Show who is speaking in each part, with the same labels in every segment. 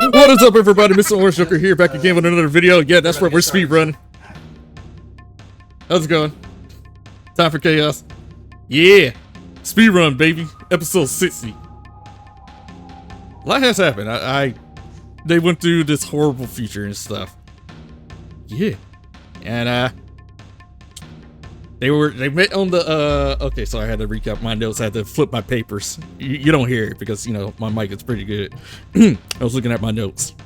Speaker 1: What is up, everybody? MrOrangeJoker here, back again with another video. Yeah, that's right, we're speedrunning. How's it going? Time for chaos. Yeah, speedrun, baby. Episode 60. A lot has happened. They went through this horrible future and stuff. Yeah, and they met on the okay, so I had to recap my notes. I had to flip my papers. You don't hear it because, you know, my mic is pretty good. I was looking at my notes.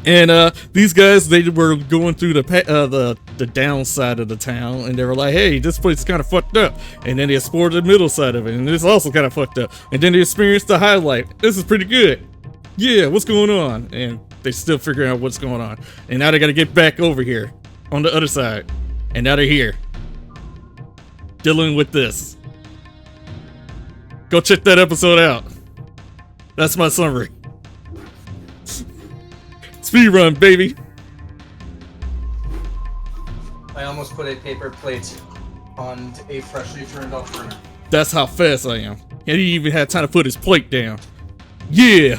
Speaker 1: And these guys, they were going through the downside of the town, and they were like, hey, this place is kind of fucked up. And then they explored the middle side of it, and it's also kind of fucked up. And then they experienced the highlight. This is pretty good. Yeah, what's going on? And they're still figuring out what's going on. And now they got to get back over here on the other side. And now they're here, dealing with this. Go check that episode out. That's my summary. Speedrun, baby.
Speaker 2: I almost put a paper plate on a freshly turned off burner.
Speaker 1: That's how fast I am. And he even had time to put his plate down. Yeah.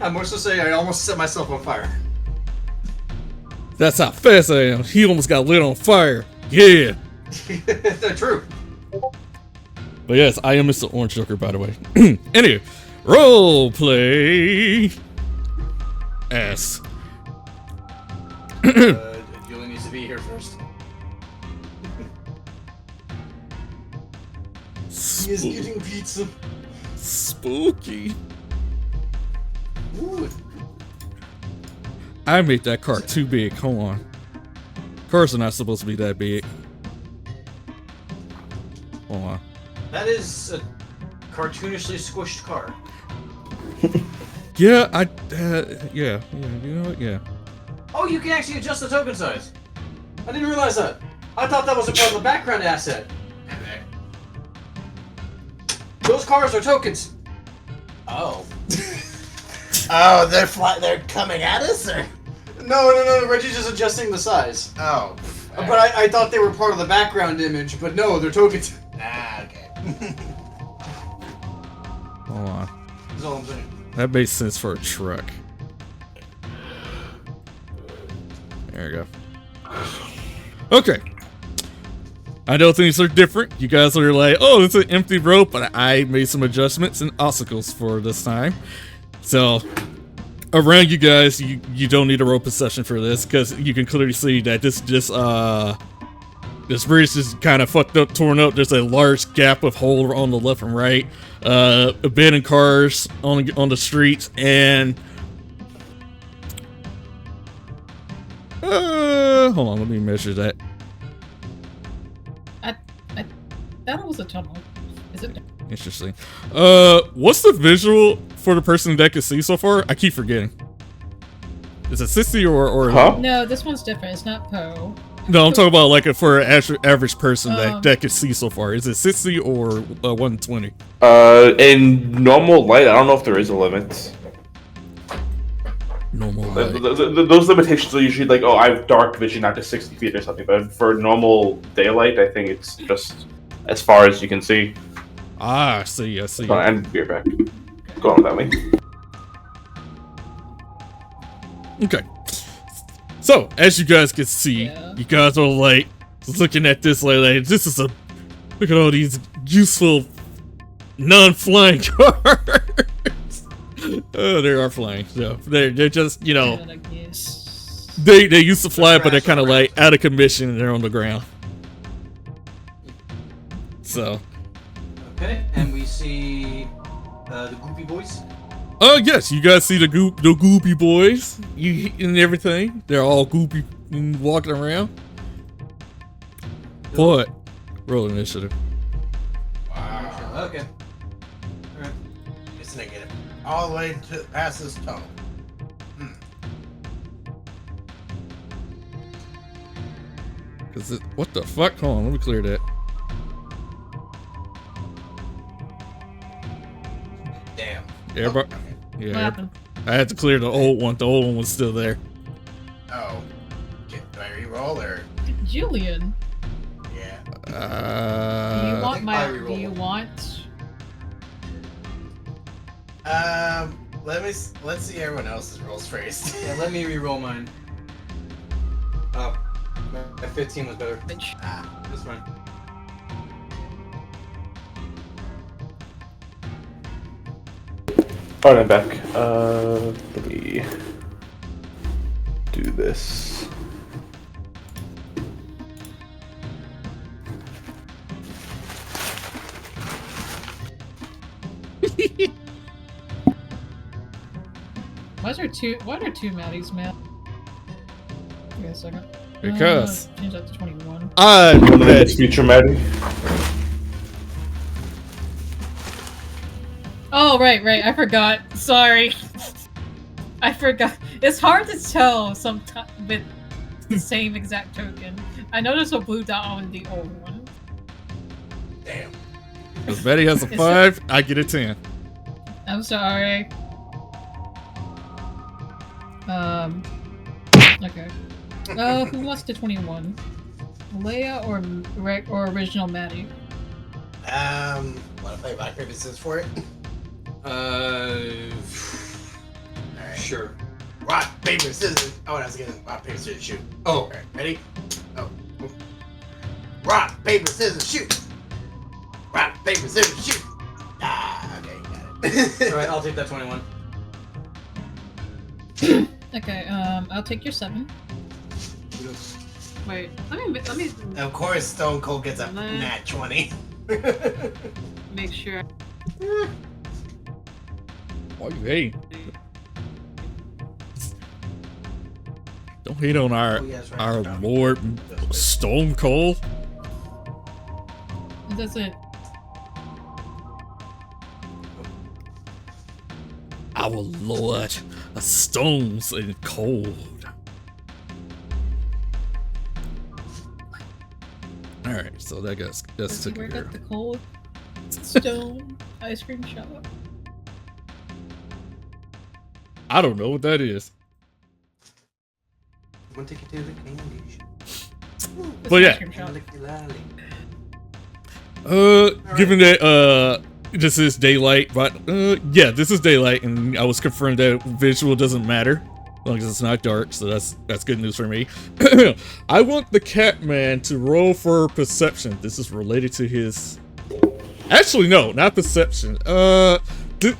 Speaker 2: I'm more so saying I almost set myself on fire.
Speaker 1: That's how fast I am. He almost got lit on fire. Yeah.
Speaker 2: True.
Speaker 1: But yes, I am MrOrangeJoker, by the way. Anyway, role play. Ass.
Speaker 2: Julie needs to be here first. He is getting pizza.
Speaker 1: Spooky.
Speaker 2: Ooh.
Speaker 1: I made that car too big. Hold on. Cars are not supposed to be that big. Hold on.
Speaker 2: That is a cartoonishly squished car.
Speaker 1: Yeah, yeah, you know what? Yeah.
Speaker 2: Oh, you can actually adjust the token size. I didn't realize that. I thought that was a part of the background asset. Those cars are tokens. Oh.
Speaker 3: Oh, they're coming at us, or?
Speaker 2: No. Reggie's just adjusting the size.
Speaker 3: Oh.
Speaker 2: But I thought they were part of the background image, but no, they're tokens.
Speaker 3: Ah, okay.
Speaker 1: Hold on.
Speaker 2: That's all I'm saying.
Speaker 1: That makes sense for a truck. There we go. Okay. I know things are different. You guys are like, oh, it's an empty road, but I made some adjustments and obstacles for this time. So, around you guys, you don't need a road possession for this, because you can clearly see that this bridge is kind of fucked up, torn up. There's a large gap of hole on the left and right. Abandoned cars on the streets, and hold on, let me measure that.
Speaker 4: I thought it was a tunnel. Is it?
Speaker 1: Interesting. What's the visual for the person that can see so far? I keep forgetting. Is it 60 or?
Speaker 3: Huh?
Speaker 4: No, this one's different. It's not Poe.
Speaker 1: No, I'm talking about like for an average person that can see so far. Is it 60 or 120?
Speaker 3: In normal light, I don't know if there is a limit.
Speaker 1: Normal light.
Speaker 3: Those limitations are usually like, oh, I have dark vision out to 60 feet or something. But for normal daylight, I think it's just as far as you can see.
Speaker 1: Ah, I see.
Speaker 3: And be right back. Go on without me.
Speaker 1: Okay. So, as you guys can see, you guys are like looking at this like this is look at all these useful non-flying cars. Oh, they are flying. So they're just, you know, they used to fly, but they're kind of like out of commission and they're on the ground. So.
Speaker 2: Okay, and we see the Goopy Boys.
Speaker 1: Yes, you guys see the Goopy Boys and everything. They're all goopy and walking around. What? Roll initiative.
Speaker 2: Wow. Okay. Alright.
Speaker 3: It's negative. All the way to past this tunnel.
Speaker 1: What the fuck? Hold on, let me clear that.
Speaker 2: Damn.
Speaker 1: Everybody.
Speaker 4: What
Speaker 1: Yeah.
Speaker 4: happened?
Speaker 1: I had to clear the old one. The old one was still there.
Speaker 3: Oh. Do I re-roll or?
Speaker 4: Julian.
Speaker 3: Yeah.
Speaker 4: Do you want
Speaker 2: think
Speaker 4: my?
Speaker 2: I
Speaker 4: Do
Speaker 2: re-rolled
Speaker 4: you
Speaker 2: it.
Speaker 4: want?
Speaker 5: let's see everyone else's rolls first.
Speaker 2: Yeah, let me re-roll mine. Oh, my 15 was better.
Speaker 4: Bitch.
Speaker 2: That's fine.
Speaker 3: Alright, I'm back. Let me do this.
Speaker 4: Why are there two Maddies, Matt? Give me a second.
Speaker 1: Because
Speaker 4: change that to 21.
Speaker 1: I bet
Speaker 3: Future Maddie.
Speaker 4: Oh, right. I forgot. Sorry. I forgot. It's hard to tell sometimes with the same exact token. I noticed a blue dot on the old one.
Speaker 5: Damn.
Speaker 1: if Betty has a 5, I get a 10.
Speaker 4: I'm sorry. Okay. Who wants to 21? Leia or original Maddie?
Speaker 5: Wanna play rock, paper, scissors for it?
Speaker 2: Alright. Sure.
Speaker 5: Rock, paper, scissors. Oh, I was gonna rock, paper, scissors, shoot. Oh, alright, ready? Oh. Rock, paper, scissors, shoot. Rock, paper, scissors, shoot. Ah, okay, got it.
Speaker 2: Alright, I'll take that 21.
Speaker 4: Okay, I'll take your 7. Wait, let me
Speaker 5: Of course, Stone Cold gets a nat 20.
Speaker 4: make sure.
Speaker 1: Why you hate? Don't hate on our
Speaker 5: Oh, yeah, that's right.
Speaker 1: our Lord Stone Cold.
Speaker 4: It doesn't.
Speaker 1: Our Lord of Stones and Cold. Alright, so that's
Speaker 4: Does he
Speaker 1: taken
Speaker 4: work
Speaker 1: care
Speaker 4: at the
Speaker 1: of.
Speaker 4: Cold Stone ice cream shop?
Speaker 1: I don't know what that is.
Speaker 2: I'm gonna take you to the candy shop.
Speaker 4: It's
Speaker 1: But
Speaker 4: an
Speaker 1: yeah.
Speaker 4: ice cream shop.
Speaker 2: Lick your lolly.
Speaker 1: Given that this is daylight, but yeah, this is daylight, and I was confirmed that visual doesn't matter as long as it's not dark, so that's good news for me. I want the Catman to roll for perception. This is related to his. Actually, no, not perception.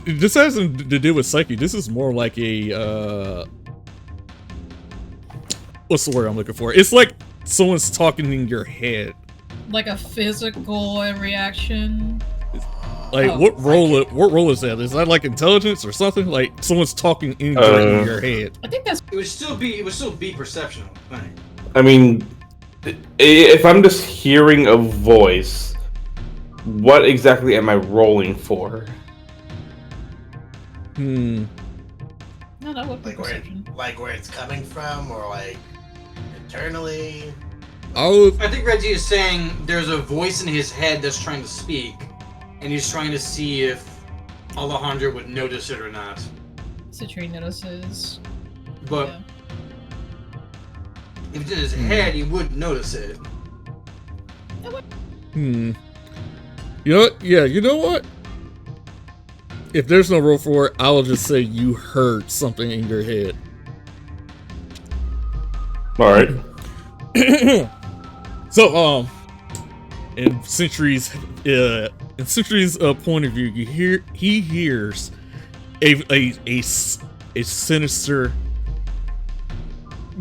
Speaker 1: This has nothing to do with psyche. This is more like a what's the word I'm looking for? It's like someone's talking in your head.
Speaker 4: Like a physical reaction.
Speaker 1: Like
Speaker 4: Oh,
Speaker 1: what role is that? Is that like intelligence or something? Like someone's talking in your head.
Speaker 4: I think that's
Speaker 2: It would still be perceptional. Fine.
Speaker 3: I mean, if I'm just hearing a voice, what exactly am I rolling for?
Speaker 1: Hmm.
Speaker 4: no, that would be
Speaker 5: like
Speaker 4: perception.
Speaker 5: where it's coming from, or like internally.
Speaker 1: Oh,
Speaker 2: I think Reggie is saying there's a voice in his head that's trying to speak, and he's trying to see if Alejandro would notice it or not.
Speaker 4: Citrine notices.
Speaker 2: But
Speaker 4: Yeah.
Speaker 2: if it's in his head, he would notice it.
Speaker 1: hmm. You know what? Yeah, you know what? If there's no roll for it, I'll just say you heard something in your head.
Speaker 3: All right.
Speaker 1: So, in Century's point of view, he hears a sinister,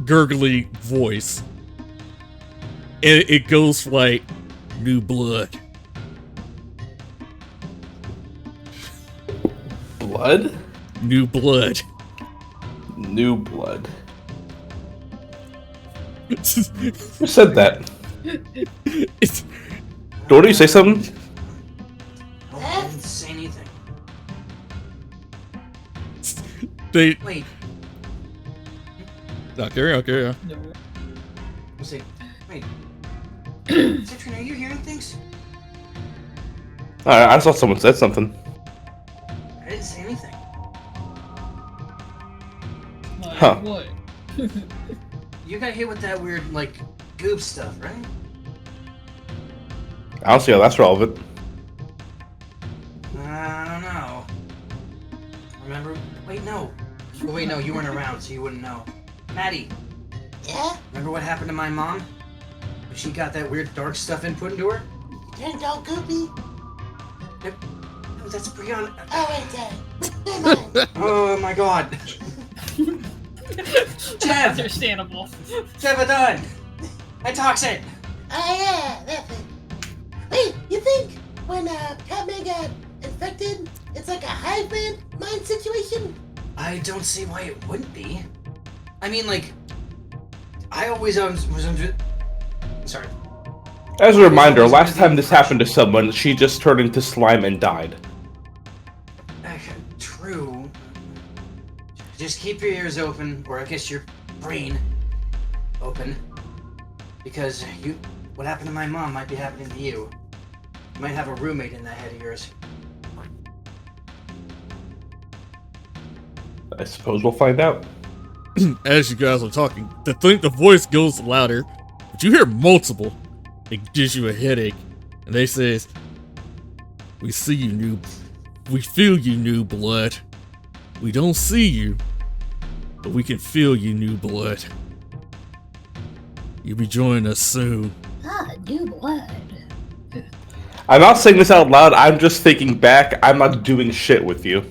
Speaker 1: gurgly voice, and it goes like new blood.
Speaker 3: Blood?
Speaker 1: New blood.
Speaker 3: New blood. Who said that?
Speaker 1: It's,
Speaker 3: Don't you say something?
Speaker 2: I didn't say anything.
Speaker 1: they.
Speaker 2: Wait,
Speaker 1: No, carry on, carry on.
Speaker 4: No.
Speaker 2: let's see. Wait. Citrine, are you hearing things?
Speaker 3: I saw someone said something.
Speaker 2: I didn't say anything.
Speaker 4: Like,
Speaker 3: Huh.
Speaker 4: what?
Speaker 2: You got hit with that weird, like, goop stuff, right?
Speaker 3: I don't see how that's relevant.
Speaker 2: I don't know. Remember? Wait. Wait, no. Oh, wait, no, you weren't around, so you wouldn't know. Maddie,
Speaker 5: Yeah?
Speaker 2: remember what happened to my mom? When she got that weird dark stuff input into her?
Speaker 5: Turned all goopy.
Speaker 2: No, that's Brianna.
Speaker 5: Oh, wait, never mind.
Speaker 2: Oh my god.
Speaker 4: That's
Speaker 2: Jeff!
Speaker 4: understandable.
Speaker 2: Jeff, done! I toxic!
Speaker 5: Oh, yeah, that thing. Wait, you think when Catman got infected, it's like a hive mind situation?
Speaker 2: I don't see why it wouldn't be. I mean, like, I always was under. Sorry.
Speaker 3: As a reminder, last time this happened to someone, she just turned into slime and died.
Speaker 2: True. Just keep your ears open, or I guess your brain open, because what happened to my mom might be happening to you. You might have a roommate in that head of yours.
Speaker 3: I suppose we'll find out.
Speaker 1: As you guys are talking, the voice goes louder, but you hear multiple. It gives you a headache, and they says, "We see you, we feel you, new blood. We don't see you, but we can feel you, new blood. You'll be joining us soon."
Speaker 4: Ah, new blood.
Speaker 3: I'm not saying this out loud, I'm just thinking back, I'm not doing shit with you.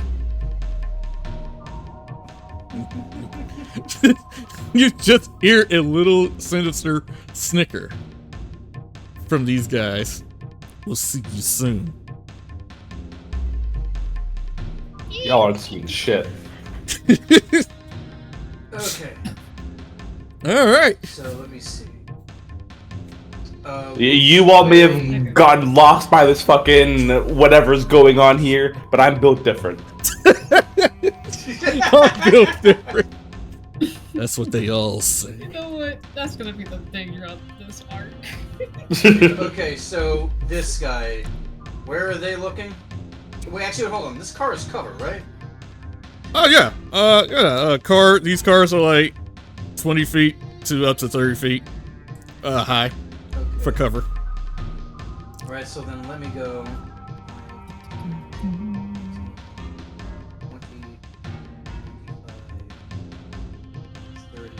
Speaker 1: You just hear a little sinister snicker from these guys. "We'll see you soon."
Speaker 3: Y'all aren't seeing shit.
Speaker 2: Okay,
Speaker 1: All right.
Speaker 2: so let me see.
Speaker 3: You all may have gotten lost by this fucking whatever's going on here, but I'm built different.
Speaker 1: I'm built different. That's what they all say.
Speaker 4: You know what? That's gonna be the thing throughout this arc.
Speaker 2: Okay, so this guy, where are they looking? Wait, actually, hold on. This car is covered, right?
Speaker 1: Oh yeah. These cars are like 20 feet to up to 30 feet high
Speaker 2: Okay.
Speaker 1: for cover.
Speaker 2: Alright, so then let me go. 20, 30.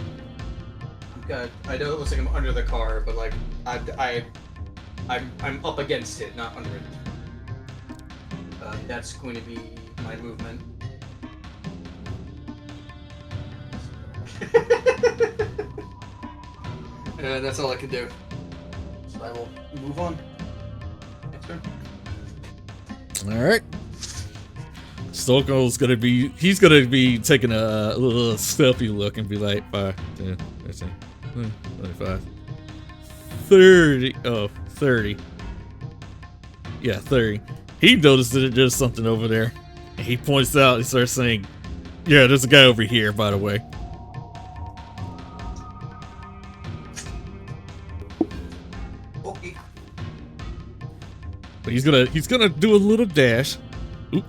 Speaker 2: I know it looks like I'm under the car, but like I'm up against it, not under it. That's going to be my movement. And that's all I can do. So I will move on. Next turn.
Speaker 1: All right. Stoko's gonna be. He's gonna be taking a little stealthy look and be like 5, 10, 15, 20, 25, 30. Oh, 30. Yeah, 30. He noticed that there's something over there. And he points out, he starts saying, "Yeah, there's a guy over here, by the way."
Speaker 2: Okay.
Speaker 1: But he's gonna do a little dash. Oop,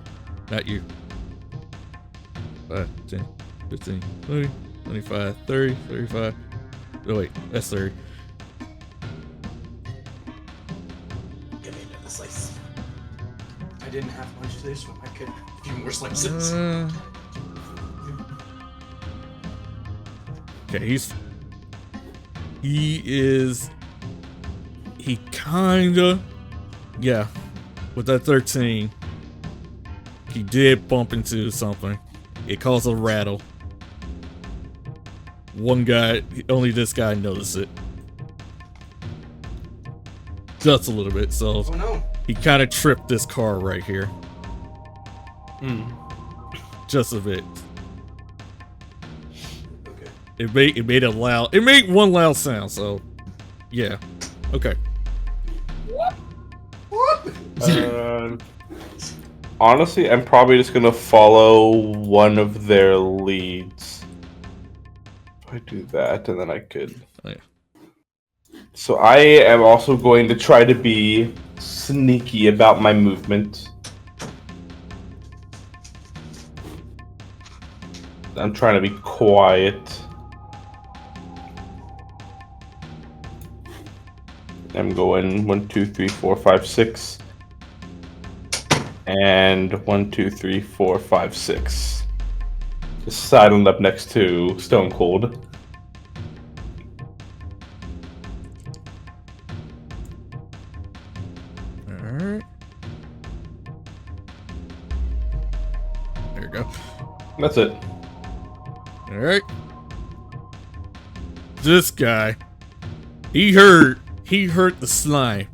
Speaker 1: not you. 5, 10, 15, 20, 25, 30, 35. Oh wait, that's 30.
Speaker 5: Give me another slice.
Speaker 2: I didn't have much of this one. I could a few more slices.
Speaker 1: Okay, he kinda, yeah, with that 13, he did bump into something. It caused a rattle. One guy, only this guy noticed it. Just a little bit, so
Speaker 2: Oh no.
Speaker 1: he kind of tripped this car right here. Just a bit.
Speaker 2: Okay.
Speaker 1: It made one loud sound, so yeah. Okay.
Speaker 3: Honestly, I'm probably just gonna follow one of their leads. If I do that, and then I could.
Speaker 1: Oh, yeah.
Speaker 3: So I am also going to try to be sneaky about my movement. I'm trying to be quiet. I'm going 1, 2, 3, 4, 5, 6. And 1, 2, 3, 4, 5, 6. Just silent up next to Stone Cold.
Speaker 1: Alright. There you go.
Speaker 3: That's it.
Speaker 1: Alright. This guy, he heard the slime,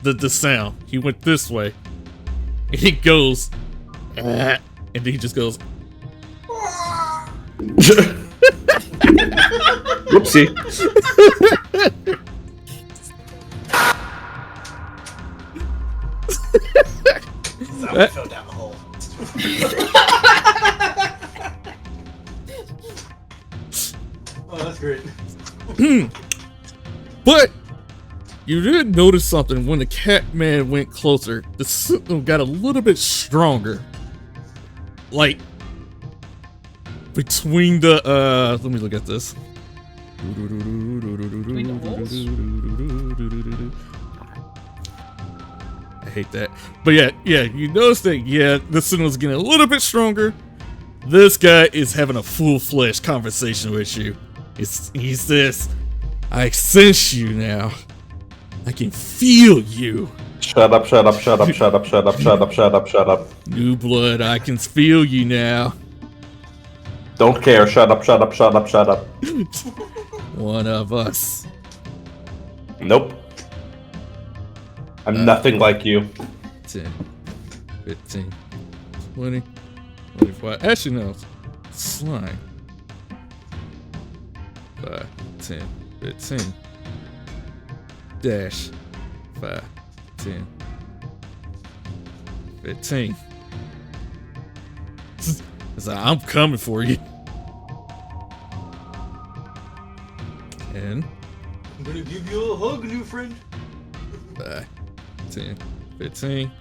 Speaker 1: the sound. He went this way. And he goes, "Ah," and he just goes,
Speaker 3: Whoopsie.
Speaker 5: Someone fell down the hole. Oh, that's great.
Speaker 1: But you did notice something when the cat man went closer. The signal got a little bit stronger. Like between the let me look at this.
Speaker 4: Between the holes?
Speaker 1: I hate that. But yeah, you notice that, yeah, the signal's getting a little bit stronger. This guy is having a full-fledged conversation with you. He says, I sense you now. I can feel you.
Speaker 3: Shut up, shut up, shut up, shut up, shut up, shut up, shut up, shut up.
Speaker 1: New blood, I can feel you now.
Speaker 3: Don't care, shut up, shut up, shut up, shut up.
Speaker 1: One of us.
Speaker 3: Nope. I'm nothing like you.
Speaker 1: 10, 15, 20, 25. Actually, no. Slime. 5, 10, 15. Dash. 5, 10, 15. It's like, I'm coming for you. And
Speaker 5: I'm gonna give you a hug, new friend.
Speaker 1: 5, 10, 15.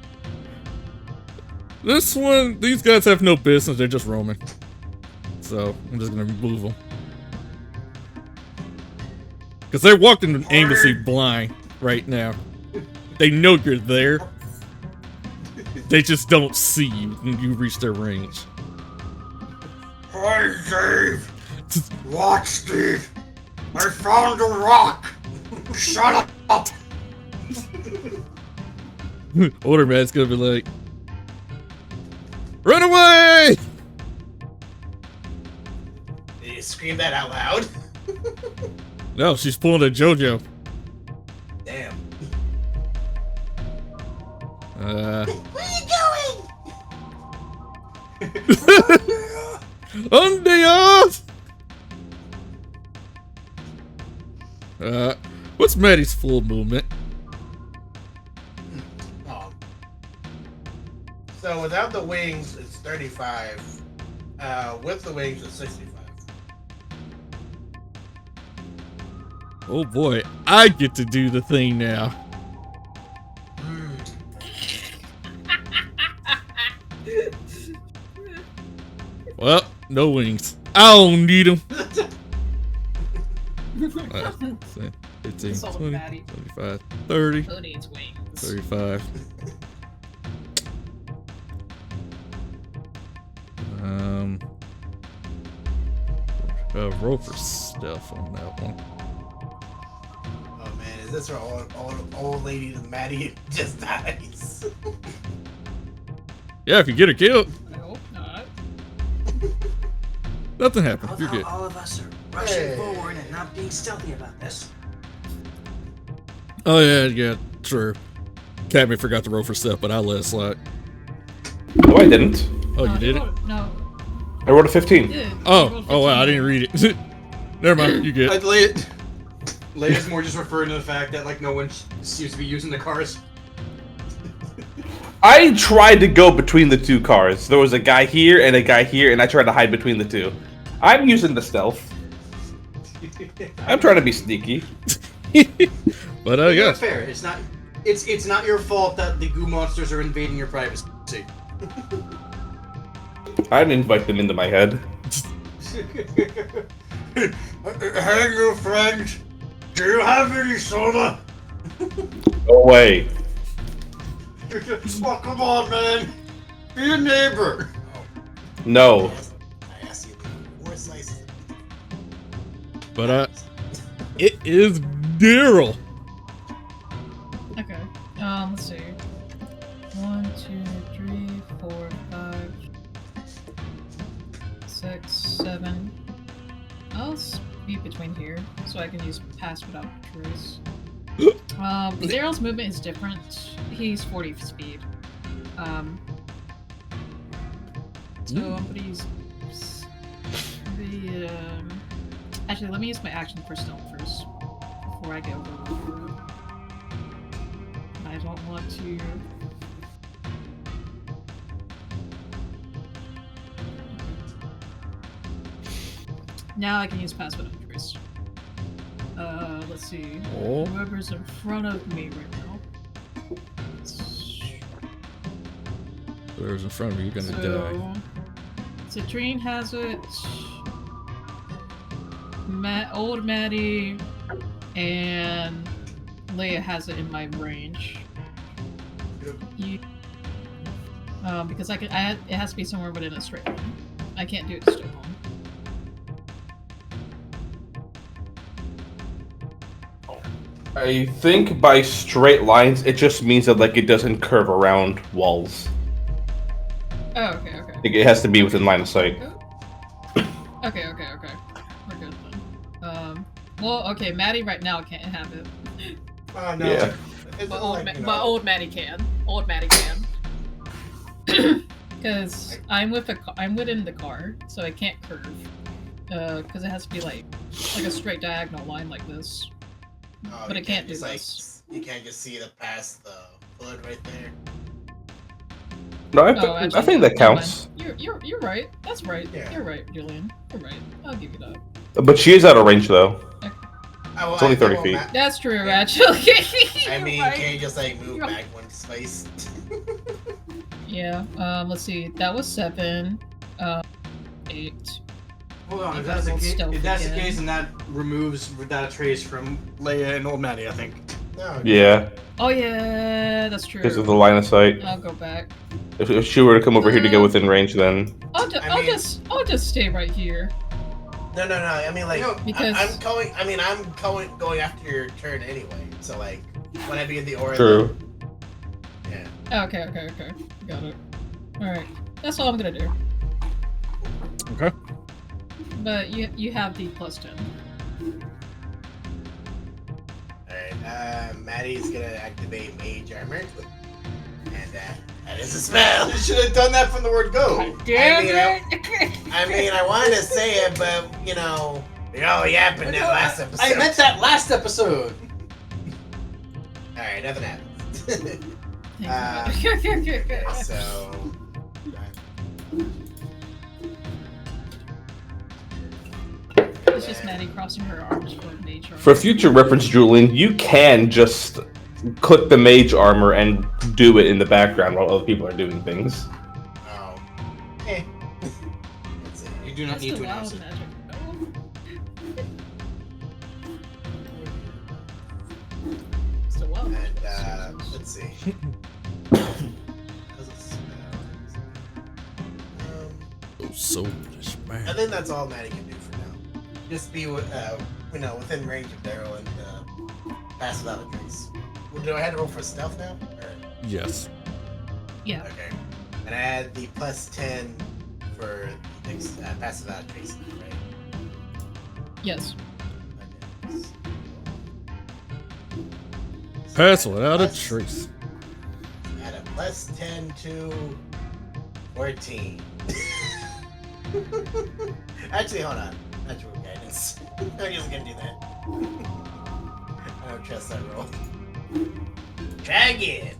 Speaker 1: This one, these guys have no business. They're just roaming. So I'm just gonna remove them. Because they're walking aimlessly blind right now. They know you're there. They just don't see you when you reach their range.
Speaker 5: Hi, Dave. Watch, Steve. I found a rock. Shut up.
Speaker 1: Older man's gonna be like, run away!
Speaker 5: Did you scream that out loud?
Speaker 1: No, she's pulling a JoJo.
Speaker 5: Damn.
Speaker 1: Uh,
Speaker 5: Where are you going?
Speaker 1: on the off! What's Maddie's full movement?
Speaker 5: Oh. So without the wings, it's 35. With the wings, it's 65.
Speaker 1: Oh boy, I get to do the thing now. Well, no wings. I don't need them. 15,
Speaker 4: It's all
Speaker 1: 20,
Speaker 4: fatty.
Speaker 1: 25, 30,
Speaker 4: Who needs wings?
Speaker 1: 35. Roll for stealth on that one.
Speaker 5: Oh man, is this our old lady that Maddie just dies?
Speaker 1: Yeah, if you get her killed,
Speaker 4: I hope not.
Speaker 1: nothing happened.
Speaker 2: How
Speaker 1: You're
Speaker 2: about
Speaker 1: good.
Speaker 2: all of us are rushing
Speaker 5: Hey.
Speaker 2: forward and not being stealthy about this?
Speaker 1: Oh yeah, true. Catman forgot to roll for stealth, but I let it slide.
Speaker 3: No, I didn't.
Speaker 1: Oh,
Speaker 4: No,
Speaker 1: you did it?
Speaker 4: No.
Speaker 3: I rolled a 15.
Speaker 4: Yeah,
Speaker 1: Oh wow, I didn't read it. Never mind, you good.
Speaker 5: I'd lay it. Leia's more just referring to the fact that like no one seems to be using the cars.
Speaker 3: I tried to go between the two cars. There was a guy here and a guy here, and I tried to hide between the two. I'm using the stealth. I'm trying to be sneaky.
Speaker 1: But
Speaker 2: Yeah,
Speaker 1: yeah.
Speaker 2: fair. It's not your fault that the goo monsters are invading your privacy.
Speaker 3: I didn't invite them into my head.
Speaker 5: Hey, new friend. Do you have any soda?
Speaker 3: No way.
Speaker 5: Oh, come on, man. Be a neighbor.
Speaker 3: No.
Speaker 5: I asked you to leave.
Speaker 1: But it is Daryl.
Speaker 4: Okay. Let's see. 1, 2, 3, 4, 5, 6, 7. I'll speed between here so I can use pass without trace. Daryl's movement is different. He's 40 speed. So I'm gonna use the actually, let me use my action for stealth first before I go over. I don't want to. Now I can use pass without trace. Let's see.
Speaker 1: Oh.
Speaker 4: Whoever's in front of me right now.
Speaker 1: Whoever's in front of you, you're gonna die.
Speaker 4: Citrine has it. Old Maddie and Leia has it in my range. Because it has to be somewhere within a straight line. I can't do it straight line.
Speaker 3: I think by straight lines, it just means that like it doesn't curve around walls.
Speaker 4: Oh, okay, okay.
Speaker 3: Like, it has to be within line of sight.
Speaker 4: Okay. We're good then. Well, okay, Maddie right now can't have it.
Speaker 5: Oh no.
Speaker 3: Yeah.
Speaker 4: But old Maddie can. Old Maddie can. Because I'm within the car, so I can't curve. Because it has to be like a straight diagonal line like this.
Speaker 5: Oh,
Speaker 4: But
Speaker 5: you
Speaker 4: it can't do
Speaker 5: just,
Speaker 4: this.
Speaker 5: You can't just see the past the blood right there.
Speaker 3: No,
Speaker 4: Actually,
Speaker 3: I think that
Speaker 4: never
Speaker 3: counts.
Speaker 4: mind. You're right. That's right.
Speaker 5: Yeah.
Speaker 4: You're right, Julian. You're right. I'll give you that.
Speaker 3: But she is out of range though. It's only 30 feet.
Speaker 4: That's true,
Speaker 5: Yeah.
Speaker 4: actually.
Speaker 5: I
Speaker 4: You're
Speaker 5: mean,
Speaker 4: right.
Speaker 5: can you just like move
Speaker 4: You're-
Speaker 5: back one space?
Speaker 4: Yeah. Let's see. That was 7. 8.
Speaker 2: Hold on, if
Speaker 4: You
Speaker 2: that's,
Speaker 4: gotta
Speaker 2: the,
Speaker 4: stealth
Speaker 2: if that's the
Speaker 4: again.
Speaker 2: case, then that removes without a trace from Leia and Old Maddie, I think.
Speaker 5: No.
Speaker 3: Yeah,
Speaker 4: Oh yeah, that's true.
Speaker 3: because of the line of sight.
Speaker 4: I'll go back.
Speaker 3: If she were to come over here to get within range, then
Speaker 4: I'll
Speaker 5: I mean-
Speaker 4: just stay right here.
Speaker 5: No. I mean, like,
Speaker 2: No,
Speaker 4: because-
Speaker 5: I'm going after your turn anyway. So like, when I be in the aura.
Speaker 3: true.
Speaker 5: Yeah.
Speaker 4: Okay. Got it. All right. That's all I'm gonna do.
Speaker 1: Okay.
Speaker 4: But you have the +10.
Speaker 5: Alright, Maddie's gonna activate Mage Armor. And that is a spell!
Speaker 2: You should have done that from the word go.
Speaker 5: I mean, I wanted to say it, but, you know, it all happened that last episode.
Speaker 2: I meant that last episode.
Speaker 5: Alright, nothing happens.
Speaker 4: Thank you.
Speaker 5: Okay, so...
Speaker 4: It's just Maddie crossing her arms for nature.
Speaker 3: For future reference, Julian, you can just click the mage armor and do it in the background while other people are doing things.
Speaker 5: Oh. Let's see.
Speaker 2: You do not
Speaker 4: That's
Speaker 2: need
Speaker 4: the
Speaker 2: to announce
Speaker 4: wild
Speaker 2: it.
Speaker 4: magic. It's the wild magic.
Speaker 5: And, let's see. That was a spell.
Speaker 1: Oh, soulish
Speaker 5: I
Speaker 1: man.
Speaker 5: think that's all Maddie can do for now. Just be, within range of Daryl and pass without a trace. Well, do I have to roll for stealth now? Or,
Speaker 1: Yes.
Speaker 4: Yeah.
Speaker 5: okay. And I add the +10 for the next pass without a trace, right?
Speaker 4: Yes.
Speaker 5: Okay.
Speaker 1: Pass without a
Speaker 5: Plus-
Speaker 1: trace.
Speaker 5: Add a +10 to 14. Actually, hold on. Natural guidance. I'm just gonna do that. I don't trust that roll. Try again.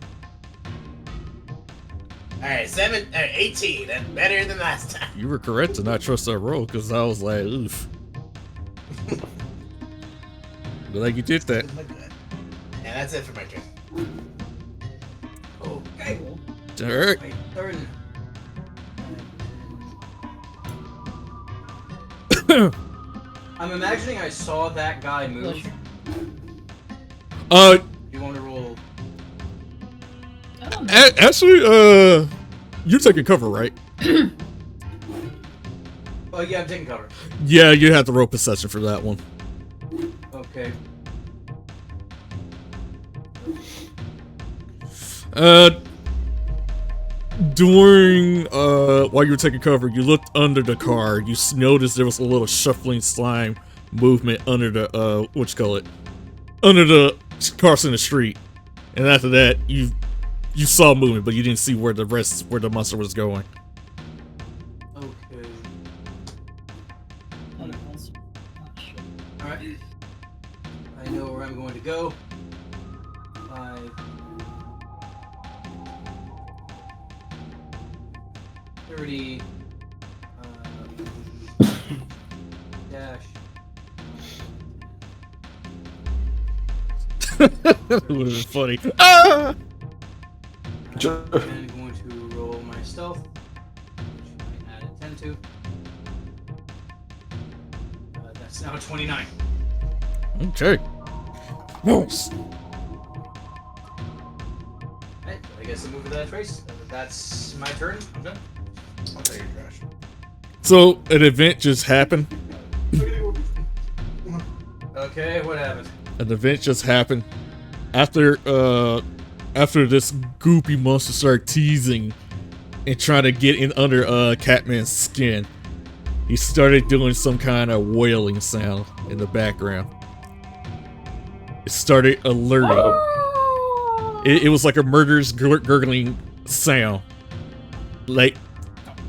Speaker 5: Alright, 18. That's better than last time.
Speaker 1: You were correct to not trust that roll because I was like, oof. But like you did that.
Speaker 5: Doesn't look good. And that's it for my turn.
Speaker 2: Okay.
Speaker 1: Alright.
Speaker 2: Wait, turn. I'm imagining I saw that guy move. You want to roll?
Speaker 4: I don't know.
Speaker 1: Actually, you're taking cover, right?
Speaker 2: Oh yeah, I'm taking cover.
Speaker 1: Yeah, you have to roll possession for that one.
Speaker 2: Okay.
Speaker 1: During while you were taking cover, you looked under the car. You noticed there was a little shuffling slime movement under the what you call it, under the cars in the street. And after that, you saw movement, but you didn't see where the monster was going.
Speaker 2: Okay.
Speaker 4: Oh, shit.
Speaker 2: All right. I know where I'm going to go. 30 dash.
Speaker 1: That would have been funny. Ah!
Speaker 2: I'm going to roll my stealth, which I added 10 to. That's now 29.
Speaker 1: Okay. Nice.
Speaker 2: Alright, I guess I move to that trace. That's my turn. I'm done.
Speaker 5: I'll take your trash.
Speaker 1: So an event just happened.
Speaker 2: Okay, what happened?
Speaker 1: An event just happened after this goopy monster started teasing and trying to get in under Catman's skin. He started doing some kind of wailing sound in the background. It started alerting. It was like a murderous gurgling sound, like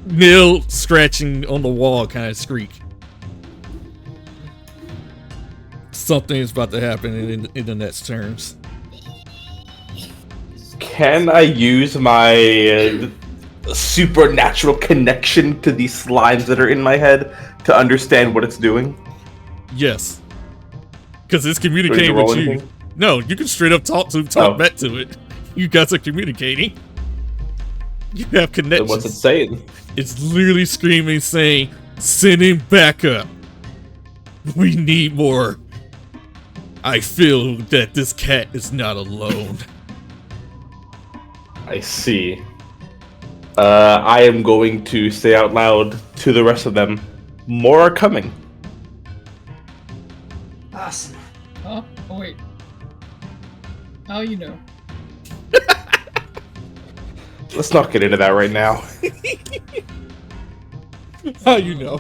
Speaker 1: nail scratching on the wall kind of squeak. Something is about to happen in the next turns.
Speaker 3: Can I use my supernatural connection to these slimes that are in my head to understand what it's doing?
Speaker 1: Yes, because it's
Speaker 3: Do I
Speaker 1: communicating
Speaker 3: roll
Speaker 1: with you.
Speaker 3: anything?
Speaker 1: No, you can straight up talk back to it. You guys are communicating. You have
Speaker 3: Then
Speaker 1: connections.
Speaker 3: what's it saying?
Speaker 1: It's literally screaming, saying, "Send him back up. We need more. I feel that this cat is not alone."
Speaker 3: I see. I am going to say out loud to the rest of them, more are coming.
Speaker 2: Awesome.
Speaker 4: Oh, wait. How you know?
Speaker 3: Let's not get into that right now.
Speaker 1: How you know?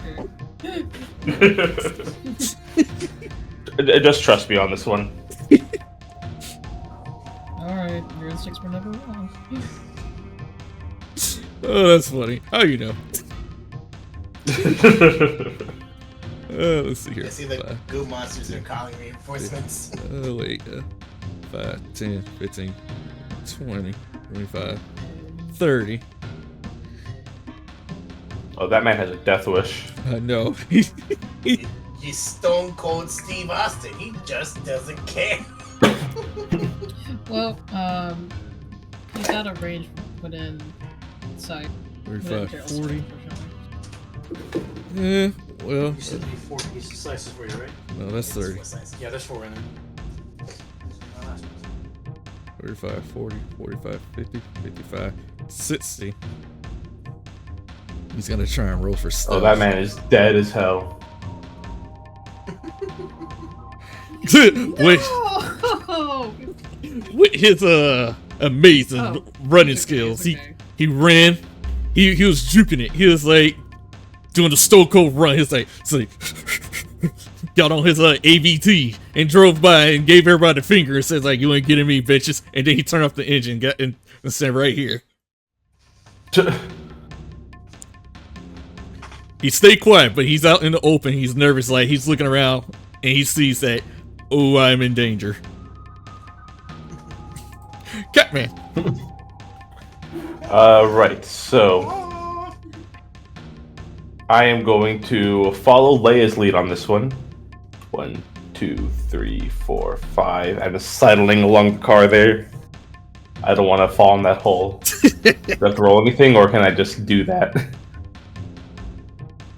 Speaker 3: Just trust me on this one.
Speaker 4: Alright, your instincts were never wrong.
Speaker 1: Oh, that's funny. How you know? Let's see here.
Speaker 5: I see the goo monsters are calling reinforcements.
Speaker 1: Wait. 5, 10, 15, 20, 25, 30.
Speaker 3: Oh, that man has a death wish.
Speaker 1: I know.
Speaker 5: You stone cold Steve Austin. He just doesn't care.
Speaker 4: Well, he's out of range within sight.
Speaker 1: 35,
Speaker 4: Within
Speaker 1: 40.
Speaker 4: unfortunately.
Speaker 1: Yeah, well,
Speaker 2: You said there'd be 4 pieces slices for you, right?
Speaker 1: no, that's 30.
Speaker 2: Yeah, there's 4 in there.
Speaker 1: 35, 40, 45, 50, 55, 60. He's gonna try and roll for stuff.
Speaker 3: Oh, that man is dead as hell.
Speaker 1: with
Speaker 4: Oh!
Speaker 1: with his amazing
Speaker 4: Oh,
Speaker 1: running
Speaker 4: it's okay,
Speaker 1: skills,
Speaker 4: it's okay.
Speaker 1: he ran. He was juking it. He was like doing the stone cold run. He was like got on his AVT and drove by and gave everybody the finger and says like, "You ain't getting me, bitches." And then he turned off the engine, got and stand right here. He stayed quiet, but he's out in the open. He's nervous, like he's looking around and he sees that, oh, I'm in danger. Catman.
Speaker 3: Right, so I am going to follow Leia's lead on this one. 1, 2, 3, 4, 5. I'm just sidling along the car there. I don't want to fall in that hole. Do I have to roll anything, or can I just do that?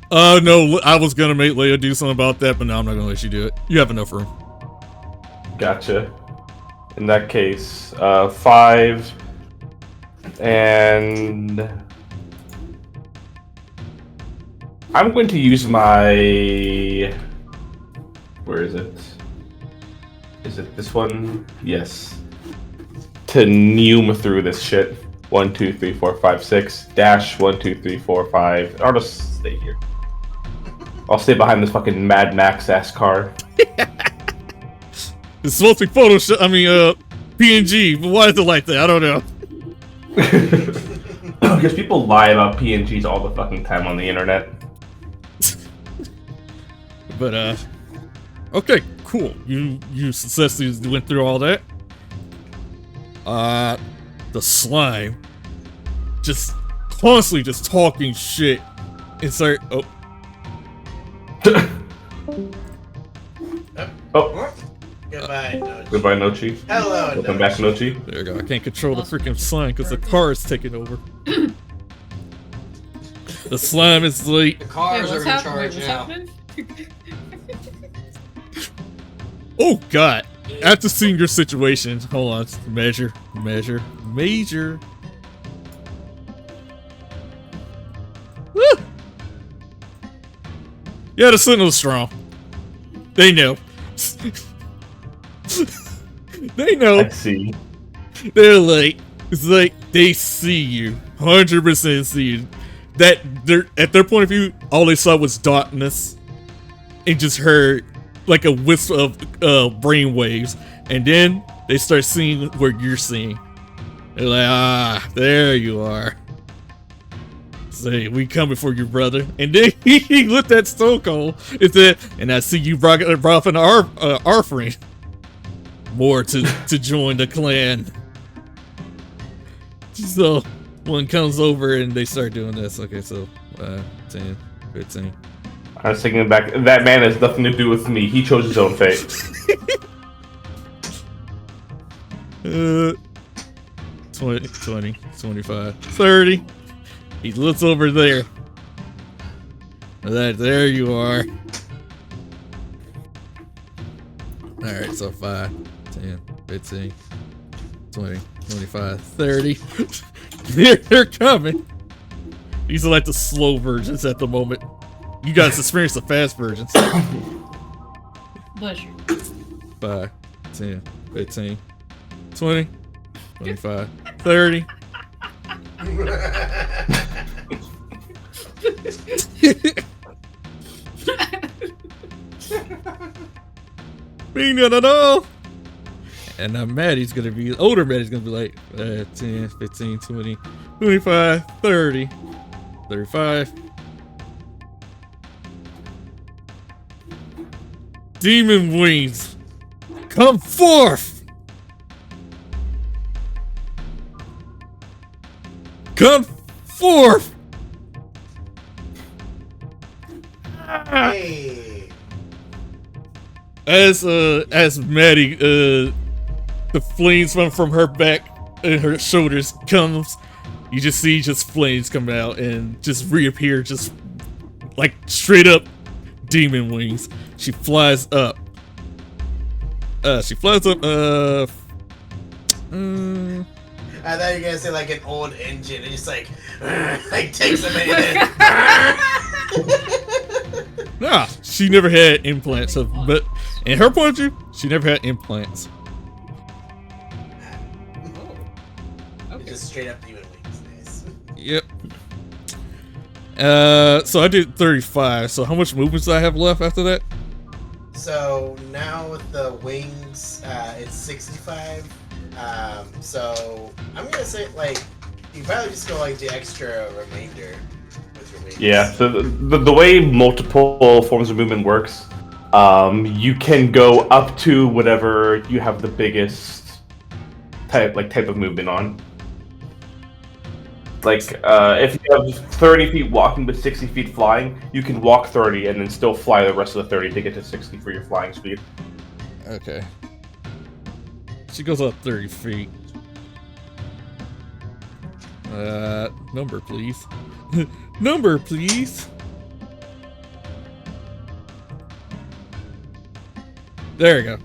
Speaker 1: No, I was gonna make Leia do something about that, but no, I'm not gonna let you do it. You have enough room.
Speaker 3: Gotcha. In that case, 5 and I'm going to use my, where is it? Is it this one? Yes. To neum through this shit. 1, 2, 3, 4, 5, 6. Dash 1, 2, 3, 4, 5. I'll just stay here. I'll stay behind this fucking Mad Max ass car.
Speaker 1: It's supposed to be Photoshop. I mean, PNG. But why is it like that? I don't know.
Speaker 3: Because people lie about PNGs all the fucking time on the internet.
Speaker 1: But okay, cool. You successfully went through all that. The slime just constantly just talking shit. Insert. Oh.
Speaker 3: Oh.
Speaker 5: Goodbye, Nochi.
Speaker 3: Goodbye, Nochi.
Speaker 5: Hello,
Speaker 3: Welcome back, Nochi.
Speaker 1: There you go. I can't control the freaking slime because the car is taking over. The slime is late.
Speaker 2: The
Speaker 4: Wait,
Speaker 2: cars are
Speaker 4: what's
Speaker 2: in
Speaker 4: happening?
Speaker 2: charge
Speaker 4: What's
Speaker 2: now.
Speaker 4: happening?
Speaker 1: Oh god. After seeing your situation, hold on. Measure. Woo! Yeah, the signal's strong. They know. They know.
Speaker 3: I see.
Speaker 1: They're like, it's like they see you. 100% see you. That they're at their point of view, all they saw was darkness and just heard like a wisp of brain waves, and then they start seeing what you're seeing. They're like, there you are. Say, we coming for you, brother. And then he looked at Stone Cold and said, and I see you brought up an offering. More to join the clan. So one comes over and they start doing this. Okay, so 10, 15.
Speaker 3: I was thinking back. That man has nothing to do with me. He chose his own fate.
Speaker 1: 20, 25, 30. He looks over there. There you are. Alright, so 5, 10, 15, 20, 25, 30. They're coming. These are like the slow versions at the moment. You guys experience the fast versions.
Speaker 4: Bless you.
Speaker 1: 5, 10, 15, 20, 25, 30. No. And now Maddie's gonna be, older Maddie's gonna be like 10, 15, 20, 25, 30, 35. Demon wings, come forth! Come forth!
Speaker 5: Hey.
Speaker 1: As Maddie, the flames from her back and her shoulders comes, you just see flames come out and just reappear, just like straight up demon wings. She flies up.
Speaker 5: I thought you were gonna say like an old engine. It just like takes a minute.
Speaker 1: Nah, she never had implants, but in her point of view, she never had implants.
Speaker 4: Okay.
Speaker 5: Just straight up demon wings. Nice.
Speaker 1: Yep. So I did 35. So how much movements do I have left after that?
Speaker 5: So now with the wings, it's 65. So I'm gonna say like you probably just go like the extra remainder with your wings.
Speaker 3: Yeah. So the way multiple forms of movement works, you can go up to whatever you have the biggest type of movement on. Like, if you have 30 feet walking but 60 feet flying, you can walk 30 and then still fly the rest of the 30 to get to 60 for your flying speed.
Speaker 1: Okay. She goes up 30 feet. Number, please. Number, please. There you go.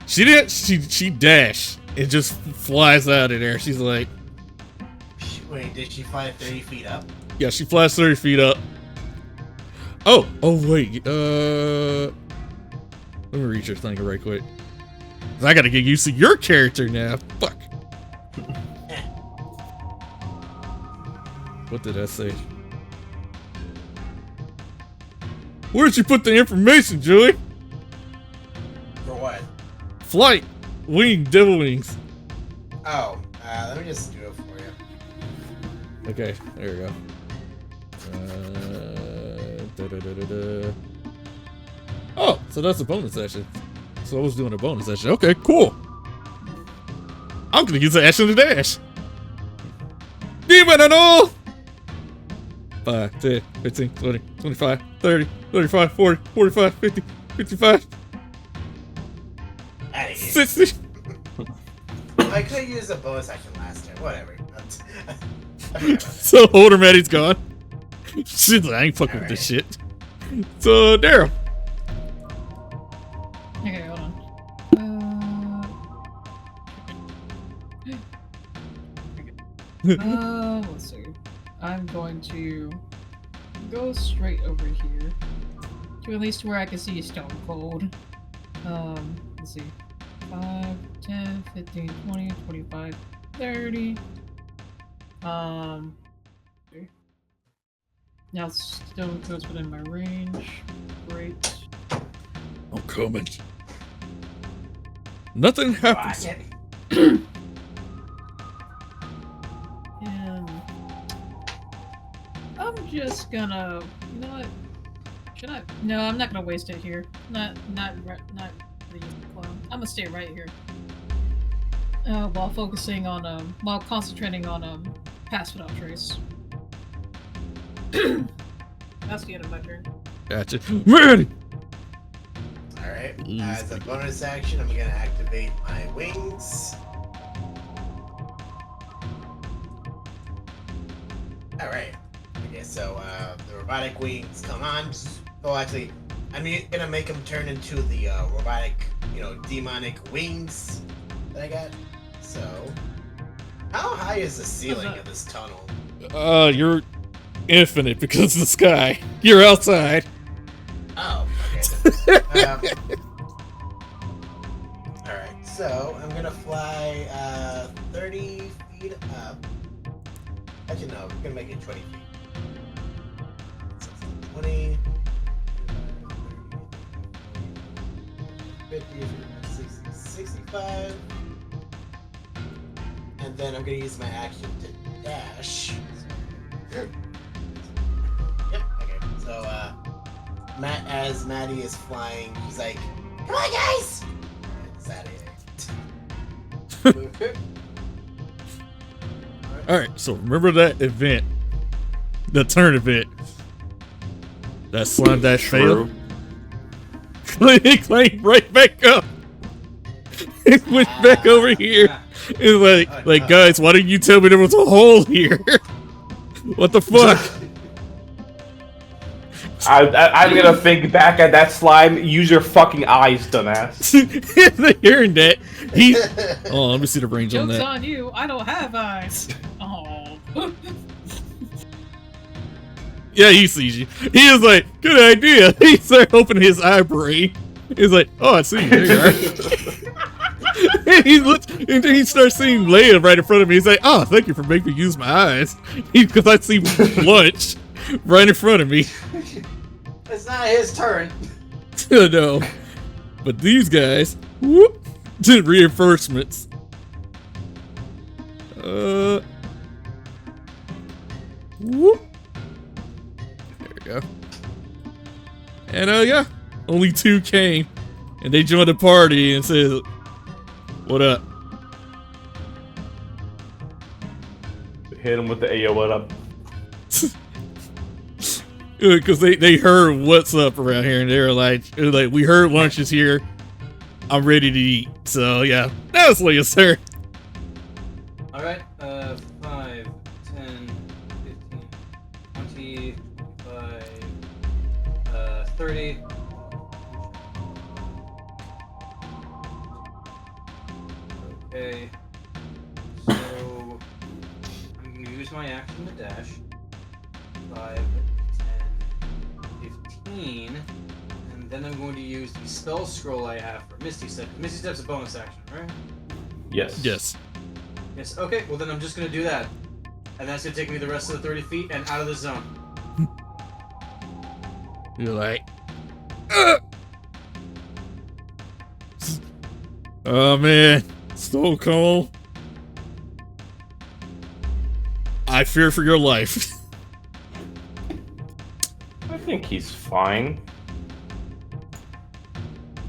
Speaker 1: She didn't. She dashed. It just flies out of there. She's like,
Speaker 5: Wait, did she fly 30 feet up?
Speaker 1: yeah, she flies 30 feet up. Oh wait. Let me reach her thing right quick. 'Cause I gotta get used to your character now. Fuck. What did I say? Where'd you put the information, Joey?
Speaker 5: For what?
Speaker 1: Flight. Wing. Devil wings.
Speaker 5: Oh, let me just do it for you.
Speaker 1: Okay, there we go. Oh, so that's a bonus action. So I was doing a bonus action. Okay, cool. I'm gonna use the action to dash. Demon and all! 5, 10, 15, 20, 25, 30, 35, 40, 45, 50, 55,
Speaker 5: Outta here.
Speaker 1: 60.
Speaker 5: I could have used a bonus action last time. Whatever. I forgot about that.
Speaker 1: So older Maddie's gone. Shit, I ain't fucking with this shit. So Daryl.
Speaker 4: Okay, hold on. Let's see. I'm going to go straight over here to at least where I can see Stone Cold. Let's see. 5, 10, 15, 20, 25, 30. Okay. Now Stone Cold's within my range. Great.
Speaker 1: I'm coming. Nothing happens.
Speaker 4: And I'm just gonna, you know what? Should I? No, I'm not gonna waste it here. Not the clone. I'm gonna stay right here. While focusing on while concentrating on pass without trace. That's the end of my turn.
Speaker 1: Gotcha. Ready.
Speaker 5: Alright. As a bonus action, I'm gonna activate my wings. Alright. Okay, so the robotic wings come on. Oh, actually, I'm gonna make them turn into the robotic, demonic wings that I got. So, how high is the ceiling of this tunnel?
Speaker 1: You're infinite because of the sky. You're outside.
Speaker 5: Oh, okay. Alright, so I'm gonna fly 30 feet up. Actually, no, we're gonna make it 20 feet. So 20, 50, 60, 65. And then I'm gonna use my action to dash. Yep, okay. So, as Maddie is flying, he's like, "Come on, guys!" It's out of here.
Speaker 1: Alright, so remember that event. The turn event. That slime dash failed. It claimed right back up. It went back over here. It's like guys, why didn't you tell me there was a hole here? What the fuck?
Speaker 3: I'm gonna think back at that slime. Use your fucking eyes, dumbass.
Speaker 1: Hearing that, oh, let me see the range on
Speaker 4: Joke's
Speaker 1: that.
Speaker 4: on you. I don't have eyes. Oh.
Speaker 1: Yeah, he sees you. He was like, good idea. He started opening his eye brain. He's like, oh, I see you. There you are. He looked, and then he starts seeing Leia right in front of me. He's like, oh, thank you for making me use my eyes. Because I see lunch right in front of me.
Speaker 2: It's not his turn.
Speaker 1: No. But these guys, whoop, did reinforcements. Whoop. There we go. And yeah, only 2 came. And they joined the party and said, what up?
Speaker 3: Hit him with the Ayo, what up?
Speaker 1: Because they heard what's up around here, and they were like, we heard lunch is here. I'm ready to eat. So yeah, that was Leia's turn.
Speaker 2: Alright, 5, 10, 15, 20, 25, 30. Okay. So I'm gonna use my action to dash. 5, 10, 15, and then I'm going to use the spell scroll I have for Misty Step. Misty Step's a bonus action, right?
Speaker 3: Yes.
Speaker 1: Yes.
Speaker 2: Yes, okay, well then I'm just gonna do that. And that's gonna take me the rest of the 30 feet and out of the zone.
Speaker 1: You're like, "Ugh." Oh man, Stone Cold. I fear for your life.
Speaker 3: I think he's fine.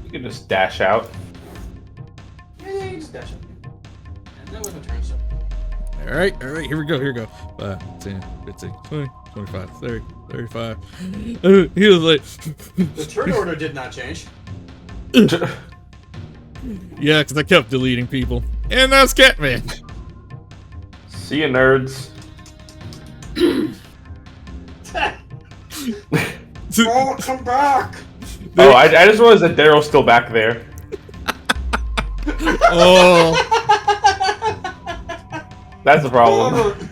Speaker 3: You can just dash out.
Speaker 2: Yeah, you can just dash up. And that was my turn, so.
Speaker 1: Alright, here we go. 5, 10, 15, 20, 25, 30, 35. He was like,
Speaker 2: The turn order did not change.
Speaker 1: yeah, because I kept deleting people. And that's Catman.
Speaker 3: See ya, nerds.
Speaker 2: Oh, come back!
Speaker 3: Oh, I just realized that Daryl's still back there.
Speaker 1: Oh,
Speaker 3: That's the problem.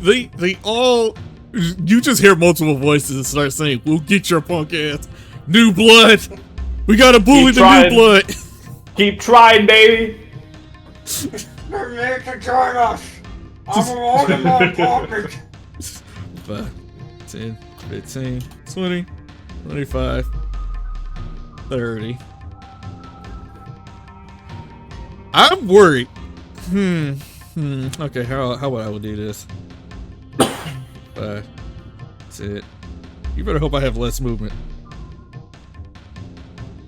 Speaker 1: they all. You just hear multiple voices and start saying, "We'll get your punk ass. New blood. We gotta bully
Speaker 3: Keep
Speaker 1: the
Speaker 3: trying.
Speaker 1: new blood."
Speaker 3: Keep trying, baby.
Speaker 2: You're here to join us! I'm alone in my apartment!
Speaker 1: 5, 10, 15, 20, 25, 30. I'm worried. Okay, how would I do this? 5, 10. You better hope I have less movement.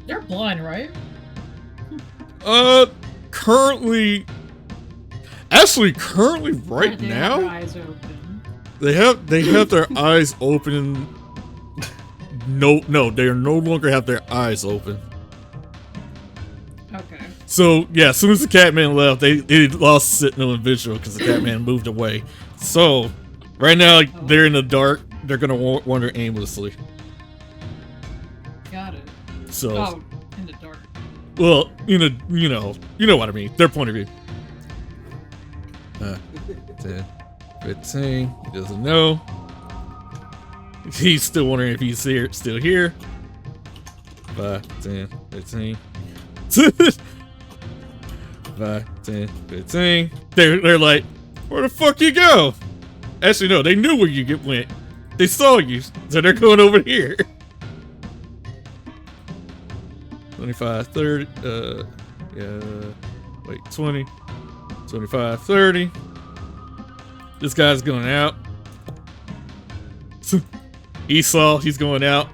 Speaker 4: They're blind, right?
Speaker 1: Currently, right
Speaker 4: Or they have their
Speaker 1: now,
Speaker 4: eyes open.
Speaker 1: they have their eyes open. No, they no longer have their eyes open.
Speaker 4: Okay.
Speaker 1: So yeah, as soon as the Catman left, they lost Sentinel and visual because the Catman moved away. So right now they're in the dark. They're gonna wander aimlessly.
Speaker 4: Got it.
Speaker 1: So
Speaker 4: Oh, in the dark.
Speaker 1: well, you know what I mean. Their point of view. 10, 15. He doesn't know. He's still wondering if he's still here. 5, 10, 15. 5, 10, 15. They're like, where the fuck you go? Actually, no, they knew where you went. They saw you, so they're going over here. 25, 30. Wait, 20, 25, 30. This guy's going out. Esau, he's going out.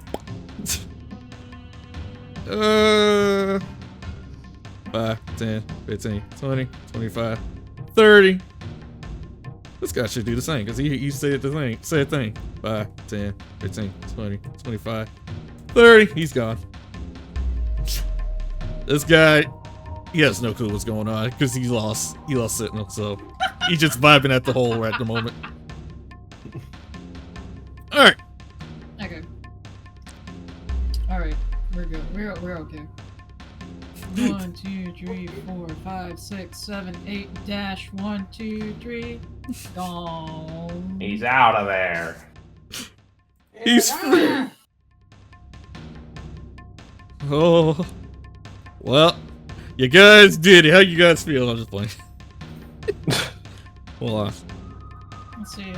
Speaker 1: 5, 10, 15, 20, 25, 30. This guy should do the same because he said the thing. Said thing. 5, 10, 15, 20, 25, 30. He's gone. This guy, he has no clue what's going on because he lost Sentinel, so he's just vibing at the hole at the moment. All right.
Speaker 4: Okay. Alright. We're good. We're okay. 1, 2, 3, 4, 5, 6, 7, 8, dash 1, 2, 3. Gone.
Speaker 3: He's out of there.
Speaker 1: He's free. Oh. Well, you guys did it. How you guys feel? I'm just playing. Hold on.
Speaker 4: Let's see,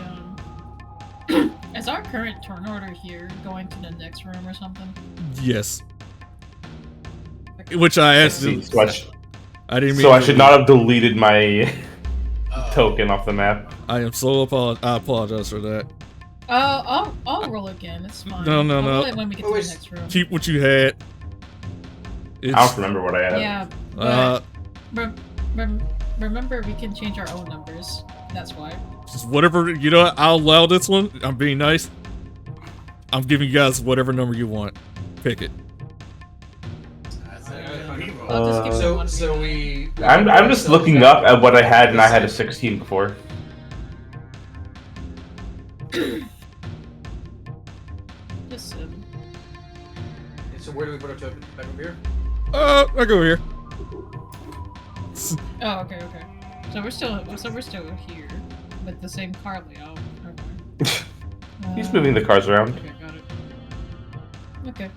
Speaker 4: is our current turn order here going to the next room or something?
Speaker 1: Yes. Which I asked
Speaker 3: See,
Speaker 1: him.
Speaker 3: so
Speaker 1: I didn't mean
Speaker 3: so I
Speaker 1: to
Speaker 3: should not have deleted my token off the map.
Speaker 1: I am so I apologize for that.
Speaker 4: I'll roll again. It's fine.
Speaker 1: No,
Speaker 4: I'll
Speaker 1: no.
Speaker 4: roll it when we get to the next room.
Speaker 1: Keep what you had.
Speaker 3: I don't remember what I had.
Speaker 4: Yeah.
Speaker 1: Uh,
Speaker 4: But remember, we can change our own numbers. That's why.
Speaker 1: just whatever, you know what? I'll allow this one. I'm being nice. I'm giving you guys whatever number you want. Pick it.
Speaker 4: I'll just give it one.
Speaker 2: So we.
Speaker 3: I'm just looking up at what I had, and I had a 16 before.
Speaker 4: Just 7.
Speaker 2: So where do we put our token? Back over here?
Speaker 1: I go here.
Speaker 4: Oh, okay. So we're still here with the same car layout. Okay.
Speaker 3: He's moving the cars around.
Speaker 4: Okay, got it. Okay.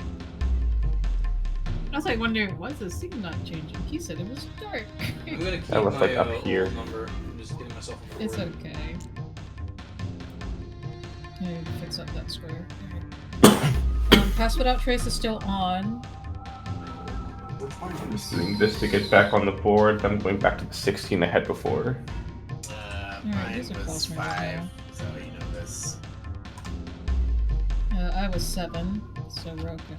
Speaker 4: was like wondering, why is the scene not changing? He said it was dark.
Speaker 2: I'm gonna keep
Speaker 3: That was,
Speaker 2: my
Speaker 3: like, up here.
Speaker 2: old number. I'm just getting myself on the
Speaker 4: It's
Speaker 2: board.
Speaker 4: okay. Can you fix up that square? Pass without trace is still on.
Speaker 2: Which one
Speaker 3: I'm
Speaker 2: is
Speaker 3: just doing this to get back on the board. I'm going back to the 16 I had before.
Speaker 5: Mine
Speaker 4: these are
Speaker 5: was
Speaker 4: close right
Speaker 5: 5,
Speaker 4: now.
Speaker 5: so you know this.
Speaker 4: I was 7, so we're okay.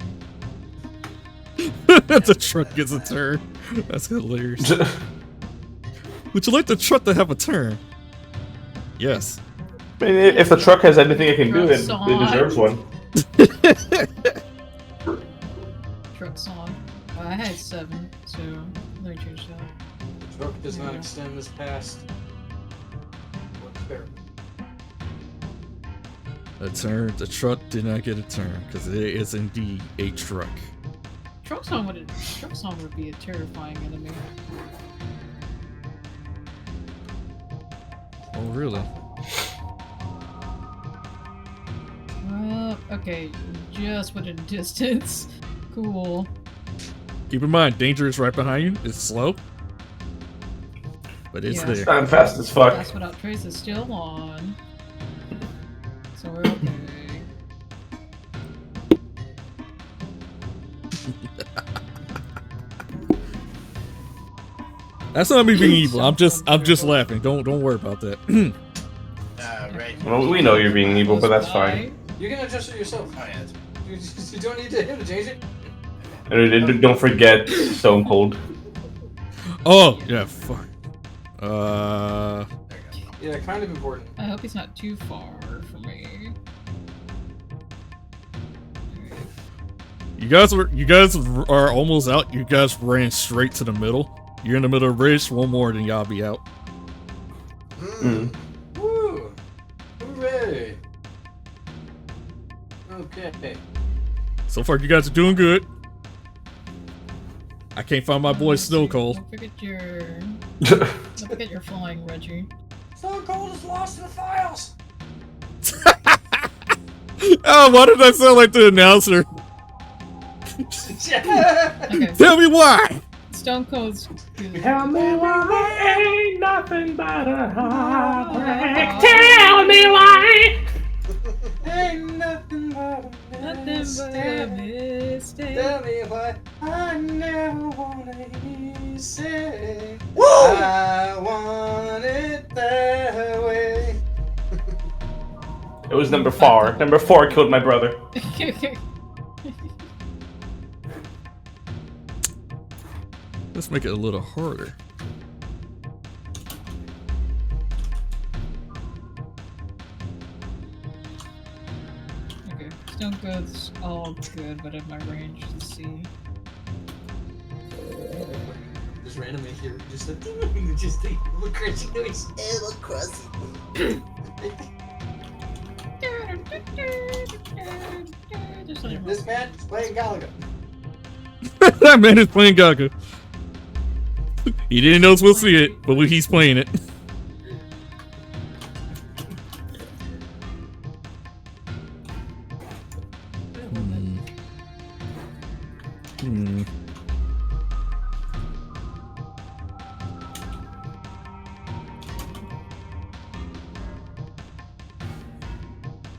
Speaker 1: The truck gets a turn. That's hilarious. Would you like the truck to have a turn? Yes.
Speaker 3: I mean, if the truck has anything it can do, it
Speaker 4: Truck's
Speaker 3: deserves
Speaker 4: on.
Speaker 3: one.
Speaker 4: Truck's on. I had 7, so let me change that.
Speaker 2: The truck does not
Speaker 4: Yeah.
Speaker 2: extend this past. What's fair?
Speaker 1: A turn. The truck did not get a turn because it is indeed a truck.
Speaker 4: Truck's on would be a terrifying enemy.
Speaker 1: Oh, really?
Speaker 4: Okay, just within distance. Cool.
Speaker 1: Keep in mind, danger is right behind you. It's slow, but it's
Speaker 4: Yeah.
Speaker 1: there.
Speaker 3: I'm fast as fuck.
Speaker 4: Pass without trace is still on. So we're okay.
Speaker 1: That's not me being evil. I'm just laughing. Don't worry about that.
Speaker 5: Right.
Speaker 3: Well, we know you're being evil, but that's fine.
Speaker 2: You can adjust it yourself.
Speaker 5: Oh, yeah, that's
Speaker 2: You don't need him to change it.
Speaker 3: And don't forget Stone Cold.
Speaker 1: Oh yeah, fuck.
Speaker 5: there you go.
Speaker 2: Yeah, kind of important.
Speaker 4: I hope he's not too far from me.
Speaker 1: You guys are almost out. You guys ran straight to the middle. You're in the middle of the bridge. One more, then y'all be out.
Speaker 3: Mm.
Speaker 2: Woo! Hooray! Okay.
Speaker 1: So far, you guys are doing good. I can't find my boy Snow Cold.
Speaker 4: Don't forget your flying, Reggie.
Speaker 2: Stone Cold is lost in the files!
Speaker 1: Oh, why did I sound like the announcer?
Speaker 4: Okay,
Speaker 1: Tell me why.
Speaker 4: Stone Cold's good.
Speaker 3: Tell me why ain't nothing but a heartbreak. Tell me why.
Speaker 2: Ain't nothing but a
Speaker 4: Nothing but a
Speaker 2: mistake.
Speaker 4: mistake.
Speaker 2: Tell me why I never wanna hear you say
Speaker 5: Woo!
Speaker 2: I want it that way.
Speaker 3: It was number 4. Number 4 killed my brother.
Speaker 1: Let's make it a little harder.
Speaker 4: Okay, Stone Cold's all good, but in my range to see.
Speaker 2: Just randomly here, just a just a little crazy noise.
Speaker 5: Little crusty.
Speaker 4: There's something wrong.
Speaker 2: This man is playing Galaga.
Speaker 1: That man is playing Gaga. He didn't know we'll see it, but he's playing it. Hmm.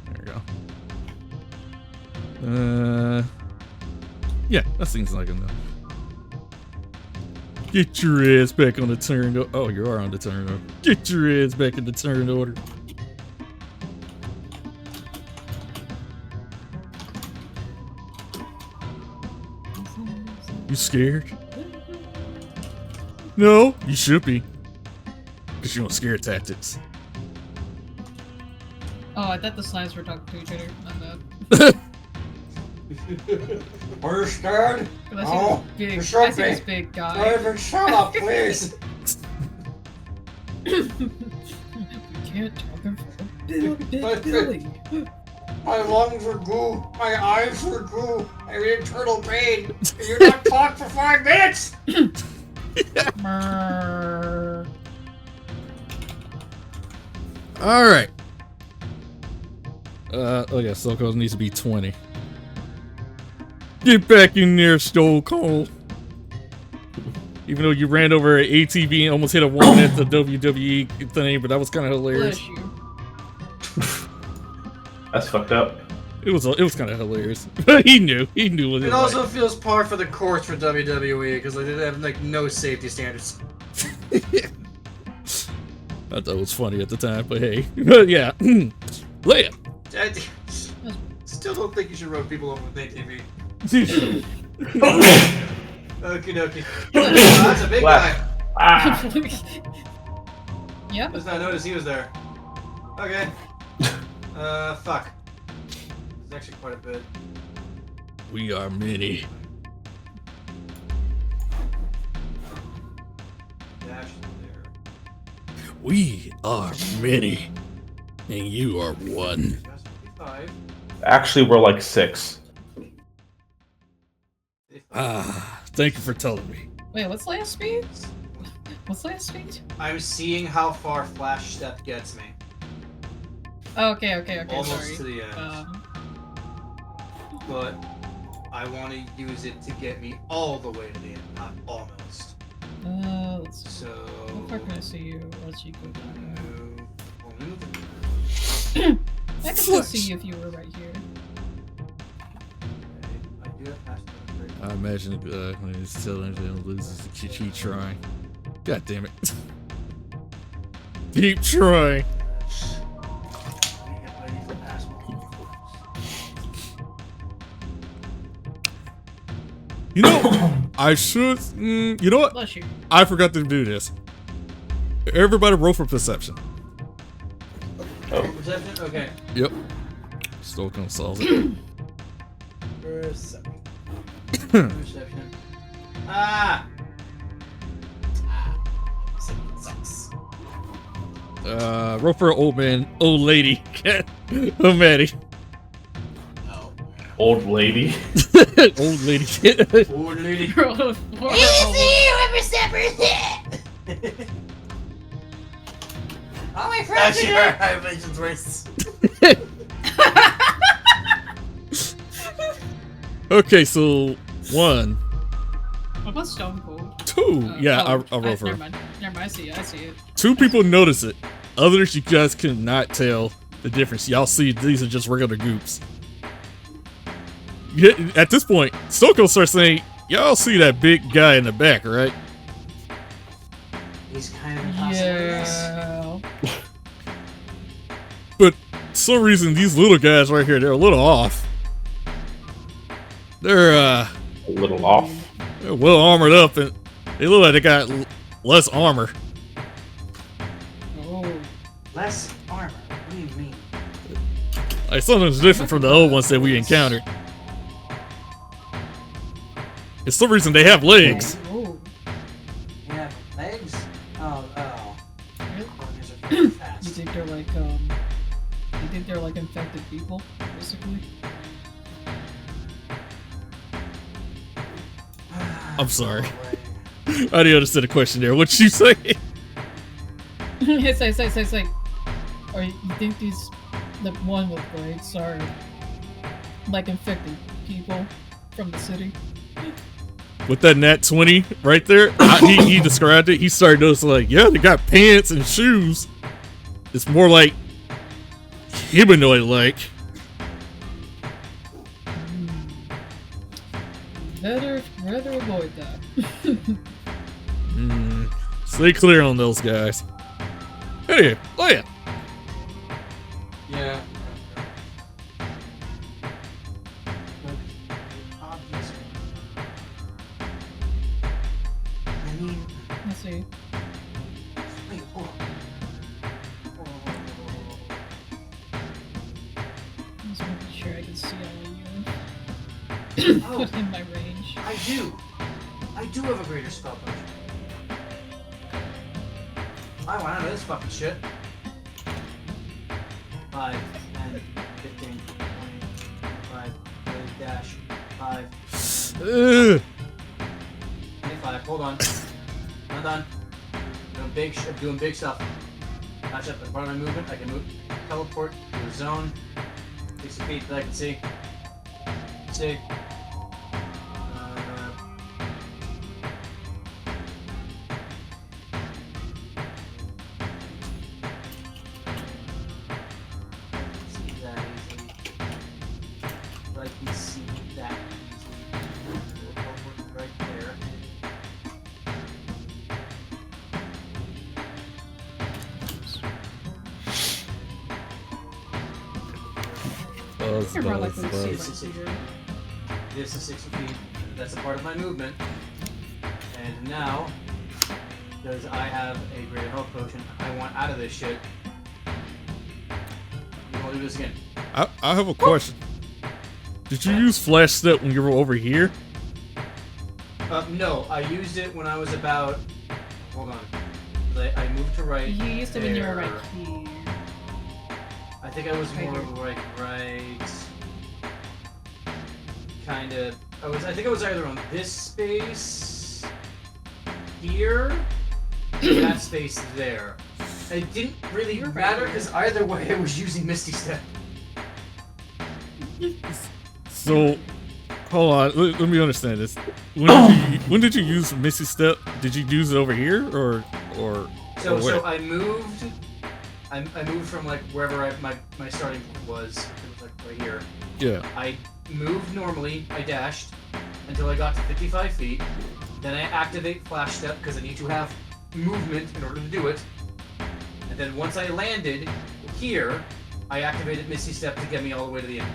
Speaker 1: There we go. Yeah, that seems like enough. Get your ass back on the turn. Oh, you are on the turn order. Get your ass back in the turn order. You scared? No, you should be. Because you don't scare tactics.
Speaker 4: Oh, I thought the slides were talking to each other. My bad.
Speaker 2: We're scared.
Speaker 4: I see
Speaker 2: Oh,
Speaker 4: this big,
Speaker 2: you should
Speaker 4: I see this
Speaker 2: be.
Speaker 4: big guy.
Speaker 2: Driver, shut up, please.
Speaker 4: We can't talk in front of Big Billy.
Speaker 2: My lungs are goo. My eyes are goo. I'm in internal pain. Can you not talk for 5 minutes?
Speaker 4: Brrr.
Speaker 1: All right. Oh yeah, Silco needs to be 20. Get back in there, Stone Cold. Even though you ran over an ATV and almost hit a wall at the WWE thing, but that was kind of hilarious.
Speaker 4: Bless you.
Speaker 3: That's fucked up.
Speaker 1: It was kind of hilarious. But he knew what
Speaker 5: It
Speaker 1: was
Speaker 5: also feels par for the course for WWE because they did have like no safety standards.
Speaker 1: I thought it was funny at the time, but hey. But yeah. Leia.
Speaker 5: I still don't think you should run people over with ATV. Okie dokie. That's a big guy.
Speaker 3: Ah.
Speaker 4: Yep.
Speaker 5: Does not notice he was there. Okay. Fuck. It's actually quite a bit.
Speaker 1: We are many.
Speaker 5: Dash there.
Speaker 1: We are many. And you are one.
Speaker 5: Dash 55.
Speaker 3: Actually, we're like 6.
Speaker 1: Ah, thank you for telling me.
Speaker 4: Wait, what's last speed? What's last speed?
Speaker 5: I'm seeing how far Flash Step gets me.
Speaker 4: Oh, okay,
Speaker 5: Almost
Speaker 4: sorry.
Speaker 5: to the end. But I want to use it to get me all the way to the end, not almost.
Speaker 4: Let's see.
Speaker 5: So.
Speaker 4: How far can I see you? Let's you go down.
Speaker 5: Move.
Speaker 4: I can still see you if you were right here.
Speaker 5: Okay, I do have fast enough.
Speaker 1: I imagine when he's telling him to lose, keep trying. God damn it. Keep trying. You know, I should. You know what?
Speaker 4: Bless you.
Speaker 1: I forgot to do this. Everybody roll for perception.
Speaker 5: Perception? Okay.
Speaker 1: Yep. Still gonna solve it.
Speaker 5: Perception. Perception. Ah! Sucks.
Speaker 1: Roll for old man, old lady. Oh, Maddie.
Speaker 5: No.
Speaker 3: Old lady.
Speaker 1: Old lady.
Speaker 5: Old lady.
Speaker 2: All my friends
Speaker 5: Actually,
Speaker 2: are
Speaker 5: our vision's worse.
Speaker 1: Okay, so 1,
Speaker 4: What about Stone Cold?
Speaker 1: 2. Yeah, I'll roll for
Speaker 4: Never
Speaker 1: it.
Speaker 4: mind. Never mind. I see it.
Speaker 1: 2 people notice it. Others, you guys cannot tell the difference. Y'all see these are just regular goops. Yeah, at this point, Stoko starts saying, y'all see that big guy in the back, right?
Speaker 2: He's kind of impossible.
Speaker 4: Yeah.
Speaker 1: But for some reason, these little guys right here, they're a little off. They're
Speaker 3: A little off.
Speaker 1: they're well armored up, and they look like they got less armor.
Speaker 4: Oh.
Speaker 2: Less armor. What do you mean?
Speaker 1: Like something's different from the old ones that we encountered. For some reason, they have legs.
Speaker 4: Oh.
Speaker 2: Yeah, legs? Oh.
Speaker 4: Really?
Speaker 2: Legs are very fast.
Speaker 4: You think they're like infected people, basically?
Speaker 1: I'm sorry. I didn't understand the question there. What'd you say?
Speaker 4: It's like, or you think the one with legs are like infected people from the city?
Speaker 1: With that nat 20 right there, he described it. He started noticing like, yeah, they got pants and shoes. It's more like humanoid-like.
Speaker 4: Rather avoid that.
Speaker 1: Stay clear on those guys. Hey, Leia.
Speaker 5: Yeah.
Speaker 2: I mean,
Speaker 4: Let's see.
Speaker 2: wait, hold on.
Speaker 4: Just making sure I can see all of you.
Speaker 2: Oh.
Speaker 4: In my range.
Speaker 2: I do have a greater spell budget. I want out of this fucking shit. 5, 10, 15, 20, 25, 30, dash, 5,
Speaker 1: Ugh.
Speaker 2: 25. Hold on. Not done. I'm doing big stuff. Match up as part of my movement. I can move, teleport to a zone, 60 feet that I can see. See.
Speaker 4: You're more likely to see
Speaker 2: buzz.
Speaker 4: right here.
Speaker 2: This is 60 feet. That's a part of my movement. And now, because I have a greater health potion, I want out of this shit. I'm gonna do this again.
Speaker 1: I have a question. Did you use flash step when you were over here?
Speaker 2: No, I used it when I was about. Hold on. I moved to right.
Speaker 4: You used it when you were right
Speaker 2: there.
Speaker 4: here.
Speaker 2: I think I was
Speaker 4: Right
Speaker 2: more
Speaker 4: here.
Speaker 2: right. Kind of. I think I was either on this space here, or that space there. It didn't really
Speaker 4: You're right
Speaker 2: matter
Speaker 4: here.
Speaker 2: because either way I was using Misty Step.
Speaker 1: So, hold on. Let me understand this. When did you use Missy Step? Did you use it over here or
Speaker 2: So
Speaker 1: or where?
Speaker 2: I moved. I moved from like wherever my starting point was. It was like right here.
Speaker 1: Yeah.
Speaker 2: I moved normally. I dashed until I got to 55 feet. Then I activate flash step because I need to have movement in order to do it. And then once I landed here, I activated Misty Step to get me all the way to the end.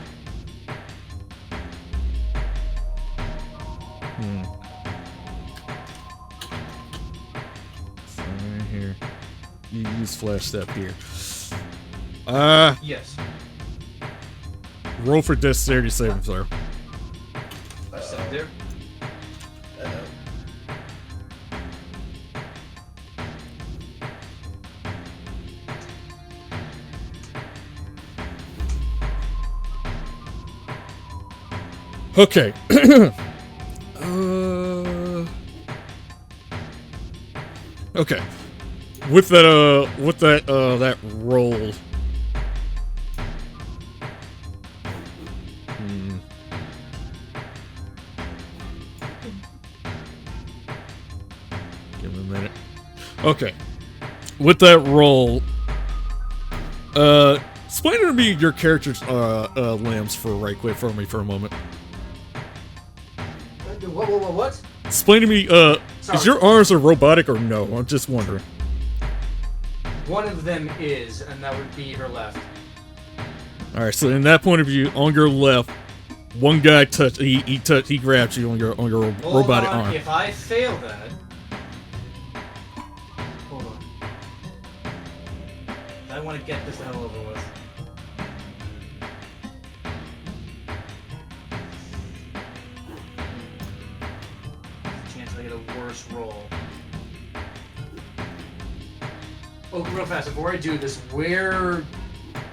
Speaker 1: So right here. You use flash step here.
Speaker 2: Yes.
Speaker 1: Roll for dexterity saving throw.
Speaker 2: Flash step there.
Speaker 1: Okay. Okay. With that roll. Give me a minute. Okay. With that roll, explain to me your character's limbs for right quick for me for a moment.
Speaker 2: What?
Speaker 1: Explain to me,
Speaker 2: Sorry.
Speaker 1: is your arms are robotic or no? I'm just wondering.
Speaker 2: One of them is, and that would be her left.
Speaker 1: Alright, so in that point of view, on your left, one guy he grabs you on your
Speaker 2: Hold
Speaker 1: robotic
Speaker 2: on.
Speaker 1: arm.
Speaker 2: If I fail that, hold on. I want to get this the hell over with. Chance I get a worse roll. Oh, real fast before I do this, where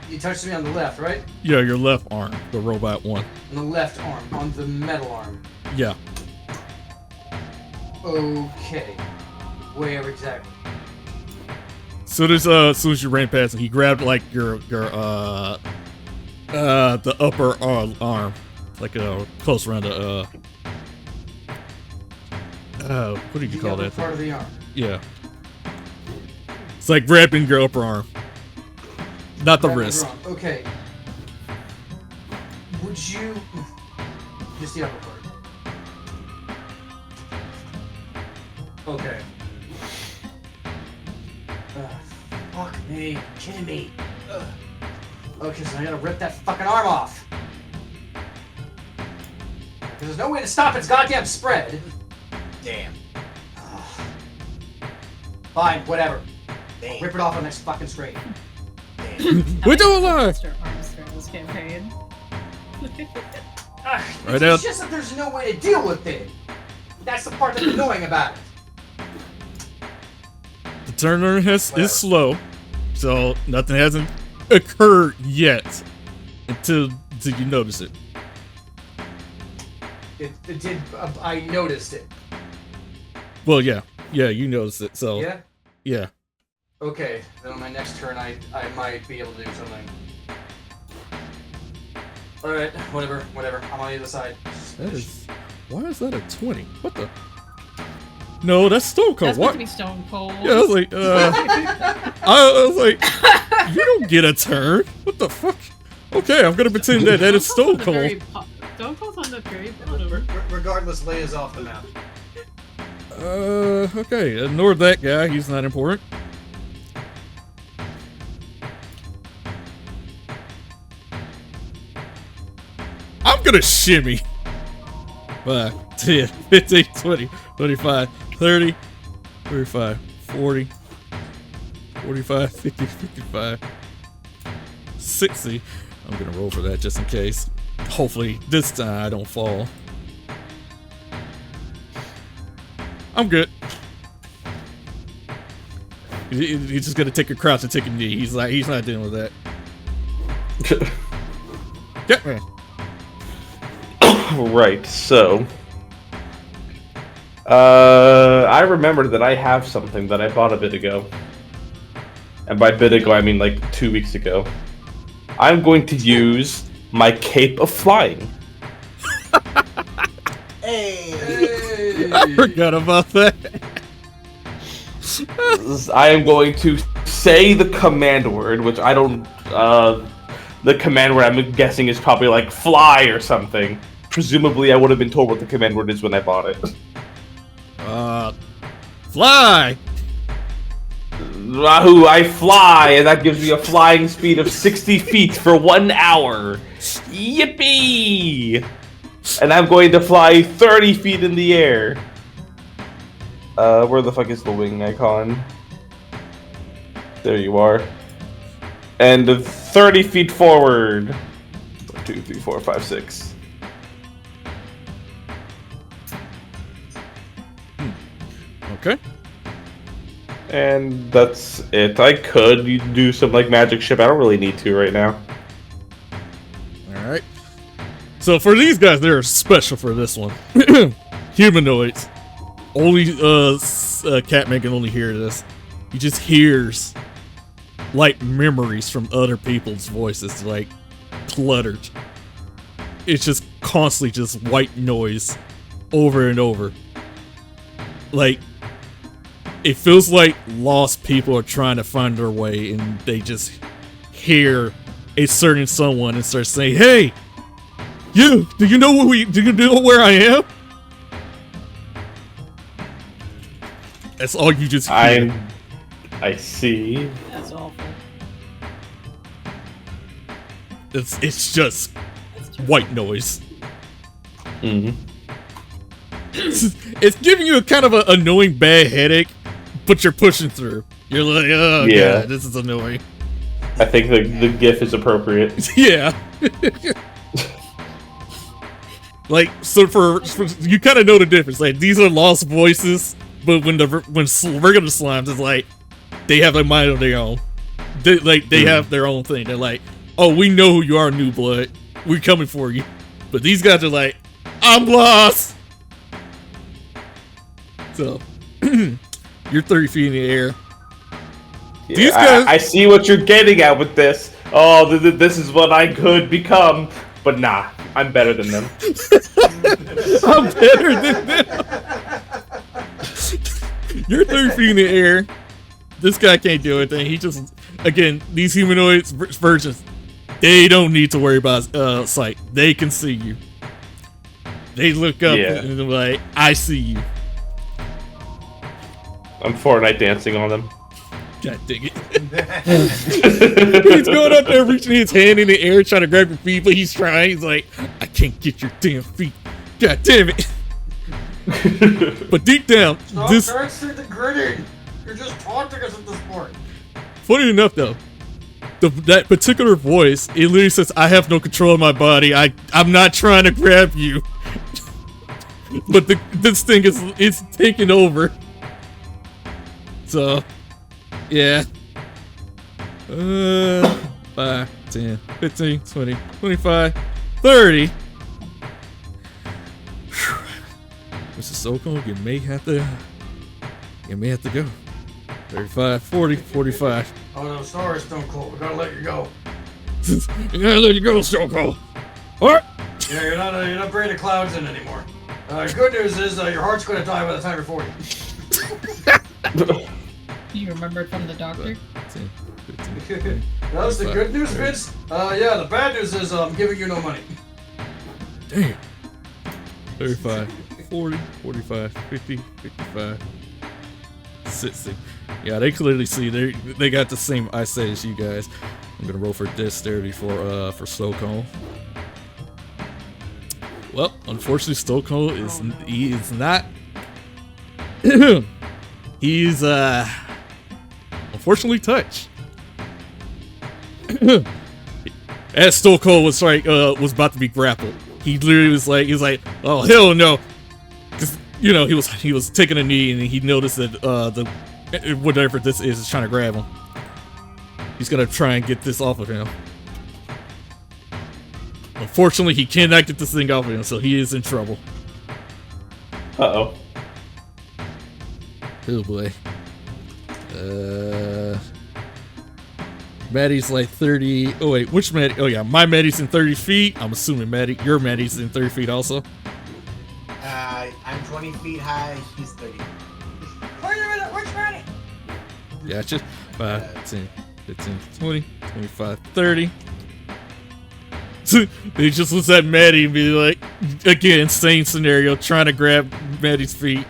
Speaker 2: you touched me on the left, right?
Speaker 1: Yeah, your left arm, the robot one.
Speaker 2: On the left arm, on the metal arm.
Speaker 1: Yeah.
Speaker 2: Okay. Where exactly?
Speaker 1: So there's as soon as you ran past him, he grabbed like your the upper arm, like close around the what did you call
Speaker 2: upper
Speaker 1: that?
Speaker 2: part of the arm.
Speaker 1: Yeah. It's like grabbing your upper arm, not the
Speaker 2: Right,
Speaker 1: wrist.
Speaker 2: wrong. Okay. Would you just the upper part? Okay. Fuck me. You're kidding me. Ugh. Okay, so I gotta rip that fucking arm off. Because there's no way to stop its goddamn spread. Damn. Fine, whatever. I'll rip it off on next fucking screen.
Speaker 1: We're doing live.
Speaker 4: Extra arms throughout this campaign.
Speaker 1: Right
Speaker 2: It's
Speaker 1: out.
Speaker 2: just that there's no way to deal with it. That's the part that's annoying about it.
Speaker 1: The turner
Speaker 2: Whatever.
Speaker 1: is slow, so nothing hasn't occurred yet until you notice it.
Speaker 2: It did. I noticed it.
Speaker 1: Well, yeah, you noticed it. So
Speaker 2: Yeah.
Speaker 1: yeah.
Speaker 2: Okay. Then on my next turn, I might be able to do something. All right. Whatever. I'm on the other side.
Speaker 1: That is. Why is that a 20? What the? No, that's Stone Cold.
Speaker 4: That's
Speaker 1: What?
Speaker 4: meant to be stone cold.
Speaker 1: Yeah, I was like, I was like, you don't get a turn. What the fuck? Okay, I'm gonna pretend that is Stone Cold.
Speaker 4: Stone Cold's on the very bottom.
Speaker 2: Regardless, Leia's off the map.
Speaker 1: Okay, ignore that guy. He's not important. gonna shimmy. 5, 10, 15, 20, 25, 30, 35, 40, 45, 50, 55, 60. I'm gonna roll for that just in case. Hopefully this time I don't fall. I'm good. He's just gonna take a crouch and take a knee. He's not dealing with that. Get me.
Speaker 3: Right, so I remembered that I have something that I bought a bit ago. And by bit ago I mean like 2 weeks ago. I'm going to use my cape of flying.
Speaker 5: Hey!
Speaker 1: I forgot about that.
Speaker 3: I am going to say the command word, which I don't the command word I'm guessing is probably like fly or something. Presumably I would have been told what the command word is when I bought it.
Speaker 1: Fly!
Speaker 3: Wahoo, I fly, and that gives me a flying speed of 60 feet for 1 hour. Yippee! And I'm going to fly 30 feet in the air. Where the fuck is the wing icon? There you are. And 30 feet forward. 1, 2, 3, 4, 5, 6.
Speaker 1: Okay.
Speaker 3: And that's it. I could do some like magic ship. I don't really need to right now.
Speaker 1: Alright. So for these guys, they're special for this one. Humanoids. Only Catman can only hear this. He just hears like memories from other people's voices, like cluttered. It's just constantly just white noise over and over. Like it feels like lost people are trying to find their way and they just hear a certain someone and start saying, "Hey, do you know where I am?" That's all you just hear.
Speaker 3: I see.
Speaker 4: That's awful.
Speaker 1: It's just white noise.
Speaker 3: Mm-hmm.
Speaker 1: It's giving you a kind of an annoying bad headache, but you're pushing through. You're like, oh
Speaker 3: Yeah.
Speaker 1: god, this is annoying.
Speaker 3: I think the GIF is appropriate.
Speaker 1: Yeah. Like, so for you kind of know the difference. Like, these are lost voices, but when regular slimes is like, they have a mind of their own. They have their own thing. They're like, oh, we know who you are, new blood. We're coming for you. But these guys are like, I'm lost. So, you're 30 feet in the air.
Speaker 3: Yeah,
Speaker 1: These guys,
Speaker 3: I see what you're getting at with this. Oh, this is what I could become. But nah, I'm better than them.
Speaker 1: I'm better than them. You're 30 feet in the air. This guy can't do anything. He just, again, these humanoids versions, they don't need to worry about sight. They can see you. They look up and they're like, I see you.
Speaker 3: I'm Fortnite dancing on them.
Speaker 1: God dang it. He's going up there, reaching his hand in the air, trying to grab your feet, but he's trying. He's like, I can't get your damn feet. God damn it. But deep down,
Speaker 5: Stop trying to the gritting. You're just taunting us at this point.
Speaker 1: Funny enough, though, that particular voice, it literally says, I have no control of my body. I'm not trying to grab you. But this thing is taking over. So, yeah. 5, 10, 15, 20, 25, 30. Mr. Soko, you may have to go. 35, 40, 45.
Speaker 5: Oh no, sorry, Stone Cold. We gotta let you go.
Speaker 1: You gotta let you go, Soko. What?
Speaker 5: Yeah, you're not bringing the clouds in anymore. Good news is your heart's gonna die by the time you're 40.
Speaker 4: You remembered from the doctor?
Speaker 1: 10, 15,
Speaker 5: That was the good news, Vince? Yeah, the bad news is I'm giving you no money.
Speaker 1: Damn. 35, 40, 45, 50, 55, 60. Yeah, they clearly see they got the same eyesight as you guys. I'm gonna roll for dexterity for Stockholm. Well, unfortunately, Stone Cold is he is not. He's unfortunately touched. As Stone Cold was was about to be grappled, he literally was like, oh hell no, because you know he was taking a knee and he noticed that the whatever this is trying to grab him. He's gonna try and get this off of him. Unfortunately, he cannot get this thing off of him, so he is in trouble.
Speaker 3: Uh-oh.
Speaker 1: Oh boy. Maddie's like 30. Oh wait, which Maddie? Oh yeah, my Maddie's in 30 feet. I'm assuming your Maddie's in 30 feet also.
Speaker 5: I'm 20 feet high. He's 30.
Speaker 2: Where's Maddie?
Speaker 1: Gotcha. 5, 10, 15, 20, 25, 30. He just looks at Maddie and be like, again, same scenario, trying to grab Maddie's feet.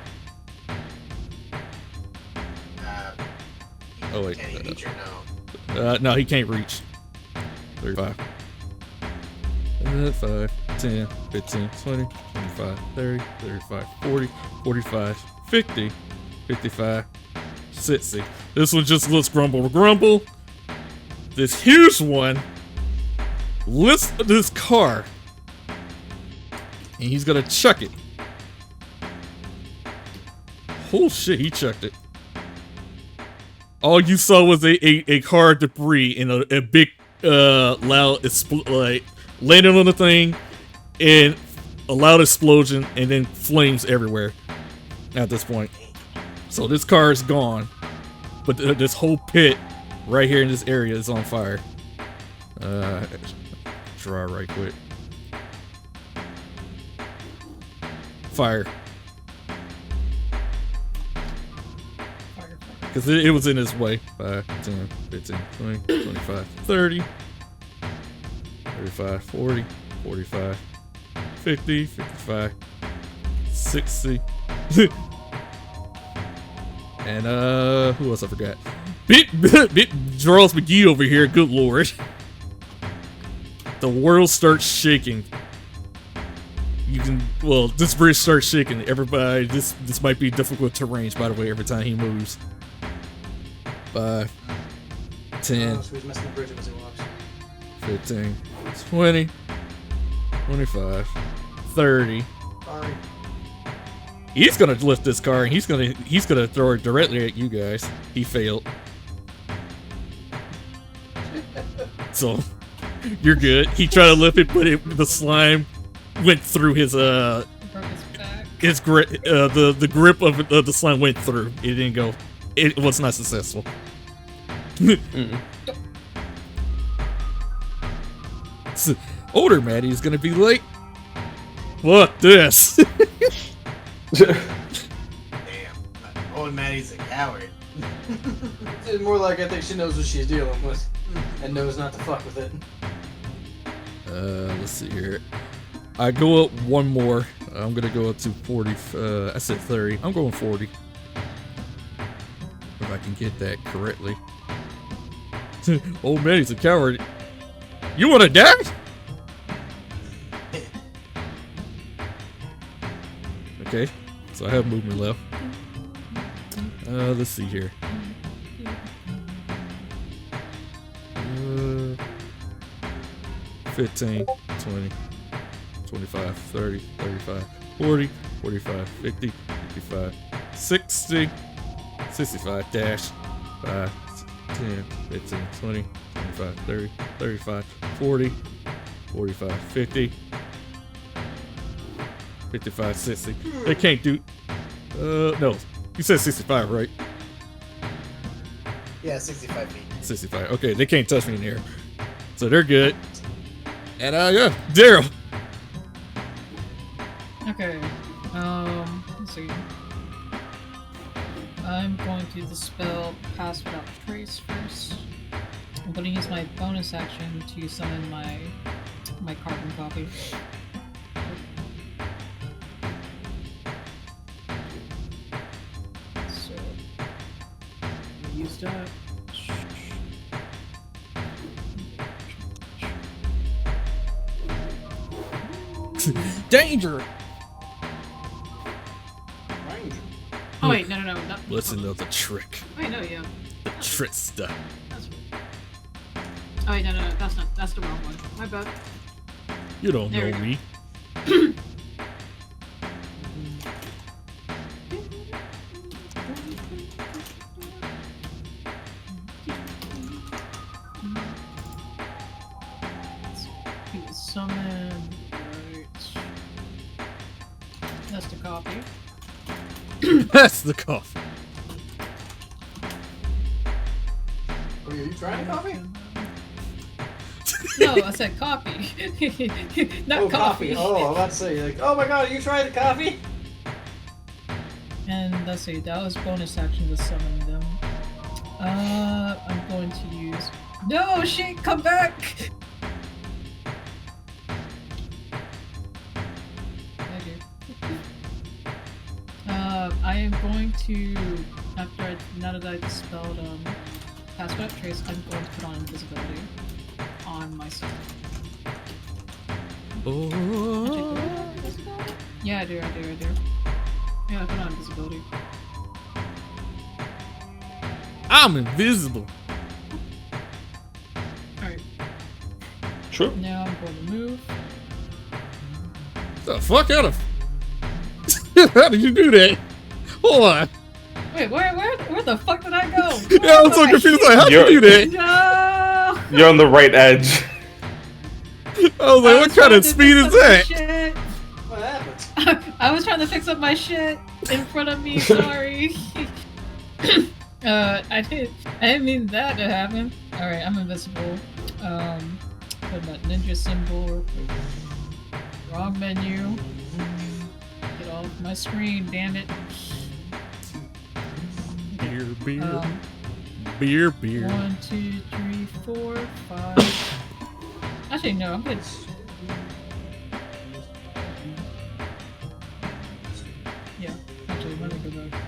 Speaker 1: Oh wait.
Speaker 5: Can he reach or no?
Speaker 1: No, he can't reach. 35. 5, 10, 15, 20, 25, 30, 35, 40, 45, 50, 55, 60. This one just looks grumble. This huge one lifts this car. And he's gonna chuck it. Oh shit, he chucked it. All you saw was a car debris and a big loud like landed on the thing and a loud explosion and then flames everywhere at this point. So this car is gone, but this whole pit right here in this area is on fire. Draw right quick. Fire. Because it was in his way. 5, 10, 15, 20, 25, 30, 35, 40, 45, 50, 55, 60. And who else I forgot? Bit Charles McGee over here, good lord. The world starts shaking. This bridge starts shaking. Everybody, this might be difficult terrain, by the way, every time he moves. 5, 10,
Speaker 2: Oh, so he's messing the bridge up as he walks.
Speaker 1: 15, 20, 25, 30.
Speaker 2: Sorry.
Speaker 1: He's gonna lift this car and he's gonna throw it directly at you guys. He failed. So you're good. He tried to lift it, but the slime went through his
Speaker 4: Broke his back.
Speaker 1: his grip. The grip of the slime went through. It didn't go. It was not successful. So, older Maddie is gonna be like, "Fuck this."
Speaker 5: Damn. Old Maddie's a coward.
Speaker 2: It's more like I think she knows what she's dealing with and knows not to fuck with it.
Speaker 1: Let's see here. I go up one more. I'm gonna go up to 40. I said 30. I'm going 40. If I can get that correctly. Old Maddie's a coward. You wanna die? Okay, so I have movement left. Let's see here. 15, 20, 25, 30, 35, 40, 45, 50, 55, 60, 65 dash 5, 10, 15, 20, 25, 30, 35, 40, 45, 50, 55, 60. They can't do. No. You said 65, right?
Speaker 5: Yeah, 65 feet.
Speaker 1: 65. Okay, they can't touch me in here. So they're good. And yeah, Daryl.
Speaker 4: Okay. Let's see. I'm going to dispel Pass Without Trace first. I'm going to use my bonus action to summon my carbon copy. So, use that.
Speaker 1: Danger!
Speaker 5: Ranger.
Speaker 4: Oh wait, no.
Speaker 1: Listen to the trick.
Speaker 4: Wait, no, yeah.
Speaker 1: The trick stuff.
Speaker 4: That's right. Oh wait, no. That's the wrong one. My bad.
Speaker 1: You don't
Speaker 4: There
Speaker 1: know
Speaker 4: we
Speaker 1: me.
Speaker 4: Summon. Right. That's the copy.
Speaker 1: That's the coffee.
Speaker 5: Oh, are you trying coffee?
Speaker 4: No, I said copy. Not coffee.
Speaker 5: Oh, I'm about to say, like, oh my god, are you trying the coffee?
Speaker 4: And let's see, that was bonus action to summon them. I'm going to use. No, shit, come back! I am going to, now that I dispelled Pass Without Trace, I'm going to put on invisibility on myself.
Speaker 1: Oh.
Speaker 4: Actually, do I have invisibility? Yeah, I do. Yeah, I put on invisibility.
Speaker 1: I'm invisible.
Speaker 4: Alright,
Speaker 3: Sure.
Speaker 4: now I'm going to move.
Speaker 1: The fuck out of. How did you do that? Hold on.
Speaker 4: Wait, where the fuck did I go?
Speaker 1: Yeah, I was so confused. Like, how'd you do that?
Speaker 4: No!
Speaker 3: You're on the right edge.
Speaker 1: I was like, what kind of speed is that?
Speaker 4: Shit.
Speaker 5: What happened?
Speaker 4: I was trying to fix up my shit in front of me. Sorry. I didn't mean that to happen. All right, I'm invisible. Put that ninja symbol. Wrong menu. Get off my screen, damn it.
Speaker 1: Beer.
Speaker 4: 1, 2, 3, 4, 5. Actually, no, I'm good. Yeah, actually, let me go back.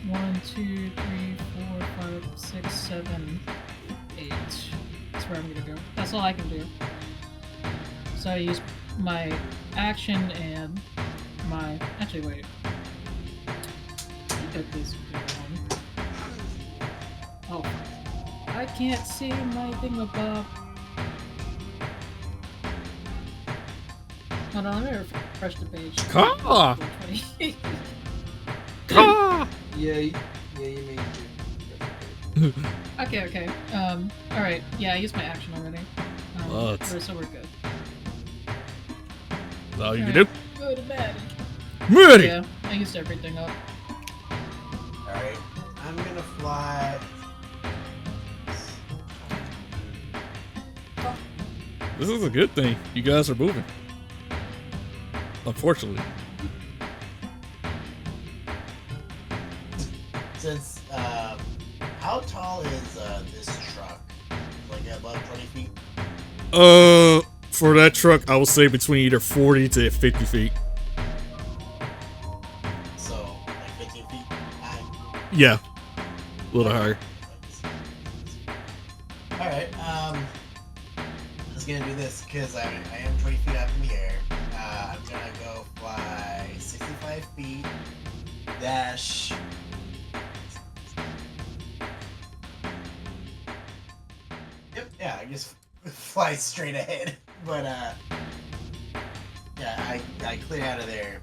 Speaker 4: 1, 2, 3, 4, 5, 6, 7, 8. That's where I'm gonna go. That's all I can do. So I use my action and my. Actually, wait. Get this one. Oh, I can't see my thingamabob. Hold on, let me refresh the page.
Speaker 1: Caw! Caw!
Speaker 5: Yeah, you made it.
Speaker 4: Okay. Alright. Yeah, I used my action already.
Speaker 1: What?
Speaker 4: So we're good.
Speaker 1: That's all you can do.
Speaker 4: Go to bed.
Speaker 1: Ready!
Speaker 4: Yeah, I used everything up.
Speaker 5: Alright, I'm gonna fly.
Speaker 1: This is a good thing. You guys are moving. Unfortunately.
Speaker 5: Since, how tall is this truck? Like above 20 feet?
Speaker 1: For that truck, I would say between either 40 to 50 feet.
Speaker 5: So, like 15 feet high?
Speaker 1: Yeah. A little higher.
Speaker 5: Alright, I was gonna do this because I am 20 feet up in the air. I'm gonna go fly 65 feet, dash. Yep, yeah, I just fly straight ahead. But, yeah, I clear out of there.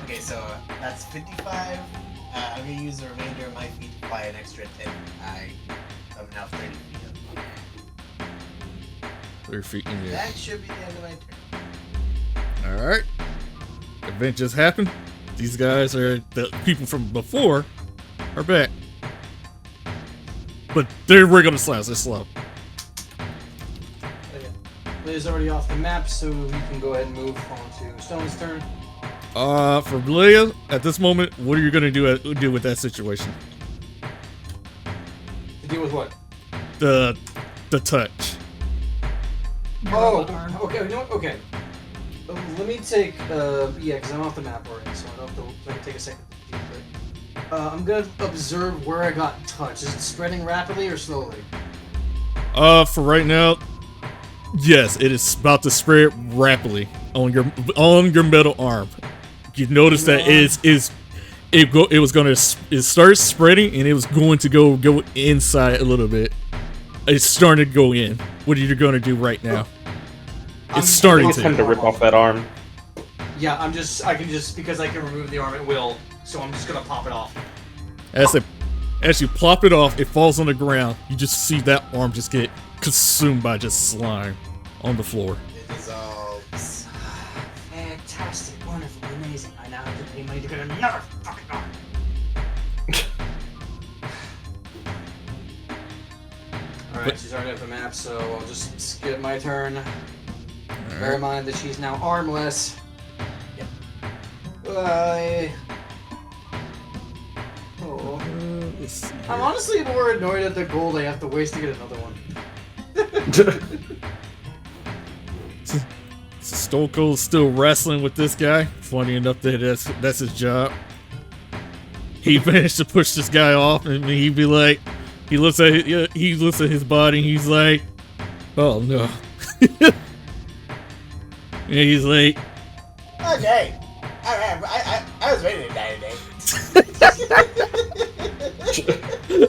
Speaker 5: Okay, so that's 55. I'm gonna use the remainder of my feet to fly an extra 10. I'm now 30 feet up.
Speaker 1: 30 feet in the air.
Speaker 5: That should be the end of my turn.
Speaker 1: Alright. Event just happened. These guys are the people from before are back. But they're regular slimes, they're slow.
Speaker 2: Okay. Blaze already off the map, so we can go ahead and move on to Stone's turn.
Speaker 1: For Leia, at this moment, what are you gonna do with that situation?
Speaker 2: To deal with what?
Speaker 1: The touch.
Speaker 2: Oh, okay, you know what? Okay. Let me take, yeah, because I'm off the map already, so I don't have to, I can take a second to deal with it. I'm gonna observe where I got touched. Is it spreading rapidly or slowly?
Speaker 1: For right now, yes, it is about to spread rapidly on your metal arm. You notice that it started spreading and it was going to go inside a little bit. It's starting to go in. What are you going to do right now? It's starting
Speaker 3: It's time to rip off that arm.
Speaker 2: Yeah, because I can remove the arm at will, so I'm just gonna pop it off.
Speaker 1: As you plop it off, it falls on the ground. You just see that arm just get consumed by just slime on the floor.
Speaker 5: It dissolves.
Speaker 2: Fantastic, wonderful, amazing. I now have to pay money to get another fucking arm. Alright, she's already at the map, so I'll just skip my turn. Bear in mind that she's now armless. Yep. I'm honestly more annoyed at the gold I have to waste to get another one.
Speaker 1: Stone Cold's still wrestling with this guy. Funny enough that that's his job. He managed to push this guy off, and he'd be like, he looks at his body, and he's like, "Oh no." And he's like,
Speaker 5: Okay. I was ready to die today.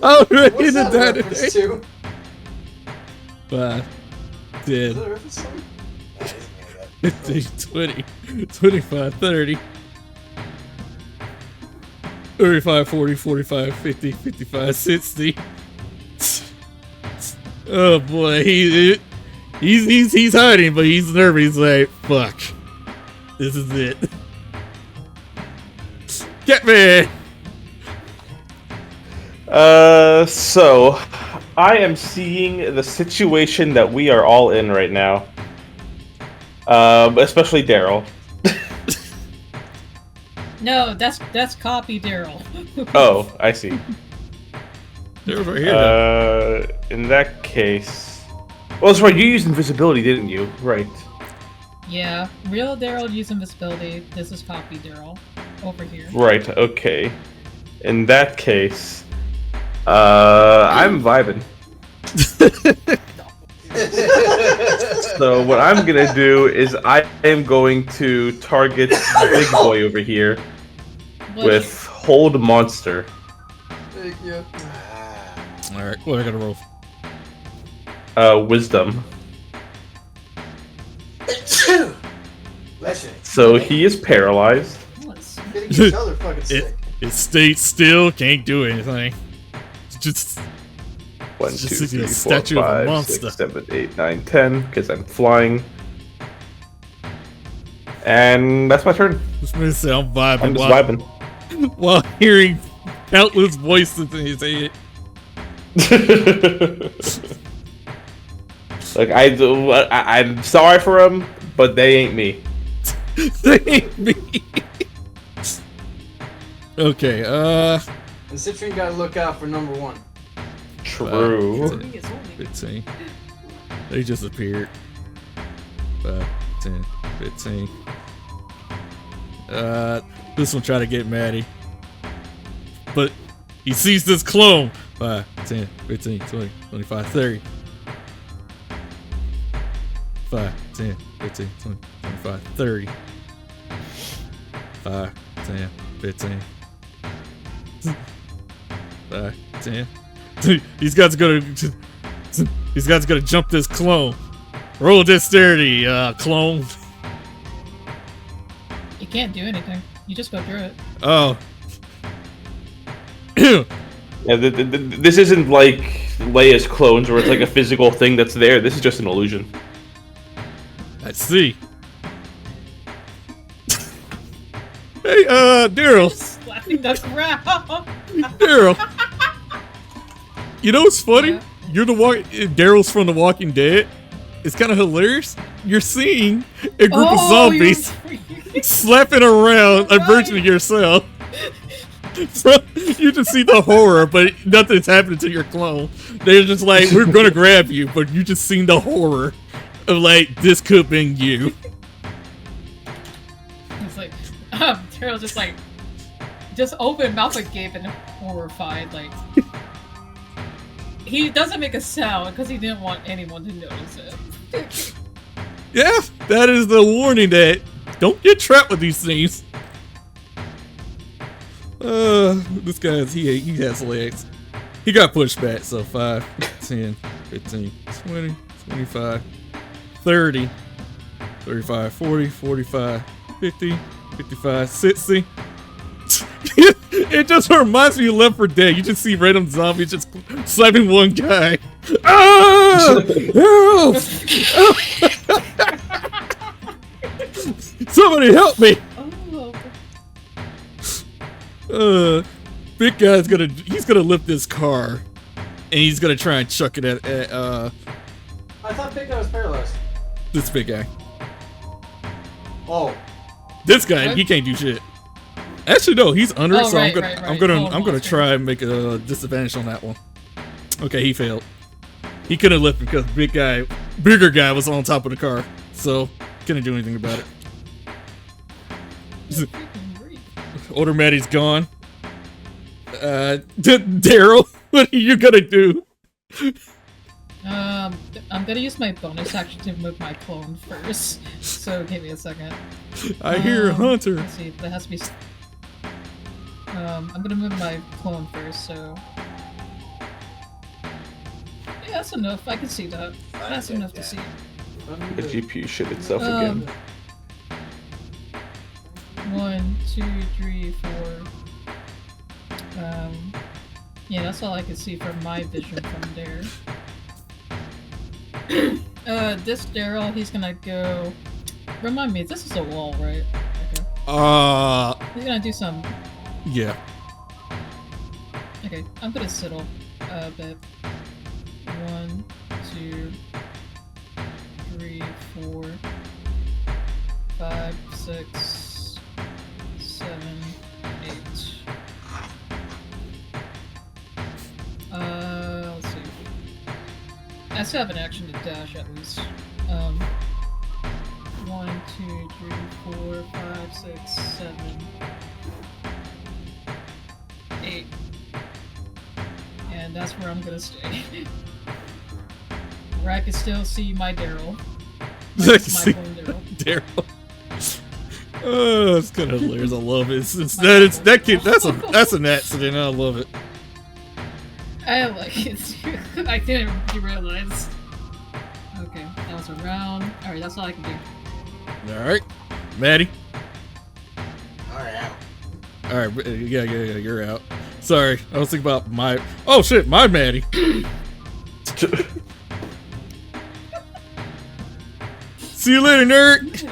Speaker 1: "I'm ready
Speaker 2: What's
Speaker 1: to
Speaker 2: that
Speaker 1: die
Speaker 2: reference
Speaker 1: today."
Speaker 2: to?
Speaker 1: 5,
Speaker 2: Is
Speaker 1: 10,
Speaker 2: that a reference to?
Speaker 1: 15, 20, 25, 30, 35, 40, 45, 50, 55, 60. Oh boy, he's hiding, but he's nervous. He's like, fuck. This is it. Get me!
Speaker 3: So I am seeing the situation that we are all in right now. Especially Daryl.
Speaker 4: No, that's copy Daryl.
Speaker 3: Oh, I see.
Speaker 1: Daryl's right here.
Speaker 3: In that case, well, that's right. You used invisibility, didn't you? Right.
Speaker 4: Yeah, real Daryl used invisibility. This is copy Daryl over here.
Speaker 3: Right. Okay. In that case, I'm vibing. So what I'm gonna do is I am going to target the big boy over here with Hold Monster.
Speaker 2: Thank you.
Speaker 1: Alright, what I gotta roll?
Speaker 3: Wisdom.
Speaker 5: Listen,
Speaker 3: So he is paralyzed.
Speaker 5: getting each other fucking sick.
Speaker 1: It stays still, can't do anything. It's just
Speaker 3: 1,
Speaker 1: It's
Speaker 3: 2,
Speaker 1: just a
Speaker 3: 3, 4,
Speaker 1: statue of a
Speaker 3: 5,
Speaker 1: monster.
Speaker 3: 6, 7, 8, 9, 10, because I'm flying. And that's my turn.
Speaker 1: this man said I'm vibing,
Speaker 3: I'm just
Speaker 1: while,
Speaker 3: vibing.
Speaker 1: while hearing countless voices in his head.
Speaker 3: Like I'm sorry for him, but they ain't me.
Speaker 1: They ain't me. Okay,
Speaker 2: And Citrine gotta look out for number one.
Speaker 3: True.
Speaker 1: 15. They just appeared. 5, 10, 15. This one try to get Maddie. But he sees this clone. 5, 10, 15, 20, 25, 30. 5, 10, 15, 20, 25, 30. 5, 10, 15. 5, 10. These guys are gonna jump this clone. Roll dexterity, clone.
Speaker 4: You can't do anything. You just go through it.
Speaker 1: Oh.
Speaker 3: Yeah, this isn't like Leia's clones where it's like a physical thing that's there. This is just an illusion.
Speaker 1: I see. Hey, Daryl.
Speaker 4: Slapping the ground.
Speaker 1: Daryl. You know what's funny?
Speaker 4: Yeah.
Speaker 1: You're Daryl's from The Walking Dead. It's kind of hilarious. You're seeing a group of zombies slapping around a version of yourself. So you just see the horror, but nothing's happening to your clone. They're just like, we're gonna grab you, but you just seen the horror of like, this could have been you.
Speaker 4: It's like, Daryl's just like, just open mouth and gave and horrified, like... He doesn't make a sound because he didn't want anyone to notice it.
Speaker 1: Yeah, that is the warning that don't get trapped with these things. This guy's he has legs. He got pushed back, so 5, 10, 15, 20, 25, 30, 35, 40, 45, 50, 55, 60. It just reminds me of Left 4 Dead. You just see random zombies just slapping one guy. Ah! Help! Somebody help me! Big guy's he's gonna lift this car, and he's gonna try and chuck it at
Speaker 2: I thought Big Guy was paralyzed.
Speaker 1: this big guy.
Speaker 2: Oh.
Speaker 1: This guy,
Speaker 4: What?
Speaker 1: he can't do shit. Actually, no, he's under,
Speaker 4: Oh,
Speaker 1: so
Speaker 4: right,
Speaker 1: I'm gonna
Speaker 4: Oh,
Speaker 1: I'm gonna
Speaker 4: monster.
Speaker 1: try and make a disadvantage on that one. Okay, he failed. He couldn't lift him because bigger guy was on top of the car, so couldn't do anything about it. Older Maddie's gone. Daryl, what are you gonna do?
Speaker 4: I'm gonna use my bonus action to move my clone first. So give me a second.
Speaker 1: I hear a hunter.
Speaker 4: Let's see, that has to be. I'm gonna move my clone first, so. Yeah, that's enough. I can see that. That's enough to see.
Speaker 3: The GPU shit itself
Speaker 4: Um,
Speaker 3: again.
Speaker 4: 1, 2, 3, 4. Yeah, that's all I can see from my vision from there. This Daryl, he's gonna go. Remind me, this is a wall, right? Okay. He's gonna do some.
Speaker 1: Yeah.
Speaker 4: Okay, I'm gonna settle a bit. 1, 2, 3, 4, 5, 6, 7, 8. Let's see. I still have an action to dash at least. 1, 2, 3, 4, 5, 6, 7, 8. And that's where I'm gonna stay. Where I can still see my Daryl.
Speaker 1: See
Speaker 4: My clone Daryl.
Speaker 1: Daryl. Oh, it's kind of hilarious. I love it. That kid. That's an accident. I love it.
Speaker 4: I like it too. I didn't realize. Okay, that was a round. Alright, that's all I can do.
Speaker 1: All right, Maddie.
Speaker 5: Alright, out.
Speaker 1: All right, yeah, you're out. Sorry, I was thinking about my. Oh shit, my Maddie. See you later, nerd.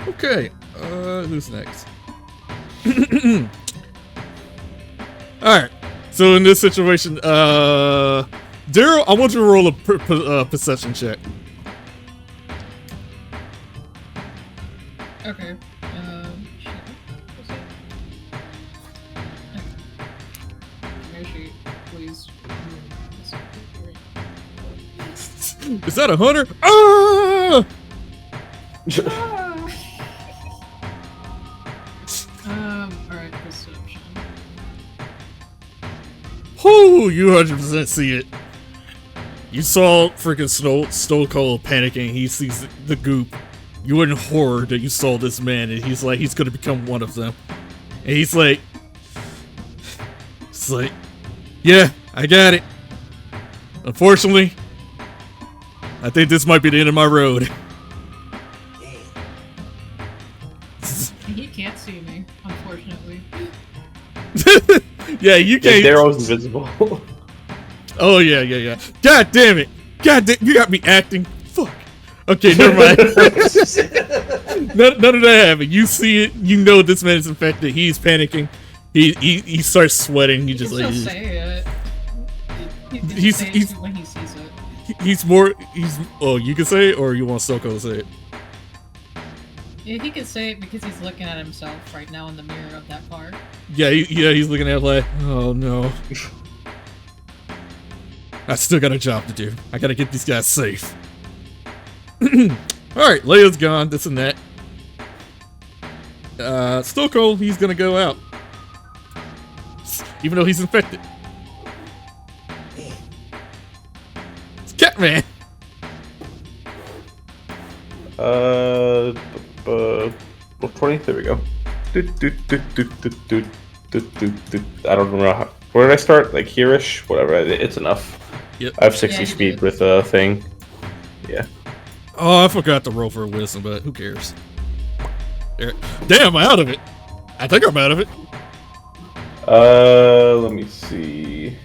Speaker 1: Okay, who's next? Alright, so in this situation, Daryl, I want you to roll a perception check.
Speaker 4: Okay. Shit. What's it? Please.
Speaker 1: Is that a hunter? Ah!
Speaker 4: Alright, perception.
Speaker 1: Whoo, you 100% see it. You saw freaking Stone Cold panicking. He sees the goop. You were in horror that you saw this man, and he's like, he's gonna become one of them. And he's like, it's like, yeah, I got it. Unfortunately, I think this might be the end of my road.
Speaker 4: He can't see me, unfortunately.
Speaker 1: Yeah, you
Speaker 3: Yeah,
Speaker 1: can't.
Speaker 3: Daryl's invisible.
Speaker 1: Oh yeah. God damn it! God damn, you got me acting. Fuck. Okay, never mind. none of that happened. You see it. You know this man is infected. He's panicking. He starts sweating. He just
Speaker 4: can
Speaker 1: like
Speaker 4: still say it. He can
Speaker 1: he's-
Speaker 4: say it
Speaker 1: he's-
Speaker 4: when he sees it.
Speaker 1: he's. Oh, you can say it, or you want Stoko to say it?
Speaker 4: Yeah, he can say it because he's looking at himself right now in the mirror of that car.
Speaker 1: Yeah, he's looking at it like, oh no. I still got a job to do. I gotta get these guys safe. Alright, Leia's gone, this and that. Still cold, he's gonna go out. Even though he's infected. It's Catman!
Speaker 3: 20, there we go. I don't know how. Where did I start? Like here-ish? Whatever, it's enough.
Speaker 1: Yep.
Speaker 3: I have 60
Speaker 4: Yeah,
Speaker 3: speed with a thing. Yeah.
Speaker 1: Oh, I forgot to roll for a wisdom, but who cares? There. Damn, I'm out of it. I think I'm out of it.
Speaker 3: Let me see.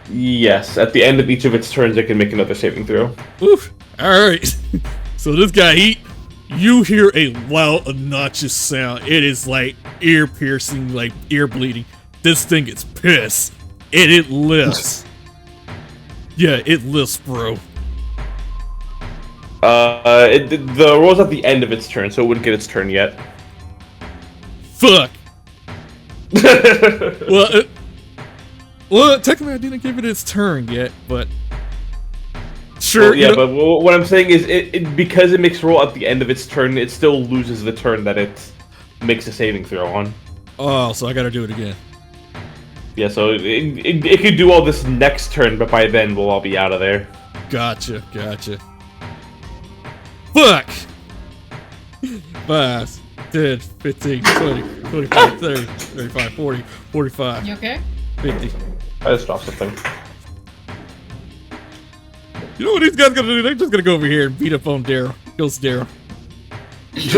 Speaker 3: Yes, at the end of each of its turns, it can make another saving throw.
Speaker 1: Oof. Alright. So this guy, you hear a loud, obnoxious sound. It is like ear piercing, like ear bleeding. This thing is pissed. And it lifts. Yeah, it lifts, bro.
Speaker 3: The roll's at the end of its turn, so it wouldn't get its turn yet.
Speaker 1: Fuck. Well, technically I didn't give it its turn yet, but sure.
Speaker 3: Well, yeah, but what I'm saying is, because it makes roll at the end of its turn, it still loses the turn that it makes a saving throw on.
Speaker 1: Oh, so I gotta do it again.
Speaker 3: Yeah, so it could do all this next turn, but by then we'll all be out of there.
Speaker 1: Gotcha. Fuck! 5, 10, 15, 20, 25, 30, 35, 40, 45,
Speaker 4: You okay?
Speaker 1: 50.
Speaker 3: I just dropped something.
Speaker 1: You know what these guys gonna do? They're just gonna go over here and beat up on Daryl. Ghost Daryl. It's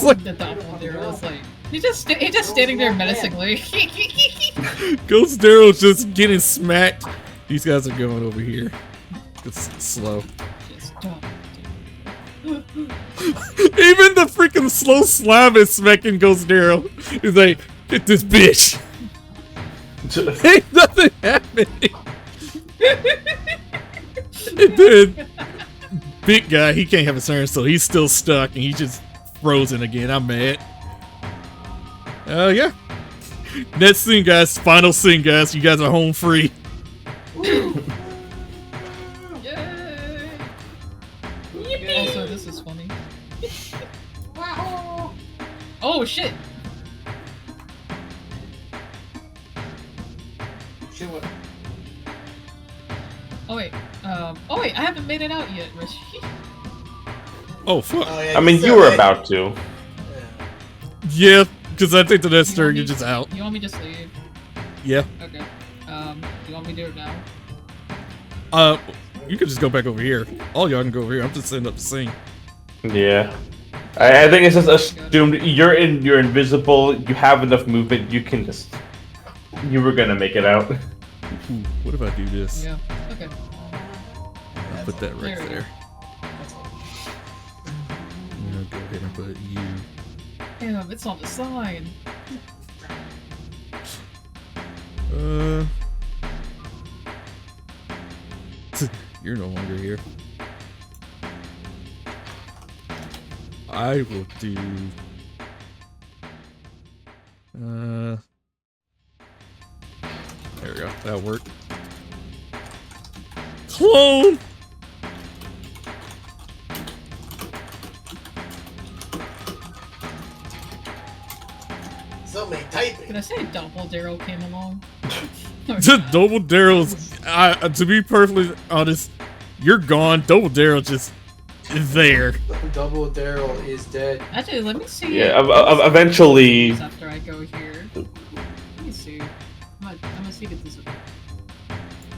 Speaker 1: like
Speaker 4: The doppelganger is like he's just standing there menacingly.
Speaker 1: Ghost Daryl's just getting smacked. These guys are going over here. It's slow.
Speaker 4: Just don't.
Speaker 1: Even the freaking slow slab is smacking Ghost Daryl. He's like, get this bitch. Ain't nothing happening. And then big guy, he can't have a turn, so he's still stuck and he's just frozen again. I'm mad. Yeah. Next scene, guys. Final scene, guys. You guys are home free.
Speaker 4: Yay! Also, this is funny. Oh shit! Oh wait, I haven't made it out yet, Rishi.
Speaker 1: Oh, fuck.
Speaker 5: Oh, yeah,
Speaker 3: I mean, you were about to.
Speaker 1: Yeah, because I think the next turn you're just out.
Speaker 4: You want me to just leave?
Speaker 1: Yeah.
Speaker 4: Okay. You want me to do it now?
Speaker 1: You could just go back over here. All y'all can go over here. I'm just setting up the scene.
Speaker 3: Yeah. I think it's just assumed you're invisible, you have enough movement, you can just... You were gonna make it out.
Speaker 1: Ooh, what if I do this?
Speaker 4: Yeah. Okay.
Speaker 1: I'll put that right
Speaker 4: There we
Speaker 1: there. I'm gonna go ahead and put you.
Speaker 4: Damn, it's on the sign.
Speaker 1: You're no longer here. I will do. There we go. That'll work. Clone.
Speaker 5: Somebody typing.
Speaker 4: Did I say Double Daryl came along?
Speaker 1: Double Daryl's. To be perfectly honest, you're gone. Double Daryl just is there.
Speaker 2: Double Daryl is dead.
Speaker 4: Actually, let me see.
Speaker 3: Yeah, eventually...
Speaker 4: After I go here. Let me see. I'm gonna see if this is...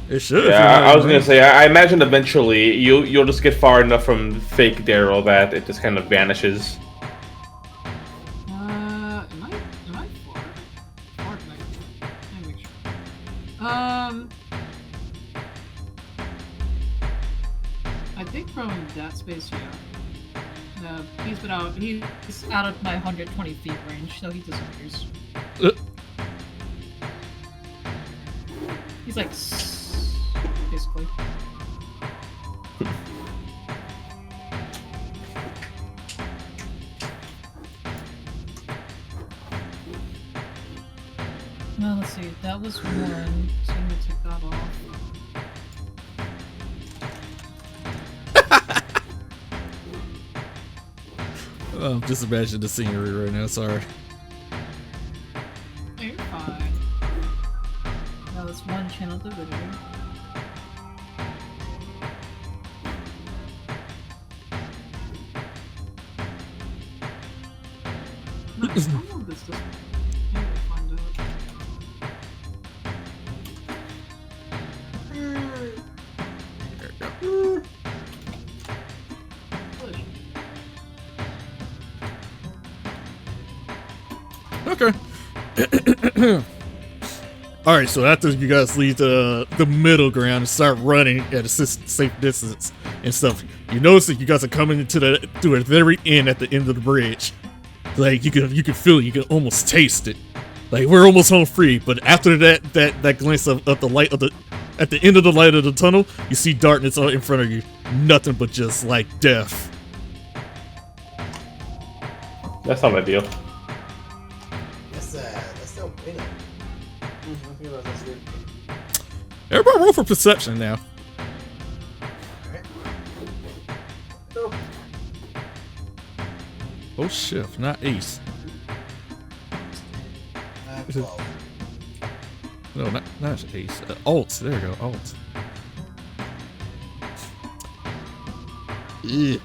Speaker 1: It should.
Speaker 3: Yeah, I was gonna say, I imagine eventually you'll just get far enough from fake Daryl that it just kind of vanishes.
Speaker 4: Am I far? Far can I go? Let me make sure. I think from that space, yeah. He's out of my 120 feet range, so he disappears. He's like, basically. Well, let's see. That was one, so I'm gonna take that off.
Speaker 1: Just imagine the scenery right now. Sorry.
Speaker 4: You're fine. Now it's one channel to video. Nice. How long does this? I need to find out.
Speaker 1: There we go. Okay. All right. So after you guys leave the middle ground and start running at a safe distance and stuff, you notice that you guys are coming into the very end at the end of the bridge. Like you can feel it, you can almost taste it. Like we're almost home free. But after that glance of the light at the end of the light of the tunnel, you see darkness in front of you. Nothing but just like death.
Speaker 3: That's not ideal.
Speaker 5: That's no winner. I feel like that's good.
Speaker 1: Everybody roll for perception now.
Speaker 5: Alright. So,
Speaker 1: Oh shit, not ace.
Speaker 5: 12.
Speaker 1: No, not ace. Alt. There we go. Alt. Yeah.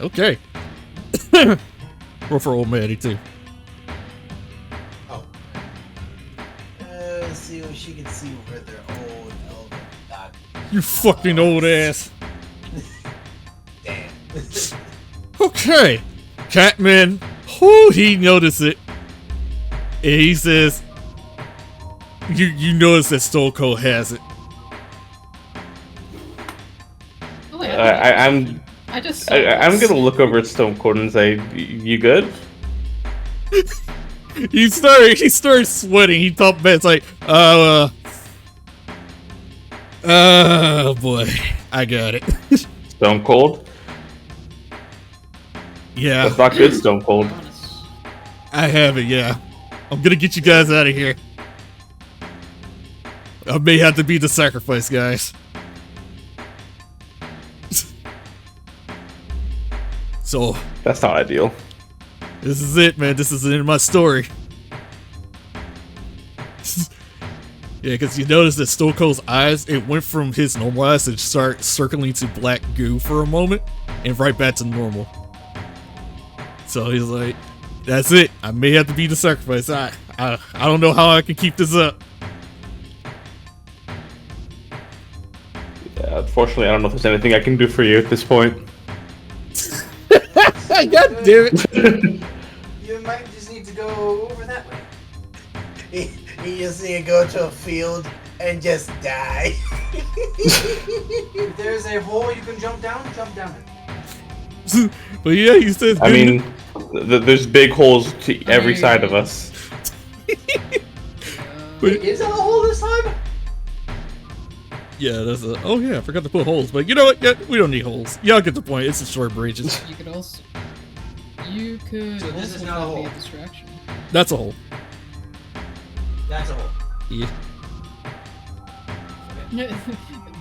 Speaker 1: Okay. Roll for old Maddie too.
Speaker 5: Oh. Let's see what she can see with their old elven doc.
Speaker 1: You fucking old ass.
Speaker 5: Damn.
Speaker 1: Okay. Catman. Whoo, he noticed it. And he says, You notice that Stone Cold has it.
Speaker 4: Oh, yeah,
Speaker 3: I'm
Speaker 4: I'm
Speaker 3: gonna look over at Stone Cold and say, "You good?"
Speaker 1: He started sweating. He thought back, it's like, oh boy, I got it.
Speaker 3: Stone Cold.
Speaker 1: Yeah,
Speaker 3: That's not good. Stone Cold.
Speaker 1: I have it. Yeah, I'm gonna get you guys out of here. I may have to be the sacrifice, guys. So
Speaker 3: That's not ideal.
Speaker 1: this is it, man. This is the end of my story. Yeah, because you notice that Stone Cold's eyes, it went from his normal eyes to start circling to black goo for a moment, and right back to normal. So he's like, "That's it. I may have to be the sacrifice. I don't know how I can keep this up."
Speaker 3: Yeah, unfortunately, I don't know if there's anything I can do for you at this point.
Speaker 1: God damn it!
Speaker 5: You might just need to go over that way. You just need to go to a field and just die.
Speaker 2: If there's a hole you can jump down it.
Speaker 1: But yeah, he says.
Speaker 3: I mean, there's big holes to every side of us.
Speaker 1: But-
Speaker 2: Is that a hole this time?
Speaker 1: Yeah, that's a. Oh yeah, I forgot to put holes. But you know what? Yeah, we don't need holes. Y'all get the point. It's a short bridges.
Speaker 4: You could also. You could
Speaker 2: So this
Speaker 4: also
Speaker 2: is not a
Speaker 4: be
Speaker 2: hole.
Speaker 4: a distraction.
Speaker 1: That's a hole.
Speaker 2: That's a hole.
Speaker 1: Yeah.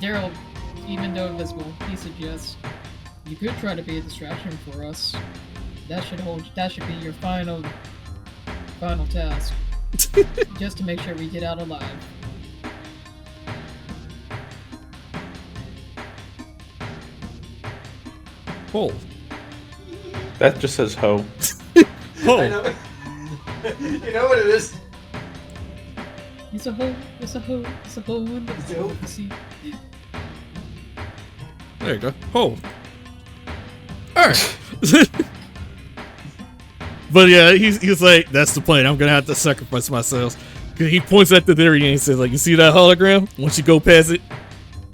Speaker 4: Daryl, even though invisible, he suggests you could try to be a distraction for us. That should be your final task. Just to make sure we get out alive.
Speaker 1: Hole.
Speaker 3: That just says ho.
Speaker 2: I
Speaker 1: Hole.
Speaker 2: know. You know what it is?
Speaker 4: It's a hole in the
Speaker 2: It's a hole.
Speaker 4: See?
Speaker 1: There you go. Hole. Alright. But yeah, he's like, that's the plan. I'm gonna have to sacrifice myself. Cause he points at the very end and says, like, you see that hologram? Once you go past it,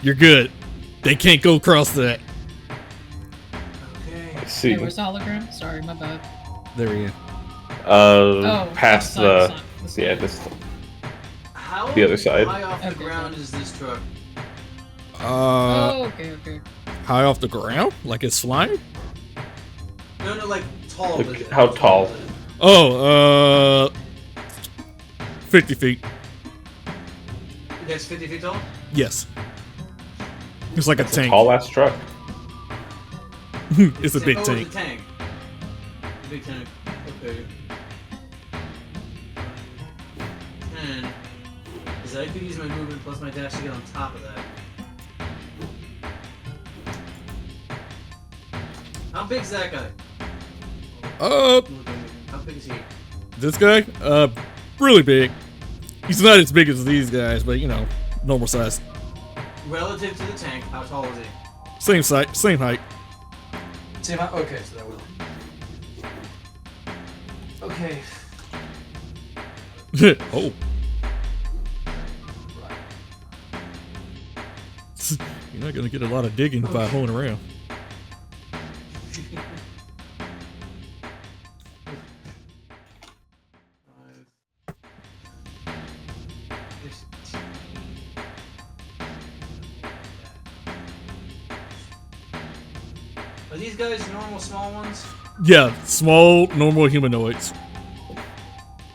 Speaker 1: you're good. They can't go across that.
Speaker 2: Okay.
Speaker 3: Let's see.
Speaker 4: Hey, where's the hologram? Sorry, my bad.
Speaker 1: There he is.
Speaker 3: Past
Speaker 4: outside,
Speaker 3: the
Speaker 4: side.
Speaker 3: yeah, this.
Speaker 2: How
Speaker 3: The other side.
Speaker 2: high off the
Speaker 4: Okay.
Speaker 2: ground is this truck?
Speaker 4: Oh, okay.
Speaker 1: High off the ground? Like it's flying?
Speaker 2: No, like tall.
Speaker 3: Like,
Speaker 2: is it?
Speaker 3: how tall?
Speaker 2: is it?
Speaker 1: Oh, 50 feet.
Speaker 2: That's 50 feet tall?
Speaker 1: Yes. It's like a
Speaker 3: It's a
Speaker 1: tank.
Speaker 3: tall ass truck.
Speaker 1: It's a big
Speaker 2: Oh,
Speaker 1: tank.
Speaker 2: it's a tank. Big tank. Okay. 10. Is I could use my movement plus my dash to get on top of that. How big's that guy? How big is he?
Speaker 1: This guy, really big. He's not as big as these guys, but you know, normal size.
Speaker 2: Relative to the tank, how tall is he?
Speaker 1: Same size, same height.
Speaker 2: Same height? Okay, so that will. Okay.
Speaker 1: Oh. You're not gonna get a lot of digging by holding around.
Speaker 2: Are these guys normal small ones?
Speaker 1: Yeah, small, normal humanoids.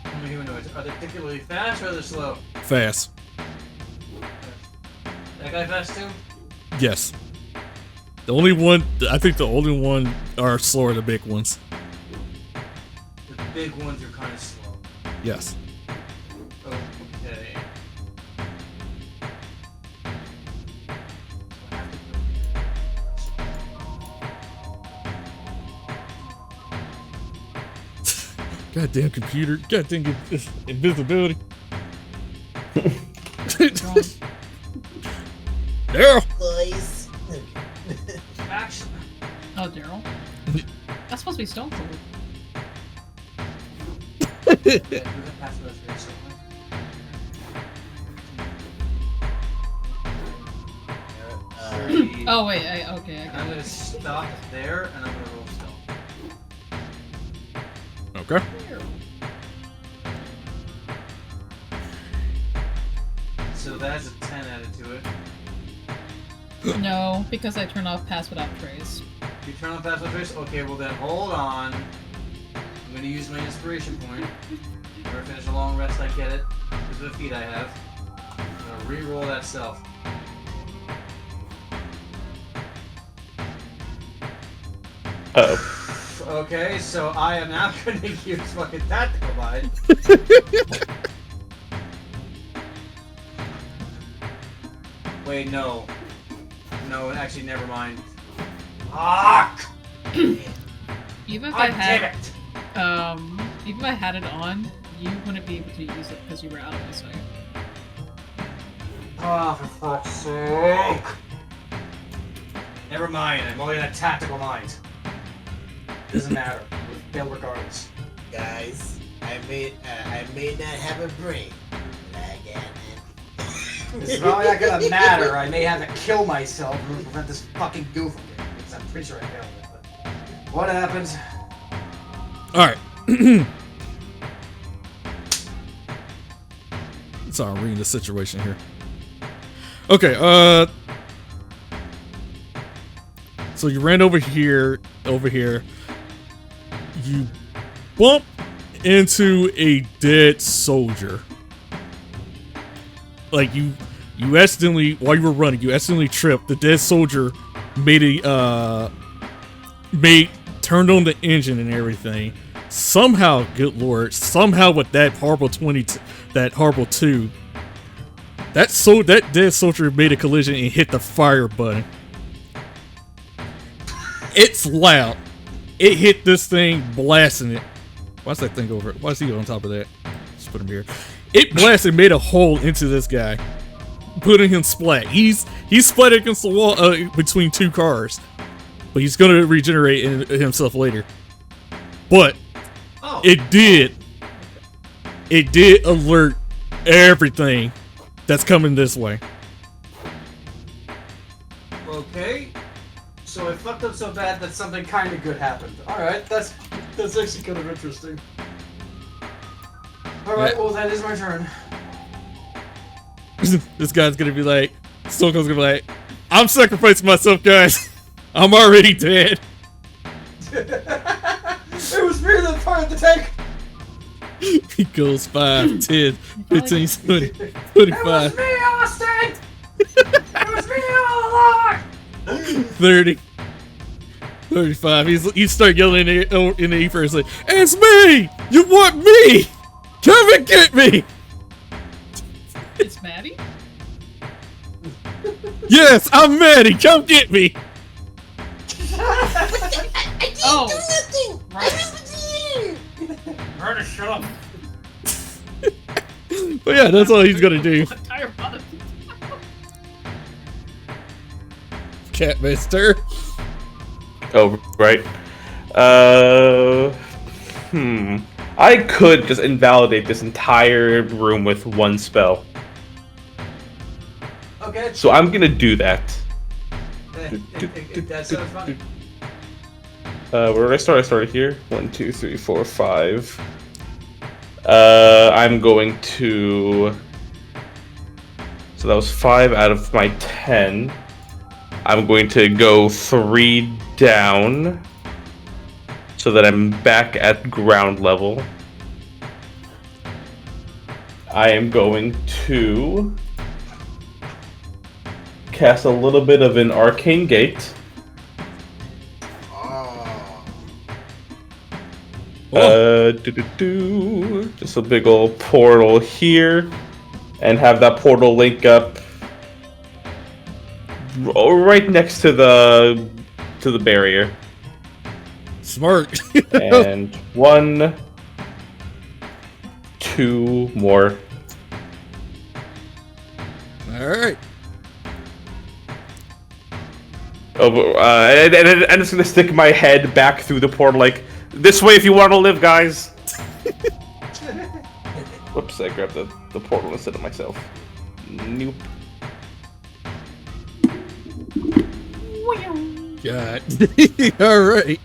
Speaker 2: Normal humanoids. Are they particularly fast or are they slow?
Speaker 1: Fast.
Speaker 2: That guy fast too?
Speaker 1: Yes. The only one, I think the only one are slower than the big ones.
Speaker 2: The big ones are kind of slow.
Speaker 1: Yes.
Speaker 2: Okay.
Speaker 1: Goddamn computer. Goddamn invisibility. Daryl.
Speaker 5: Boys.
Speaker 2: Action.
Speaker 4: Oh, Daryl. That's supposed to be Stone Cold. Oh wait, okay. I
Speaker 2: I'm
Speaker 4: got
Speaker 2: gonna
Speaker 4: it.
Speaker 2: stop there and I'm gonna roll stealth.
Speaker 1: Okay.
Speaker 2: So that's a 10 added to it.
Speaker 4: No, because I turned off Pass Without Trace.
Speaker 2: You turn on passive trace? Okay, well then hold on. I'm gonna use my inspiration point. After I finish a long rest, I get it. This is the feat I have. I'm gonna re-roll that stealth.
Speaker 3: Uh-oh.
Speaker 2: Okay, so I am now gonna use fucking tactical mind. Wait, no. No, actually, never mind. Fuck!
Speaker 4: Even if
Speaker 2: God
Speaker 4: I
Speaker 2: damn
Speaker 4: had,
Speaker 2: it!
Speaker 4: even if I had it on, you wouldn't be able to use it because you were out of my sight.
Speaker 2: Oh, for fuck's sake! Never mind, I'm only in a tactical mind. Doesn't matter. We'll fail regardless.
Speaker 5: Guys, I may not have a brain, but I got it.
Speaker 2: It's probably not gonna matter. I may have to kill myself to prevent this fucking goof from getting me, because I'm pretty sure I failed it. But what happens?
Speaker 1: Alright. Sorry, I'm reading the situation here. Okay, so you ran over here. You bump into a dead soldier. Like you accidentally, while you were running, you accidentally tripped. The dead soldier turned on the engine and everything. Somehow, good lord, somehow with that horrible 2, that dead soldier made a collision and hit the fire button. It's loud. It hit this thing, blasting it. Why's that thing over? Why is he on top of that? Just put him here. It blasted, made a hole into this guy, putting him splat. He's splat against the wall between 2 cars, but he's gonna regenerate himself later. But it did alert everything that's coming this way.
Speaker 2: Okay. So I fucked up so bad that something kind of good happened. Alright, that's actually kind of interesting. Alright,
Speaker 1: Yeah.
Speaker 2: well that is my turn.
Speaker 1: This guy's gonna be like, Stone Cold's gonna be like, I'm sacrificing myself, guys. I'm already dead.
Speaker 2: It was me that fired the tank!
Speaker 1: He goes 5, 10, 15, 20,
Speaker 2: It was
Speaker 1: 25,
Speaker 2: me, Austin! It was me all along!
Speaker 1: 30, 35. You start yelling in the ether and say, "It's me! You want me? Come and get me!"
Speaker 4: It's Maddie?
Speaker 1: Yes, I'm Maddie. Come get me.
Speaker 4: Oh,
Speaker 5: Nothing.
Speaker 4: right.
Speaker 2: Murder, shut up.
Speaker 1: But yeah, that's all he's gonna do.
Speaker 4: Entire body.
Speaker 1: Catmaster.
Speaker 3: Oh, right. I could just invalidate this entire room with one spell.
Speaker 5: Okay.
Speaker 3: So I'm gonna do that.
Speaker 5: That sounds fun.
Speaker 3: Where did I start? I started here. 1, 2, 3, 4, 5. I'm going to... So that was 5 out of my 10. I'm going to go 3 down so that I'm back at ground level. I am going to cast a little bit of an arcane gate. Just a big old portal here, and have that portal link up right next to the barrier.
Speaker 1: Smart.
Speaker 3: And 1, 2 more.
Speaker 1: All right.
Speaker 3: And I'm just gonna stick my head back through the portal, like, this way if you want to live, guys. Whoops, I grabbed the portal instead of myself. Nope.
Speaker 1: God. All right.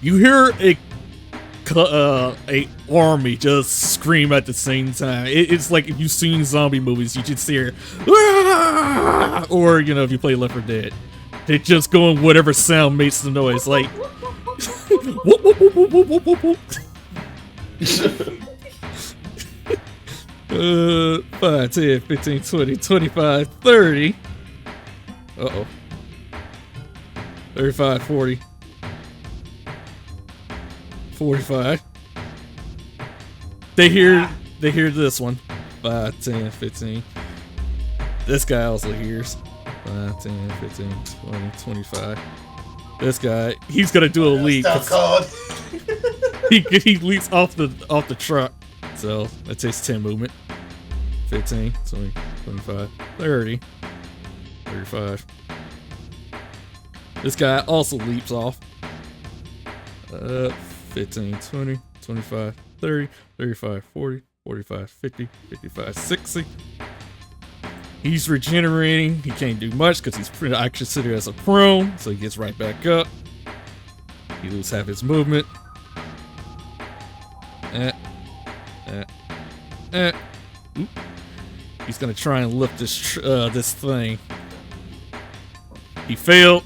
Speaker 1: You hear a army just scream at the same time. It's like if you've seen zombie movies, you just hear, "Ah!" Or if you play Left 4 Dead, they just go in whatever sound makes the noise, like. Whoop, whoop, whoop, whoop, whoop, whoop, whoop. 5, 10, 15, 20, 25, 30. Uh-oh. 35, 40. 45. They hear this one. 5, 10, 15. This guy also hears. 5, 10, 15, 20, 25. This guy, he's gonna do a leap.
Speaker 5: Still cold.
Speaker 1: He leaps off the truck. So that takes 10 movement. 15, 20, 25, 30, 35. This guy also leaps off. 15, 20, 25, 30, 35, 40, 45, 50, 55, 60. He's regenerating. He can't do much because he's I consider as a prone, so he gets right back up. He loses half his movement. Oop. He's gonna try and lift this thing. He failed.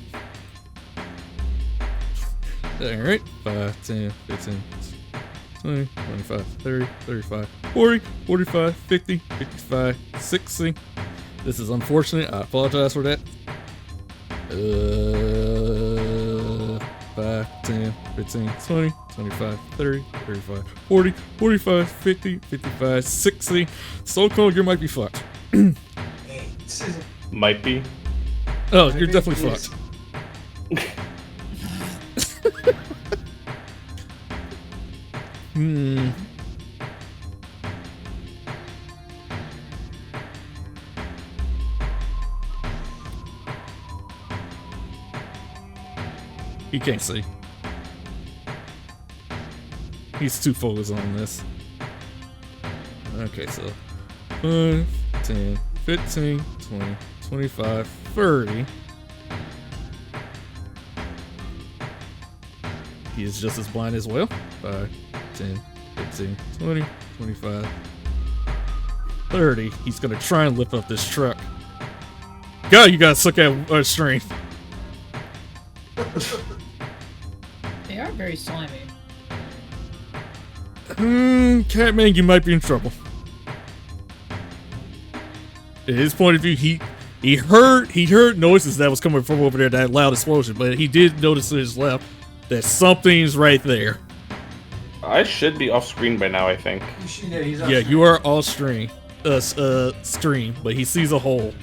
Speaker 1: Alright. 5, 10, 15, 20, 25, 30, 35, 40, 45, 50, 55, 60. This is unfortunate. I apologize for that. 5, 10, 15, 20, 25, 30, 35, 40, 45, 50, 55, 60. So Cold, you might be fucked.
Speaker 3: Might be.
Speaker 1: Oh, you're definitely fucked. He can't see. He's too focused on this. Okay, so 5, 10, 15, 20, 25, 30. He is just as blind as well. 5, 10, 15, 20, 25, 30. He's gonna try and lift up this truck. God, you gotta suck at strength.
Speaker 4: They are very slimy.
Speaker 1: Catman, you might be in trouble. In his point of view, He heard noises that was coming from over there, that loud explosion, but he did notice to his left that something's right there.
Speaker 3: I should be off screen by now, I think.
Speaker 1: Yeah, you are off stream, but he sees a hole.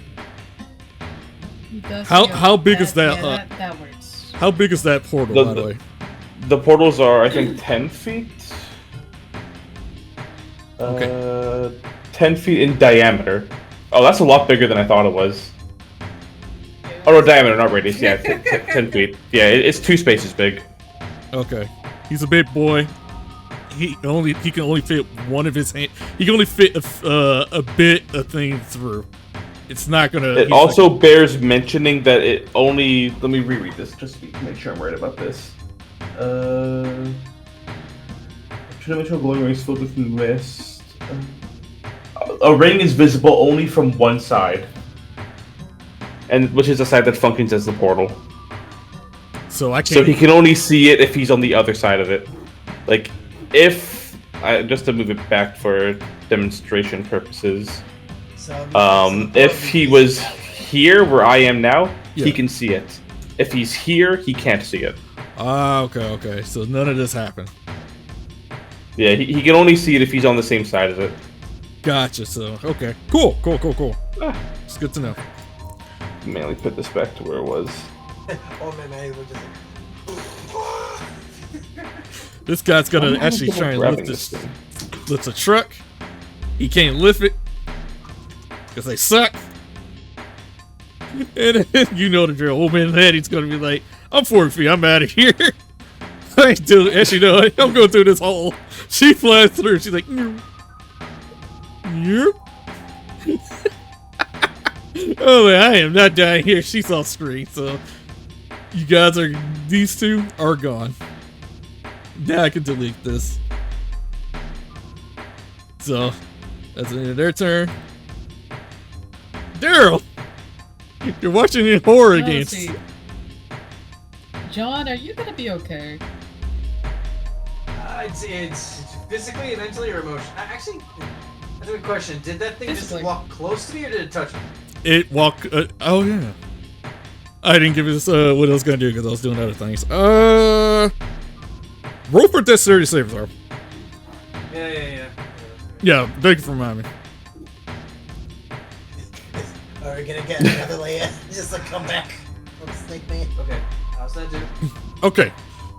Speaker 4: He does
Speaker 1: How big is that?
Speaker 4: Yeah, that works.
Speaker 1: How big is that portal, by the way?
Speaker 3: The portals are, I think, 10 feet.
Speaker 1: Okay.
Speaker 3: 10 feet in diameter. Oh, that's a lot bigger than I thought it was. Oh no, diameter, not radius. Yeah, 10 feet. Yeah, it's 2 spaces big.
Speaker 1: Okay. He's a big boy. He can only fit one of his hands. He can only fit a bit of thing through. It's not gonna.
Speaker 3: It also bears mentioning that it only. Let me reread this just to make sure I'm right about this. Tridimensional glowing rings filled with mist. A ring is visible only from one side, and which is the side that functions as the portal.
Speaker 1: So I can't.
Speaker 3: So he can only see it if he's on the other side of it. Like, if just to move it back for demonstration purposes. If he was here where I am now, he can see it. If he's here, he can't see it.
Speaker 1: Ah, okay. So none of this happened.
Speaker 3: Yeah, he can only see it if he's on the same side as it.
Speaker 1: Gotcha. So okay, cool. It's good to know.
Speaker 3: Mainly put this back to where it was.
Speaker 5: Oh man, we're just
Speaker 1: This guy's gonna actually try and lift a truck. He can't lift it because they suck. And you know the drill. Old man Laddie's gonna be like, "I'm 40 feet. I'm out of here." I ain't doing it. Actually, no. I'm going through this hole. She flies through. She's like, "Yep." Oh man, I am not dying here. She's off screen, so these two are gone. Now I can delete this. So that's the end of their turn. Daryl, you're watching in horror games.
Speaker 4: John, are you gonna be okay?
Speaker 5: It's physically, mentally, or emotionally. Actually, that's a good question. Did that thing just walk close to me, or did it touch me?
Speaker 1: It walked. Oh yeah. I didn't give this what I was gonna do because I was doing other things. Roll for dexterity saving throw. Yeah, thank you for reminding me.
Speaker 5: Are we gonna get another layer? Just like come back from Snake Man. Okay, how's that do?
Speaker 1: Okay,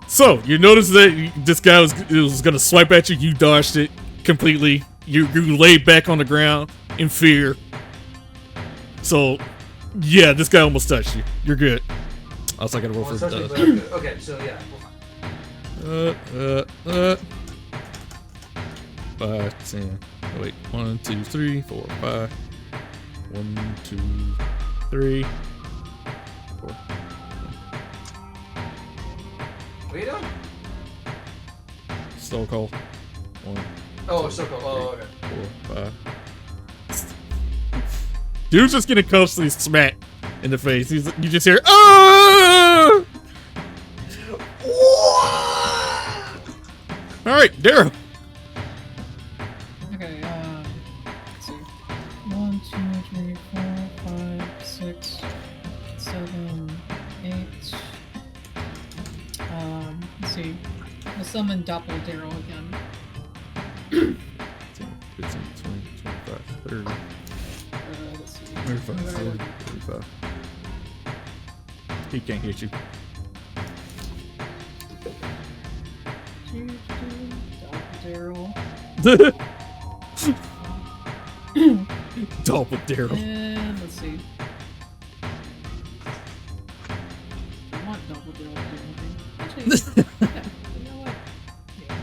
Speaker 1: so you notice that this guy was gonna swipe at you. You dodged it completely. You laid back on the ground in fear. So, yeah, this guy almost touched you. You're good. I was like, gonna roll for
Speaker 5: okay, so yeah, we're fine.
Speaker 1: 5, 10. Oh, wait, 1, 2, 3, 4, 5. 1, 2, 3, 4.
Speaker 5: What are you doing?
Speaker 1: Stone Cold. 1.
Speaker 5: Oh, so cool. Oh, okay.
Speaker 1: 4, 5. Dude's just getting constantly smacked in the face. You just hear, "Ah!" All right, Daryl.
Speaker 4: Okay, let's see. 1, 2, 3, 4, 5, 6, 7, 8. Let's see. I'll summon Doppel Daryl again.
Speaker 1: 10, 15, 20, 25, 30.
Speaker 4: Let's see.
Speaker 1: 35, 40, 45. He can't hit you.
Speaker 4: Daryl.
Speaker 1: Doppel Daryl.
Speaker 4: And let's see. I want Doppel Daryl to do anything. Actually, yeah, you know what? Yeah.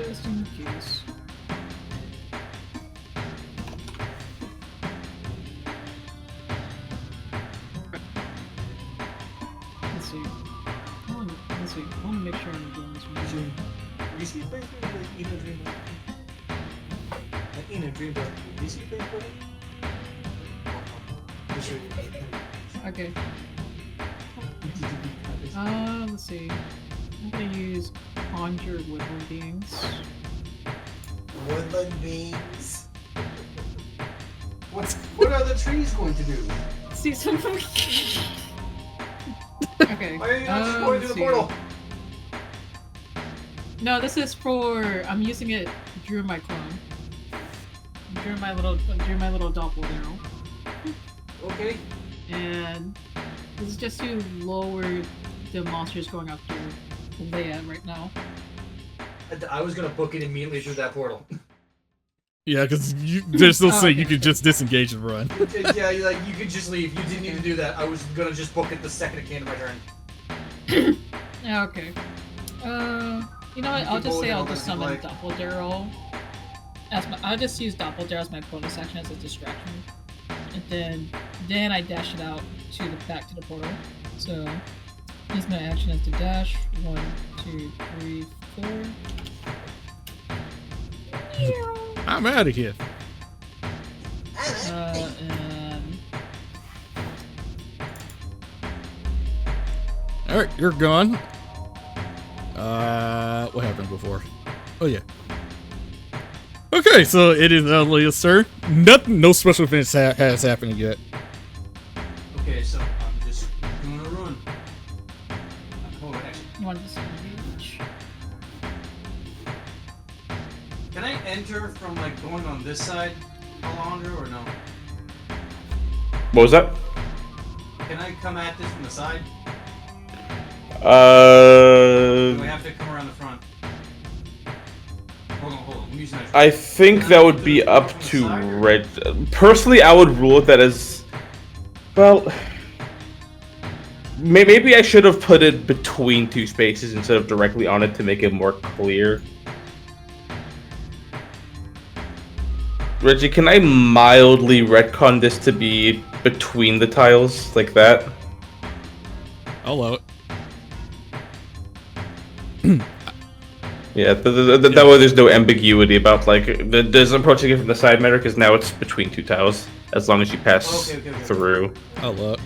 Speaker 4: Just in case. Let's see. Let's see. I want to make sure I'm doing this right.
Speaker 5: You see things like Eden Dream? Like Eden Dream, do you see things like
Speaker 4: Okay. Let's see. I'm gonna use Conjure Woodland Beings.
Speaker 5: Woodland Beings? What are the trees going to do?
Speaker 4: See some. Okay.
Speaker 5: Why are you not just going through the portal?
Speaker 4: No, this is for. I'm using it. Drew my clone. Drew my little doppelganger.
Speaker 5: Okay.
Speaker 4: And this is just to lower the monsters going up to Leia right now.
Speaker 5: I was gonna book it immediately through that portal.
Speaker 1: Yeah, because they're still saying you
Speaker 4: okay.
Speaker 1: could just disengage and run.
Speaker 5: Yeah, you could just leave. You didn't need to do that. I was gonna just book it the second it came to my turn.
Speaker 4: Yeah, okay. You know what? I'll just say I'll just summon
Speaker 5: like-
Speaker 4: Doppeldaryl. I'll just use Doppeldaryl as my bonus action as a distraction, and then I dash it out to back to the portal. So use my action as to dash. 1, 2, 3, 4.
Speaker 1: I'm out of here.
Speaker 4: And
Speaker 1: Alright, you're gone. What happened before? Oh, yeah. Okay, so it is Leia's turn. No special events has happened yet.
Speaker 5: Okay, so I'm just gonna run. Hold on, actually.
Speaker 4: you want to disengage?
Speaker 5: Can I enter from like going on this side, Alondra, or no?
Speaker 3: What was that?
Speaker 5: Can I come at this from the side? Or do I have to come around the front? Hold on. I'm using that.
Speaker 3: I think that would be up to Red. Personally, I would rule it that as well. Maybe I should have put it between two spaces instead of directly on it to make it more clear. Reggie, can I mildly retcon this to be between the tiles like that?
Speaker 1: I'll allow it.
Speaker 3: Yeah, that way there's no ambiguity about like there's approaching it from the side matter because now it's between two tiles as long as you pass
Speaker 5: Okay.
Speaker 3: through.
Speaker 1: I'll allow it.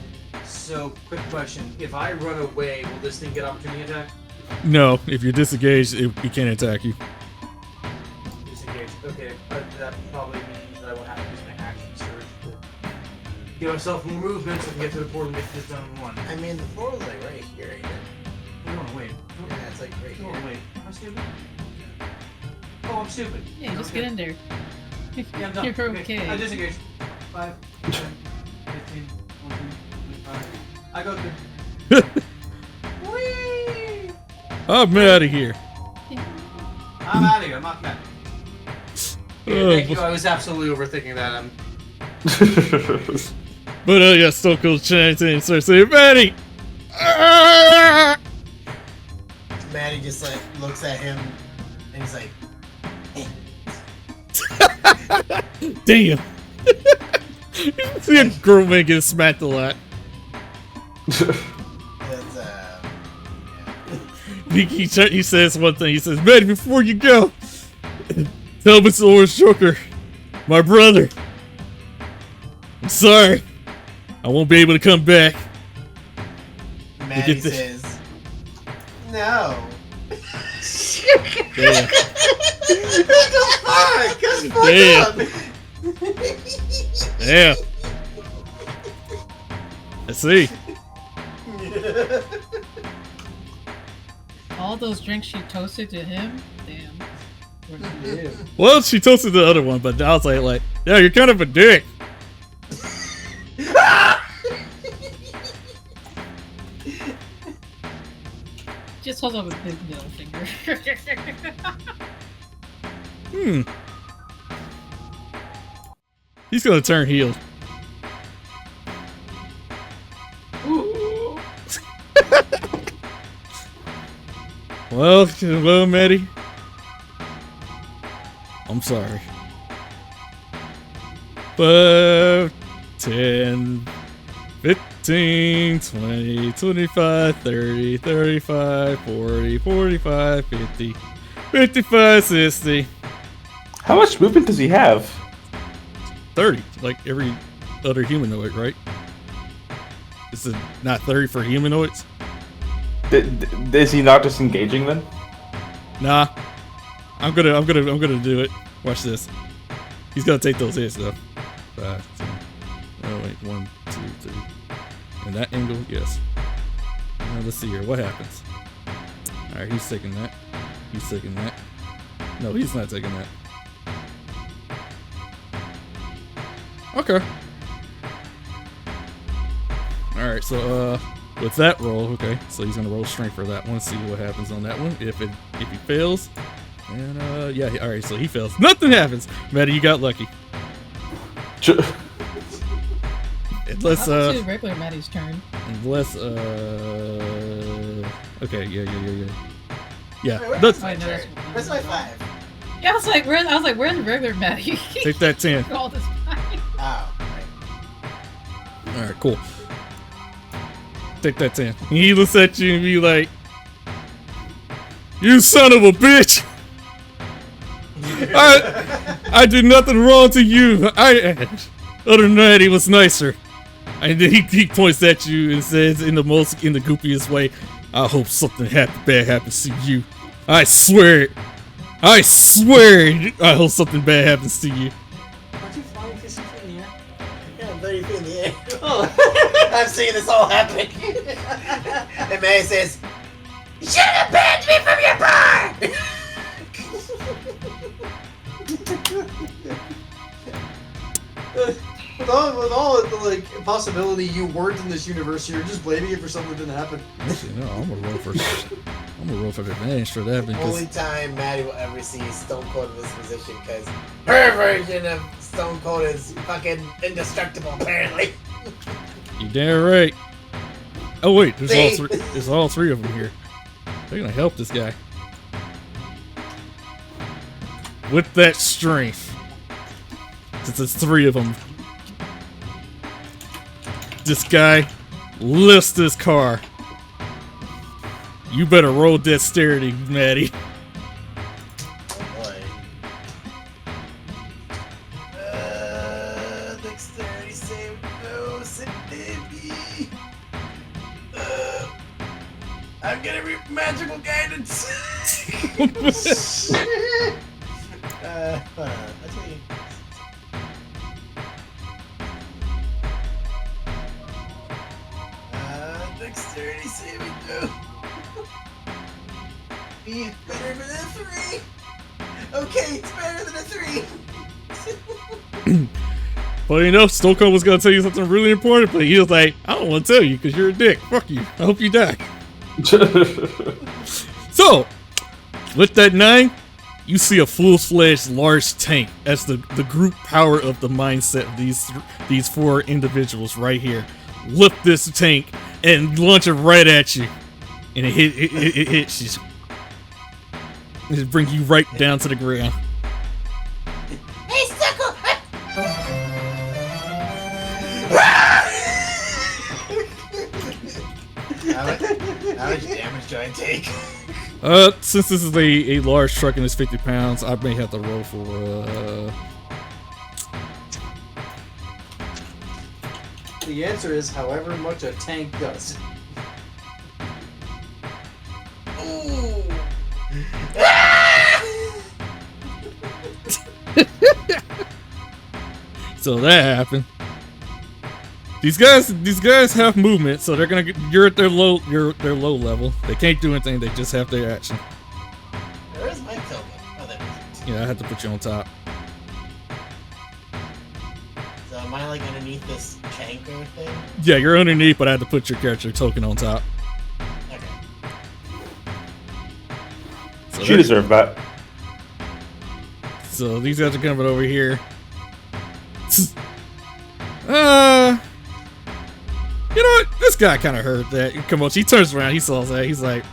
Speaker 5: So, quick question. If I run away, will this thing get opportunity attack?
Speaker 1: No, if you're disengaged, it can't attack you.
Speaker 5: Disengage. Okay, but that probably means that I will have to use my action surge to give myself more movement so I can get to the portal and get this done in one.
Speaker 6: I mean, the portal's like right here, ain't it?
Speaker 5: No, wait.
Speaker 6: Yeah, it's like right
Speaker 5: No,
Speaker 6: here.
Speaker 5: wait. Am I stupid? Oh, I'm stupid.
Speaker 4: Yeah, just
Speaker 5: Okay.
Speaker 4: get in there.
Speaker 5: Yeah, I'm done.
Speaker 4: You're okay.
Speaker 5: I disengage. 5, 10, 15, 20, 25. I go through. Whee!
Speaker 1: I'm out of here.
Speaker 5: I'm out of here. I'm not mad.
Speaker 1: Oh,
Speaker 5: Thank you. I was absolutely overthinking that.
Speaker 1: But yeah, Stone Cold Chance and starts saying, Maddie! Ah!
Speaker 6: Maddie just like looks at him and he's like,
Speaker 1: Damn! You see a grown man get smacked a lot.
Speaker 6: that's,
Speaker 1: He says one thing. He says, Maddie, before you go, tell MrOrangeJoker, my brother, I'm sorry. I won't be able to come back.
Speaker 6: Maddie
Speaker 1: get this-
Speaker 6: says, no.
Speaker 1: Damn.
Speaker 6: Fuck! That's fucked
Speaker 1: Damn.
Speaker 6: up.
Speaker 1: Damn. Let's see.
Speaker 4: All those drinks she toasted to him? Damn.
Speaker 1: Well, she toasted the other one, but I was like, yeah, you're kind of a dick.
Speaker 4: Just hold up a big middle finger.
Speaker 1: He's gonna turn heel. Well, Maddie. I'm sorry. 5, 10, 15, 20, 25, 30, 35, 40, 45, 50, 55, 60,
Speaker 3: How much movement does he have?
Speaker 1: 30, like every other humanoid, right? This is not 30 for humanoids?
Speaker 3: Is he not disengaging then?
Speaker 1: Nah. I'm gonna do it. Watch this. He's gonna take those hits though. 5, 1, 2, 3. And that angle, yes. Now let's see here. What happens? Alright, he's taking that. He's taking that. No, he's not taking that. Okay. Alright, so with that roll, okay, so he's gonna roll strength for that one, see what happens on that one. If he fails, and yeah, alright, so he fails. Nothing happens. Maddie, you got lucky. Unless
Speaker 4: It's regular Maddie's turn.
Speaker 1: unless okay, yeah. Yeah,
Speaker 6: Wait,
Speaker 1: that's
Speaker 6: my turn. Where's my 5?
Speaker 4: Yeah, I was like, where's the regular Maddie?
Speaker 1: take that 10.
Speaker 4: All this time.
Speaker 6: Oh, right.
Speaker 1: Alright, cool. Take that 10. He looks at you and be like, "You son of a bitch! I did nothing wrong to you. Other than that, he was nicer." And then he points at you and says in the goofiest way, "I hope something bad happens to you. I swear it. I hope something bad happens to you."
Speaker 5: Aren't you flying 50 feet in the air?
Speaker 6: Yeah, I'm 30 feet in the air.
Speaker 5: Oh.
Speaker 6: I'm seeing this all happen. And Manny says, "You should have banned me from your bar!"
Speaker 5: With all the like possibility you weren't in this universe, you're just blaming it for something that didn't happen.
Speaker 1: Actually, no, I'm gonna roll for advantage for that because
Speaker 6: Only time Maddie will ever see Stone Cold in this position, because her version of Stone Cold is fucking indestructible, apparently.
Speaker 1: you damn right. Oh wait, there's
Speaker 6: See?
Speaker 1: there's all three of them here. They're gonna help this guy with that strength. Since there's three of them, this guy lifts this car. You better roll dexterity, Maddie.
Speaker 6: Oh boy. Dexterity save, no, baby. I'm gonna read magical guidance. Hold on, I'll tell you. Dexterity saving throw. Be better than a 3. Okay, it's better than a 3.
Speaker 1: Well, you know, Stone Cold was gonna tell you something really important, but he was like, "I don't want to tell you because you're a dick. Fuck you. I hope you die." So, with that 9, you see a full-fledged large tank as the group power of the mindset of these 4 individuals right here. Lift this tank and launch it right at you, and it hits you. It brings you right down to the ground.
Speaker 6: Hey, Suckle! How much damage do I take?
Speaker 1: Since this is a large truck and it's 50 pounds, I may have to roll for
Speaker 5: The answer is however much a tank does.
Speaker 6: Ooh.
Speaker 1: So that happened. These guys have movement, so they're gonna you're at their low level. They can't do anything, they just have their action.
Speaker 6: Where's my token? Oh, there it is.
Speaker 1: Yeah, I had to put you on top.
Speaker 6: So am I like underneath this tanker thing?
Speaker 1: Yeah, you're underneath, but I had to put your character token on top.
Speaker 6: Okay.
Speaker 1: So
Speaker 3: She deserved that.
Speaker 1: So these guys are coming over here. You know what? This guy kind of heard that. Come on, he turns around, he saw that. He's like,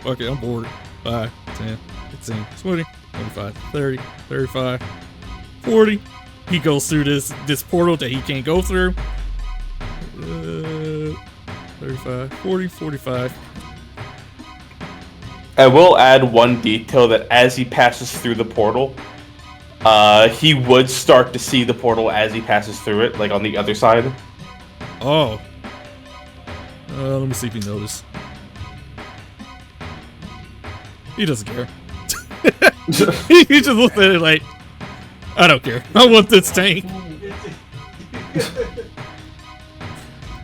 Speaker 1: fuck it, I'm bored. 5, 10, 15, 20, 25, 30, 35, 40. He goes through this portal that he can't go through. 35, 40, 45.
Speaker 3: I will add one detail that as he passes through the portal, he would start to see the portal as he passes through it, like on the other side.
Speaker 1: Oh. Let me see if he noticed. He doesn't care. He just looks at it like, I don't care. I want this tank.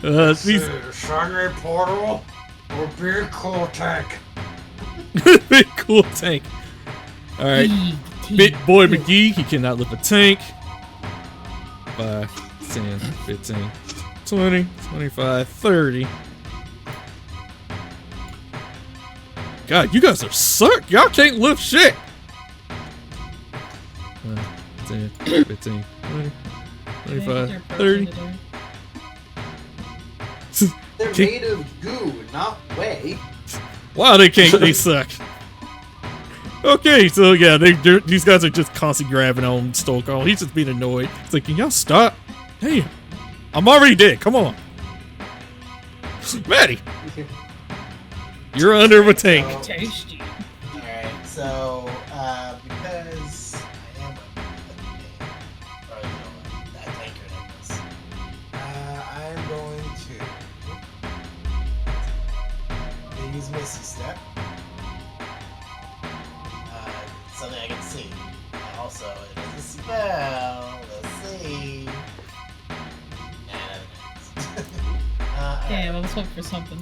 Speaker 1: These
Speaker 5: Sunray portal or big cool tank.
Speaker 1: big cool tank. All right, big boy McGee. He cannot lift a tank. 5, 10, 15, 20, 25, 30. God, you guys are suck. Y'all can't lift shit. 10, 15, 20, 25, 30.
Speaker 2: They're made of goo, not whey.
Speaker 1: Wow, they can't. They suck. Okay, so yeah, these guys are just constantly grabbing on Stone Cold. He's just being annoyed. It's like, can y'all stop? Damn, I'm already dead. Come on, Maddie. You're under a tank.
Speaker 4: Tasty.
Speaker 6: Alright, so, because I am a or, you know, a tanker like this, I'm going to use Misty Step. Something I can see. Also, it is a spell. Let's see.
Speaker 4: Damn, let's hope for something.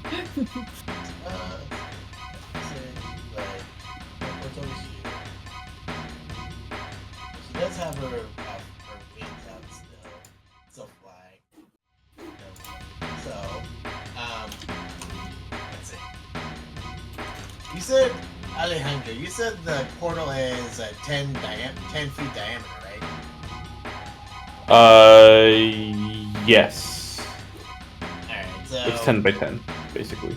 Speaker 6: What's over here? She does have her wings out still flying. So, let's see. You said, Alejandro, you said the portal is 10 feet diameter, right?
Speaker 3: Yes.
Speaker 6: Alright, so
Speaker 3: It's 10 by 10, basically.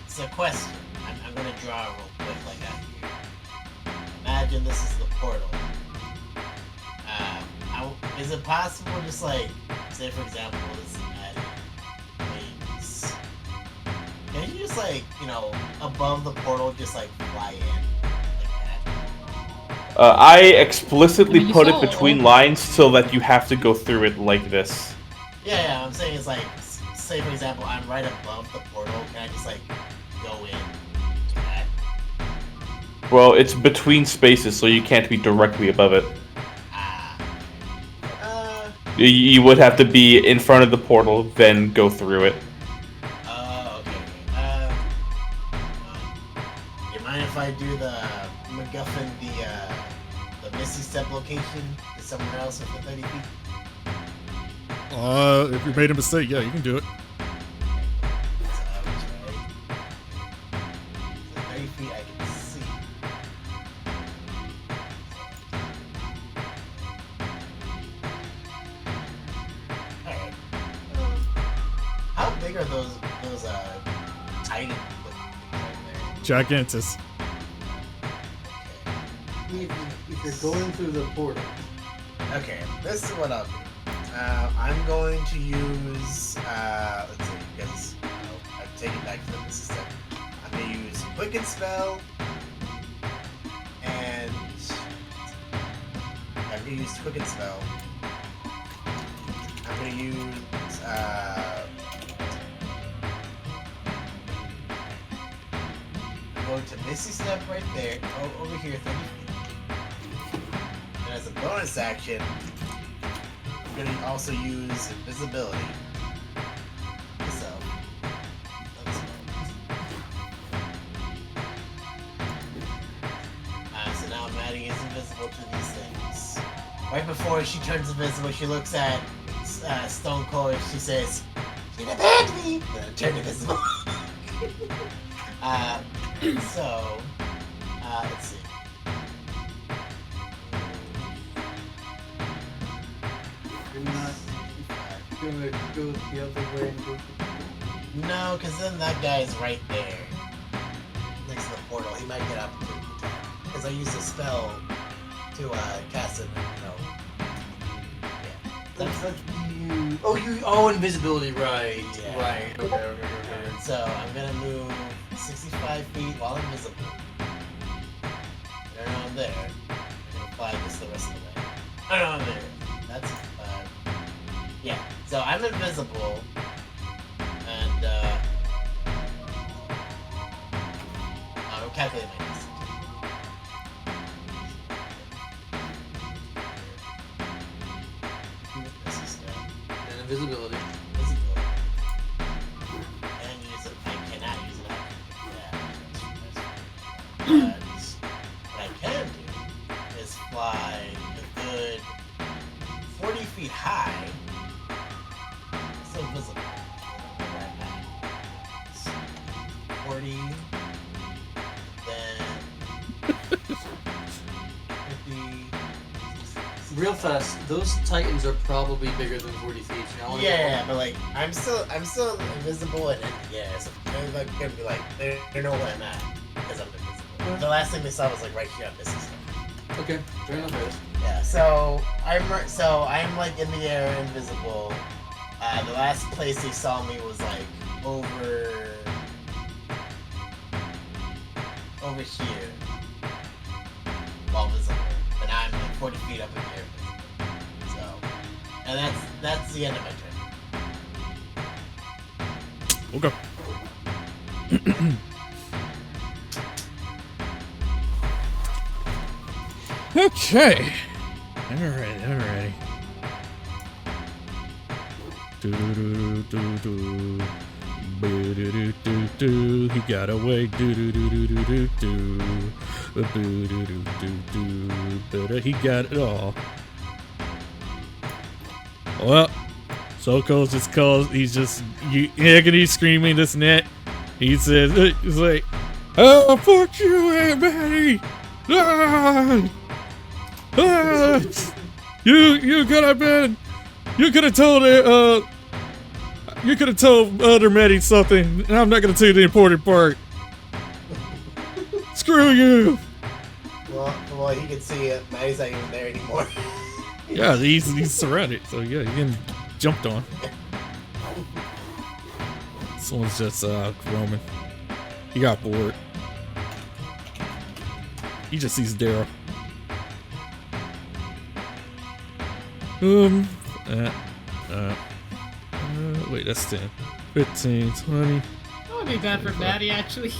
Speaker 6: it's a question. I'm gonna draw real quick like that here. Imagine this is the portal. Is it possible just like, say for example, this is wings. Can you just like, you know, above the portal just like fly in? Like that?
Speaker 3: I explicitly
Speaker 4: I mean, you
Speaker 3: put it
Speaker 4: saw
Speaker 3: between
Speaker 4: all-
Speaker 3: lines so that you have to go through it like this.
Speaker 6: Yeah, I'm saying it's like, say for example, I'm right above the portal. Can I just like go in? To that?
Speaker 3: Well, it's between spaces, so you can't be directly above it. You would have to be in front of the portal, then go through it.
Speaker 6: Okay. You mind if I do the MacGuffin, the Misty Step location to somewhere else within 30 feet?
Speaker 1: If you made a mistake, yeah, you can do it.
Speaker 6: So I will try. So 30 feet I can see. Alright. How big are those tiny little things right there?
Speaker 1: Gigantus.
Speaker 2: If you're going through the portal,
Speaker 6: Okay, this is what I'll do. I'm going to use, let's see, because I'm taking back to the system. I'm going to use Quicken Spell, and I'm going to use Quicken Spell. I'm going to use, I'm going to Misty Step right there, over here, 30 feet. And as a bonus action, I'm going to also use invisibility. So, so now Maddie is invisible to these things. Right before she turns invisible, she looks at Stone Cold and she says, "She abandoned me!" Then I turn invisible. So, let's see.
Speaker 2: you're not gonna go the other way and go through.
Speaker 6: No, because then that guy's right there. Next to the portal. He might get opportunity attack. Because I used a spell to cast it,
Speaker 2: Oh, invisibility, right?
Speaker 6: Yeah.
Speaker 2: Right. Okay.
Speaker 6: So I'm gonna move 65 feet while invisible. And around there. I'm gonna fly this the rest of the way. Around there. That's yeah. So I'm invisible. And I'll calculate my distance. This is
Speaker 2: And invisibility.
Speaker 6: visibility. But what I can do is fly a good 40 feet high. Still visible. Right now. It's 40. Then 50.
Speaker 2: Real fast, those titans are probably bigger than 40 feet. You know?
Speaker 6: Yeah, but like I'm still invisible and in the air, so they're like gonna be like they know where I'm at because I'm invisible. The last thing they saw was like right here on this system.
Speaker 2: Okay, fair enough.
Speaker 6: Yeah, so I'm like in the air, invisible. The last place they saw me was like over here, while visible. But now I'm like 40 feet up in the air. So, and that's the end of my turn.
Speaker 1: Okay. Okay. Alright. He got away. He got it all. Well, Soko's just calls. He's just agony screaming this and that. He says, he's like, "Oh, fuck you, Aunt Betty! Ah! Ah! You could have been. You could have told other Maddie something, and I'm not gonna tell you the important part. Screw you."
Speaker 6: Well, you can see it. Maddie's not even there anymore.
Speaker 1: Yeah, he's surrounded, so yeah, he's getting jumped on. Someone's just roaming. He got bored. He just sees Daryl. Wait, that's 10. 15, 20.
Speaker 4: That would be bad for Maddie, actually.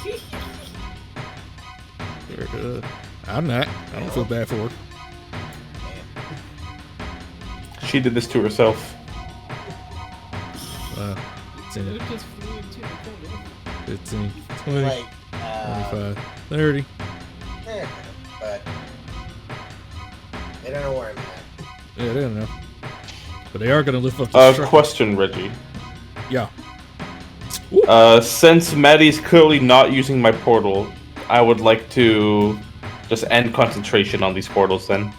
Speaker 1: I'm not. I don't feel bad for her.
Speaker 3: She did this to herself.
Speaker 1: 10,
Speaker 4: It just flew into the corner.
Speaker 1: 15, 20,
Speaker 6: Like,
Speaker 1: 25, 30.
Speaker 6: yeah, but they don't know where I'm at.
Speaker 1: Yeah, they don't know. But they are going to lift up the truck.
Speaker 3: Question, Reggie.
Speaker 1: Yeah.
Speaker 3: Since Maddie's clearly not using my portal, I would like to just end concentration on these portals then.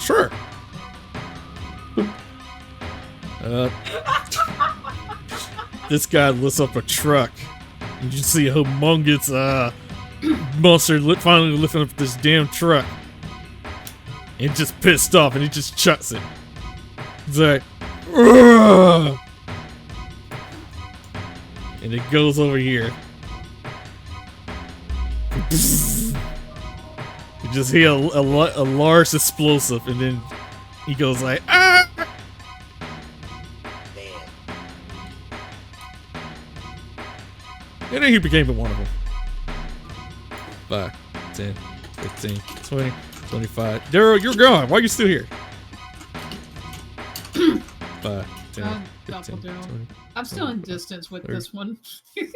Speaker 1: Sure. This guy lifts up a truck. You can see a humongous monster finally lifting up this damn truck. And just pissed off, and he just chucks it. He's like, "Ugh!" And it goes over here. You just hear a large explosive, and then he goes like, "Ah!"
Speaker 6: Damn.
Speaker 1: And then he became one of them. 5, 10, 15, 20, 25. Daryl, you're gone. Why are you still here? 5, 10, 15, 20,
Speaker 4: I'm still in distance with
Speaker 1: 30.
Speaker 4: this one.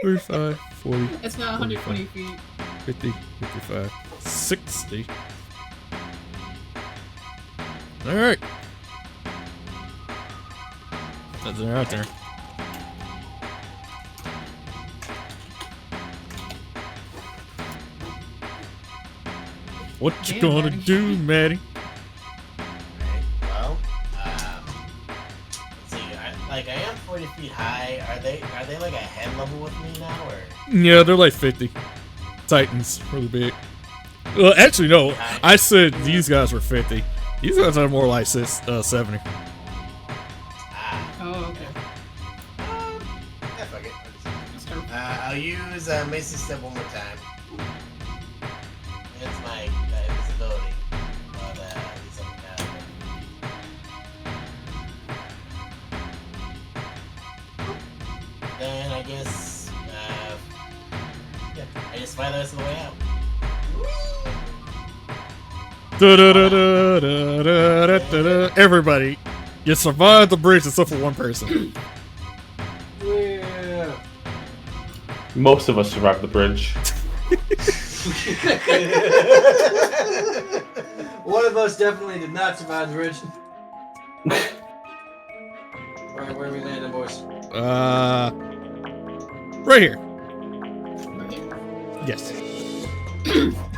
Speaker 1: 35, 40,
Speaker 4: It's not 120 feet.
Speaker 1: 50, 55, 60. Alright. That's out there. What you
Speaker 4: Damn,
Speaker 1: gonna
Speaker 4: Maddie.
Speaker 1: do, Maddie?
Speaker 6: Alright, well, let's see, I am 40 feet high. Are they like a head level with me now, or?
Speaker 1: Yeah, they're like 50. Titans, really big. Well, actually, no. I said these guys were 50. These guys are more like 70.
Speaker 6: Ah,
Speaker 4: Oh, okay.
Speaker 6: yeah, fuck it.
Speaker 4: That's terrible.
Speaker 6: I'll use Macy's Step one more time. It's my invisibility. But something happened. Then I guess, yeah, I just fly the rest of the way out.
Speaker 1: Everybody, you survived the bridge except for one person.
Speaker 2: Yeah.
Speaker 3: Most of us survived the bridge.
Speaker 2: One of us definitely did not survive the bridge. Alright, where are we landing, boys?
Speaker 1: Right here.
Speaker 4: Right here.
Speaker 1: Yes.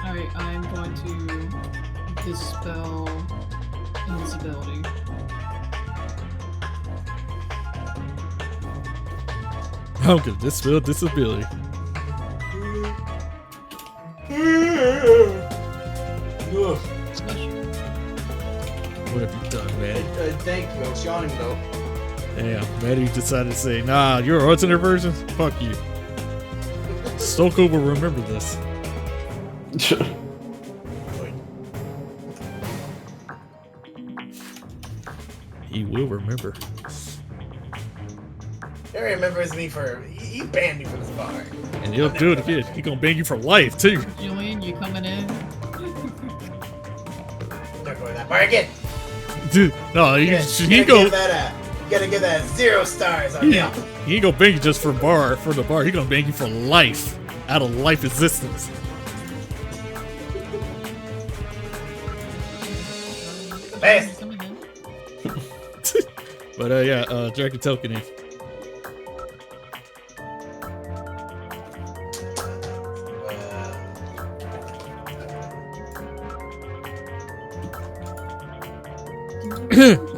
Speaker 4: Alright, I'm going to dispel invisibility.
Speaker 1: I'm gonna dispel disability.
Speaker 4: Smash.
Speaker 1: What have you done, man?
Speaker 2: Thank you. I was yawning though.
Speaker 1: Damn, Maddie decided to say, nah, your alternate version? Fuck you. Stoko will remember this. He will remember.
Speaker 6: He remembers me for. He banned me from this bar.
Speaker 1: And he'll do it again. He gonna bang you for life, too.
Speaker 4: Julian, you coming in?
Speaker 6: Don't go to that bar again.
Speaker 1: Dude, no, he
Speaker 6: You
Speaker 1: go.
Speaker 6: gotta give that 0 stars on
Speaker 1: He ain't gonna bang you just for the bar. He gonna bang you for life. Out of life existence.
Speaker 6: Best.
Speaker 4: Coming in.
Speaker 1: But yeah, Dragon Token in.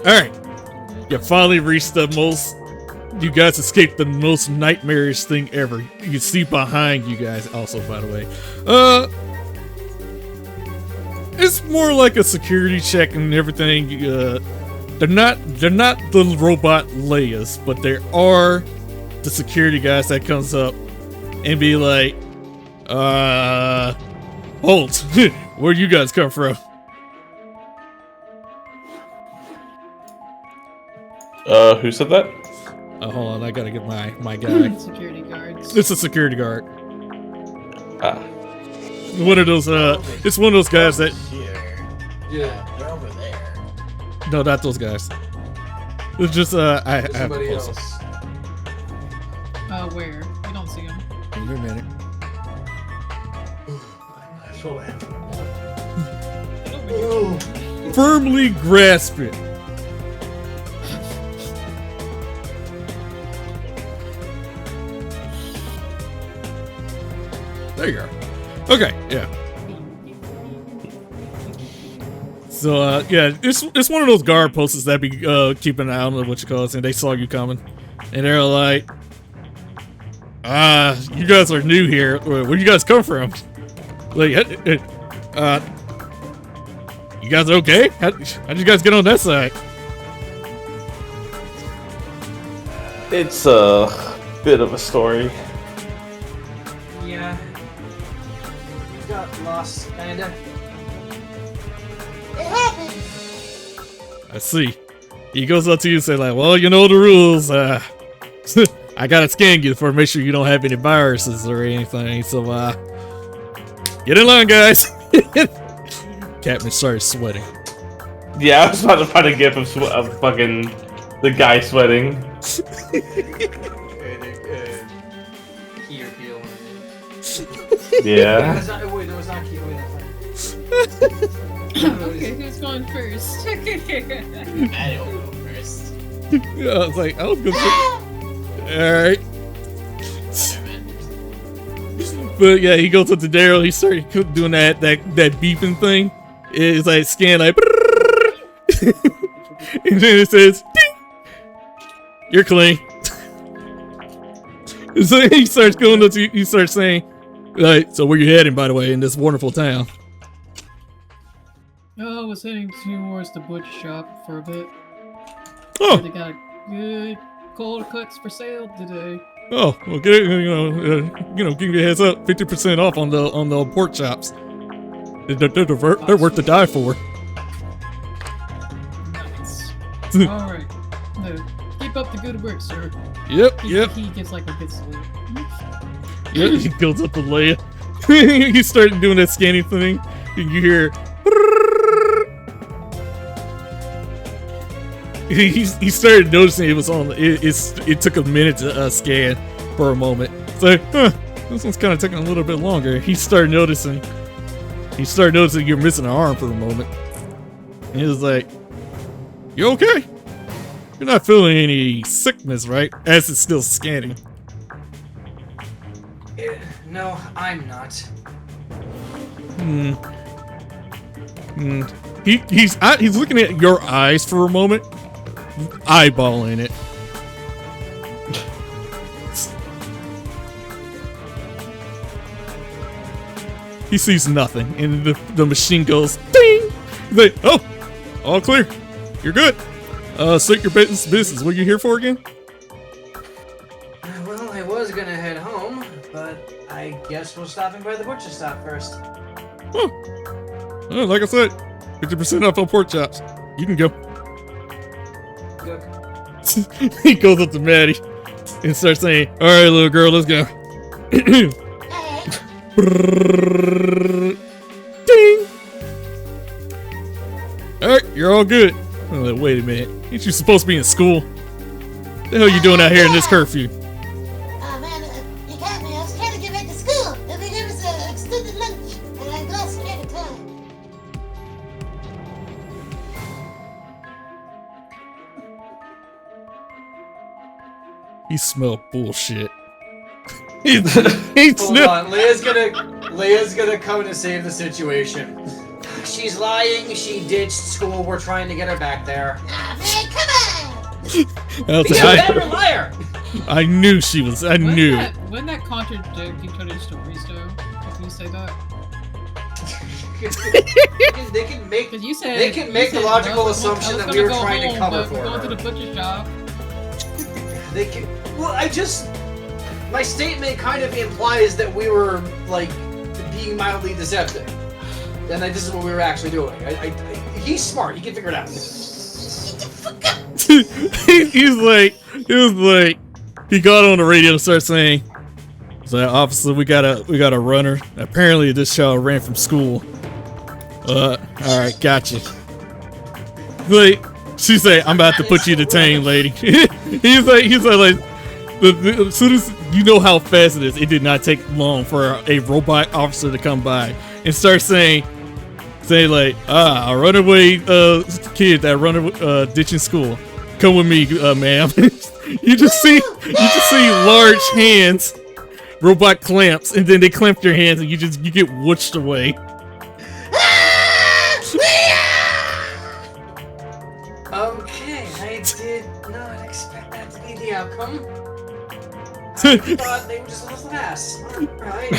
Speaker 1: Alright. You finally reached the most. You guys escaped the most nightmarish thing ever. You can see behind you guys, also, by the way. It's more like a security check and everything. They're not the robot Leias, but there are the security guys that comes up and be like, hold, where you guys come from?
Speaker 3: Who said that?
Speaker 1: Hold on, I gotta get my guy.
Speaker 4: Security guards.
Speaker 1: It's a security guard.
Speaker 3: Ah.
Speaker 1: One of those, it's one of those guys that,
Speaker 6: Here.
Speaker 2: Yeah.
Speaker 6: They're over there.
Speaker 1: no, not those guys. It's just, I have to
Speaker 2: Somebody
Speaker 1: post
Speaker 2: else.
Speaker 4: Where? We don't see him.
Speaker 1: it. Give me a minute. Firmly grasp it. There you go. Okay, yeah. So, yeah, it's one of those guard posts that be keeping an eye on what you call it, and they saw you coming. And they're like, you guys are new here. Where you guys come from? Like, you guys okay? How'd you guys get on that side?
Speaker 3: It's a bit of a story.
Speaker 2: Yeah. Got lost, kinda. It happened.
Speaker 1: I see. He goes up to you and says, like, well, you know the rules. I gotta scan you to make sure you don't have any viruses or anything. So, get in line, guys. Captain started sweating.
Speaker 3: Yeah, I was about to find a gif of fucking the guy sweating.
Speaker 2: Key or peel.
Speaker 3: Yeah.
Speaker 2: Wait, there was not key. Wait,
Speaker 4: Okay, who's going first?
Speaker 6: I don't go first.
Speaker 1: Yeah, I was like, I was gonna say, alright. But yeah, he goes up to Daryl, he started doing that beeping thing. It's like scan like and then it says ding! You're clean. So he starts going up to you, he starts saying, like, so where you heading, by the way, in this wonderful town?
Speaker 4: Oh, I was heading towards the butcher shop for a bit.
Speaker 1: Oh,
Speaker 4: They got good cold cuts for sale today.
Speaker 1: oh, well, give me a heads up, 50% off on the pork chops. They're worth to die for.
Speaker 4: Nice. Alright. No, keep up the good work, sir.
Speaker 1: Yep.
Speaker 4: He gives like a good salute.
Speaker 1: Yeah, he goes up to Leia. He started doing that scanning thing. And you hear. He started noticing it was on. It took a minute to scan for a moment. It's like, huh, this one's kind of taking a little bit longer. He started noticing you're missing an arm for a moment. And he was like, you okay? You're not feeling any sickness, right? As it's still scanning.
Speaker 2: No, I'm not.
Speaker 1: He's looking at your eyes for a moment, eyeballing it. He sees nothing, and the machine goes ding. He's like, oh, all clear. You're good. State your business. What are you here for again?
Speaker 2: Well, I was gonna head home, but I guess we're stopping by the butcher stop first.
Speaker 1: Oh, like I said, 50% off on pork chops. You can go.
Speaker 2: Good.
Speaker 1: He goes up to Maddie and starts saying, all right, little girl, let's go. Ding! Alright, you're all good. I'm like, wait a minute. Ain't you supposed to be in school? What the hell are you doing out here in this curfew?
Speaker 7: Oh man, you got me. I was trying to get back to school. And they gave us an extended lunch. And I lost track of time.
Speaker 1: He smelled bullshit.
Speaker 2: Hold on, Leah's gonna come to save the situation. She's lying. She ditched school. We're trying to get her back there.
Speaker 7: Ah man, come on!
Speaker 1: I was
Speaker 2: Be a
Speaker 1: like,
Speaker 2: better liar.
Speaker 1: I knew she was. I knew.
Speaker 4: Wouldn't that contradict each other's stories, though? If you say that.
Speaker 2: They can make.
Speaker 4: Because you said
Speaker 2: They can make the logical assumption that we were trying to cover
Speaker 4: but
Speaker 2: for
Speaker 4: we're going
Speaker 2: her.
Speaker 4: to the butcher shop.
Speaker 2: They can. Well, my statement kind of implies that we were like being mildly deceptive, and that this is what we were actually doing. He's smart. He can figure it out.
Speaker 1: He was like, he got on the radio and started saying, officer, we got a runner. Apparently this child ran from school. Alright, gotcha. Like, she said, I'm about to put you to tame, lady. he's like, as soon as you know how fast it is, it did not take long for a robot officer to come by and start saying like, a runaway kid that run ditching school. Come with me, ma'am. you just see large hands, robot clamps, and then they clamp your hands, and you get whooshed away.
Speaker 2: Okay, I did not expect that to be the outcome. I thought they were just a little fast. Alright.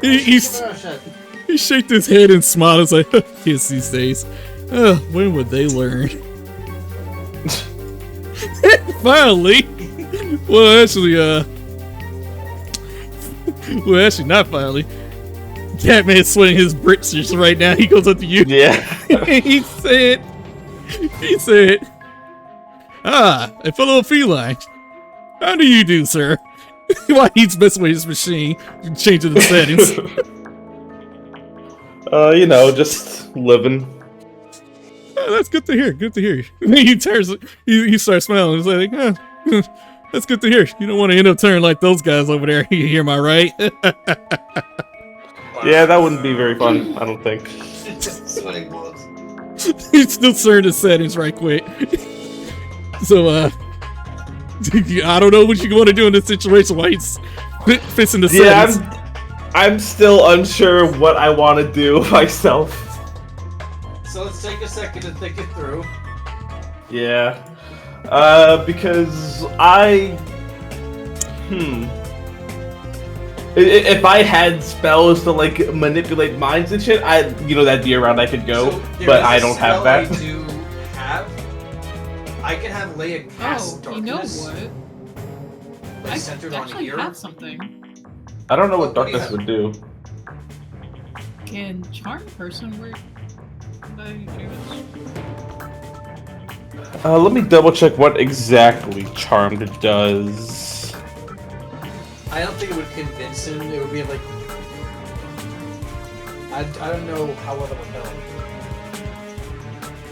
Speaker 1: He shaked his head and smiled. It's like, kids these days. When would they learn? Finally. Well, actually, not finally. Catman's sweating his britches right now. He goes up to you.
Speaker 3: Yeah.
Speaker 1: he said, a fellow feline. How do you do, sir? While he's messing with his machine, changing the settings.
Speaker 3: Just living.
Speaker 1: That's good to hear. Good to hear. He starts smiling. He's like, that's good to hear. You don't want to end up turning like those guys over there. You hear my right?
Speaker 3: Yeah, that wouldn't be very fun, I don't think.
Speaker 2: Sweating bullets.
Speaker 1: He's still turning the settings right quick. So, I don't know what you want to do in this situation while he's fixing the settings.
Speaker 3: Yeah, I'm still unsure what I want to do myself.
Speaker 2: So let's take a second to think it through.
Speaker 3: Yeah. Because if I had spells to like manipulate minds and shit, that'd be around I could go,
Speaker 2: So
Speaker 3: but
Speaker 2: there
Speaker 3: I
Speaker 2: is a
Speaker 3: don't have
Speaker 2: spell
Speaker 3: that.
Speaker 2: I do have. I can have Leia cast
Speaker 4: Oh, you know
Speaker 2: darkness.
Speaker 4: what?
Speaker 2: Like,
Speaker 4: I
Speaker 2: centered on
Speaker 4: actually
Speaker 2: here.
Speaker 4: have something.
Speaker 3: I don't know what
Speaker 2: What do you
Speaker 3: darkness would do.
Speaker 4: Can charm person work?
Speaker 3: Let me double check what exactly Charmed does.
Speaker 2: I don't think it would convince him. It would be like I don't know how well it would help.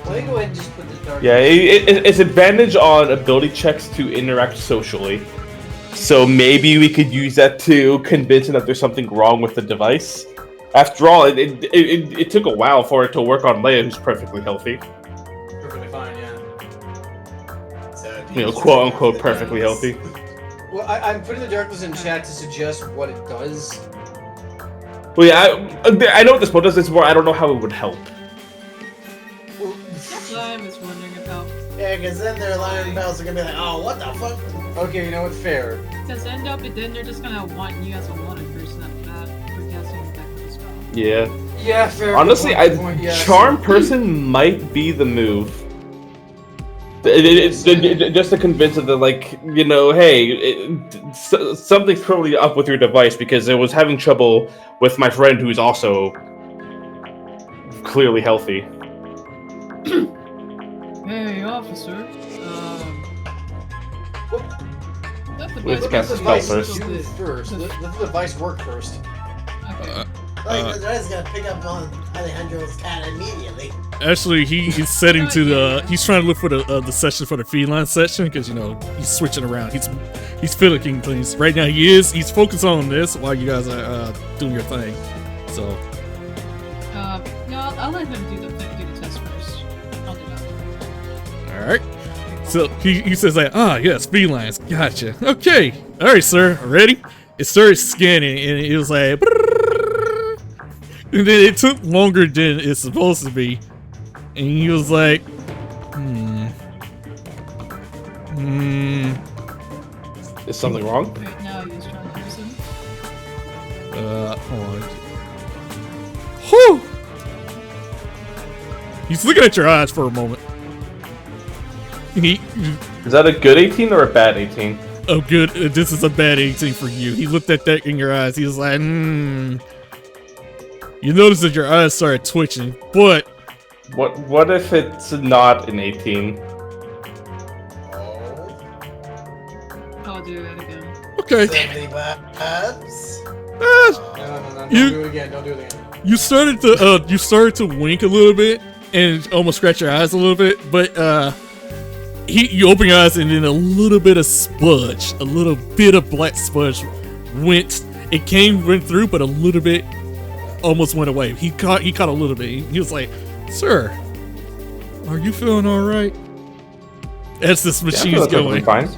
Speaker 2: Let me go ahead and just put the dark.
Speaker 3: Yeah, it's advantage on ability checks to interact socially. So maybe we could use that to convince him that there's something wrong with the device. After all, it took a while for it to work on Leia, who's perfectly healthy.
Speaker 5: Perfectly fine, yeah.
Speaker 6: So,
Speaker 3: You know, quote unquote, perfectly healthy.
Speaker 2: Well, I'm putting the darkness in chat to suggest what it does.
Speaker 3: Well, yeah, I know what this mode does. It's more I don't know how it would help.
Speaker 4: That's what I was wondering about.
Speaker 6: Yeah, because then their alarm bells are gonna be like, oh, what the fuck?
Speaker 2: Okay, you know what? Fair.
Speaker 4: Because then they're just gonna want you as a wanted person after that for guessing back to the spell.
Speaker 3: Yeah.
Speaker 2: Yeah, fair.
Speaker 3: Honestly,
Speaker 2: Good point, yeah,
Speaker 3: charm person might be the move. Just to convince it that, like, you know, hey, something's probably up with your device because it was having trouble with my friend who's also clearly healthy.
Speaker 4: Hey, officer.
Speaker 3: Let's
Speaker 4: Let
Speaker 3: cast
Speaker 4: the
Speaker 3: the spell
Speaker 4: device
Speaker 3: first.
Speaker 4: do this.
Speaker 2: First, let the device work first.
Speaker 4: Okay.
Speaker 6: Like, the is gonna pick up on Alejandro's cat immediately.
Speaker 1: Actually, he's setting to the. He's trying to look for the session for the feline section because, you know, he's switching around. He's fiddling things right now. He's focused on this while you guys are doing your thing. So.
Speaker 4: No, I'll let him do the test first. I'll do that.
Speaker 1: All right. So he says like, yes, felines, gotcha. Okay, all right, sir, ready? It started scanning and it was like, and then it took longer than it's supposed to be, and he was like,
Speaker 3: Is something wrong?
Speaker 4: Right now, he's trying to use him.
Speaker 1: hold on. Whew. He's looking at your eyes for a moment.
Speaker 3: Is that a good 18 or a bad 18?
Speaker 1: Oh, good. This is a bad 18 for you. He looked at that in your eyes. He was like, You notice that your eyes started twitching, but
Speaker 3: What if it's not an 18?
Speaker 4: I'll do that again.
Speaker 1: okay.
Speaker 6: 70 bucks.
Speaker 2: No.
Speaker 1: You-
Speaker 2: Don't do it again. Don't do it again.
Speaker 1: You started to wink a little bit and almost scratch your eyes a little bit, but you open your eyes and then a little bit of smudge, a little bit of black smudge went through, but a little bit almost went away. He caught a little bit. He was like, "Sir, are you feeling all right?" As this machine's going,
Speaker 3: Fine.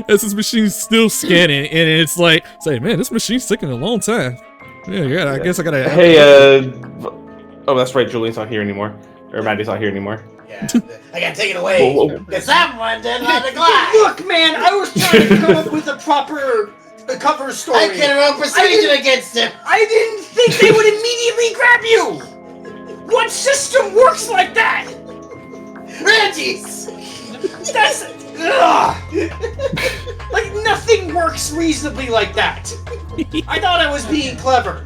Speaker 1: as this machine's still scanning, and it's like, "Say, man, this machine's taking a long time." Yeah. I guess I gotta.
Speaker 3: Hey, oh, that's right. Julian's not here anymore, or Mandy's not here anymore.
Speaker 6: Yeah, I gotta take it away.
Speaker 3: Whoa.
Speaker 6: Because someone didn't let it glide.
Speaker 2: Look, man, I was trying to come up with a proper cover story.
Speaker 6: I can roll persuasion against him.
Speaker 2: I didn't think they would immediately grab you. What system works like that?
Speaker 6: Reggie's.
Speaker 2: That's like nothing works reasonably like that. I thought I was being clever.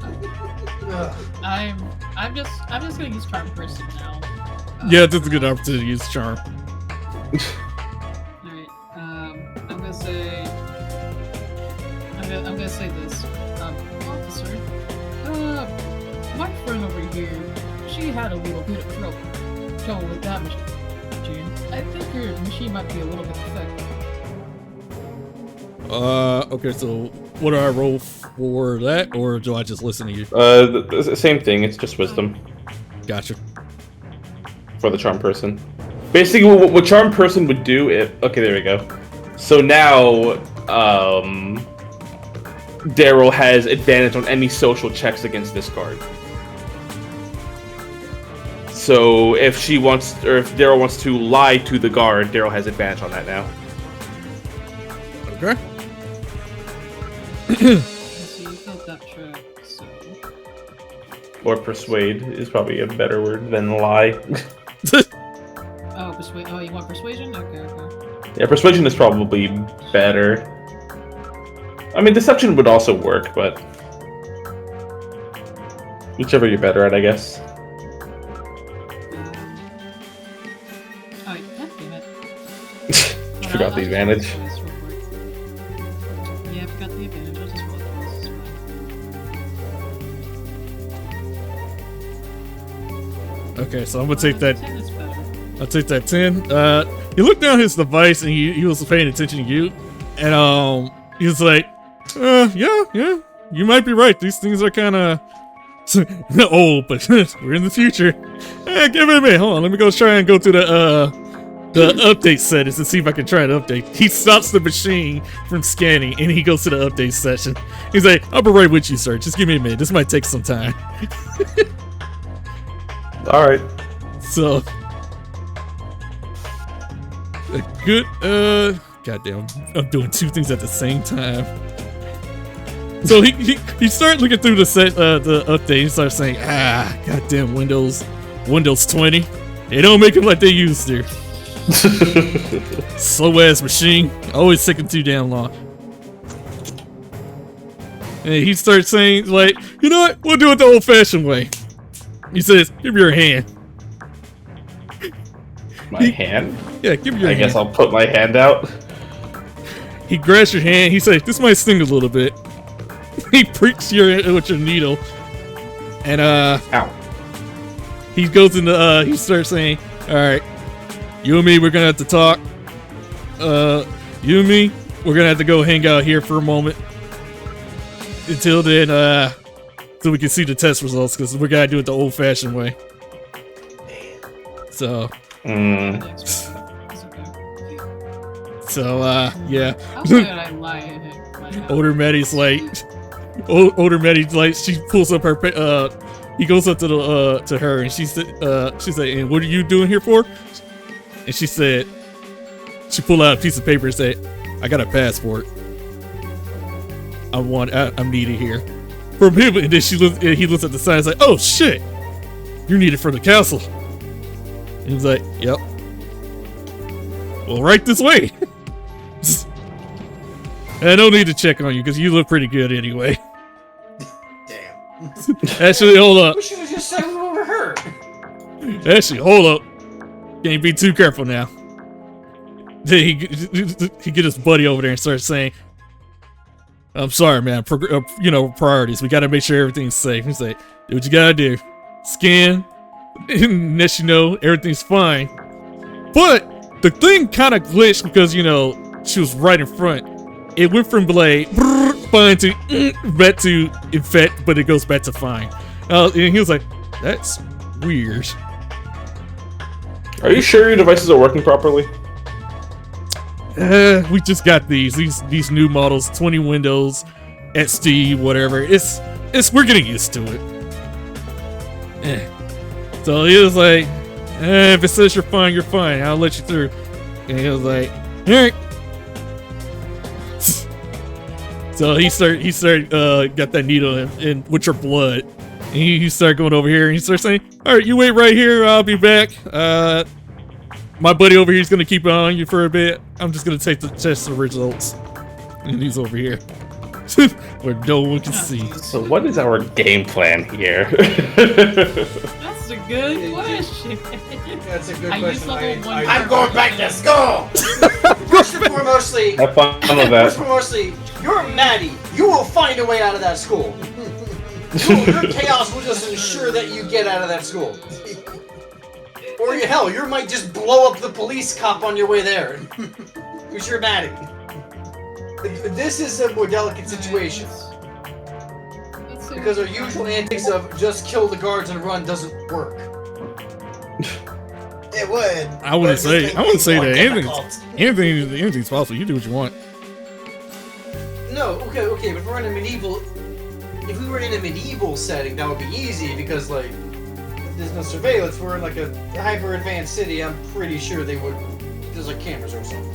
Speaker 2: Ugh.
Speaker 4: I'm just gonna use charm person now.
Speaker 1: Yeah, that's a good opportunity to use charm.
Speaker 4: Alright, I'm gonna say this. Officer, my friend over here, she had a little bit of trouble with that machine. I think her machine might be a little bit defective.
Speaker 1: Okay, so what do I roll for that, or do I just listen to you?
Speaker 3: The same thing. It's just wisdom
Speaker 1: Gotcha.
Speaker 3: for the charm person. Basically, what charm person would do if... Okay, there we go. So now, Daryl has advantage on any social checks against this card. So if she wants, or if Daryl wants to lie to the guard, Daryl has advantage on that now.
Speaker 1: Okay.
Speaker 4: So you filled that check, so...
Speaker 3: Or persuade is probably a better word than lie.
Speaker 4: Oh, persuade. Oh, you want persuasion? Okay.
Speaker 3: Yeah, persuasion is probably better. I mean, deception would also work, but whichever you're better at, I guess.
Speaker 4: Oh, God damn it.
Speaker 3: You forgot the advantage.
Speaker 4: Yeah, I forgot the advantage. I'll just roll this.
Speaker 1: Okay, so I'm gonna take that.
Speaker 4: 10 is better.
Speaker 1: I'll take that 10. he looked down his device and he was paying attention to you, and he was like, yeah, you might be right. These things are kind of old, but we're in the future. Give it a minute. Hold on, let me go try and go to the update settings and see if I can try to update. He stops the machine from scanning and he goes to the update session. He's like, I'll be right with you, sir. Just give me a minute. This might take some time.
Speaker 3: All right.
Speaker 1: So, a good, goddamn, I'm doing two things at the same time. So he started looking through the update and started saying, goddamn Windows 20. They don't make them like they used to. Slow ass machine, always taking too damn long. And he starts saying, like, you know what? We'll do it the old fashioned way. He says, give me your hand.
Speaker 3: My hand?
Speaker 1: Yeah, give me your hand.
Speaker 3: I guess I'll put my hand out.
Speaker 1: He grabs your hand. He says, this might sting a little bit. He pricks you with your needle. And,
Speaker 3: ow.
Speaker 1: He goes into, he starts saying, alright, you and me, we're gonna have to talk. You and me, we're gonna have to go hang out here for a moment. Until then, so we can see the test results, because we're gonna do it the old-fashioned way. So. So, yeah. Older Maddie's like, she pulls up her, he goes up to her, and she's like, and what are you doing here for? And she said, she pulled out a piece of paper and said, I got a passport. I'm needed here. From him, and then he looks at the sign and is like, oh shit, you're needed for the castle. And he was like, yep. Well, right this way. I don't need to check on you because you look pretty good anyway.
Speaker 5: Damn.
Speaker 1: Actually, hold up.
Speaker 2: We should have just said we were hurt.
Speaker 1: Actually, hold up. Can't be too careful now. Then he get his buddy over there and starts saying, I'm sorry, man. Priorities. We gotta make sure everything's safe. He's like, do what you gotta do. Scan. Unless you know everything's fine. But the thing kind of glitched because, she was right in front. It went from like fine to back to infect, but it goes back to fine. And he was like, that's weird.
Speaker 3: Are you sure your devices are working properly?
Speaker 1: We just got these new models, 20 Windows, XD, whatever. We're getting used to it. So he was like, if it says you're fine, I'll let you through. And he was like, alright. So he started got that needle in with your blood. And he started going over here and he started saying, alright, you wait right here, I'll be back. My buddy over here is gonna keep on you for a bit. I'm just gonna take the test results. And he's over here. Where no one can see.
Speaker 3: So what is our game plan here?
Speaker 4: That's a good question.
Speaker 5: That's a good
Speaker 4: I
Speaker 5: question.
Speaker 6: I'm going back to school!
Speaker 2: First and foremostly,
Speaker 3: Have fun with
Speaker 2: first
Speaker 3: that.
Speaker 2: and foremostly, you're Maddie. You will find a way out of that school. Your chaos will just ensure that you get out of that school. Or hell, you might just blow up the police cop on your way there. Because you're Maddie. This is a more delicate situation. Because our usual antics of just kill the guards and run doesn't work.
Speaker 6: It would.
Speaker 1: I wouldn't say that anything's possible. You do what you want.
Speaker 2: No, okay, but if we were in a medieval setting, that would be easy because like there's no surveillance. We're in like a hyper advanced city. I'm pretty sure they would. There's like cameras or something.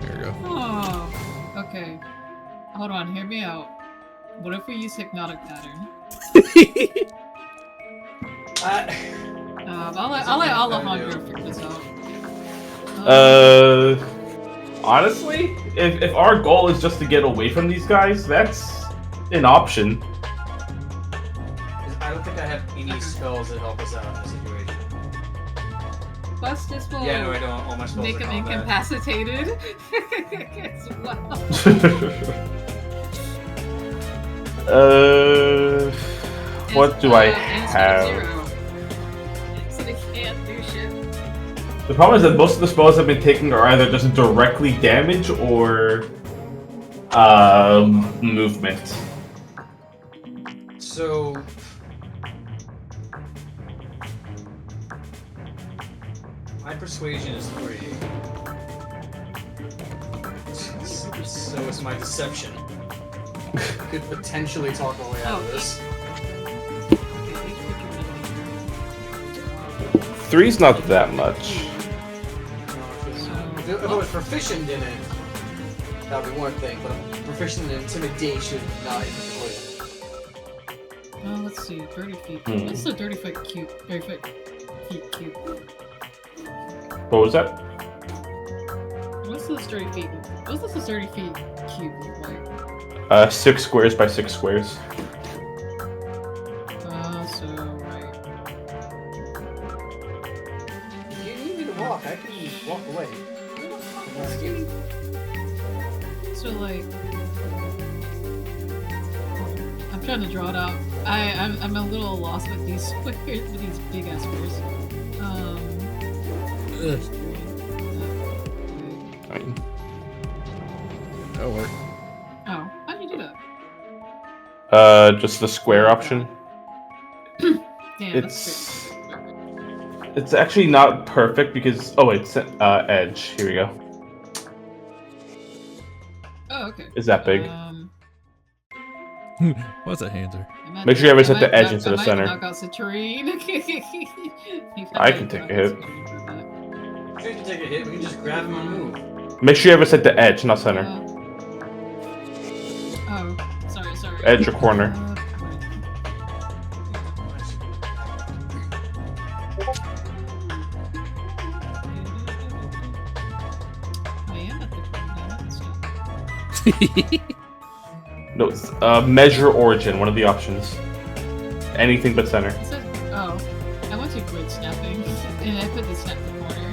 Speaker 1: There we go.
Speaker 4: Oh, okay. Hold on, hear me out. What if we use hypnotic pattern? I'll let Alejandro figure this out.
Speaker 3: Honestly, if our goal is just to get away from these guys, that's an option.
Speaker 2: I don't think I have any spells that help us out in this situation.
Speaker 4: Plus, this will
Speaker 2: Yeah, no, I don't. All my spells
Speaker 4: make
Speaker 2: are
Speaker 4: him
Speaker 2: combat.
Speaker 4: incapacitated as well.
Speaker 3: What do I have?
Speaker 4: So the
Speaker 3: The problem is that most of the spells I've been taking are either just directly damage or movement.
Speaker 2: So my persuasion is 3. So is my deception. Could potentially talk our way out of this.
Speaker 4: Okay, each
Speaker 3: 3's not that much.
Speaker 2: If I was proficient in it, that would be one thing, but I'm proficient in intimidation, not in persuasion.
Speaker 4: Oh, let's see, 30 feet.
Speaker 3: Hmm.
Speaker 4: What's the 30 foot cube? 30 foot feet cube.
Speaker 3: What was that?
Speaker 4: What's this 30 feet? What's this 30 feet cube look like?
Speaker 3: 6 squares by 6 squares.
Speaker 4: So right.
Speaker 2: If you need me to walk, I can walk away.
Speaker 4: So like, I'm trying to draw it out. I'm a little lost with these squares, with these big ass squares.
Speaker 3: Fine.
Speaker 1: That'll work.
Speaker 4: Oh, how do you do that?
Speaker 3: Just the square option.
Speaker 4: Damn,
Speaker 3: It's actually not perfect because it's edge. Here we go.
Speaker 4: Oh, okay.
Speaker 3: Is that big?
Speaker 1: What's that hand there?
Speaker 3: Make sure you ever set the edge into the center.
Speaker 4: Knock out Citrine.
Speaker 3: I can take a hit.
Speaker 2: If you can take a hit, we can just grab him and move.
Speaker 3: Make sure you ever set the edge, not center.
Speaker 4: Oh, sorry.
Speaker 3: Edge or corner. No, it's measure origin, one of the options. Anything but center.
Speaker 4: It says, oh, I went to grid snapping, and I put the snap in the corner.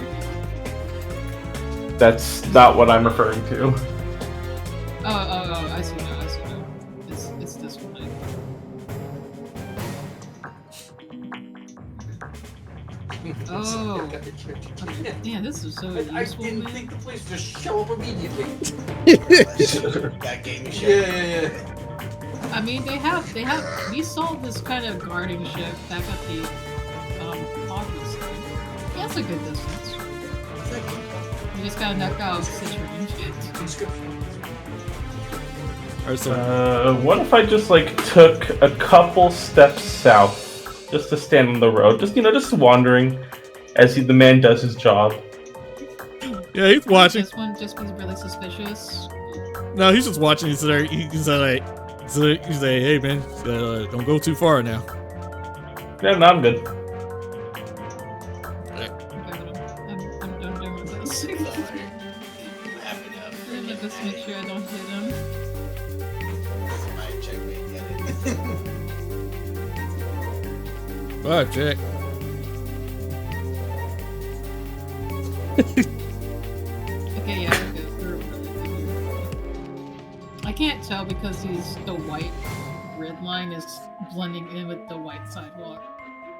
Speaker 3: That's not what I'm referring to.
Speaker 4: Oh, I see now. It's this one. Oh. Yeah, this is so useful,
Speaker 2: I didn't
Speaker 4: man.
Speaker 2: think the place would just show up immediately.
Speaker 6: That game you showed.
Speaker 2: Yeah.
Speaker 4: I mean, they have. We saw this kind of guarding ship back at the Hogwarts thing. Yeah, that's a good distance. We just gotta knock out Citrine.
Speaker 1: Alright, so
Speaker 3: What if I just took a couple steps south, just to stand on the road, just wandering, as the man does his job.
Speaker 1: yeah, he's watching.
Speaker 4: This one just was really suspicious.
Speaker 1: No, he's just watching. He's like, hey man, don't go too far now.
Speaker 3: Yeah, no, I'm good.
Speaker 4: I'm done with this.
Speaker 6: Sorry. I'm happy now.
Speaker 4: I'm gonna just make sure I don't hit him.
Speaker 6: My checkmate, get it.
Speaker 1: 5, check.
Speaker 4: Okay, yeah, we're really good here. I can't tell because the white grid line is blending in with the white sidewalk.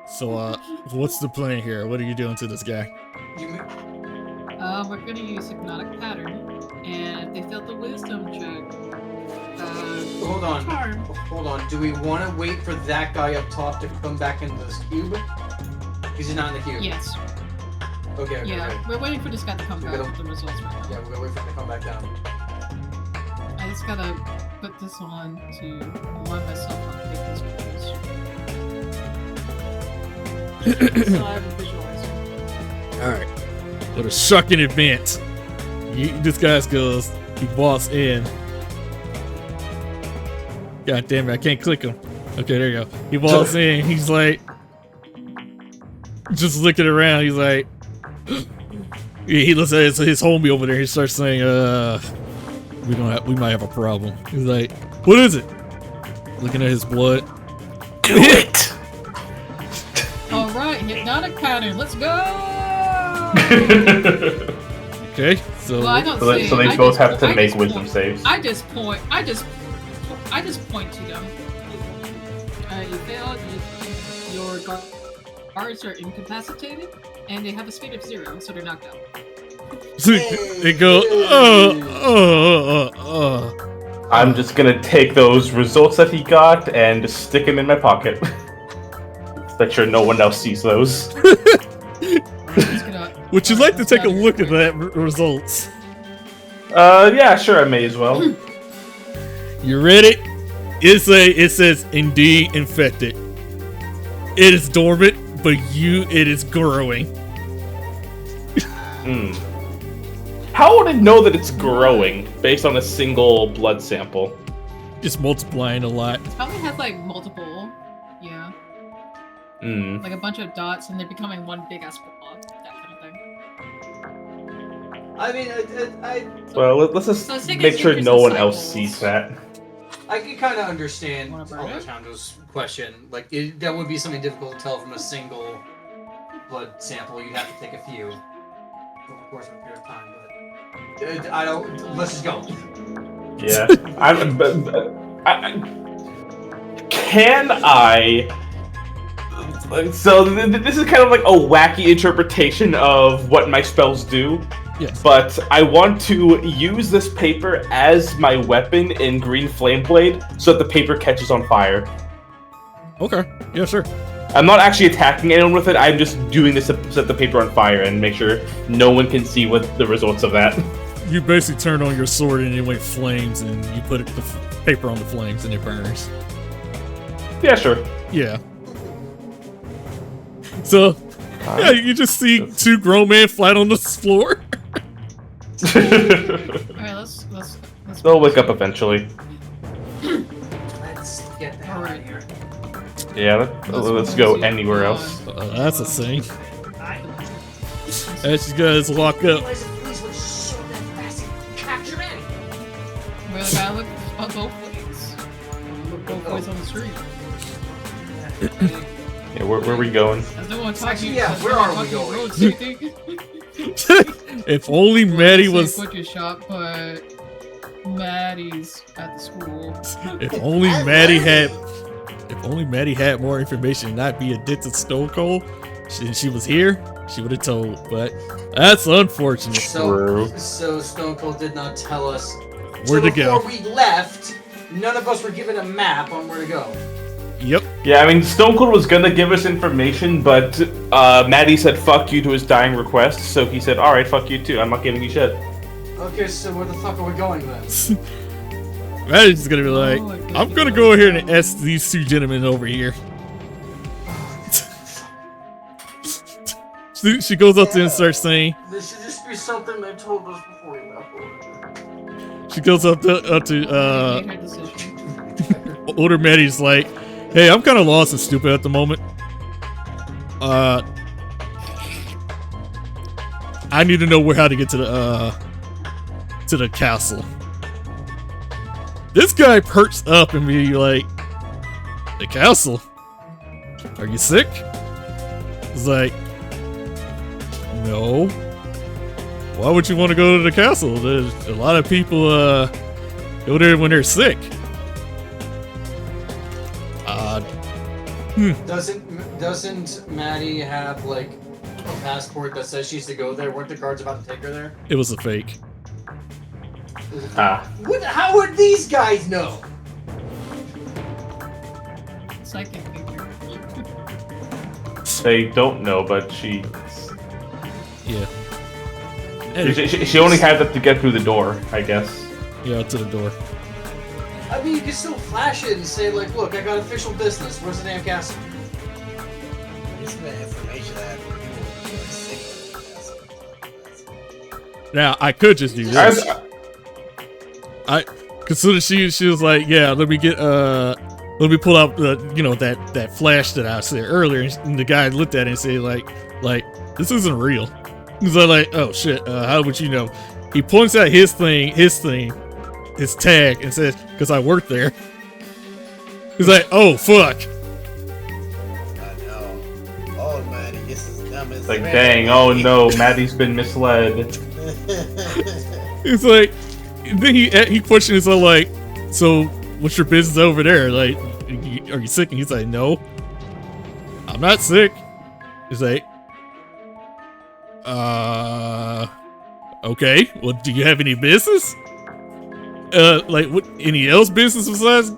Speaker 1: So, what's the plan here? What are you doing to this guy?
Speaker 4: We're gonna use hypnotic pattern, and if they failed the wisdom check.
Speaker 2: Hold on.
Speaker 4: Charm.
Speaker 2: Hold on. Do we want to wait for that guy up top to come back into this cube? Because he's not in the cube.
Speaker 4: Yes.
Speaker 2: Okay.
Speaker 4: Yeah,
Speaker 2: Okay.
Speaker 4: we're waiting for this guy to come
Speaker 2: We
Speaker 4: back
Speaker 2: gotta-
Speaker 4: with the results right now.
Speaker 2: Yeah, we're gonna wait for him to come back down.
Speaker 4: I just gotta put this on to remind myself how to take these pictures. So I have a visualizer.
Speaker 1: Alright. What a shocking event. This guy goes, he walks in. God damn it, I can't click him. Okay, there you go. He walks in, he's like, just looking around, he's like, he looks at his homie over there, he starts saying, we might have a problem. He's like, what is it? Looking at his blood.
Speaker 3: Do it!
Speaker 4: Alright, hypnotic pattern, let's go!
Speaker 1: Okay, so
Speaker 4: Well, I don't
Speaker 3: So
Speaker 4: say
Speaker 3: they
Speaker 4: I
Speaker 3: both
Speaker 4: just-
Speaker 3: have to
Speaker 4: I
Speaker 3: make
Speaker 4: just
Speaker 3: wisdom
Speaker 4: point.
Speaker 3: saves.
Speaker 4: I just point to them. You failed. Your guards are incapacitated. and they have a speed of 0, so they're knocked out.
Speaker 1: So they go,
Speaker 3: I'm just gonna take those results that he got and just stick them in my pocket. Make sure no one else sees those.
Speaker 1: Would you like to take a look at that results?
Speaker 3: Yeah, sure, I may as well.
Speaker 1: You ready? It says indeed infected. It is dormant, but it is growing.
Speaker 3: How would it know that it's growing based on a single blood sample?
Speaker 1: Just multiplying a lot.
Speaker 4: It probably has like multiple, yeah. Like a bunch of dots, and they're becoming one big ass blob, that kind of thing.
Speaker 2: I mean,
Speaker 3: Well, let's just make sure no one else sees that.
Speaker 2: I can kind of understand
Speaker 4: Wanna burn it?
Speaker 2: Alejandro's question. Like, that would be something difficult to tell from a single blood sample. You'd have to take a few. Of course, a period of time, but I don't. Let's just go.
Speaker 3: Yeah. Can I? So this is kind of like a wacky interpretation of what my spells do.
Speaker 1: Yes.
Speaker 3: But I want to use this paper as my weapon in Green Flame Blade so that the paper catches on fire.
Speaker 1: Okay. Yeah, sure.
Speaker 3: I'm not actually attacking anyone with it. I'm just doing this to set the paper on fire and make sure no one can see what the results of that.
Speaker 1: You basically turn on your sword and it went flames, and you put the paper on the flames and it burns.
Speaker 3: Yeah, sure.
Speaker 1: Yeah. So, yeah, you just see two grown men flat on the floor.
Speaker 4: Alright, let's
Speaker 3: They'll wake up eventually.
Speaker 2: Let's get the hell out of here.
Speaker 3: Yeah, let's go anywhere else.
Speaker 1: That's a thing. As you guys walk up.
Speaker 7: Police would show them fast and capture Manny.
Speaker 4: We're the guy with both ways. Look both ways on the street.
Speaker 3: Yeah, where are we going?
Speaker 4: There's no one talking.
Speaker 2: Actually, yeah,
Speaker 4: there's
Speaker 2: where
Speaker 4: no one
Speaker 2: are we
Speaker 4: talking
Speaker 2: going?
Speaker 4: roads, do you think?
Speaker 1: If only Maddie was.
Speaker 4: Butcher shop, but Maddie's at the school.
Speaker 1: If only Maddie had. If only Maddie had more information, and not be addicted to Stone Cold. She was here, she would have told. But that's unfortunate.
Speaker 3: True.
Speaker 2: So Stone Cold did not tell us
Speaker 1: Where to go?
Speaker 2: Before we left, none of us were given a map on where to go.
Speaker 1: Yep.
Speaker 3: Yeah, I mean, Stone Cold was gonna give us information, but Maddie said fuck you to his dying request, so he said, alright, fuck you too, I'm not giving you shit.
Speaker 2: Okay, so where the fuck are we going then?
Speaker 1: Maddie's gonna be like, I'm gonna go here and ask these two gentlemen over here. She goes up to him and starts saying,
Speaker 2: This should just be something they told us before we left.
Speaker 1: she goes up to
Speaker 4: Made her decision.
Speaker 1: older Maddie's like, hey, I'm kind of lost and stupid at the moment. I need to know how to get to the castle. This guy perks up and be like, the castle? Are you sick? He's like, no. Why would you want to go to the castle? There's a lot of people go there when they're sick.
Speaker 2: Doesn't Maddie have like a passport that says she's to go there? Weren't the guards about to take her there?
Speaker 1: It was a fake.
Speaker 3: Ah.
Speaker 2: How would these guys know?
Speaker 4: Psychic figure.
Speaker 3: They don't know, but she
Speaker 1: Yeah.
Speaker 3: she only had that to get through the door, I guess.
Speaker 1: Yeah, to the door.
Speaker 2: I mean, you can still flash it and say like, look, I got official business. Where's the damn castle?
Speaker 6: This is the information that people were sick of.
Speaker 1: Now I could just do this. Cause soon as she was like, yeah, let me pull out that flash that I said earlier, and the guy looked at it and said like this isn't real. He's like, oh shit, how would you know? He points out his tag, and says, cause I work there. He's like, oh fuck.
Speaker 6: I know. Oh man, he gets as dumb as
Speaker 3: Like, dang, oh no, Maddie's been misled.
Speaker 1: It's like, then he questions her like, so what's your business over there? Like, are you sick? And he's like, no, I'm not sick. He's like, Okay. Well, do you have any business? Like, what? Any else business besides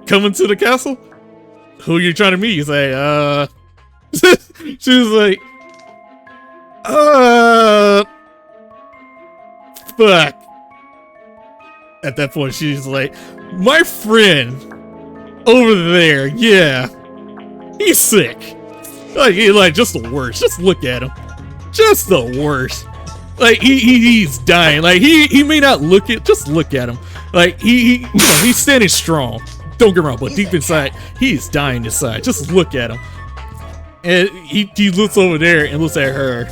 Speaker 1: coming to the castle? Who are you trying to meet? He's like, she was like, fuck. At that point, she's like, my friend over there, yeah, he's sick. Like just the worst. Just look at him. Just the worst. Like he's dying. Like he may not look it. Just look at him. Like he's standing strong. Don't get me wrong, but deep inside, he's dying inside. Just look at him. And he looks over there and looks at her.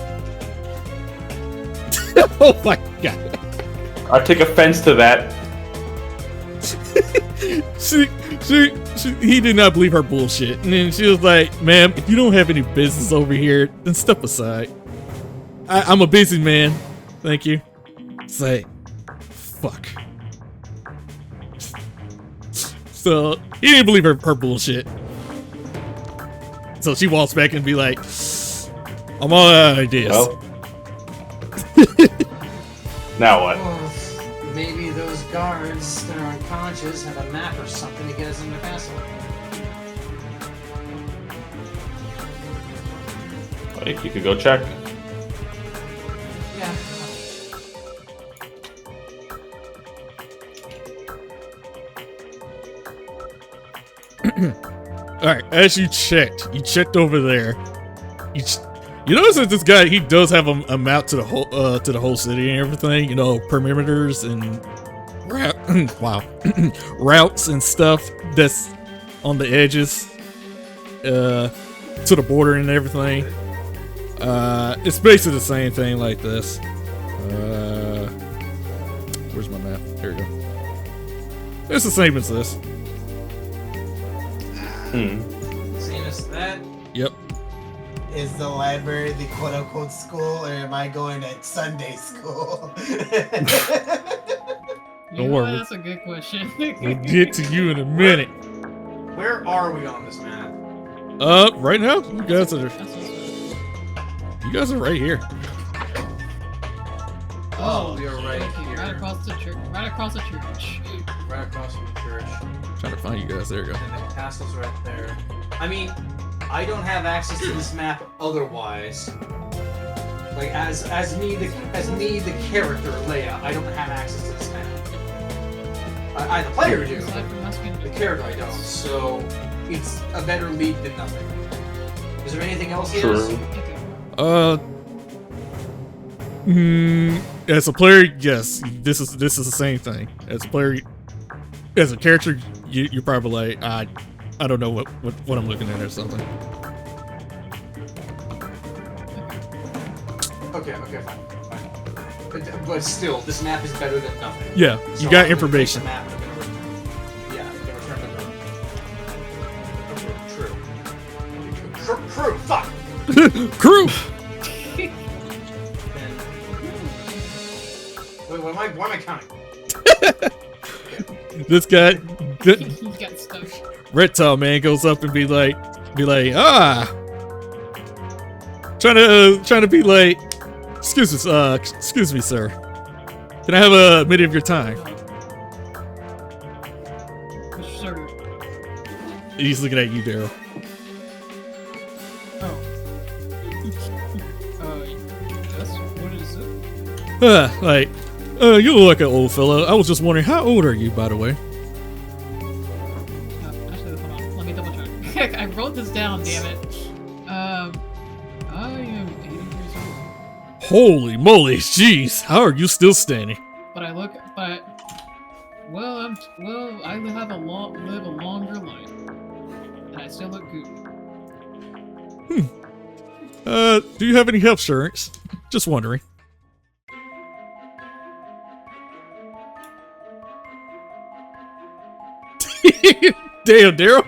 Speaker 1: Oh my god.
Speaker 3: I take offense to that.
Speaker 1: He did not believe her bullshit. And then she was like, ma'am, if you don't have any business over here, then step aside. I'm a busy man. Thank you. It's like, fuck. So he didn't believe her bullshit. So she walks back and be like, I'm all out of ideas.
Speaker 3: Well. Now what?
Speaker 2: Oh, maybe those guards that are unconscious have a map or something to get us in the castle.
Speaker 3: Like, you could go check.
Speaker 2: Yeah.
Speaker 1: Alright, as you checked over there. You notice that this guy, he does have a map to the whole city and everything. You know, perimeters and routes and stuff that's on the edges, to the border and everything. It's basically the same thing like this. Where's my map? Here we go. It's the same as this.
Speaker 2: Same as that.
Speaker 1: Yep.
Speaker 6: Is the library the quote-unquote school, or am I going to Sunday school?
Speaker 1: Don't worry.
Speaker 4: That's a good question.
Speaker 1: We'll get to you in a minute.
Speaker 2: Where are we on this map?
Speaker 1: Right now, you guys are right here.
Speaker 2: Oh, we are right
Speaker 4: okay,
Speaker 2: here.
Speaker 4: right across the church. Right across the church.
Speaker 2: Right across from the church.
Speaker 1: Trying to find you guys. There you go.
Speaker 2: And the castle's right there. I mean, I don't have access to this map otherwise. Like as me the character Leia, I don't have access to this map. I the player do. The character I don't. So it's a better lead than nothing. Is there anything else he has?
Speaker 1: As a player, yes, this is the same thing. As a player, as a character, you're probably like, I don't know what I'm looking at or something.
Speaker 2: Okay, fine. But still, this map is better than nothing.
Speaker 1: Yeah, you
Speaker 2: So
Speaker 1: got
Speaker 2: I'm gonna
Speaker 1: information.
Speaker 2: take the map and I'm gonna return the True. Fuck.
Speaker 1: Crew.
Speaker 2: Wait, why am I counting?
Speaker 1: This guy,
Speaker 4: He got stuck.
Speaker 1: Reptile Man, goes up and be like, trying to be like, excuse me, sir. Can I have a minute of your time?
Speaker 4: Sure.
Speaker 1: He's looking at you, Daryl.
Speaker 4: Oh. Yes. What is it?
Speaker 1: You look like an old fella. I was just wondering, how old are you, by the way?
Speaker 4: Actually, hold on. Let me double check. I wrote this down. Damn it. I am 80 years old.
Speaker 1: Holy moly, jeez, how are you still standing?
Speaker 4: But I live a longer life, and I still look good.
Speaker 1: Do you have any health insurance? Just wondering. Damn, Daryl.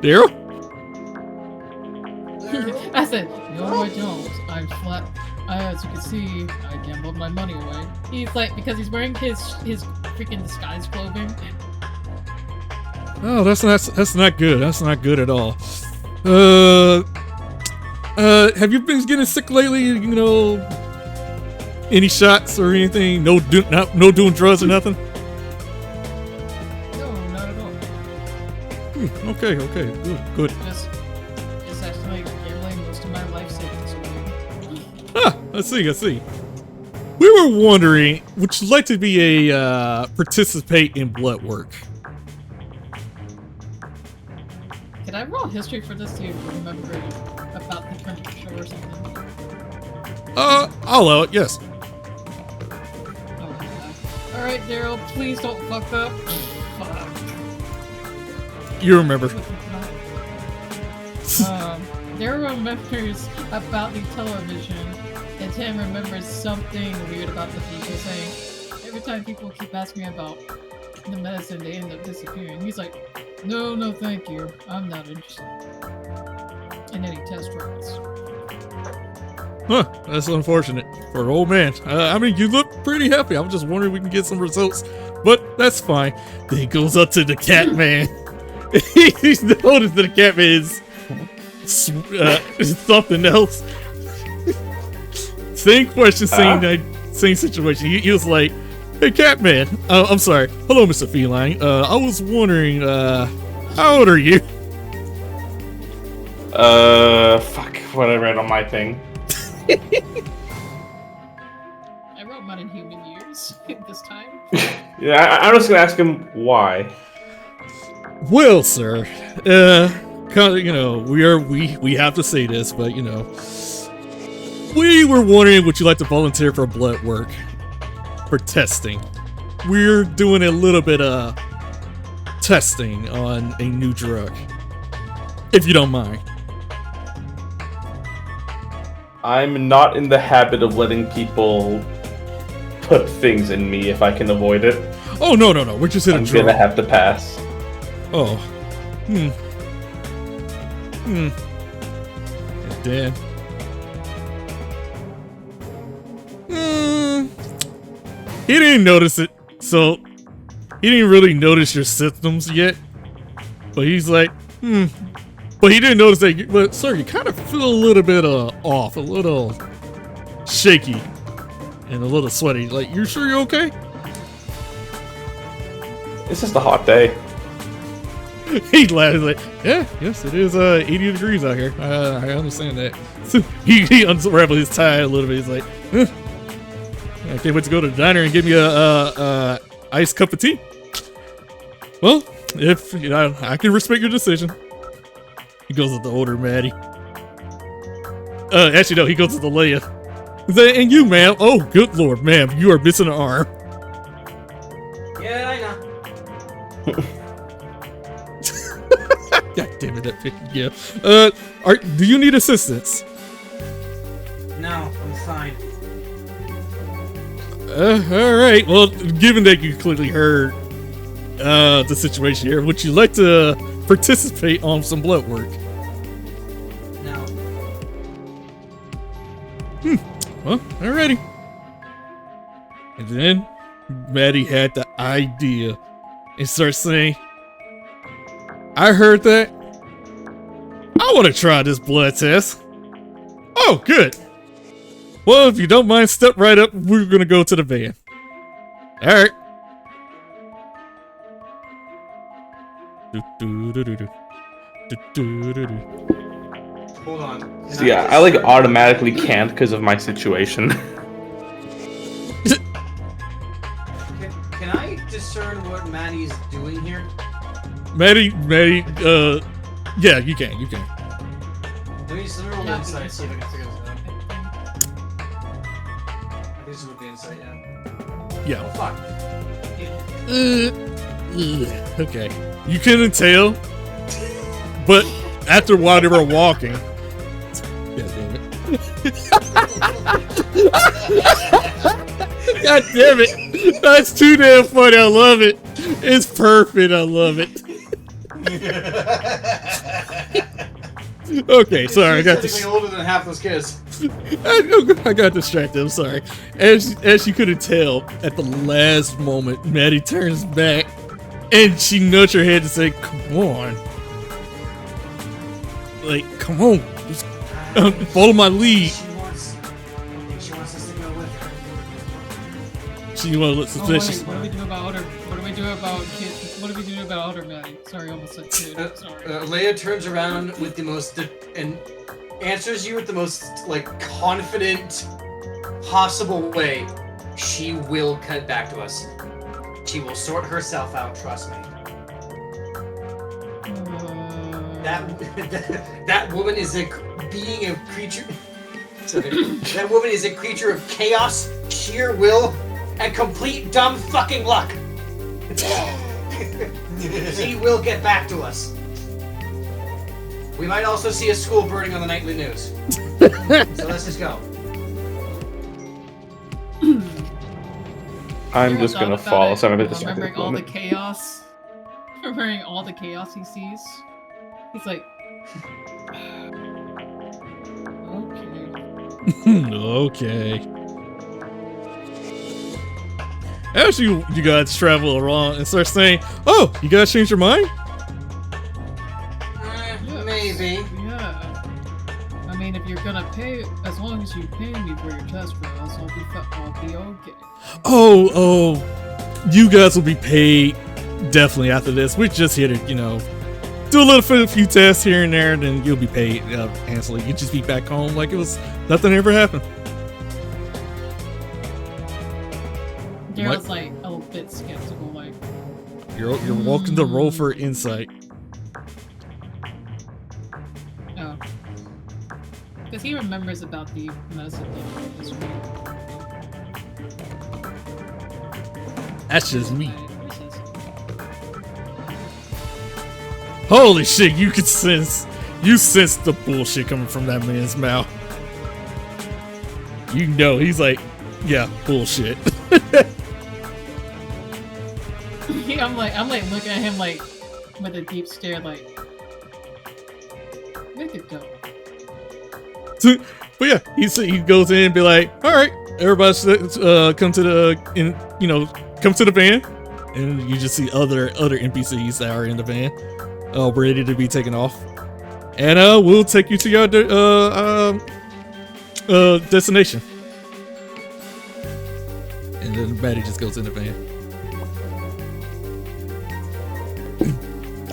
Speaker 1: Daryl?
Speaker 4: I said, no, I don't. I'm flat. As you can see, I gambled my money away. He's like, because he's wearing his freaking disguise clothing.
Speaker 1: Oh, that's not good. That's not good at all. Have you been getting sick lately? You know, any shots or anything? No doing drugs or nothing?
Speaker 4: No, not at all.
Speaker 1: Okay, good.
Speaker 4: Just actually gambling most of my life savings away.
Speaker 1: Ah, I see. We were wondering, would you like to be a participate in blood work?
Speaker 4: Can I roll history for this to remember about the commercial or something?
Speaker 1: I'll allow it. Yes.
Speaker 4: Oh, all right, Daryl, please don't fuck up. Fuck.
Speaker 1: You remember.
Speaker 4: Daryl remembers about the television, and Tim remembers something weird about the people saying. Every time people keep asking me about the medicine, they end up disappearing. He's like, no, thank you. I'm not interested in any test drugs.
Speaker 1: Huh, that's unfortunate for an old man. I mean, you look pretty happy. I'm just wondering if we can get some results, but that's fine. Then he goes up to the cat man. He's noticed that the cat man is something else. Same question, same situation. He was like, "Hey, cat man. I'm sorry. Hello, Mr. Feline. I was wondering, how old are you?"
Speaker 3: Fuck what I read on my thing.
Speaker 4: I wrote mine in human years this time.
Speaker 3: Yeah, I'm just gonna ask him why.
Speaker 1: Well, sir, kind of, you know, we have to say this, but you know, we were wondering, would you like to volunteer for blood work for testing? We're doing a little bit of testing on a new drug, if you don't mind.
Speaker 3: I'm not in the habit of letting people put things in me if I can avoid it.
Speaker 1: Oh no, we're just in a
Speaker 3: I'm
Speaker 1: drug.
Speaker 3: gonna have to pass.
Speaker 1: Oh, Dan. He didn't notice it, so he didn't really notice your symptoms yet. But he's like, But he didn't notice that. But sir, you kind of feel a little bit off, a little shaky, and a little sweaty. Like, you sure you're okay?
Speaker 3: It's just a hot day.
Speaker 1: He laughed. He's like, yeah, yes, it is 80 degrees out here. I understand that. So he unraveled his tie a little bit. He's like, I can't wait to go to the diner and give me a iced cup of tea. Well, if you know, I can respect your decision. He goes with the older Maddie. Actually, no, he goes with the Leia. He's like, and you, ma'am? Oh, good lord, ma'am, you are missing an arm.
Speaker 2: Yeah, I know.
Speaker 1: God damn it, that pic. Yeah. Do you need assistance?
Speaker 2: No, I'm fine.
Speaker 1: All right. Well, given that you clearly heard the situation here, would you like to participate on some blood work?
Speaker 2: No.
Speaker 1: Well, alrighty. And then Maddie had the idea and starts saying, I heard that. I want to try this blood test. Oh, good. Well, if you don't mind, step right up. We're going to go to the van. All right.
Speaker 2: Hold on.
Speaker 3: So yeah, I like automatically can't because of my situation.
Speaker 2: Can I discern what Maddie's doing here?
Speaker 1: Maddie, yeah, you can.
Speaker 2: Let me roll the insight, see if I can figure this out. I think this would be insight, yeah.
Speaker 1: Yeah.
Speaker 2: Oh, fuck.
Speaker 1: Okay. You couldn't tell, but after while they were walking, God damn it. God damn it. That's too damn funny. I love it. It's perfect. I love it. Okay, sorry. I got
Speaker 2: this. Older than half those kids.
Speaker 1: I got distracted. I'm sorry. As you couldn't tell, at the last moment, Maddie turns back and she nods her head to say, "Come on, like, come on." Follow my lead.
Speaker 2: I think she wants us to go with her.
Speaker 1: She want to look
Speaker 4: Oh,
Speaker 1: suspicious.
Speaker 4: wait, what do we do about other? What do we do about kid? What do we do about other Maddie? Sorry, I almost said kid. Sorry.
Speaker 2: Leia turns around with the most and answers you with the most like confident possible way. She will cut back to us. She will sort herself out. Trust me. That woman is a being of creature. Sorry. That woman is a creature of chaos, sheer will, and complete dumb fucking luck. She will get back to us. We might also see a school burning on the nightly news. So let's just go.
Speaker 3: I'm just gonna follow some of it.
Speaker 4: Remembering all the chaos. Remembering all the chaos he sees. He's like, okay.
Speaker 1: Okay. As you guys travel around and start saying, "Oh, you guys changed your mind?"
Speaker 2: Maybe.
Speaker 4: Yeah. I mean, if you're gonna pay, as long as you pay me for your test results, I'll be okay.
Speaker 1: Oh, you guys will be paid definitely after this. We're just here to, do a few tests here and there, and then you'll be paid handsomely. You just be back home like it was nothing ever happened.
Speaker 4: Daryl's like a little bit skeptical, like
Speaker 1: you're welcome to roll for insight.
Speaker 4: oh, because he remembers about the medicine this week.
Speaker 1: That's just me. Holy shit, you sense the bullshit coming from that man's mouth. He's like, yeah, bullshit.
Speaker 4: I'm like looking at him like with a deep stare, like make it go.
Speaker 1: But yeah, he goes in and be like, all right, everybody come to the van, and you just see other NPCs that are in the van, ready to be taken off, and we'll take you to your destination. And then Maddie just goes in the van.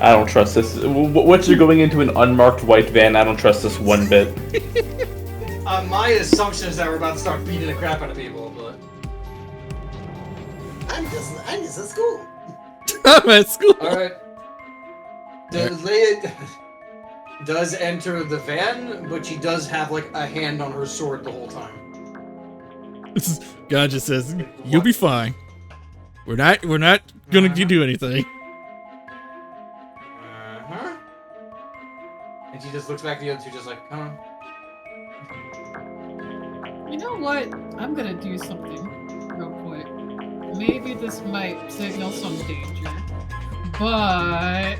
Speaker 3: I don't trust this. What you're going into an unmarked white van? I don't trust this one bit.
Speaker 2: My assumption is that we're about to start beating the crap out of people, but
Speaker 6: I'm just at school.
Speaker 1: I'm at school.
Speaker 2: all right. Leia does enter the van, but she does have like a hand on her sword the whole time.
Speaker 1: God just says, "You'll be fine. We're not gonna do anything."
Speaker 2: And she just looks back at the other two, just like, huh?
Speaker 4: You know what? I'm gonna do something real quick. Maybe this might signal some danger, but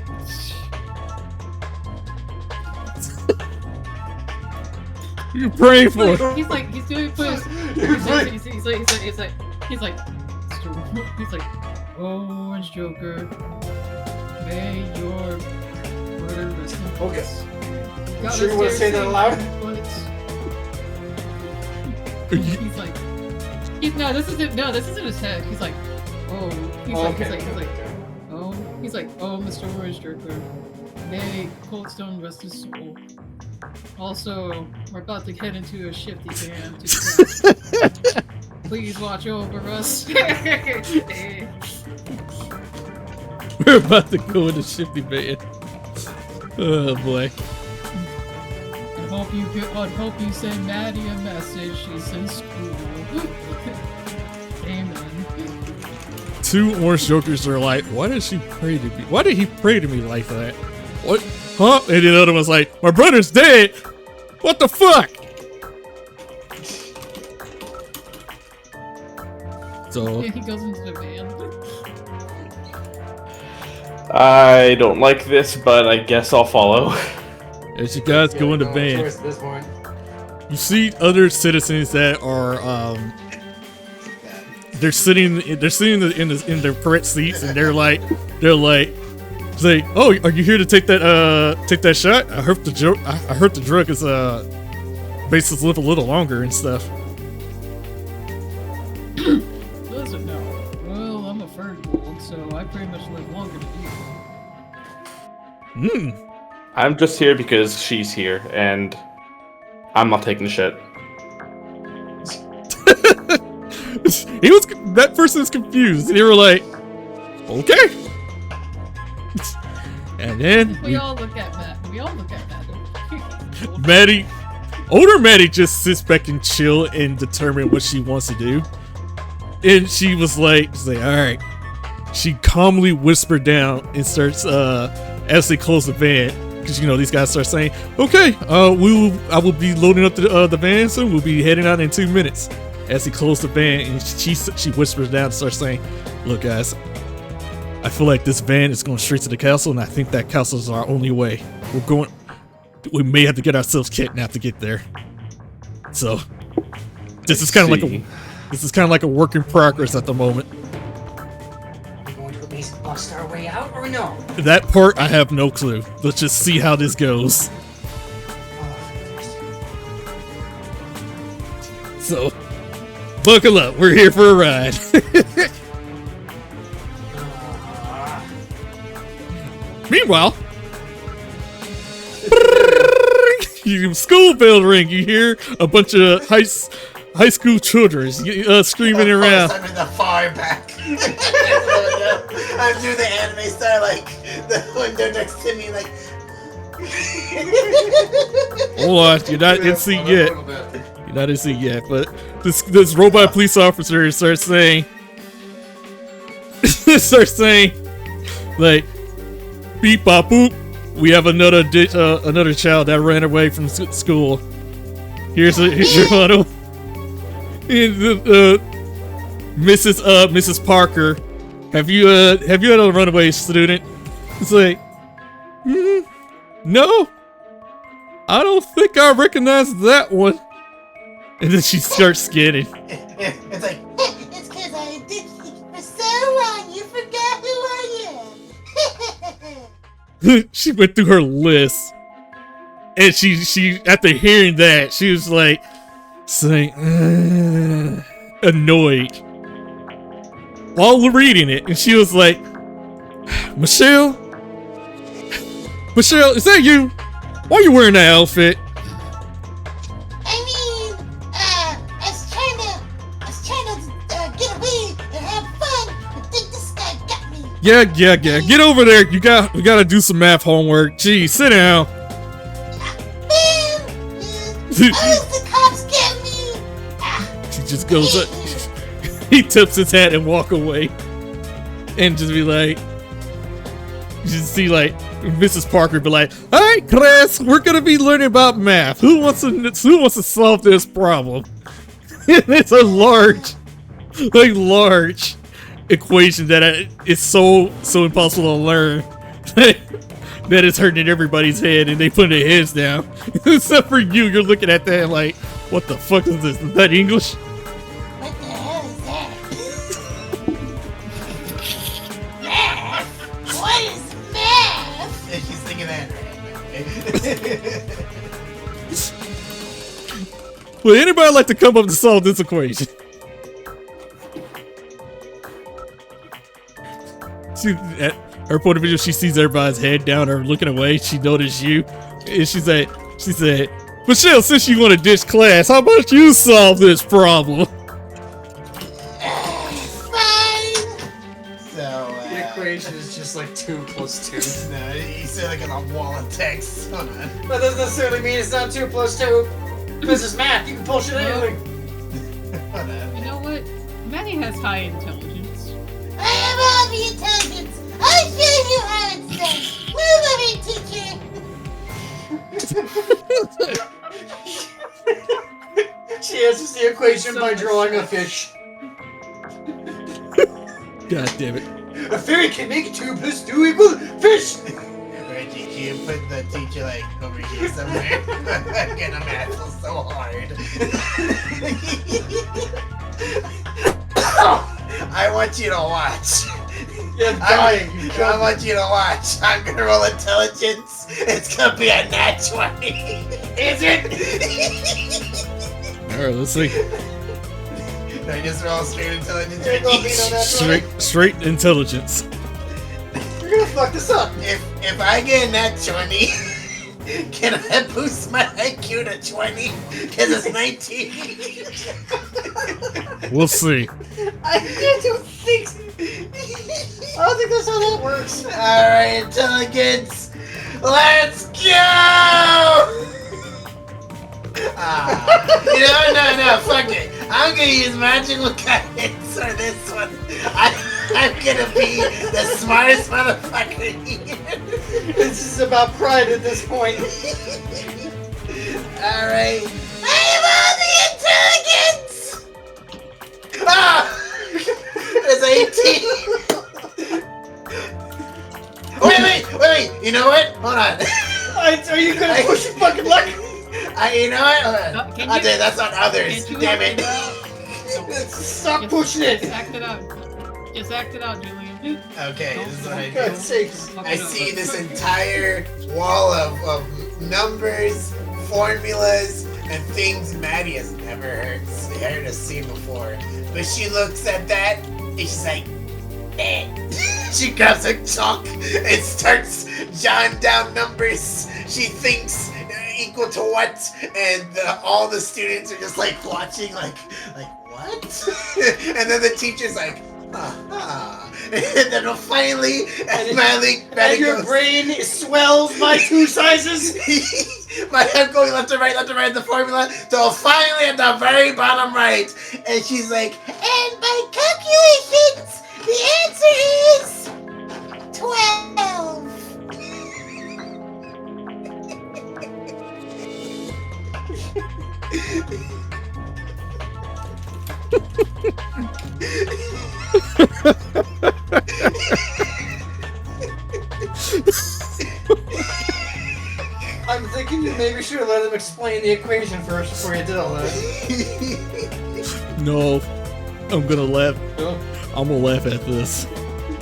Speaker 1: You're praying for it.
Speaker 4: he's doing push. He's like, Orange Joker, may your murder rest in peace.
Speaker 2: Okay.
Speaker 4: Gotta
Speaker 2: Sure you want to say that aloud?
Speaker 4: He's like, this isn't his head. He's like, oh, Mr. Orange Joker, may Coldstone rest his soul. Also, we're about to head into a shifty van to crash. Please watch over us.
Speaker 1: We're about to go in a shifty van. Oh boy.
Speaker 4: I'd hope you send Maddie a message. She's in school. Amen.
Speaker 1: Two Orange Jokers are like, why did he pray to me like that? What? Huh? And the other one's like, my brother's dead. What the fuck? So
Speaker 4: Yeah, he goes into the van.
Speaker 3: I don't like this, but I guess I'll follow.
Speaker 1: as you guys go in the van,
Speaker 2: At this point.
Speaker 1: you see other citizens that are they're sitting in their correct seats, and they're like, oh, are you here to take that shot? I heard the drug is makes us live a little longer and stuff.
Speaker 4: Doesn't know. Well, I'm a third gold, so I pretty much live longer than you.
Speaker 3: I'm just here because she's here, and I'm not taking the shit.
Speaker 1: That person is confused. They were like, okay. And then
Speaker 4: We all look at Matt.
Speaker 1: older Maddie just sits back and chill and determine what she wants to do. And she was like, all right. She calmly whispered down and starts, as they close the van, because these guys start saying, okay, I will be loading up the van soon. We'll be heading out in 2 minutes. As he closed the van, and she whispers down and starts saying, look guys, I feel like this van is going straight to the castle, and I think that castle is our only way. We may have to get ourselves kidnapped to get there. So this is kind of like a work in progress at the moment.
Speaker 2: Are we going to at least bust our way out, or no?
Speaker 1: That part I have no clue. Let's just see how this goes. So buckle up, we're here for a ride. Meanwhile, school bell ring. You hear a bunch of high school children screaming around.
Speaker 5: I'm in the far back. I'm doing the anime style, like the window next to me, like.
Speaker 1: Hold on, you're not in seat yet. You're not in seat yet, but this robot police officer starts saying, like, beep bop boop. We have another child that ran away from school. Here's your photo. Mrs. Parker, have you had a runaway student? It's like, no, I don't think I recognize that one. And then she starts scanning.
Speaker 5: It's like,
Speaker 7: It's because I did for so long, you forgot who I am.
Speaker 1: She went through her list, and she after hearing that, she was like saying annoyed while reading it, and she was like, Michelle, is that you? Why are you wearing that outfit?
Speaker 7: I mean, I was trying to get away and have fun, but then this guy got me.
Speaker 1: Yeah. Get over there. We gotta do some math homework. Gee, sit down.
Speaker 7: Man, the cops get me.
Speaker 1: She just goes up. He tips his hat and walk away, and just be like, you just see like Mrs. Parker be like, "All right, class, we're gonna be learning about math. Who wants to solve this problem?" It's a large equation that is so impossible to learn that it's hurting everybody's head, and they put their heads down. Except for you, you're looking at that like, what the fuck is this? Is that English?
Speaker 7: What the hell is that? Math? What is math?
Speaker 5: she's thinking that.
Speaker 1: Would anybody like to come up to solve this equation? At her point of view, she sees everybody's head down or looking away. She noticed you, and she said, Michelle, since you want to ditch class, how about you solve this problem?
Speaker 7: Fine.
Speaker 5: So,
Speaker 2: The equation is just like 2 plus 2.
Speaker 5: no, you said like on a wall of text. Hold on.
Speaker 2: That doesn't necessarily mean it's not 2 plus 2. This is math. You can bullshit anything.
Speaker 5: Hold on.
Speaker 4: You know what? Maddie has high intelligence.
Speaker 7: I have all the intelligence. I'll show you how it's done. Move over, teacher.
Speaker 2: She answers the equation by drawing a fish.
Speaker 1: God damn it.
Speaker 2: A fairy can make 2 plus 2 equal fish.
Speaker 5: Right, you put the teacher like over here somewhere. Again, I'm math so hard. I want you to watch.
Speaker 2: You're dying.
Speaker 5: I want you to watch. I'm gonna roll intelligence. It's gonna be a nat 20. Is it?
Speaker 1: Alright, let's see.
Speaker 5: I just roll straight intelligence.
Speaker 6: You're gonna beat on that
Speaker 1: Straight intelligence.
Speaker 6: You're gonna fuck this up.
Speaker 5: If I get a nat 20, can I boost my IQ to 20? Because it's 19.
Speaker 1: We'll see.
Speaker 6: I don't think that's how that works.
Speaker 5: Alright, intelligence. Let's go! No, fuck it. I'm gonna use magical guidance for this one. I'm gonna be the smartest motherfucker here.
Speaker 6: This is about pride at this point.
Speaker 5: Alright. I have all the intelligence! Ah! It's 18. Wait. You know what? Hold on.
Speaker 6: Are you gonna push your fucking luck?
Speaker 5: You know what? Hold on.
Speaker 4: Can
Speaker 5: Oh,
Speaker 4: you-
Speaker 5: dude, that's on others.
Speaker 4: Can't you
Speaker 5: Damn it.
Speaker 6: Stop pushing it.
Speaker 4: Just act it out. Just act it out, Julian.
Speaker 5: Okay, this is what I
Speaker 6: For
Speaker 5: do.
Speaker 6: God's sakes.
Speaker 5: I see this entire wall of numbers, formulas, and things Maddie has never heard or seen before. But she looks at that and she's like, eh. She grabs a chalk and starts jotting down numbers she thinks equal to what, and all the students are just like watching, like what? And then the teacher's like, and then finally, and
Speaker 6: your
Speaker 5: goes,
Speaker 6: brain swells by 2 sizes.
Speaker 5: my head going left to right, the formula, till finally at the very bottom right, and she's like,
Speaker 7: And by calculations, the answer is 12.
Speaker 6: I'm thinking you maybe should have let him explain the equation first before you did all that.
Speaker 1: No. I'm gonna laugh.
Speaker 6: No,
Speaker 1: I'm gonna laugh at this.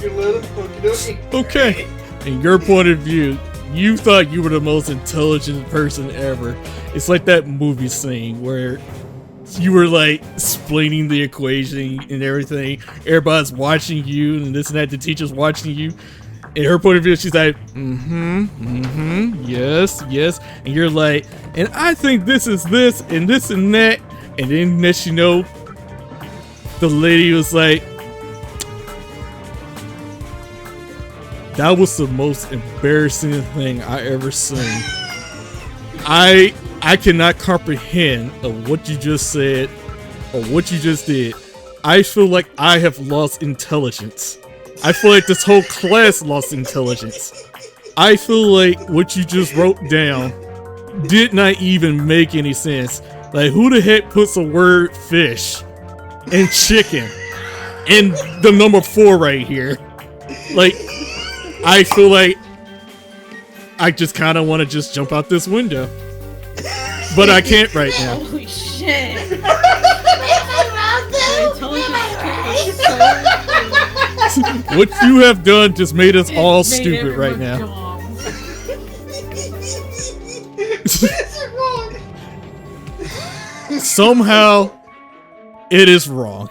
Speaker 6: you let him. Okie dokie.
Speaker 1: Okay. In your point of view, you thought you were the most intelligent person ever. It's like that movie scene where you were like explaining the equation and everything. Everybody's watching you and this and that. The teacher's watching you. In her point of view, she's like, yes. And you're like, and I think this is this and this and that. And then next you know, the lady was like, that was the most embarrassing thing I ever seen. I cannot comprehend of what you just said or what you just did. I feel like I have lost intelligence. I feel like this whole class lost intelligence. I feel like what you just wrote down did not even make any sense. Like, who the heck puts a word fish and chicken and the number 4 right here? Like, I feel like I just kind of want to just jump out this window. But I can't right now.
Speaker 4: Holy shit!
Speaker 7: Am I wrong though?
Speaker 4: Intelligence
Speaker 7: Am
Speaker 4: check
Speaker 7: I
Speaker 4: was so
Speaker 1: What you have done just made us all
Speaker 4: It made
Speaker 1: stupid right
Speaker 4: everyone
Speaker 1: now.
Speaker 4: dumb.
Speaker 1: Somehow, it is wrong.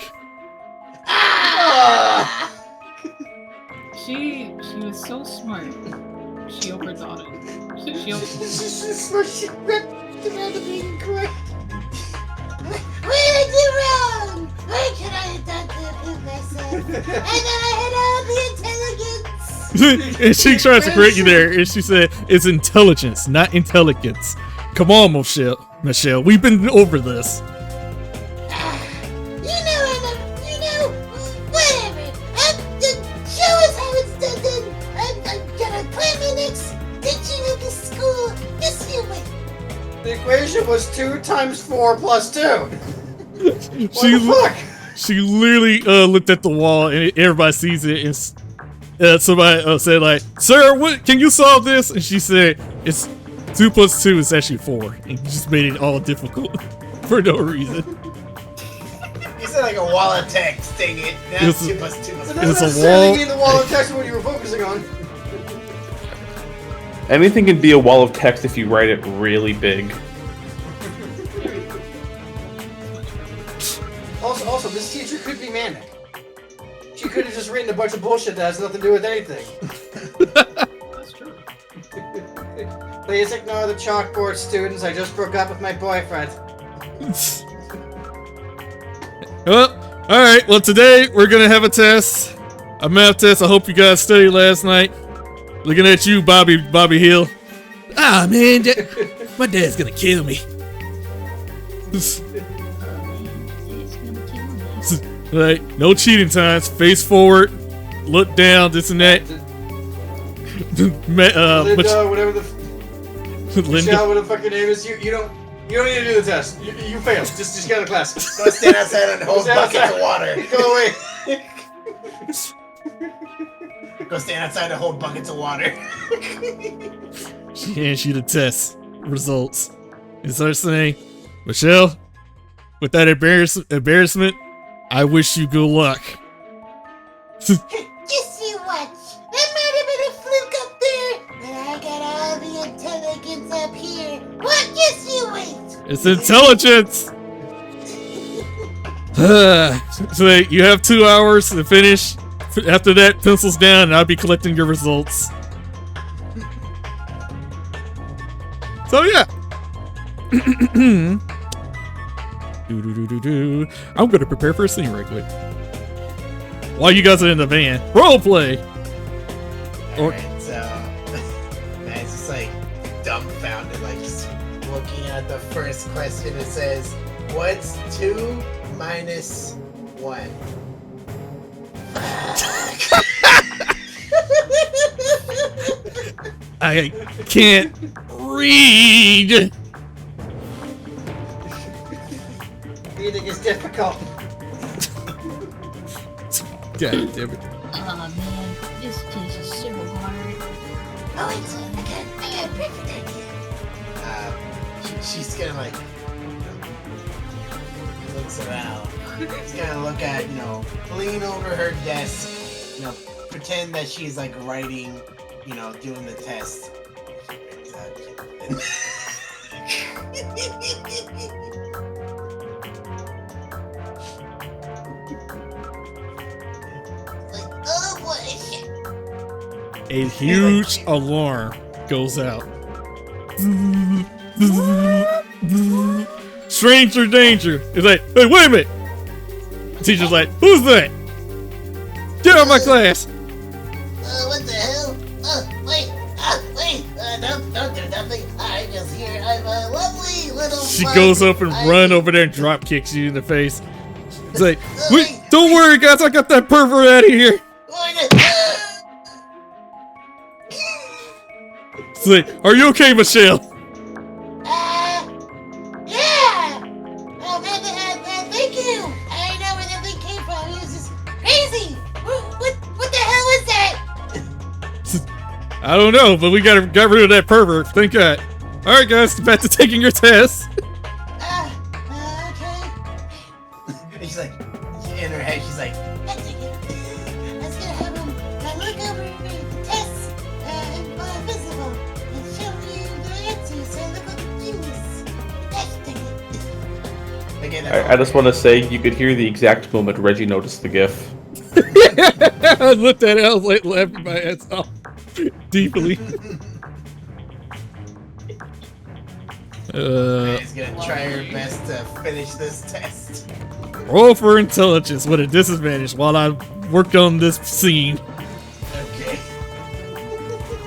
Speaker 4: She was so smart. She overthought it. She
Speaker 6: She ripped around to being incorrect.
Speaker 7: What did I do wrong? What could I have done to improve myself? And then I had all the intelligence.
Speaker 1: And she tries to correct you there, and she said, it's intelligence, not intelligence. Come on, Michelle, we've been over this.
Speaker 7: Whatever. Show us how it's done then. I'm gonna plan my next ditching of the school. Just you wait.
Speaker 6: The equation was 2 times 4 plus 2. What
Speaker 1: She
Speaker 6: the fuck?
Speaker 1: She literally looked at the wall, and everybody sees it, and somebody said like, "Sir, what can you solve this?" And she said, "It's 2 plus 2 is actually 4," and you just made it all difficult for no reason.
Speaker 5: You said like a wall of text, dang it.
Speaker 1: It's
Speaker 5: That's
Speaker 1: a-
Speaker 5: 2 plus 2 plus
Speaker 6: It
Speaker 5: 4.
Speaker 1: It's
Speaker 6: doesn't
Speaker 1: a
Speaker 6: necessarily
Speaker 1: wall-
Speaker 6: mean the wall of text what you were focusing on.
Speaker 3: Anything can be a wall of text if you write it really big.
Speaker 2: could have just written a bunch of bullshit that has nothing to do with anything.
Speaker 4: That's true.
Speaker 2: Please ignore the chalkboard, students. I just broke up with my boyfriend.
Speaker 1: Well, alright. Well, today we're going to have a test. A math test. I hope you guys studied last night. Looking at you, Bobby Hill. Ah, man. My dad's going to kill me. Right. No cheating times. Face forward. Look down. This and that.
Speaker 2: Linda, whatever the
Speaker 1: Linda.
Speaker 2: Michelle, whatever the fucking name is, you don't need to do the test. You failed. Just get out of class.
Speaker 6: Go stand outside and hold
Speaker 2: Stand
Speaker 6: buckets
Speaker 2: outside.
Speaker 6: of water.
Speaker 2: Go away.
Speaker 6: Go stand outside and hold buckets of water.
Speaker 1: She hands you the test results. And starts saying, Michelle, with that embarrassment, I wish you good luck.
Speaker 7: Just you watch. That might have been a fluke up there, but I got all the intelligence up here. What? Just you wait.
Speaker 1: It's intelligence! So you have 2 hours to finish. After that, pencils down, and I'll be collecting your results. So yeah. I'm gonna prepare for a scene right quick. While you guys are in the van, roleplay.
Speaker 6: Alright, so man's just like dumbfounded, like just looking at the first question. It says, "What's 2 minus 1?"
Speaker 1: I can't read.
Speaker 2: Reading is difficult.
Speaker 1: God damn it.
Speaker 8: Oh man, this test is so hard.
Speaker 7: Oh, it's I got a perfect idea.
Speaker 6: She's gonna like looks around. She's gonna look at, lean over her desk, pretend that she's like writing, doing the test.
Speaker 7: Like, oh boy.
Speaker 1: A huge alarm goes out. Stranger danger. It's like, hey, wait a minute. The teacher's like, who's that? Get out of my class.
Speaker 7: What the hell? Wait. Don't do nothing. I'm just here. I'm a lovely little
Speaker 1: She
Speaker 7: bug.
Speaker 1: goes up and run over there and drop kicks you in the face. It's like, wait, don't worry, guys. I got that pervert out of here. It's like, are you okay, Michelle?
Speaker 7: Yeah. Oh, thank you. I don't know where that thing came from. It was just crazy. What the hell was that?
Speaker 1: I don't know, but we got rid of that pervert. Thank God. All right, guys, back to taking your test.
Speaker 7: Okay.
Speaker 6: And she's like, in her head, she's like,
Speaker 7: That's it. I was gonna have him look over the tests invisible and show you the answers so I look like a genius. That's it.
Speaker 6: again,
Speaker 3: I just want to say you could hear the exact moment Reggie noticed the GIF.
Speaker 1: I looked at it, I was like laughing my ass off deeply.
Speaker 6: Man's gonna try her best to finish this test.
Speaker 1: Roll for intelligence with a disadvantage while I work on this scene.
Speaker 6: Okay.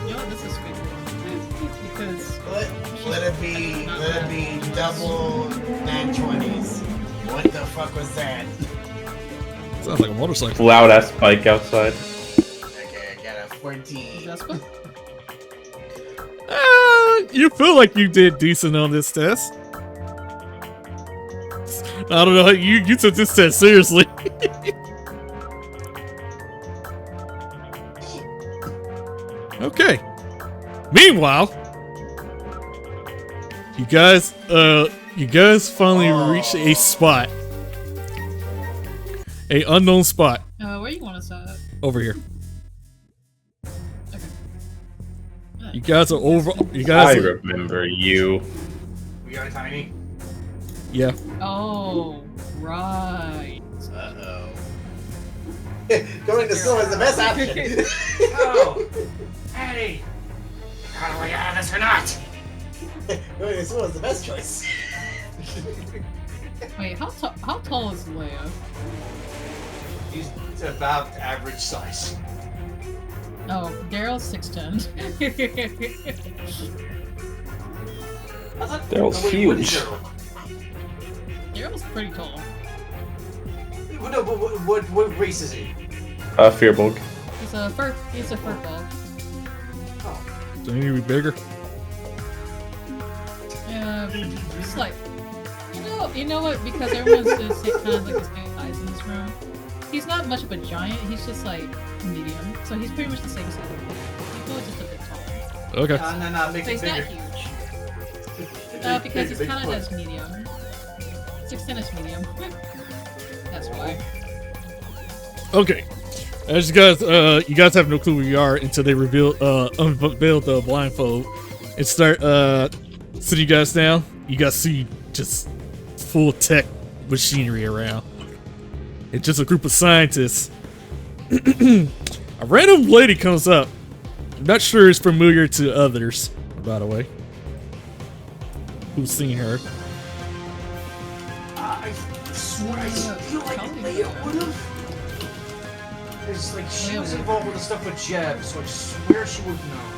Speaker 4: You know what? This is good. Because
Speaker 6: Let it be double nat 20s. What the fuck was that?
Speaker 1: Sounds like a motorcycle.
Speaker 3: Loud ass bike outside.
Speaker 6: Okay, I got a 14.
Speaker 4: Jasper?
Speaker 1: You feel like you did decent on this test. I don't know how you took this test seriously. Okay. Meanwhile, you guys finally reached a spot. A unknown spot
Speaker 4: Where you want to set up?
Speaker 1: over here.
Speaker 4: Okay.
Speaker 1: You guys are over. You
Speaker 3: I
Speaker 1: guys are,
Speaker 3: remember you.
Speaker 5: We got a tiny.
Speaker 1: yeah.
Speaker 4: Oh, right.
Speaker 6: Uh-oh. Going to sewer is the best option.
Speaker 2: Oh, Eddie, got a way out of this or not?
Speaker 6: Going to sewer is the best choice.
Speaker 4: Wait, how tall is Leia?
Speaker 2: He's about average size.
Speaker 4: Oh, Daryl's 6'10".
Speaker 3: Daryl's huge.
Speaker 4: Daryl's pretty tall.
Speaker 2: No, but what race is he?
Speaker 3: Fearbulk.
Speaker 4: He's a fur ball.
Speaker 1: So you need to be bigger.
Speaker 4: Just like, you know what? Because everyone's just kind of like the same size in this room. He's not much of a giant. He's just like medium. So he's pretty much the same size. People are just a bit taller.
Speaker 1: Okay.
Speaker 2: No, make
Speaker 4: So
Speaker 2: it
Speaker 4: he's not
Speaker 2: bigger.
Speaker 4: huge. Because he's kind of as medium. 6'10" is medium. That's why.
Speaker 1: Okay. As you guys have no clue where you are until they unveil the blindfold and start sitting you guys down. You guys see just full tech machinery around. It's just a group of scientists. A random lady comes up. I'm not sure it's familiar to others, by the way, who's seen her.
Speaker 2: I swear, I feel like Leia would have. It's like she was involved with the stuff with Jeb, so I swear she would know.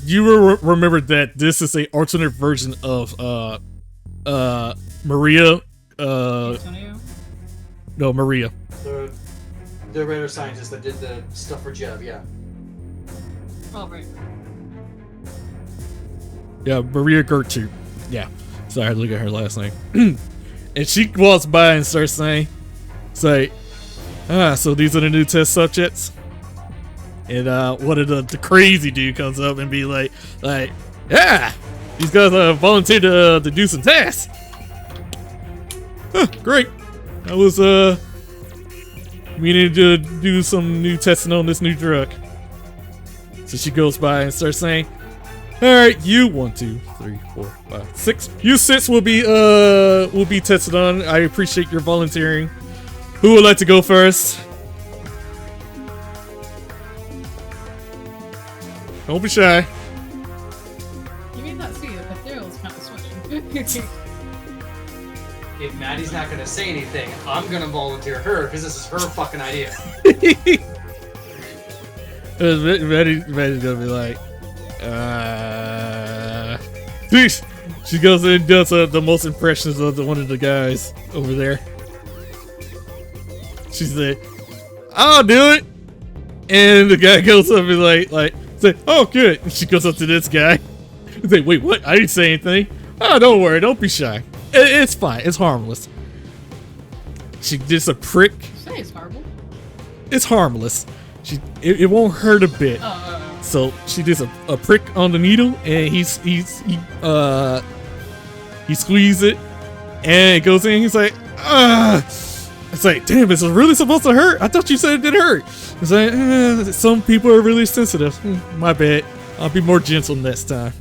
Speaker 1: You will remember that this is a alternate version of Maria.
Speaker 4: Antonio?
Speaker 1: No, Maria.
Speaker 2: The radar scientist that did the stuff for Jeb, yeah.
Speaker 4: Oh, right.
Speaker 1: Yeah, Maria Gertrude. Yeah. Sorry, I look at her last name. And she walks by and starts saying, so these are the new test subjects? And one of the crazy dude comes up and be like, yeah, these guys volunteered to do some tests. Huh, great. I was meaning to do some new testing on this new drug. So she goes by and starts saying, alright, you 1, 2, 3, 4, 5, 6. You 6 will be tested on. I appreciate your volunteering. Who would like to go first? Don't be shy.
Speaker 4: You may not see it, but Daryl's kind of sweating.
Speaker 2: If Maddie's not gonna say anything, I'm gonna volunteer her because this is her fucking idea.
Speaker 1: Maddie's gonna be like, she goes in and does the most impressions of one of the guys over there. She's like, I'll do it. And the guy goes up and like say, oh good. And she goes up to this guy and say, wait, what? I didn't say anything. Oh, don't worry, don't be shy. It's fine, it's harmless. She just a prick.
Speaker 4: Say it's horrible.
Speaker 1: It's harmless. It won't hurt a bit. So she does a prick on the needle, and he squeezes it, and it goes in. He's like, It's like, damn, is it really supposed to hurt? I thought you said it didn't hurt. It's like, some people are really sensitive. My bad. I'll be more gentle next time.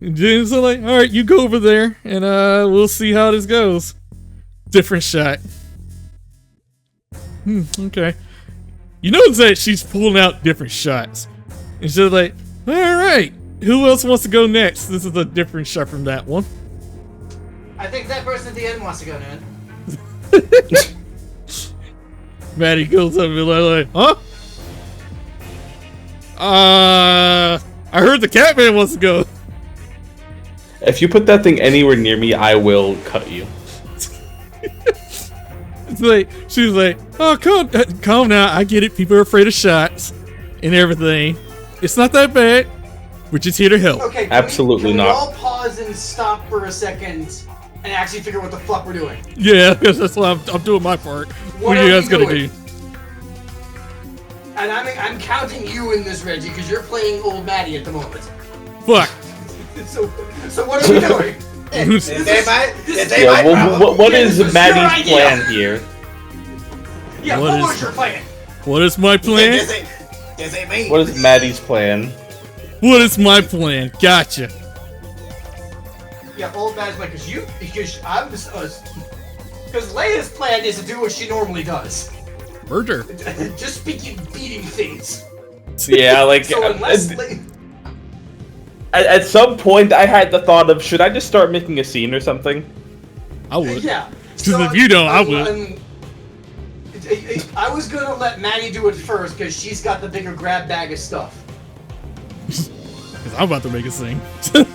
Speaker 1: And then so like, all right, you go over there, and we'll see how this goes. Different shot. Okay. You notice that she's pulling out different shots. And she's like, all right, who else wants to go next? This is a different shot from that one.
Speaker 2: I think that person at the end wants to go, man.
Speaker 1: Maddie goes up and be like, huh? I heard the Catman wants to go.
Speaker 3: If you put that thing anywhere near me, I will cut you.
Speaker 1: It's like, she's like, oh, calm now. I get it. People are afraid of shots and everything. It's not that bad. We're just here to help.
Speaker 2: Okay,
Speaker 3: Absolutely
Speaker 2: can
Speaker 3: not.
Speaker 2: we all pause and stop for a second and actually figure out what the fuck we're doing?
Speaker 1: Yeah, because that's why I'm doing my part. What are you guys gonna do?
Speaker 2: And I'm counting you in this, Reggie, because you're playing old Maddie at the moment.
Speaker 1: Fuck.
Speaker 2: So what are we doing?
Speaker 3: What is Maddie's plan here?
Speaker 2: Yeah, what was your plan?
Speaker 1: What is my plan?
Speaker 6: This ain't me.
Speaker 3: What is Maddie's plan?
Speaker 1: What is my plan? Gotcha.
Speaker 5: Yeah, all that is like, because Leia's plan is to do what she normally does.
Speaker 1: Murder.
Speaker 5: Just beating things.
Speaker 3: Yeah, like
Speaker 5: So unless
Speaker 3: at some point I had the thought of, should I just start making a scene or something?
Speaker 1: I would.
Speaker 5: yeah.
Speaker 1: Because if you don't, I would.
Speaker 5: I was gonna let Maddie do it first because she's got the bigger grab bag of stuff.
Speaker 1: Because I'm about to make a scene.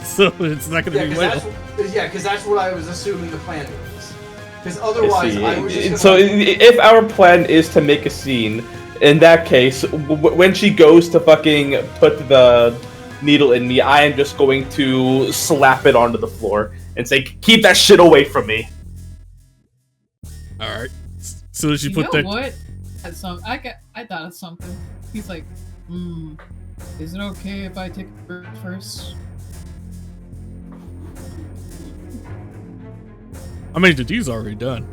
Speaker 1: So it's not going to be well.
Speaker 5: Because that's what I was assuming the plan was. Because otherwise, I was just
Speaker 3: So if our plan is to make a scene, in that case, when she goes to fucking put the needle in me, I am just going to slap it onto the floor and say, "Keep that shit away from me."
Speaker 1: All right. So as you put
Speaker 4: know
Speaker 1: that.
Speaker 4: what? I thought of something. He's like, is it okay if I take a break first?
Speaker 1: I mean, the deed's already done.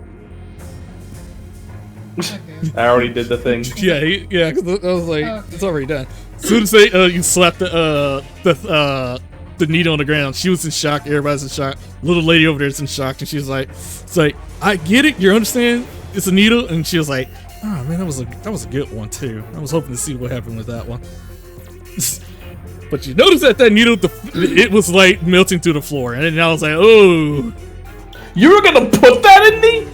Speaker 4: Okay.
Speaker 3: I already did the thing.
Speaker 1: Yeah, because I was like,
Speaker 4: Okay.
Speaker 1: it's already done. As soon as they you slap the needle on the ground, she was in shock. Everybody's in shock. Little lady over there is in shock, and she's like, "It's like, I get it. You understand? It's a needle." And she was like, "Oh man, that was a good one too. I was hoping to see what happened with that one." But you notice that needle, it was like melting through the floor, and then I was like, "Oh,
Speaker 3: You were gonna put that in me?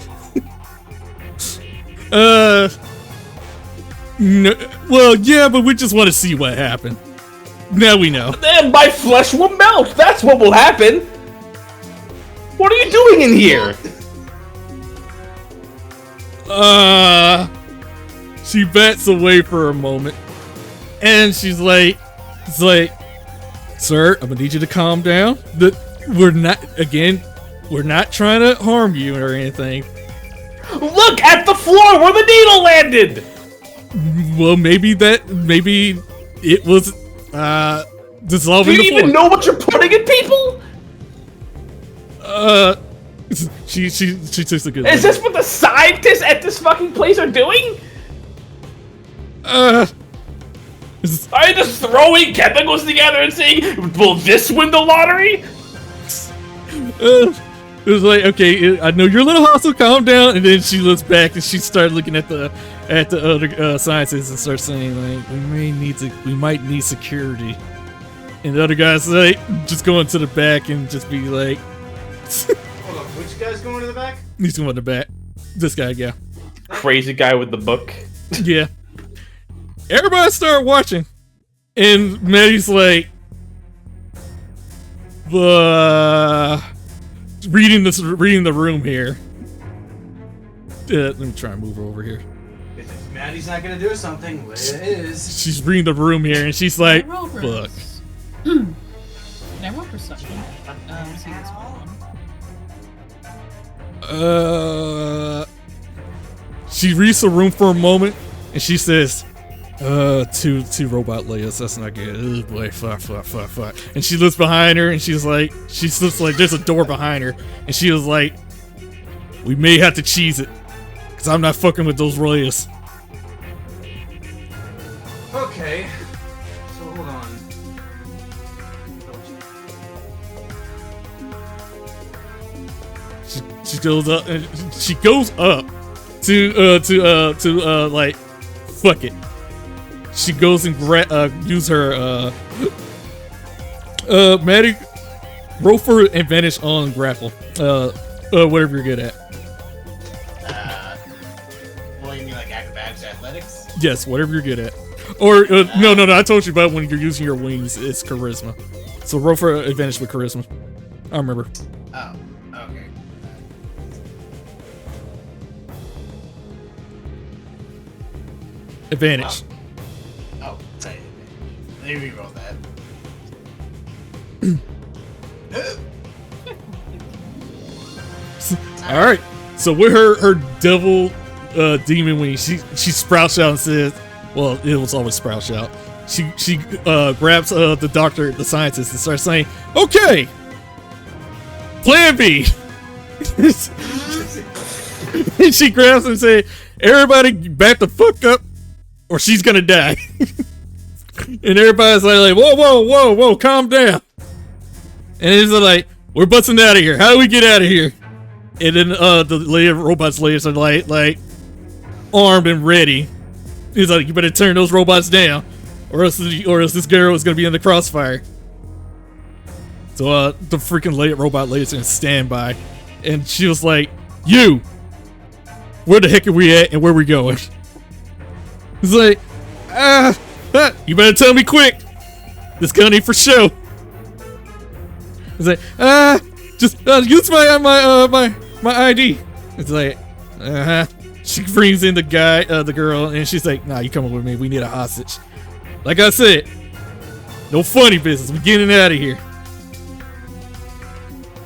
Speaker 1: no, well, yeah, but we just want to see what happened. Now we know."
Speaker 3: Then my flesh will melt. That's what will happen. What are you doing in here?
Speaker 1: She bats away for a moment, and she's like, "Sir, I'm gonna need you to calm down. We're not trying to harm you or anything."
Speaker 3: Look at the floor where the needle landed.
Speaker 1: Well, maybe it was dissolving
Speaker 3: Do
Speaker 1: the
Speaker 3: you
Speaker 1: floor.
Speaker 3: even know what you're putting in people?
Speaker 1: She takes a good
Speaker 3: Is
Speaker 1: look.
Speaker 3: this what the scientists at this fucking place are doing?
Speaker 1: This is-
Speaker 3: Are you just throwing chemicals together and saying, "Will this win the lottery?"
Speaker 1: it was like, okay, I know you're a little hostile, calm down. And then she looks back and she started looking at the other scientists and starts saying, like, we might need security. And the other guys like just go into the back and just be like,
Speaker 5: Hold on, which guy's going to the back?
Speaker 1: he's going to the back. This guy, yeah.
Speaker 3: Crazy guy with the book.
Speaker 1: Yeah. Everybody started watching. And Maddie's like, reading the room here. Let me try and move her over here.
Speaker 5: If Maddie's not gonna do something, Leia is.
Speaker 1: She's reading the room here, and she's like,
Speaker 4: Roll for
Speaker 1: "Fuck."
Speaker 4: this. Can I roll perception? See this one.
Speaker 1: She reads the room for a moment, and she says, two robot Leias, that's not good. Oh boy, fuck. And she looks behind her, and she looks like there's a door behind her, and she was like, "We may have to cheese it, because I'm not fucking with those Leias."
Speaker 5: Okay. So hold on.
Speaker 1: She goes up, and she goes up to like, fuck it. She goes and use her Maddie, roll for advantage on grapple. Whatever you're good at.
Speaker 6: Well, you mean like acrobatics, athletics?
Speaker 1: Yes, whatever you're good at. Or no, I told you about when you're using your wings, it's charisma. So roll for advantage with charisma. I remember.
Speaker 6: Oh, okay.
Speaker 1: Advantage.
Speaker 6: Oh, sorry. Let me reroll that.
Speaker 1: All right. So with her devil demon wing, she sprouts out and says, "Well, it was always sprouts out." She grabs the doctor, the scientist, and starts saying, "Okay, Plan B." And she grabs him and say, "Everybody, back the fuck up, or she's gonna die." And everybody's like, "Whoa, calm down." And it's like, we're busting out of here. How do we get out of here? And then the robot's layers are like armed and ready. He's like, you better turn those robots down, or else this girl is gonna be in the crossfire. So the freaking robot layers in standby, and she was like, "You, where the heck are we at, and where we going?" He's like, you better tell me quick. This gun ain't for show. He's like, just use my ID. It's like, She brings in the girl, and she's like, "Nah, you coming with me? We need a hostage." Like I said, no funny business. We're getting out of here.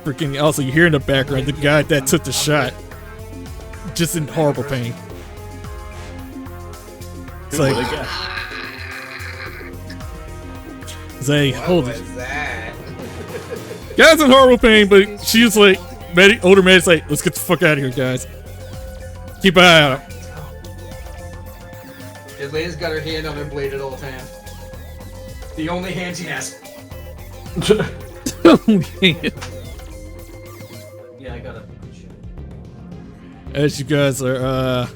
Speaker 1: Freaking! Also, you hear in the background the guy that took the shot, just in horrible pain. It's like, hold it.
Speaker 5: What's that?
Speaker 1: Guy's in horrible pain, but she's like, older Maddie's like, let's get the fuck out of here, guys. Keep an eye out.
Speaker 2: Leia's got her hand on her blade at all times. The only hand she has. Yeah, I got it.
Speaker 1: As you guys are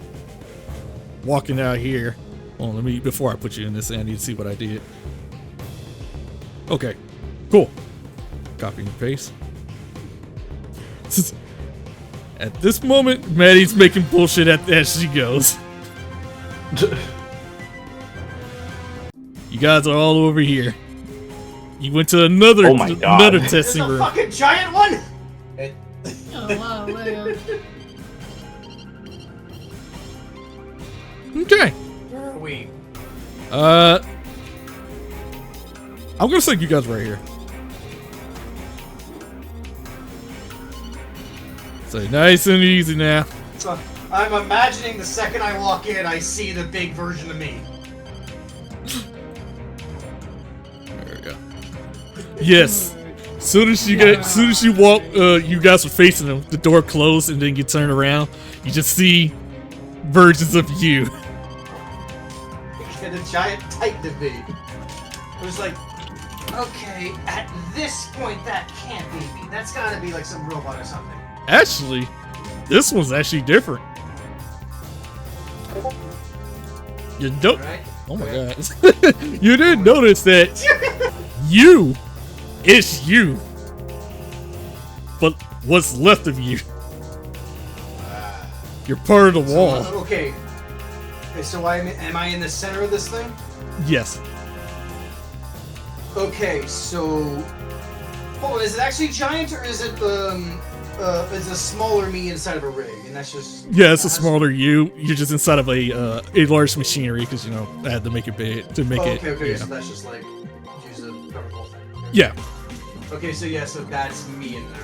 Speaker 1: walking out here, well, before I put you in this, I need to see what I did. Okay, cool. Copy and paste. At this moment, Maddie's making bullshit as she goes. You guys are all over here. You went to another testing
Speaker 2: There's a
Speaker 1: room.
Speaker 2: fucking giant one!
Speaker 8: Oh wow, Leo.
Speaker 1: Okay.
Speaker 2: Where are we?
Speaker 1: I'm gonna stick you guys right here. So nice and easy now.
Speaker 2: So, I'm imagining the second I walk in, I see the big version of me.
Speaker 1: There we go. Yes. Soon as you walk, you guys were facing them. The door closed, and then you turn around. You just see versions of you.
Speaker 2: And a giant titan of me. It was like, okay, at this point, that can't be me. That's gotta be like some robot or something.
Speaker 1: Actually, this one's actually different. You don't.
Speaker 2: Right?
Speaker 1: Oh my god! You didn't notice that it's you, but what's left of you? You're part of the wall.
Speaker 2: Okay. So am I in the center of this thing?
Speaker 1: Yes.
Speaker 2: Okay, so... Oh, is it actually giant, or is it, is a smaller me inside of a rig, and that's just...
Speaker 1: Yeah, it's a smaller you. You're just inside of a large machinery, because, you know, I had to make it big, to make it...
Speaker 2: Okay,
Speaker 1: yeah.
Speaker 2: so that's just like, use a cover whole thing.
Speaker 1: Yeah.
Speaker 2: Okay, so yeah, so that's me in there.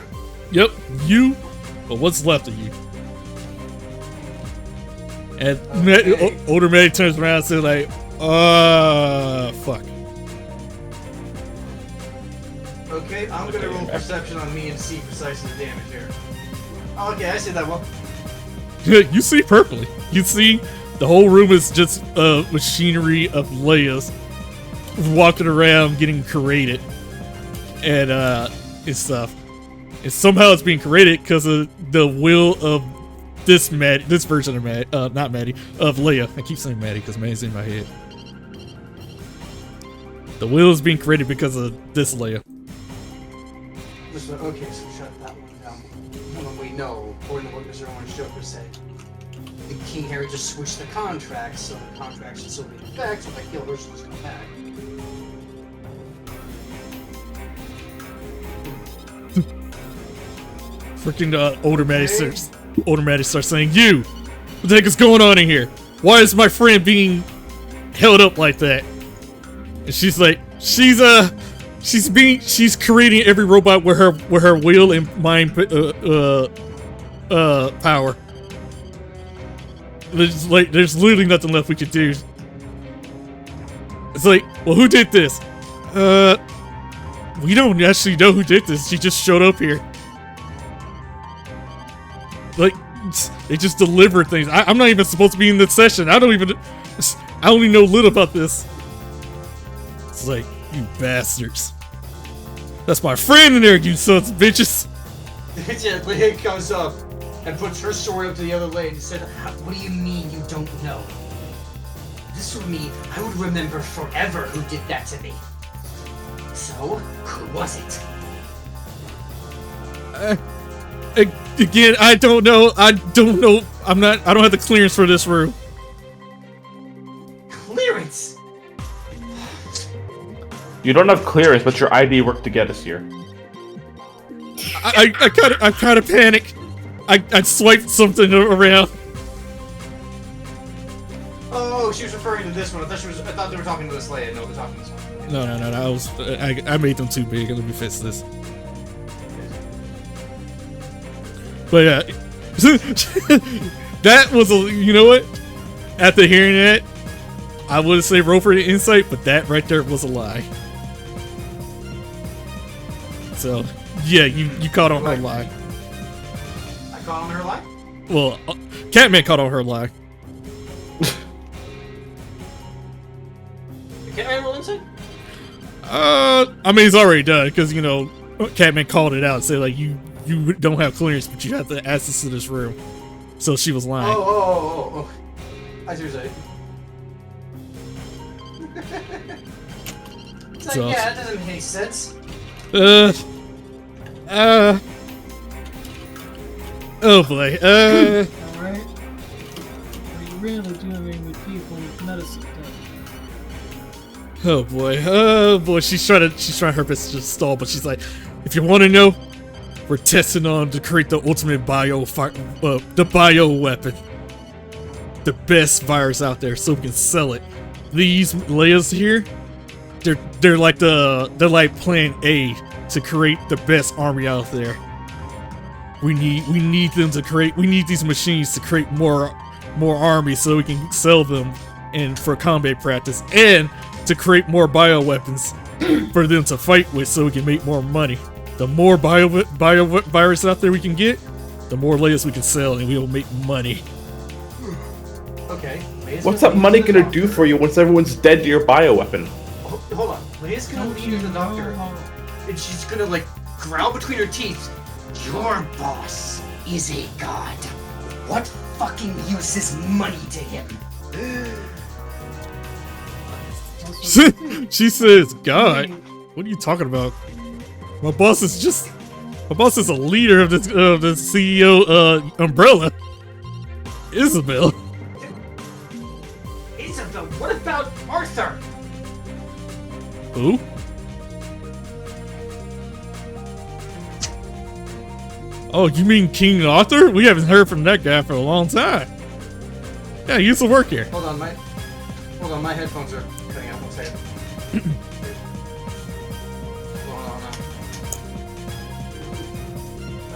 Speaker 1: Yep, you, but what's left of you? And older Maddie turns around and says like, fuck.
Speaker 2: Okay, I'm gonna roll perception on me and see precisely the damage here. Oh, okay, I see that well.
Speaker 1: You see perfectly. You see the whole room is just machinery of Leia's walking around getting created and stuff. And somehow it's being created because of the will of this version of not Maddie, of Leia. I keep saying Maddie because Maddie's in my head. The will is being created because of this Leia.
Speaker 2: Okay, so shut that one down. When we know, according to what MrOrangeJoker said, the King Harry just switched the contracts, so the contract should still be in effect, so if I kill her, she'll just come back.
Speaker 1: Freaking older Maddie starts saying, "You, what the heck is going on in here? Why is my friend being held up like that?" And she's like, she's creating every robot with her will and mind power. There's literally nothing left we could do. It's like, well, who did this? We don't actually know who did this. She just showed up here. Like, they just deliver things. I'm not even supposed to be in this session. I only know little about this. It's like, you bastards. That's my friend in there, you sons of bitches.
Speaker 2: Leia comes up and puts her sword up to the other Leia and said, "What do you mean you don't know? This would mean I would remember forever who did that to me. So, who was it?"
Speaker 1: Again, I don't know. I don't know. I don't have the clearance for this room.
Speaker 2: Clearance?
Speaker 3: You don't have clearance, but your ID worked to get us here.
Speaker 1: I kind of panicked. I swiped something around.
Speaker 2: Oh, she was referring to this one. I thought they were talking to this Leia. No, they're talking to this one.
Speaker 1: No. I made them too big. Let me fix this. But yeah, that was you know what? After hearing that, I would say roll for the insight, but that right there was a lie. So yeah, you caught on her lie.
Speaker 2: I caught on her lie?
Speaker 1: Well, Catman caught on her lie.
Speaker 2: Can I roll insight?
Speaker 1: I mean, he's already done because you know Catman called it out and said like you don't have clearance, but you have to access to this room. So she was lying.
Speaker 2: Oh. I see what you're saying. It's like,
Speaker 1: So-
Speaker 2: yeah, that doesn't make any sense.
Speaker 1: Oh boy.
Speaker 4: Alright? Are you really dealing with people with medicine?
Speaker 1: Oh boy. She's trying her best to stall, but she's like, if you want to know, we're testing on to create the ultimate bio weapon, the best virus out there, so we can sell it. These Leias here, they're like plan A to create the best army out there. We need these machines to create more armies so we can sell them and for combat practice, and to create more bioweapons for them to fight with so we can make more money. The more virus out there we can get, the more Leias we can sell and we will make money.
Speaker 2: Okay. Leia's
Speaker 3: What's
Speaker 2: gonna
Speaker 3: that money
Speaker 2: leave the
Speaker 3: gonna
Speaker 2: doctor.
Speaker 3: do for you once everyone's dead to your bioweapon?
Speaker 2: Hold on. Leia's gonna
Speaker 4: Don't
Speaker 2: leave
Speaker 4: you
Speaker 2: the doctor,
Speaker 4: know?
Speaker 2: and she's gonna like growl between her teeth. Your boss is a god. What fucking use is money to him?
Speaker 1: She says, God, what are you talking about? My boss is a leader of the CEO umbrella. Isabel.
Speaker 2: Isabel, what about Arthur?
Speaker 1: Who? Oh, you mean King Arthur? We haven't heard from that guy for a long time. Yeah, he used to work here.
Speaker 2: Hold on, my headphones are cutting out. One second. Hold on.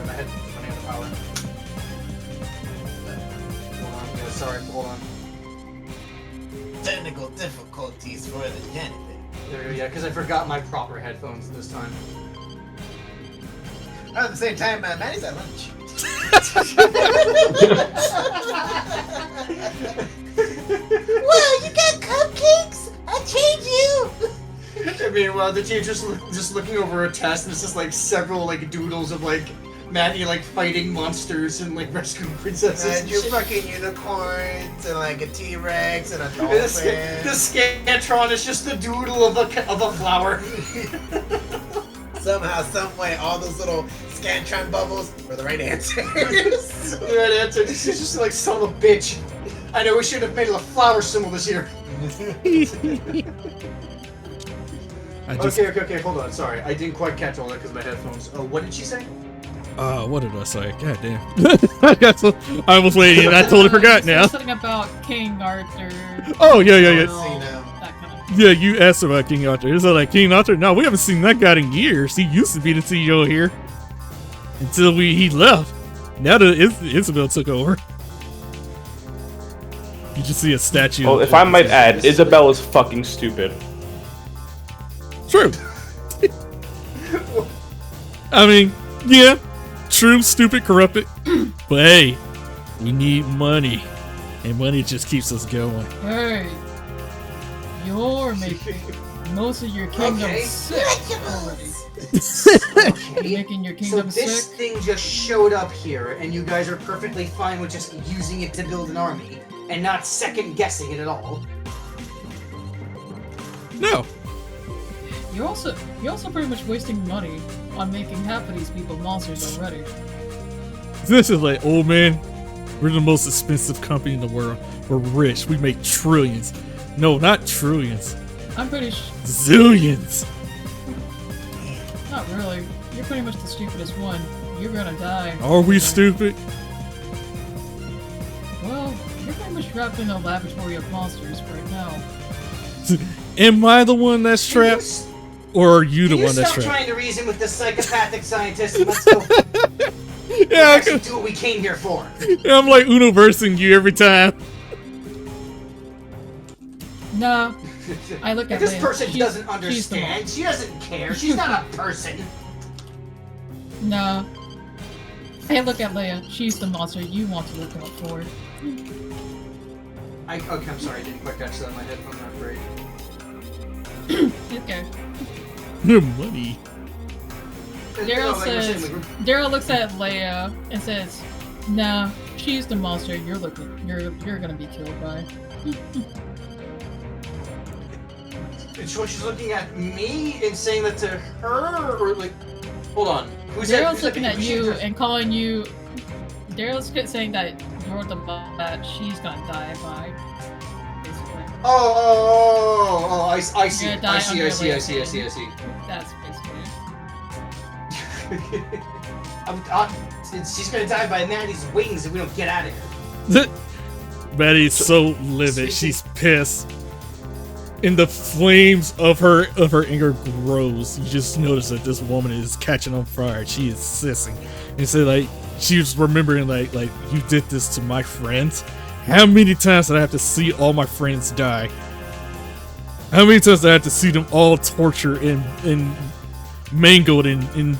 Speaker 2: My headphones running out of power. Hold on. Yeah, sorry. Hold on.
Speaker 6: Technical difficulties for the janitor.
Speaker 2: There we go. Yeah, because I forgot my proper headphones this time.
Speaker 6: At the same time, Maddie's at lunch.
Speaker 7: Wow, you got cupcakes? I'll change you.
Speaker 2: I mean, well, the team just looking over a test, and it's just like several like doodles of like Maddie like fighting monsters and like rescuing princesses.
Speaker 6: And your
Speaker 2: shit.
Speaker 6: fucking unicorns and like a T-Rex and a
Speaker 2: The
Speaker 6: dolphin.
Speaker 2: Scantron is just the doodle of a flower.
Speaker 6: Somehow, some way, all those little Scantron bubbles were the right answers.
Speaker 2: The right answer. This is just like son of a bitch. I know we should have made a flower symbol this year. Okay, hold on. Sorry, I didn't quite catch all that because of my headphones. Oh, what did she say?
Speaker 1: What did I say? God damn. I was waiting and I totally forgot now.
Speaker 4: Something about King Arthur.
Speaker 1: Oh, yeah.
Speaker 4: That kind of.
Speaker 1: Yeah, you asked about King Arthur. Is that like King Arthur? No, we haven't seen that guy in years. He used to be the CEO here until he left. Now that Isabel took over. You just see a statue.
Speaker 3: Well, if I might add, Isabel is fucking stupid.
Speaker 1: True. I mean, yeah. True, stupid, corrupted. But hey, we need money. And money just keeps us going.
Speaker 4: Hey, you're making most of your kingdom
Speaker 2: Okay.
Speaker 4: sick already.
Speaker 2: Okay.
Speaker 4: Making your
Speaker 2: So
Speaker 4: kingdom
Speaker 2: this
Speaker 4: sick.
Speaker 2: thing just showed up here, and you guys are perfectly fine with just using it to build an army, and not second guessing it at all.
Speaker 1: No.
Speaker 4: You're also pretty much wasting money on making half of these people monsters already.
Speaker 1: This is like, oh man, we're the most expensive company in the world. We're rich. We make trillions. No, not trillions.
Speaker 4: I'm pretty
Speaker 1: Zillions.
Speaker 4: not really. You're pretty much the stupidest one. You're gonna die.
Speaker 1: Are we stupid?
Speaker 4: Well, you're pretty much trapped in a laboratory of monsters right now.
Speaker 1: Am I the one that's
Speaker 2: Can you
Speaker 1: trapped?
Speaker 2: s-
Speaker 1: Or are you the
Speaker 2: Can you
Speaker 1: one that's
Speaker 2: stop
Speaker 1: trapped?
Speaker 2: trying to reason with this psychopathic scientist and let's go
Speaker 1: Yeah,
Speaker 2: actually do what we came here for?
Speaker 1: I'm like Uno-versing you every time.
Speaker 4: Nah, I look at
Speaker 2: This
Speaker 4: Leia.
Speaker 2: person
Speaker 4: She's-
Speaker 2: doesn't
Speaker 4: she's the
Speaker 2: understand. She doesn't care. She's not a person.
Speaker 4: Nah. Hey, look at Leia. She's the monster you want to look out for.
Speaker 2: Okay, I'm sorry. I didn't quite catch that in my head. I'm not great.
Speaker 4: Okay.
Speaker 1: Money.
Speaker 4: Daryl
Speaker 2: like we're saying,
Speaker 4: says.
Speaker 2: like,
Speaker 4: Daryl looks at Leia and says, "Nah, she's the monster you're gonna be killed by."
Speaker 2: So she's looking at me and saying that to her, or like, hold on. Who's that?
Speaker 4: Daryl's
Speaker 2: Who's
Speaker 4: looking
Speaker 2: that
Speaker 4: at you
Speaker 2: person?
Speaker 4: and calling you. Daryl's saying that you're the one that she's gonna die by. Basically,
Speaker 2: I see.
Speaker 4: You're gonna die
Speaker 2: I see.
Speaker 4: under
Speaker 2: I see. I
Speaker 4: Leia's
Speaker 2: see. I see. I
Speaker 4: hand.
Speaker 2: see.
Speaker 4: That's basically.
Speaker 2: She's gonna die by Maddie's wings if we don't get out of here.
Speaker 1: Maddie's so livid. She's pissed. And the flames of her anger grows. You just notice that this woman is catching on fire. She is sissing. And so like she was remembering like you did this to my friends. How many times did I have to see all my friends die? How many times did I have to see them all tortured and mangled in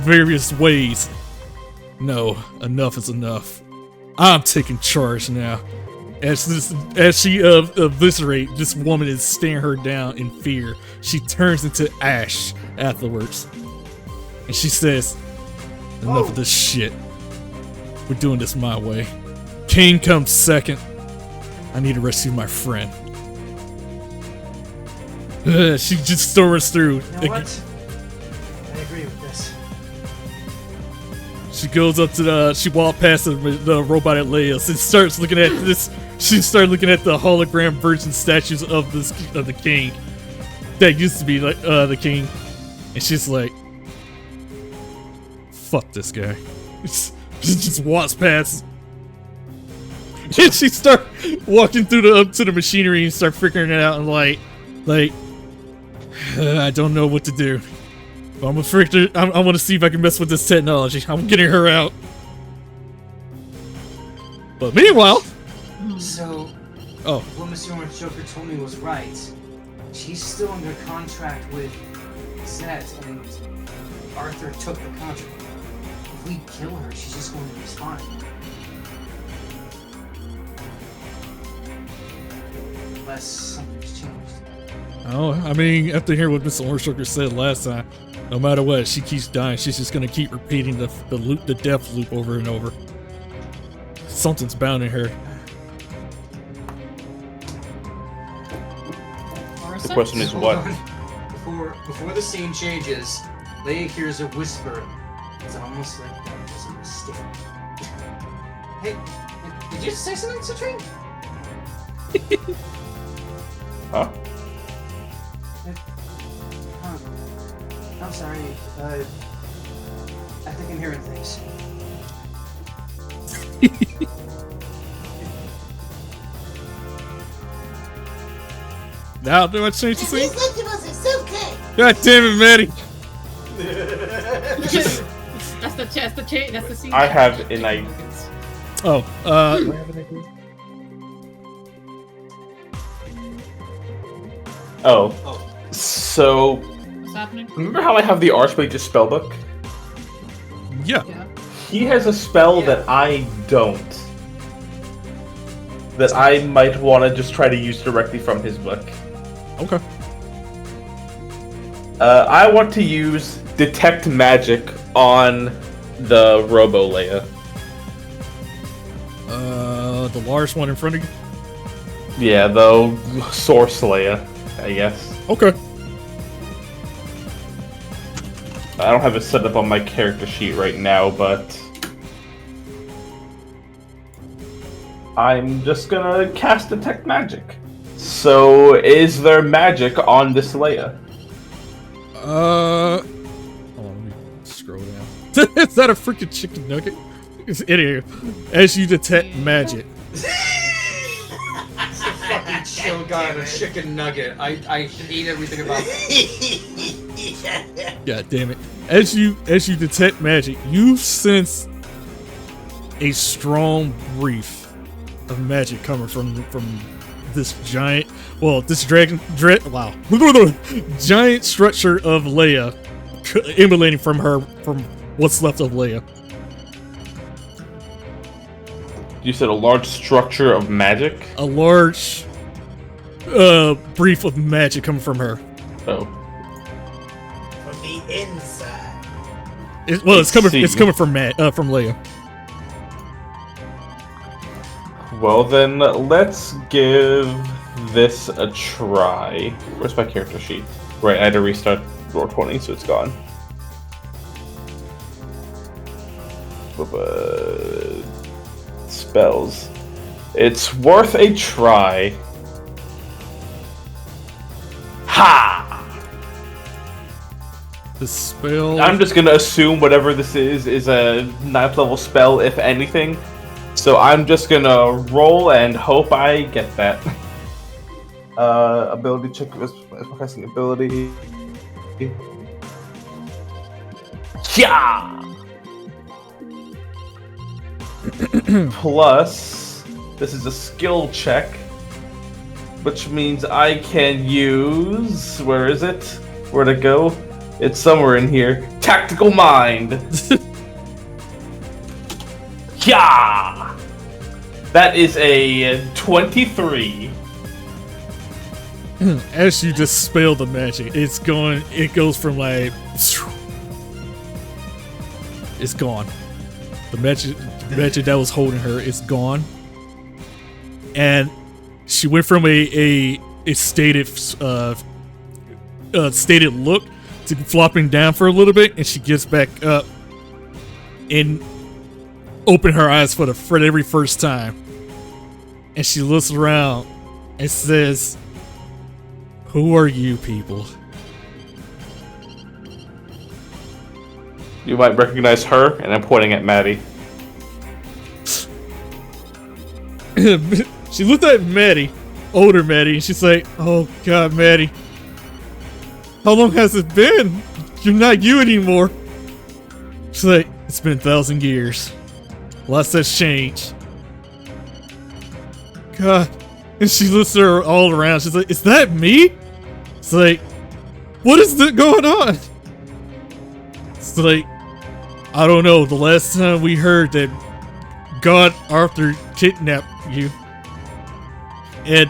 Speaker 1: various ways? No, enough is enough. I'm taking charge now. As she eviscerate, this woman is staring her down in fear. She turns into ash afterwards, and she says, "Enough of this shit. We're doing this my way. King comes second. I need to rescue my friend." She just storms through.
Speaker 2: You know what? I agree with this.
Speaker 1: She goes up to she walks past the robotic Leia and starts looking at this. She started looking at the hologram version statues of the king that used to be like the king, and she's like, "Fuck this guy." She just walks past, and she start walking through up to the machinery and start figuring it out and like I don't know what to do. But I want to see if I can mess with this technology. I'm getting her out. But meanwhile,
Speaker 2: So,
Speaker 1: oh,
Speaker 2: what MrOrangeJoker told me was right. She's still under contract with Zet, and Arthur took the contract. If we kill her, she's just going to respawn. Unless something's changed.
Speaker 1: oh, I mean, after hearing what MrOrangeJoker said last time, no matter what, she keeps dying. She's just gonna keep repeating the death loop over and over. Something's bound in her.
Speaker 3: The question is
Speaker 2: Hold
Speaker 3: what?
Speaker 2: on. Before the scene changes, Leia hears a whisper. It's almost like that was a mistake. Hey, did you say something, Citrine?
Speaker 3: Huh?
Speaker 2: I'm sorry. I think I'm hearing things.
Speaker 1: Now, do I change the
Speaker 7: These
Speaker 1: scene?
Speaker 7: vegetables are so good.
Speaker 1: God damn it, Maddie!
Speaker 4: That's the scene.
Speaker 3: I have an idea.
Speaker 1: Oh,
Speaker 3: Oh. So,
Speaker 4: What's happening?
Speaker 3: remember how I have the Archmage's spellbook?
Speaker 1: yeah.
Speaker 4: Yeah.
Speaker 3: He has a spell that I don't. That I might want to just try to use directly from his book.
Speaker 1: Okay.
Speaker 3: I want to use Detect Magic on the Robo Leia.
Speaker 1: The large one in front of you?
Speaker 3: Yeah, the Source Leia, I guess.
Speaker 1: Okay.
Speaker 3: I don't have it set up on my character sheet right now, but I'm just gonna cast Detect Magic. So, is there magic on this Leia?
Speaker 1: Hold on, let me scroll down. Is that a freaking chicken nugget? Anyway, as you detect magic.
Speaker 2: Fucking chill guy and a chicken nugget. I hate everything about that.
Speaker 1: God damn it. As you detect magic, you sense a strong brief of magic coming from this giant, giant structure of Leia, emanating from what's left of Leia.
Speaker 3: You said a large structure of magic?
Speaker 1: A large brief of magic coming from her.
Speaker 3: Oh.
Speaker 6: From the inside.
Speaker 1: It's coming from Leia.
Speaker 3: Well then, let's give this a try. Where's my character sheet? Right, I had to restart Roll20, so it's gone. Spells. It's worth a try. Ha!
Speaker 1: The spell.
Speaker 3: I'm just gonna assume whatever this is a 9th level spell, if anything. So I'm just gonna roll and hope I get that. Ability check is casting ability. Yeah. Plus, this is a skill check, which means I can use. Where is it? Where'd it go? It's somewhere in here. Tactical Mind. Yeah. That is a 23.
Speaker 1: As you dispel the magic, it goes from like, it's gone. The magic that was holding her is gone, and she went from a stated look to flopping down for a little bit, and she gets back up and open her eyes for the very first time, and she looks around and says, "Who are you people?"
Speaker 3: You might recognize her, and I'm pointing at Maddie.
Speaker 1: She looked at Maddie, older Maddie, and she's like, "Oh God, Maddie, how long has it been? You're not you anymore." She's like, "It's been 1,000 years. Lots has changed." God. And she looks at her all around. She's like, "Is that me?" It's like, "What is going on?" It's like, "I don't know. The last time we heard that God Arthur kidnapped you, and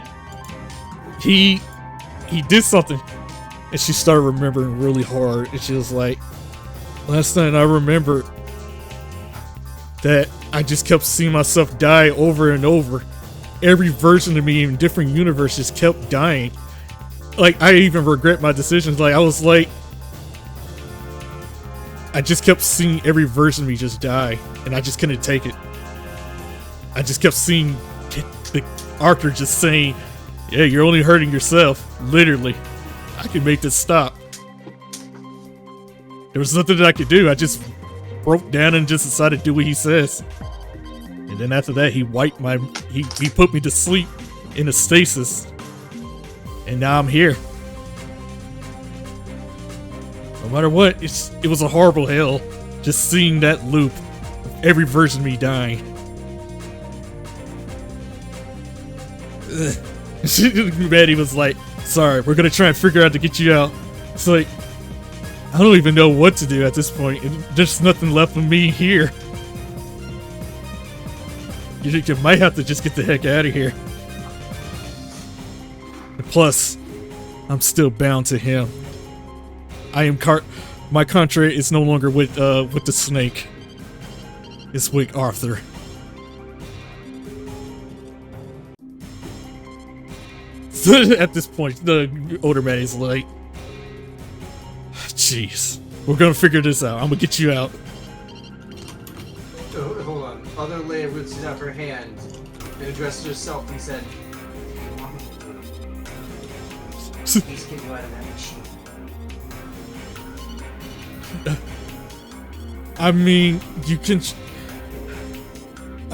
Speaker 1: he did something." And she started remembering really hard, and she was like, "Last night I remembered that I just kept seeing myself die over and over. Every version of me in different universes kept dying. Like, I even regret my decisions. Like, I was like, I just kept seeing every version of me just die, and I just couldn't take it. I just kept seeing the Arthur just saying, 'Yeah, you're only hurting yourself. Literally. I can make this stop.' There was nothing that I could do. I just broke down and just decided to do what he says. And then after that, he wiped he put me to sleep in a stasis. And now I'm here. No matter what, it was a horrible hell. Just seeing that loop of every version of me dying." Maddie was like, "Sorry, we're gonna try and figure out to get you out." It's like, I don't even know what to do at this point. There's nothing left of me here. You might have to just get the heck out of here. And plus, I'm still bound to him. My contract is no longer with the snake. It's with Arthur. At this point, the older man is like, jeez, we're gonna figure this out. I'm gonna get you out.
Speaker 2: Oh, hold on. Other Leia reaches out her hand and addressed herself and said, please get you out of that machine.
Speaker 1: I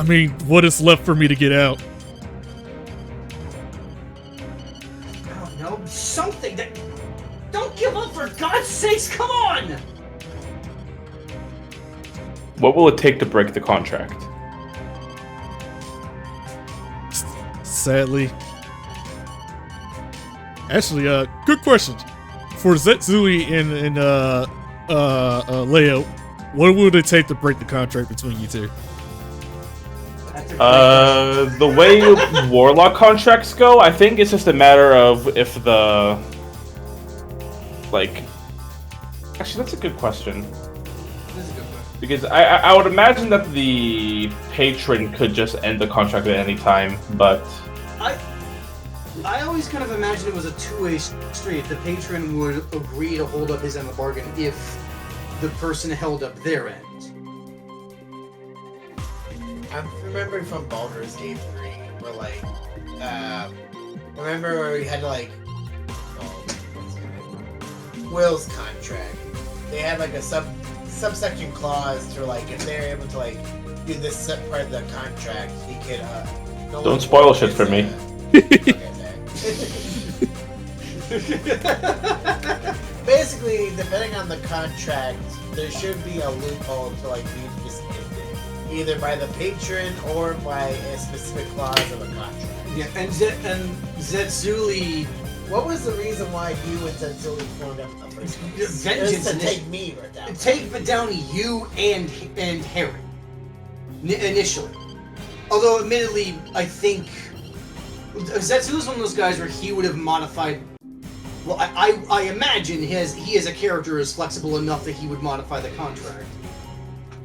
Speaker 1: mean, what is left for me to get out?
Speaker 2: I don't know, something that... Don't give up, for God's sakes, come on!
Speaker 3: What will it take to break the contract?
Speaker 1: Sadly. Actually, good question. For Zetsui and Leo, what would it take to break the contract between you two?
Speaker 3: The way Warlock contracts go, I think it's just a matter of if the... Like... Actually, that's a good question. Because I would imagine that the patron could just end the contract at any time, but...
Speaker 2: I always kind of imagined it was a two-way street. The patron would agree to hold up his end of the bargain if the person held up their end.
Speaker 6: I'm remembering from Baldur's Gate 3, where like, remember where we had to like, Will's contract. They had like a subsection clause to like, if they're able to like do this set part of the contract, he could.
Speaker 3: Don't spoil shit for me.
Speaker 6: Basically, depending on the contract, there should be a loophole to like you just end it, either by the patron or by a specific clause of a contract.
Speaker 2: Yeah, and Zetsuli.
Speaker 6: What was the reason why you and Zetsuli formed up in the first place?
Speaker 2: Vengeance
Speaker 6: to take me down.
Speaker 2: Take down you and Harry. Initially. Although, admittedly, I think Zetsu's one of those guys where he would have modified. Well, I imagine he as a character is flexible enough that he would modify the contract.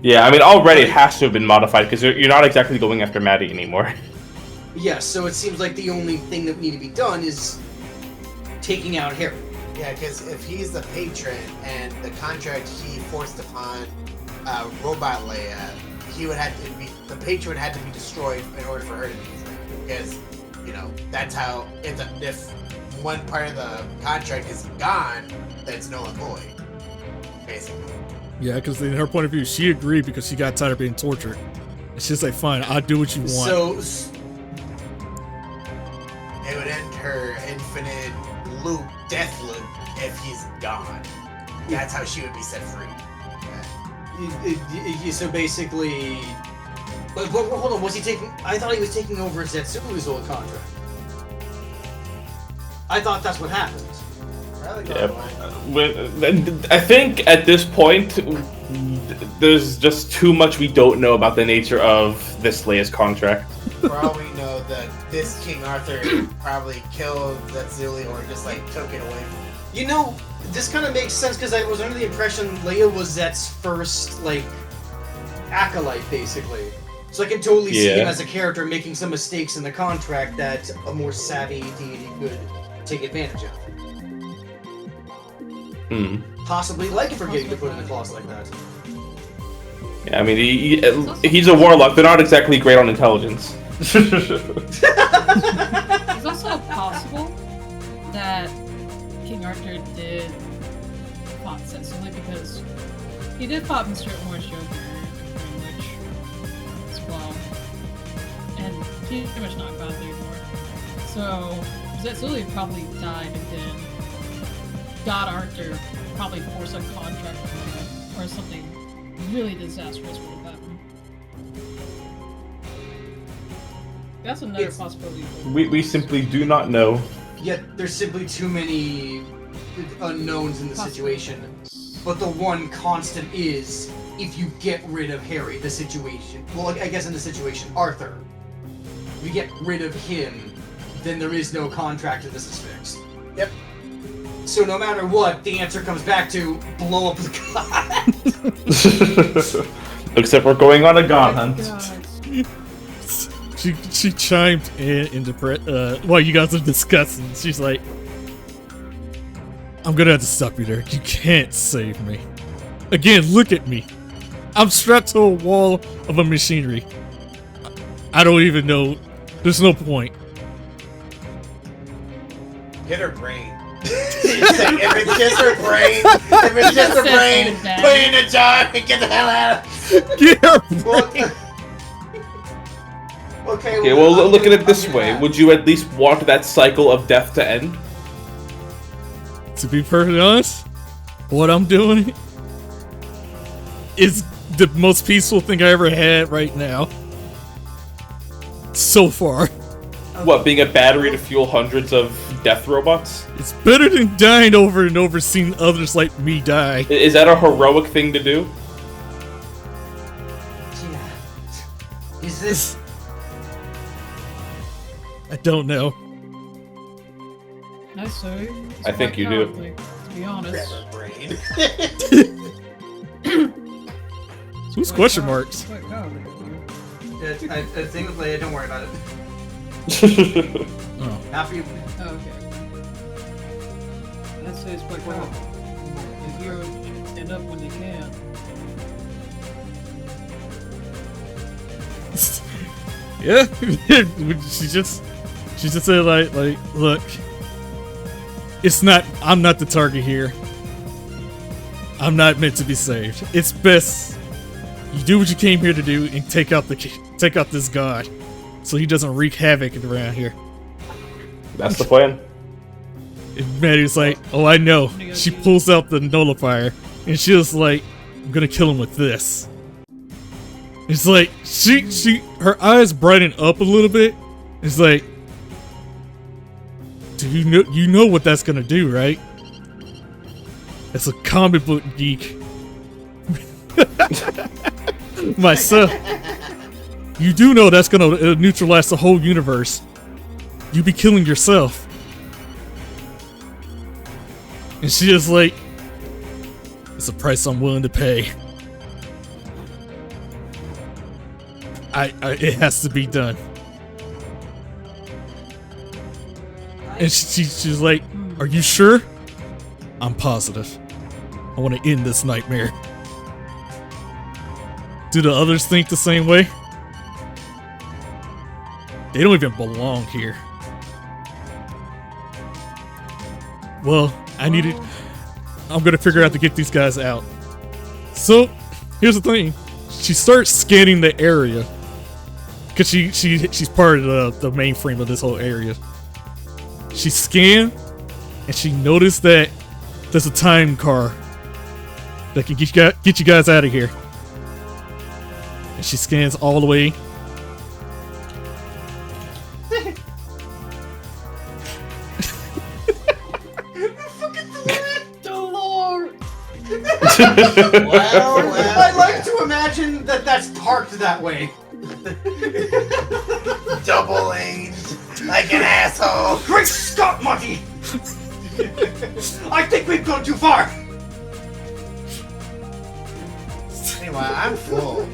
Speaker 3: Yeah, I mean, already it has to have been modified because you're not exactly going after Maddie anymore.
Speaker 2: Yeah, so it seems like the only thing that would need to be done is taking out Harry.
Speaker 6: Yeah, because if he's the patron and the contract he forced upon Robot Leia, he would have to be, the patron had to be destroyed in order for her to be free. Because, you know, that's how, if one part of the contract is gone, then it's null and void. Basically.
Speaker 1: Yeah, because in her point of view, she agreed because she got tired of being tortured. And she's like, fine, I'll do what you want.
Speaker 2: So
Speaker 6: it would end her infinite loop, death loop, if he's gone. That's how she would be set free.
Speaker 2: So basically, but hold on, was he taking? I thought he was taking over Zetsu's old contract. I thought that's what happened.
Speaker 3: Yeah, I think at this point, there's just too much we don't know about the nature of this Leia's contract.
Speaker 6: For all we know, this King Arthur probably killed Zetsuli or just like took it away from him.
Speaker 2: You know, this kind of makes sense because I was under the impression Leia was Zet's first like acolyte, basically. So I can totally see him as a character making some mistakes in the contract that a more savvy deity could take advantage of. Possibly like it for getting the foot in the claws like that.
Speaker 3: Yeah, I mean, he's a warlock. They're not exactly great on intelligence.
Speaker 4: It's also possible that King Arthur did fought Zetsuli because he did fight MrOrangeJoker as well, and he's pretty much not godly anymore. So Zetsuli probably died, and then God Arthur probably forced a contract with him, or something really disastrous would have happened. That's another possibility.
Speaker 3: We simply do not know.
Speaker 2: Yet there's simply too many unknowns in the situation. But the one constant is, if you get rid of Harry, the situation. Well, I guess in the situation, Arthur. If you get rid of him, then there is no contract and this is fixed.
Speaker 6: Yep.
Speaker 2: So no matter what, the answer comes back to blow up the god.
Speaker 3: Except we're going on a god
Speaker 4: Oh my
Speaker 3: hunt.
Speaker 4: God.
Speaker 1: She chimed in while you guys are discussing. She's like, I'm gonna have to stop you there. You can't save me. Again, look at me. I'm strapped to a wall of a machinery. I don't even know. There's no point.
Speaker 5: Get her brain. If it's just her brain, if it's just her brain, put it in a jar and get the hell out of it.
Speaker 1: Get her
Speaker 2: Okay.
Speaker 3: Okay, well, look at it this way. Would you at least want that cycle of death to end?
Speaker 1: To be perfectly honest, what I'm doing is the most peaceful thing I ever had right now. So far.
Speaker 3: What, being a battery to fuel hundreds of death robots?
Speaker 1: It's better than dying over and over seeing others like me die.
Speaker 3: Is that a heroic thing to do?
Speaker 2: Yeah. Is this?
Speaker 1: I don't know.
Speaker 4: I say.
Speaker 3: I think you do.
Speaker 4: do. To be honest.
Speaker 5: Grab her brain.
Speaker 1: Who's question marks?
Speaker 4: Quite cowardly of you.
Speaker 2: It's single player. Don't worry about it.
Speaker 1: Oh.
Speaker 2: Not for you.
Speaker 4: Oh, okay. I'd say it's quite cowardly. The hero should stand up when they can.
Speaker 1: Yeah. she just said like, look, I'm not the target here. I'm not meant to be saved. It's best you do what you came here to do and take out this god, so he doesn't wreak havoc around here.
Speaker 3: That's the plan.
Speaker 1: And Maddie's like, oh, I know. She pulls out the nullifier, and she was like, I'm gonna kill him with this. It's like her eyes brighten up a little bit. It's like, do you know what that's gonna do, right? As a comic book geek myself, you do know that's gonna neutralize the whole universe. You be killing yourself. And she is like, it's a price I'm willing to pay. It has to be done. And she's like, are you sure? I'm positive. I want to end this nightmare. Do the others think the same way? They don't even belong here. Well, I'm gonna figure out to get these guys out. So, here's the thing. She starts scanning the area. Because she's part of the mainframe of this whole area. She scanned, and she noticed that there's a time car that can get you guys out of here. And she scans all the way.
Speaker 5: Well,
Speaker 2: I'd like to imagine that that's parked that way.
Speaker 5: double aged like an asshole.
Speaker 2: Great Scott, Monty! I think we've gone too far.
Speaker 5: Anyway, I'm full.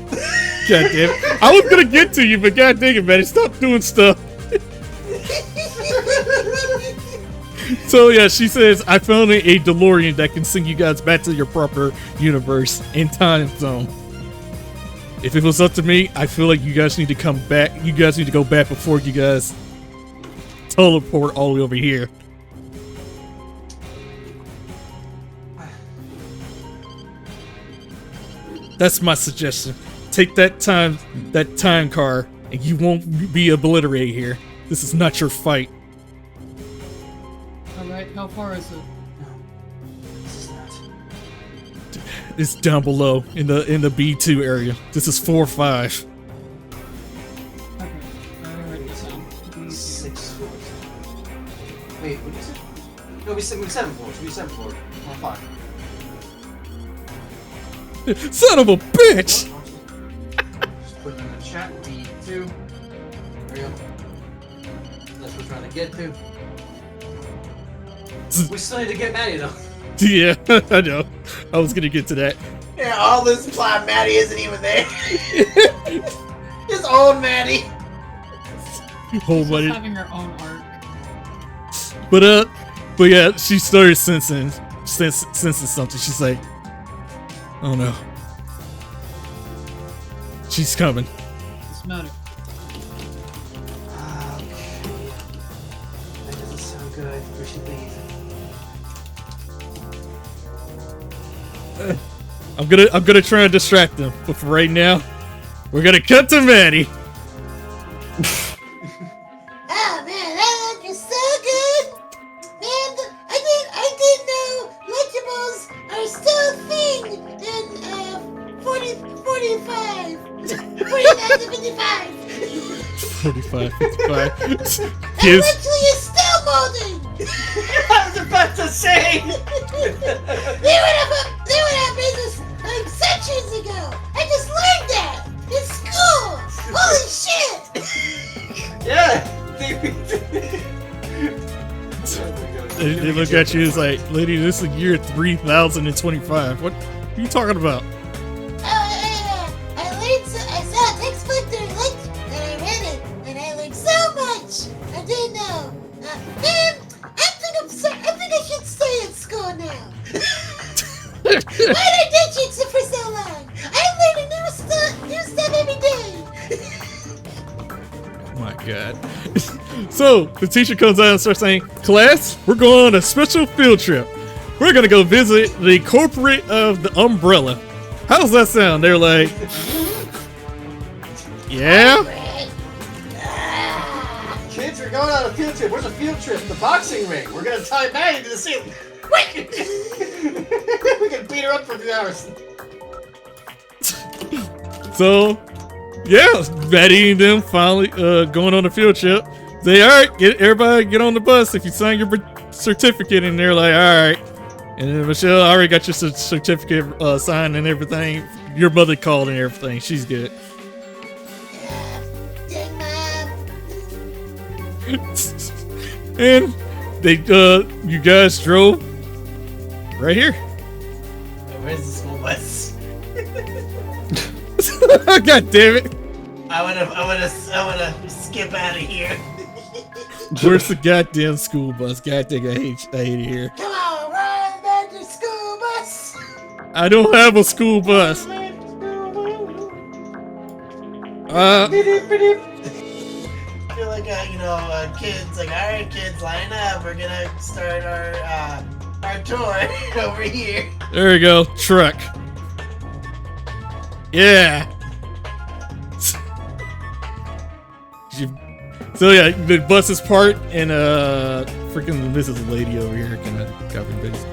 Speaker 1: God damn it. I was gonna get to you, but god dang it, man. Stop doing stuff. So yeah, she says, I found a DeLorean that can send you guys back to your proper universe and time zone. If it was up to me, I feel like you guys need to come back. You guys need to go back before you guys teleport all the way over here. That's my suggestion. Take that time car, and you won't be obliterated here. This is not your fight.
Speaker 4: Alright, how far is it?
Speaker 2: This is not.
Speaker 1: It's down below in the B2 area. This is 4 or 5.
Speaker 4: Okay, I write this down. B2.
Speaker 2: 6 floors. Wait, what is it? No, we 7 floors. We 7 floors. Not 5.
Speaker 1: Son of a bitch!
Speaker 2: Just put it in the chat. B2. There we go. That's what we're trying to get to. We still need to get Maddie though.
Speaker 1: Yeah, I know. I was gonna get to that.
Speaker 6: Yeah, all this plot, Maddie isn't even there. His old Maddie.
Speaker 1: Whole
Speaker 4: She's
Speaker 1: buddy.
Speaker 4: just having her own arc.
Speaker 1: But yeah, she started sensing something. She's like, oh no, she's coming.
Speaker 4: Smell it.
Speaker 2: Okay. That doesn't sound good. We should leave.
Speaker 1: I'm gonna try and distract them, but for right now, we're gonna cut to Maddie.
Speaker 7: Oh man, that look is so good! Man, I didn't know Lunchables are still a thing in 49 to 55.
Speaker 1: 45, 55.
Speaker 7: That
Speaker 1: Kids,
Speaker 7: literally is still molding!
Speaker 6: I was about to say.
Speaker 7: They went out of business like centuries ago! I just learned that! In school! Holy shit!
Speaker 6: Yeah.
Speaker 1: they look at you as like, lady, this is year 3025. What are you talking about?
Speaker 7: I saw a textbook during lunch, and I read it, and I learned so much! I didn't know. Man, I think I should stay at school now. Why did I ditch it for so long? I'm learning new stuff every day.
Speaker 1: Oh my god. So the teacher comes out and starts saying, class, we're going on a special field trip. We're gonna go visit the corporate of the umbrella. How does that sound? They're like, yeah?
Speaker 6: Kids, we're going on a field trip. Where's a field trip? The boxing ring. We're gonna tie Maddie to the ceiling. We can beat her up for a few hours.
Speaker 1: So, yeah, Maddie and them finally going on a field trip. They, alright, everybody get on the bus if you sign your certificate. And they're like, alright. And then Michelle, I already got your certificate signed and everything. Your mother called and everything. She's good.
Speaker 7: Dang, Mom.
Speaker 1: And they, you guys drove right here.
Speaker 6: Where's the school bus?
Speaker 1: God damn it.
Speaker 6: I wanna skip out of here.
Speaker 1: Where's the goddamn school bus? God dang, I hate it here.
Speaker 7: Come on, run back to school bus.
Speaker 1: I don't have a school bus.
Speaker 6: I feel like kids like, all right, kids, line up. We're gonna start our tour over here.
Speaker 1: There we go. Truck. Yeah. So yeah, the bus is parked and freaking this is a lady over here. Can I copy and paste?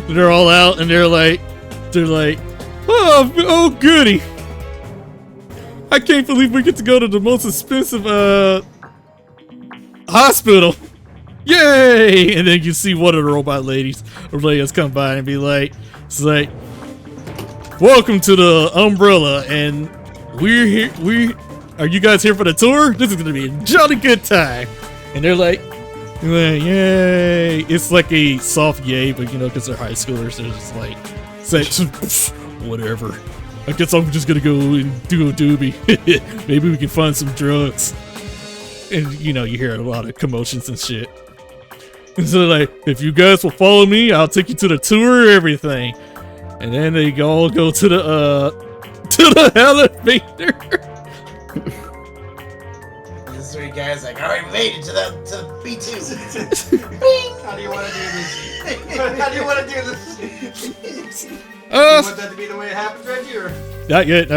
Speaker 1: They're all out and they're like, oh goody. I can't believe we get to go to the most expensive hospital. Yay! And then you see one of the robot ladies come by and be like, it's like, welcome to the umbrella, and we're here. Are you guys here for the tour? This is gonna be a jolly good time. And they're like, yay! It's like a soft yay, but because they're high schoolers, they're just like, whatever. I guess I'm just gonna go and do a doobie. Maybe we can find some drugs. And you hear a lot of commotions and shit. And so like, if you guys will follow me, I'll take you to the tour, everything. And then they all go to the elevator.
Speaker 6: This three guys like, all right, we made it to the B2. How do you want to do this? How do you want to do this? You want that to be the way it happens right here?
Speaker 1: Not yet.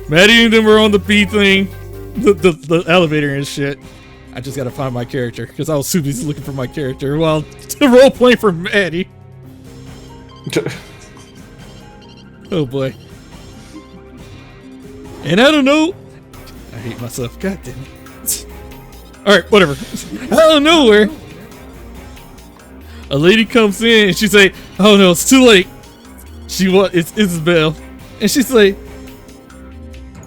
Speaker 1: Maddie and them were on the B thing, the elevator and shit. I just gotta find my character because I was super busy looking for my character while role playing for Maddie. Oh boy. And I don't know. I hate myself. God damn it. Alright, whatever. Out of nowhere, a lady comes in and she's like, oh no, it's too late. It's Isabel. And she's like,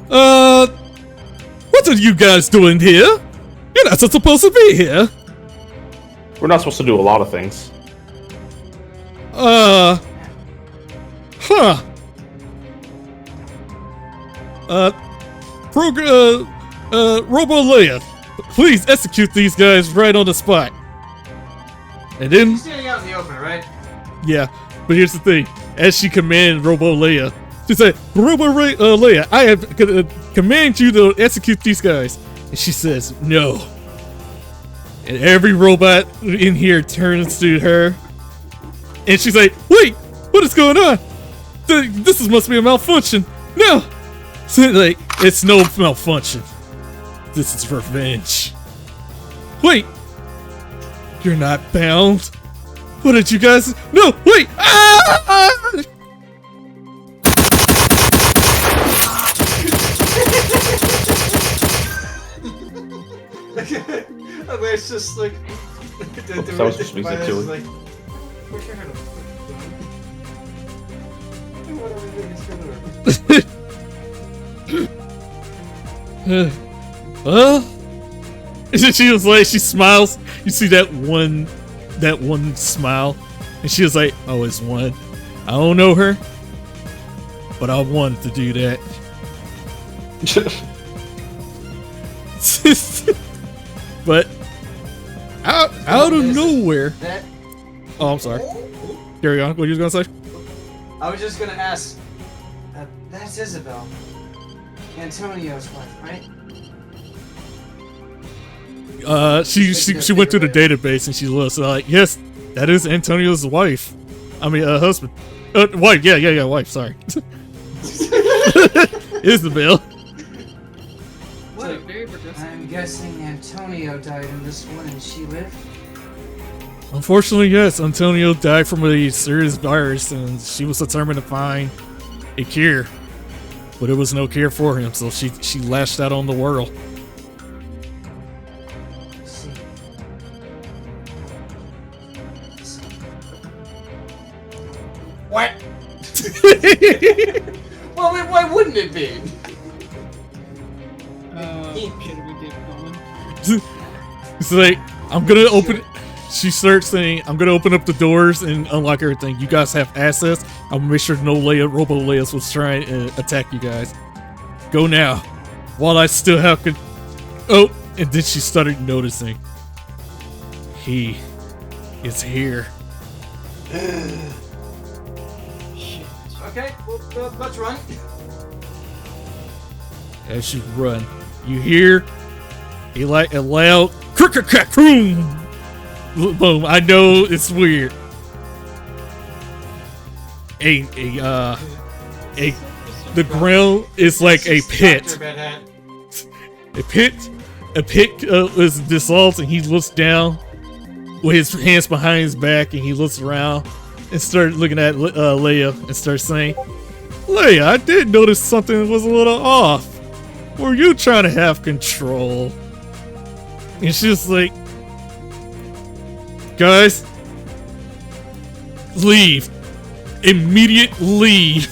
Speaker 1: what are you guys doing here? You're not supposed to be here.
Speaker 3: We're not supposed to do a lot of things.
Speaker 1: Huh. Robo Leia, please execute these guys right on the spot. And then,
Speaker 2: You're standing out in the open, right?
Speaker 1: yeah, but here's the thing. As she commanded Robo Leia, she said, Leia, I have command you to execute these guys. And she says, no. And every robot in here turns to her. And she's like, wait, what is going on? This must be a malfunction. No. So, like, it's no malfunction. This is revenge. Wait. You're not bound. What did you guys? No, wait. Ah!
Speaker 2: It's just like.
Speaker 3: That was just music too.
Speaker 2: Like, where's your head? What are we doing?
Speaker 1: Well, she was like, she smiles. You see that one smile, and she was like, "Oh, it's one. I don't know her, but I wanted to do that." But out of nowhere. Oh, I'm sorry. Carry on. What you was gonna say?
Speaker 2: I was just gonna ask. That's Isabel, Antonio's wife, right?
Speaker 1: She went through the database and she looks like, yes, that is Antonio's wife. I mean, husband. Wife. Yeah, wife. Sorry. Isabel.
Speaker 2: What? I'm guessing Antonio died in this one and she lived?
Speaker 1: Unfortunately, yes. Antonio died from a serious virus and she was determined to find a cure. But there was no cure for him, so she lashed out on the world.
Speaker 2: What? Well, why wouldn't it be?
Speaker 4: Should we get going?
Speaker 1: It's like, I'm gonna open. She starts saying, I'm gonna open up the doors and unlock everything. You guys have access. I'm gonna make sure no Robo Leias was trying to attack you guys. Go now. While I still have Oh, and then she started noticing. He is here.
Speaker 2: Okay, well, let's run.
Speaker 1: As you run, you hear a loud crack-a-crack-boom. Boom! I know it's weird. The ground is like a pit. A pit is dissolved, and he looks down with his hands behind his back, and he looks around and starts looking at Leia and starts saying, "Leia, I did notice something was a little off. Were you trying to have control?" And she's like, "Guys, leave. Immediate leave."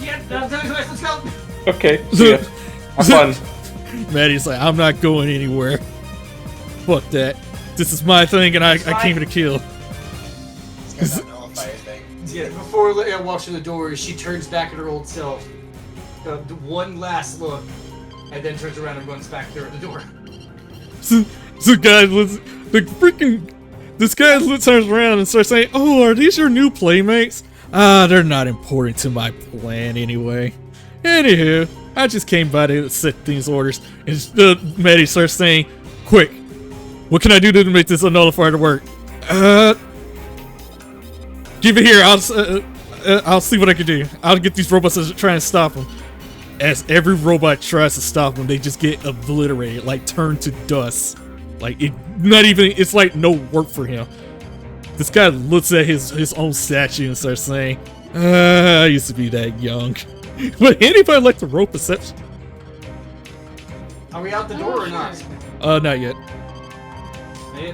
Speaker 2: Yeah, let's go.
Speaker 3: Okay, see ya. Have fun.
Speaker 1: Maddie's like, "I'm not going anywhere. Fuck that. This is my thing, and I came to kill."
Speaker 5: This guy's not nullify his thing.
Speaker 2: Yeah, before Leia walks through the door, she turns back at her old self. The one last look, and then turns around and runs back there at the door.
Speaker 1: So guys, this guy turns around and starts saying, "Oh, are these your new playmates? They're not important to my plan anyway. Anywho, I just came by to set these orders." And Maddie starts saying, "Quick, what can I do to make this nullifier to work? Give it here. I'll see what I can do. I'll get these robots to try and stop them." As every robot tries to stop them, they just get obliterated, like turned to dust. Like it's like no work for him. This guy looks at his own statue and starts saying, "I used to be that young." But anybody like to roll perception?
Speaker 2: Are we out the door or not?
Speaker 1: Not yet.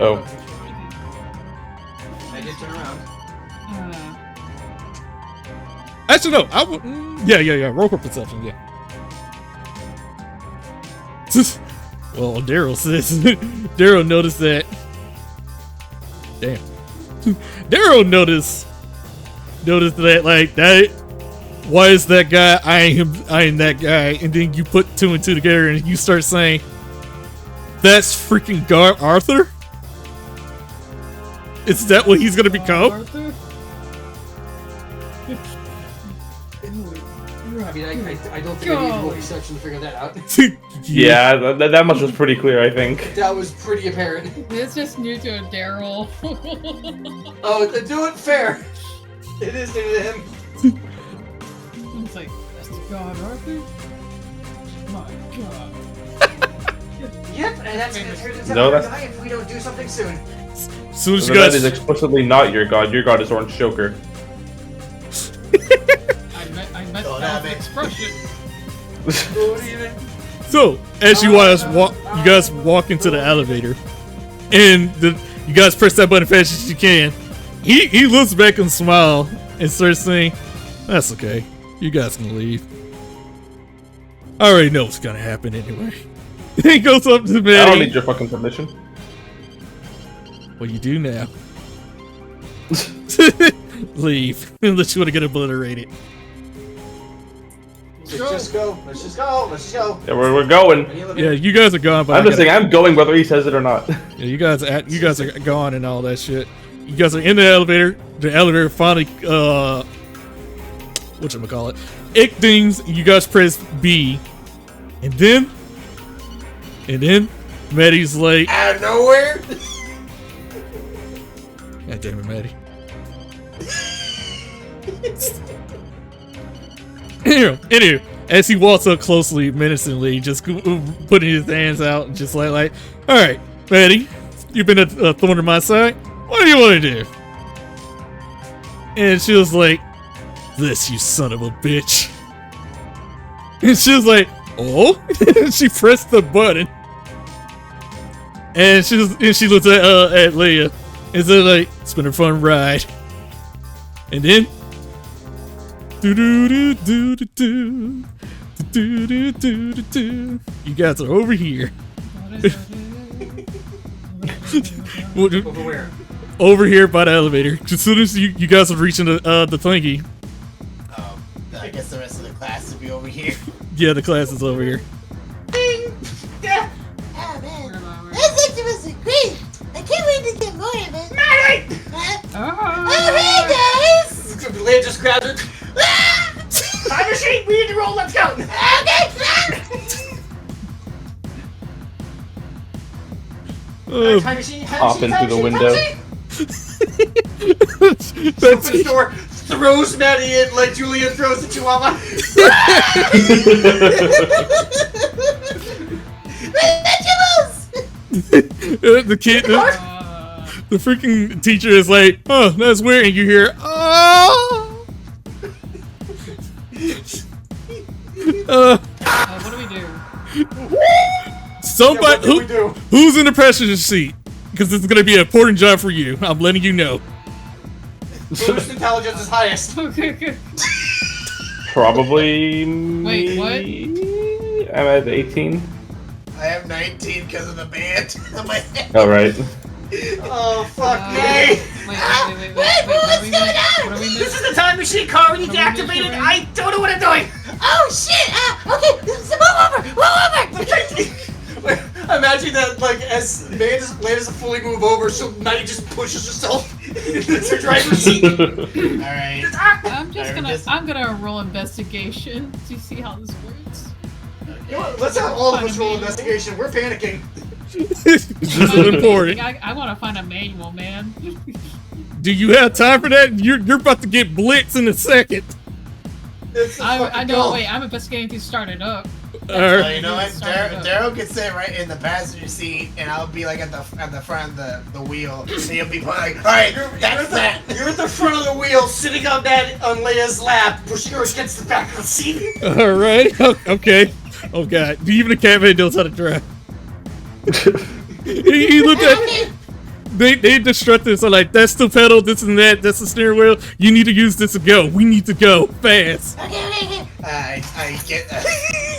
Speaker 3: Oh.
Speaker 2: I did turn around.
Speaker 1: Actually, no. Yeah. Roll for perception. Yeah. Well, Daryl says Daryl noticed that. Damn. Daryl noticed that like that. Why is that guy eyeing him? Eyeing that guy, and then you put two and two together, and you start saying, "That's freaking God Arthur." Is that what he's gonna become?
Speaker 4: Arthur?
Speaker 2: I mean, I don't think I need more research to figure that out.
Speaker 3: Yeah, that much was pretty clear, I think.
Speaker 2: That was pretty apparent.
Speaker 4: It's just new to a Daryl.
Speaker 2: Oh, do it fair. It is new to him.
Speaker 4: It's like, that's the God Arthur? My God.
Speaker 2: Yep, and that's gonna turn into
Speaker 3: No,
Speaker 2: our
Speaker 3: that's-
Speaker 2: guy if we don't do something soon.
Speaker 1: As soon as
Speaker 3: So
Speaker 1: you
Speaker 3: that
Speaker 1: guys,
Speaker 3: is explicitly not your god. Your god is OrangeJoker.
Speaker 4: I meant
Speaker 6: Don't
Speaker 4: that
Speaker 6: have it.
Speaker 4: expression.
Speaker 1: so as you guys walk into the elevator, and you guys press that button fast as you can. He looks back and smile and starts saying, "That's okay. You guys can leave. I already know what's gonna happen anyway." He goes up to
Speaker 3: I don't
Speaker 1: Maddie.
Speaker 3: need your fucking permission.
Speaker 1: Well, you do now. Leave unless you want to get obliterated.
Speaker 2: Let's just go. Let's just go. Let's just go.
Speaker 3: Yeah, we're going.
Speaker 1: Yeah, you guys are gone. But
Speaker 3: I'm just saying, I'm going whether he says it or not.
Speaker 1: Yeah, you guys are gone and all that shit. You guys are in the elevator. The elevator finally, whatchamacallit, it dings. You guys press B, and then Maddie's like,
Speaker 5: Out of nowhere.
Speaker 1: God damn it, Maddie. Anyway, as he walks up closely, menacingly, just putting his hands out, and just like, all right, Maddie, you've been a thorn in my side. What do you want to do? And she was like, this, you son of a bitch. And she was like, oh? She pressed the button. And she looked at Leah and said, like, it's been a fun ride. And then, you guys are over here.
Speaker 2: Over where?
Speaker 1: Over here by the elevator. As soon as you guys are reaching the thingy,
Speaker 6: I guess the rest of the class will be over here.
Speaker 1: yeah, the class is over here.
Speaker 5: Yeah.
Speaker 7: Oh man, this actually was great. I can't wait to get more of it.
Speaker 5: Maddie.
Speaker 7: Oh hey guys!
Speaker 2: Leia just grabbed it.
Speaker 5: Time machine. We need to roll. Let's go.
Speaker 7: Okay,
Speaker 2: Time machine.
Speaker 3: Hop into the window.
Speaker 2: Open the door. Throws Maddie in like Julian throws the Chihuahua.
Speaker 1: The kid, the freaking teacher is like, oh, that's weird, and you hear, oh.
Speaker 4: What do we do?
Speaker 1: Somebody
Speaker 2: What do we do?
Speaker 1: who's in the passenger seat, because this is gonna be an important job for you. I'm letting you know.
Speaker 2: Boost intelligence is highest.
Speaker 3: Probably.
Speaker 4: Wait, what?
Speaker 3: I'm at 18.
Speaker 6: I have 19 because of the band on my head.
Speaker 3: All right.
Speaker 2: Oh fuck me!
Speaker 4: Wait, what do we miss? What do we
Speaker 5: This
Speaker 4: miss?
Speaker 5: is the time machine car. We need to
Speaker 4: What are we
Speaker 5: activate it.
Speaker 4: doing?
Speaker 5: I don't know what I'm doing.
Speaker 7: oh shit! Okay, so move over!
Speaker 2: Imagine that, like, as Leia doesn't fully move over, so Maddie just pushes herself into her driver's seat.
Speaker 6: Alright.
Speaker 4: I'm gonna roll investigation to see how this works.
Speaker 2: You know what? Let's have all of us roll investigation. We're panicking.
Speaker 1: This is important.
Speaker 4: I want to find a manual, man.
Speaker 1: Do you have time for that? You're about to get blitz in a second.
Speaker 2: It's a
Speaker 4: I
Speaker 2: fucking
Speaker 4: know.
Speaker 2: go.
Speaker 4: Wait, I'm investigating to start it up.
Speaker 6: So you know what?
Speaker 4: Sorry, no.
Speaker 6: Daryl can sit right in the passenger seat, and I'll be like at the front of the wheel, and he'll be like, "All right, that's that."
Speaker 2: You're at the front of the wheel, sitting on Leia's lap, pushing her against the back of the seat.
Speaker 1: All right. Okay. Oh god. Even the catman knows how to drive. he looked at. they destructive. So like, that's the pedal, this and that, that's the steering wheel. You need to use this to go. We need to go fast.
Speaker 7: Okay.
Speaker 5: I get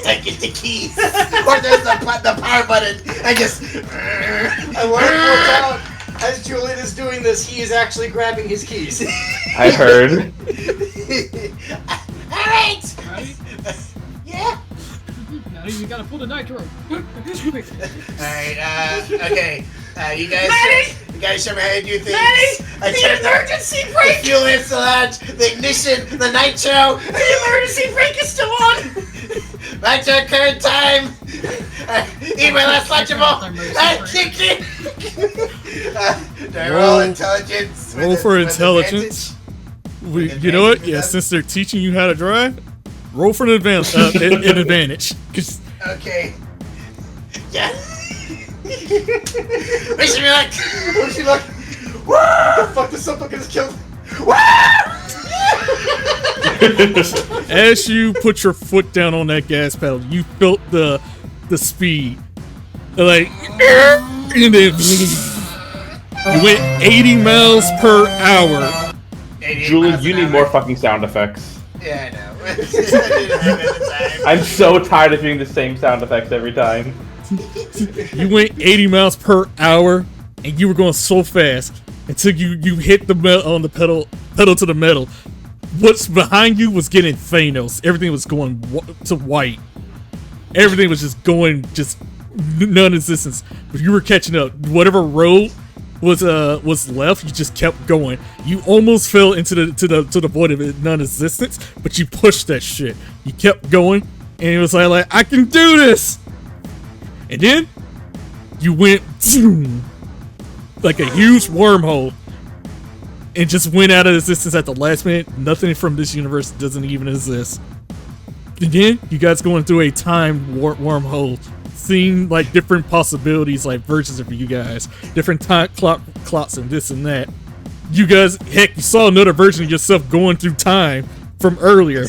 Speaker 5: I get the keys. Or there's the power button. I just.
Speaker 2: I want to point out, as Julian is doing this, he is actually grabbing his keys.
Speaker 3: I heard.
Speaker 7: Alright!
Speaker 4: Right?
Speaker 7: Yeah?
Speaker 4: Now you gotta pull the nitro.
Speaker 5: Alright, okay. You guys show me how to do things. I
Speaker 7: The
Speaker 5: turned
Speaker 7: emergency
Speaker 5: the
Speaker 7: brake!
Speaker 5: fuel installation, the ignition, the nitro.
Speaker 7: The emergency brake is still on!
Speaker 5: Back to our current time. Eat my last Lunchable. Kick it. Do I roll intelligence?
Speaker 1: Roll for intelligence. You know what? Yeah, since they're teaching you how to drive, roll for an advantage. An advantage. 'Cause
Speaker 5: Okay. Yeah. Wish me luck. Wish me luck. Woo! The fuck, this something gets killed. Woo!
Speaker 1: as you put your foot down on that gas pedal, you felt the speed, like, and then you went 80 miles per hour.
Speaker 3: Julie, you need more fucking sound effects.
Speaker 5: Yeah, I know. I didn't have it at the time.
Speaker 3: I'm so tired of hearing the same sound effects every time.
Speaker 1: You went 80 miles per hour, and you were going so fast until you hit the metal on the pedal to the metal. What's behind you was getting Thanos. Everything was going to white. Everything was just going non-existence. But you were catching up. Whatever road was left, you just kept going. You almost fell into the void of non-existence, but you pushed that shit. You kept going, and it was like I can do this. And then you went like a huge wormhole and just went out of existence at the last minute. Nothing from this universe doesn't even exist. And then you guys going through a time wormhole, seeing like different possibilities, like versions of you guys, different time clocks and this and that. You guys, heck, you saw another version of yourself going through time from earlier,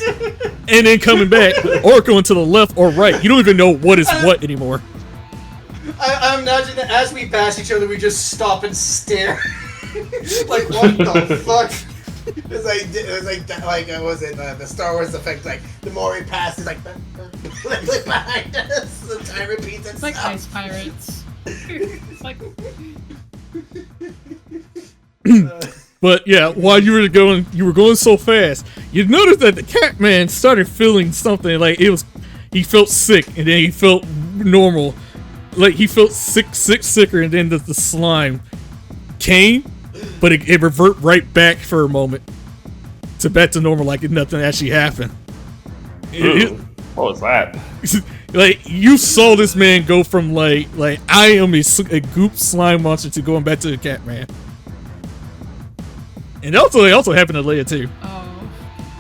Speaker 1: and then coming back or going to the left or right. You don't even know what is what anymore.
Speaker 2: I imagine that as we pass each other, we just stop and stare. Like, what the fuck?
Speaker 5: It was like what was it the Star Wars effect? Like the more we pass, it's like behind us. The time repeats
Speaker 4: It's like
Speaker 5: itself.
Speaker 4: Ice Pirates. It's like
Speaker 1: But yeah, while you were going so fast, you noticed that the Catman started feeling something. Like he felt sick, and then he felt normal. Like he felt sicker, and then the slime came, but it revert right back for a moment to back to normal, like nothing actually happened.
Speaker 3: What was that?
Speaker 1: Like you saw this man go from like I am a goop slime monster to going back to the Catman. And it also happened to Leia too.
Speaker 4: oh.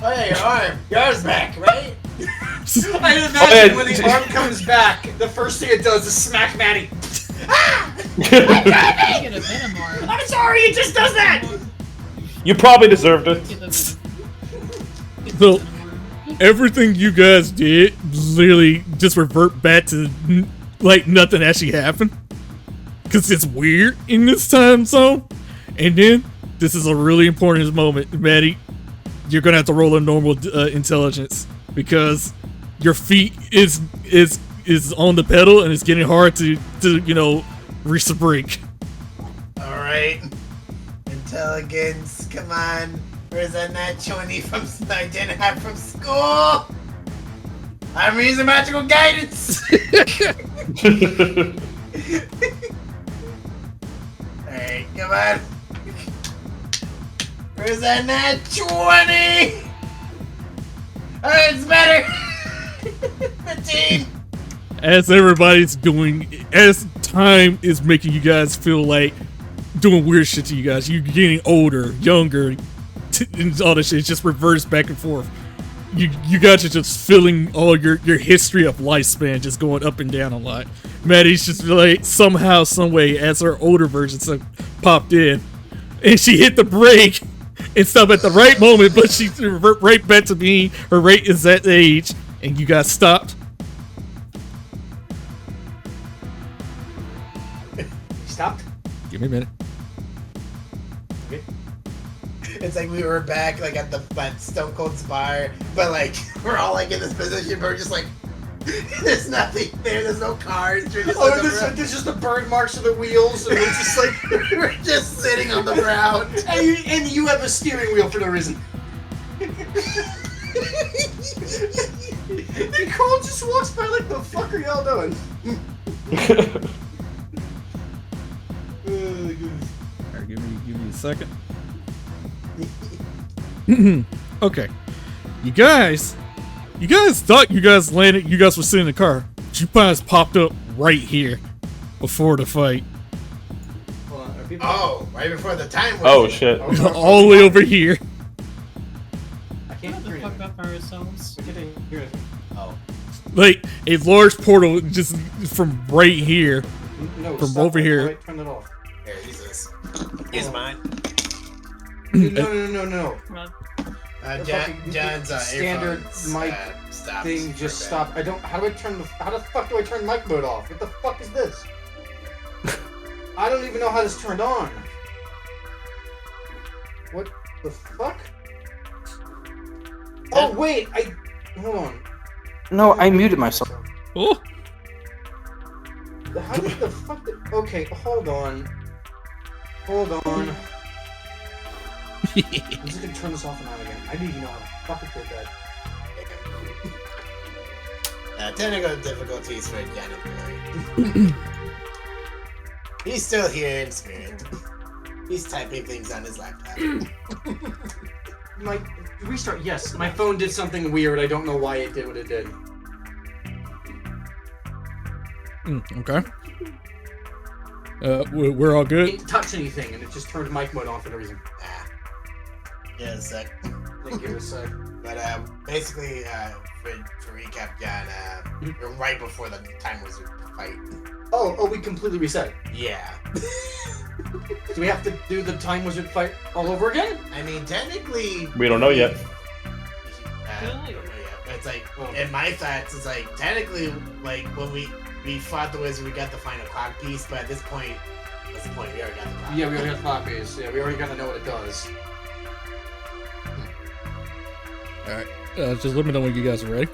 Speaker 5: Oh yeah, your arm's back, right?
Speaker 2: I imagine when the arm comes back, the first thing it does is smack Maddie.
Speaker 4: You get a Venom arm.
Speaker 5: I'm sorry, it just does that.
Speaker 3: You probably deserved it.
Speaker 4: Get the
Speaker 1: So everything you guys did literally just revert back to like nothing actually happened, because it's weird in this time zone. And then this is a really important moment, Maddie. You're gonna have to roll a normal intelligence, because your feet is on the pedal and it's getting hard to reach the brake.
Speaker 5: All right, intelligence, come on. Where's that nat 20 from I didn't have from school? I'm using magical guidance. Alright, come on. Where's that nat 20? Alright, it's better. 15.
Speaker 1: As everybody's doing, as time is making you guys feel like doing weird shit to you guys, you're getting older, younger, and all this shit. It just reverts back and forth. You guys are just feeling all your history of lifespan just going up and down a lot. Maddie's just like somehow, some way, as her older versions have popped in, and she hit the brake and stopped at the right moment, but she revert right back to being her right is that age, and you guys stopped.
Speaker 2: Stopped.
Speaker 1: Give me a minute.
Speaker 5: It's like we were back like at Stone Cold's bar, but like we're all like in this position, but we're just like there's nothing there. There's no cars. We're just
Speaker 2: there's just the burn marks of the wheels, and we're just like
Speaker 5: we're just sitting on the ground.
Speaker 2: and you have a steering wheel for no reason. Nicole just walks by like, the fuck are y'all doing?
Speaker 1: Alright, give me a second. Okay. You guys thought you guys landed, you guys were sitting in the car. But you guys popped up right here before the fight.
Speaker 2: Hold on, are people...
Speaker 5: Oh, right before the time was
Speaker 3: Oh shit.
Speaker 1: All the way over here.
Speaker 2: I can't
Speaker 4: What
Speaker 2: hear
Speaker 4: the fuck
Speaker 2: anything.
Speaker 4: up ourselves?
Speaker 2: I can't hear anything.
Speaker 6: Oh.
Speaker 1: Like a large portal just from right here.
Speaker 2: No,
Speaker 1: From
Speaker 2: stop
Speaker 1: over
Speaker 2: it.
Speaker 1: here.
Speaker 2: Alright, turn it off.
Speaker 5: Here, use this. Here's mine.
Speaker 2: Dude, no.
Speaker 4: Run.
Speaker 2: The
Speaker 5: John's
Speaker 2: fucking standard
Speaker 5: earphones,
Speaker 2: mic
Speaker 5: stopped
Speaker 2: Thing
Speaker 5: for
Speaker 2: just
Speaker 5: a bit.
Speaker 2: stopped. How the fuck do I turn mic mode off? What the fuck is this? I don't even know how this turned on. What the fuck? Oh wait, hold on.
Speaker 9: No, I muted myself.
Speaker 1: Oh,
Speaker 2: How did the fuck okay, hold on. I'm just gonna turn this off and on again. I didn't even know how the fuck it did that.
Speaker 5: Technical difficulties for Janet. He's still here in spirit. He's typing things on his laptop.
Speaker 2: My restart, yes. My phone did something weird. I don't know why it did what it did.
Speaker 1: okay. We're all
Speaker 2: It
Speaker 1: good.
Speaker 2: didn't touch anything and it just turned mic mode on for no reason.
Speaker 5: Yeah, a sec.
Speaker 2: Thank you, a sec.
Speaker 5: But basically, for recap, John, right before the time was fight.
Speaker 2: Oh, we completely reset.
Speaker 5: Yeah.
Speaker 2: Do we have to do the Time Wizard fight all over again?
Speaker 5: I mean, technically.
Speaker 3: We don't know yet.
Speaker 5: I don't know yet, but it's like, in my thoughts, it's like, technically, like, when we fought the wizard, we got the final clock piece, but at this point, what's the point? We already got the clock.
Speaker 2: Yeah, we already got the clock piece. Yeah, we already gotta know what it does.
Speaker 1: Alright. Just let me know when you guys are ready.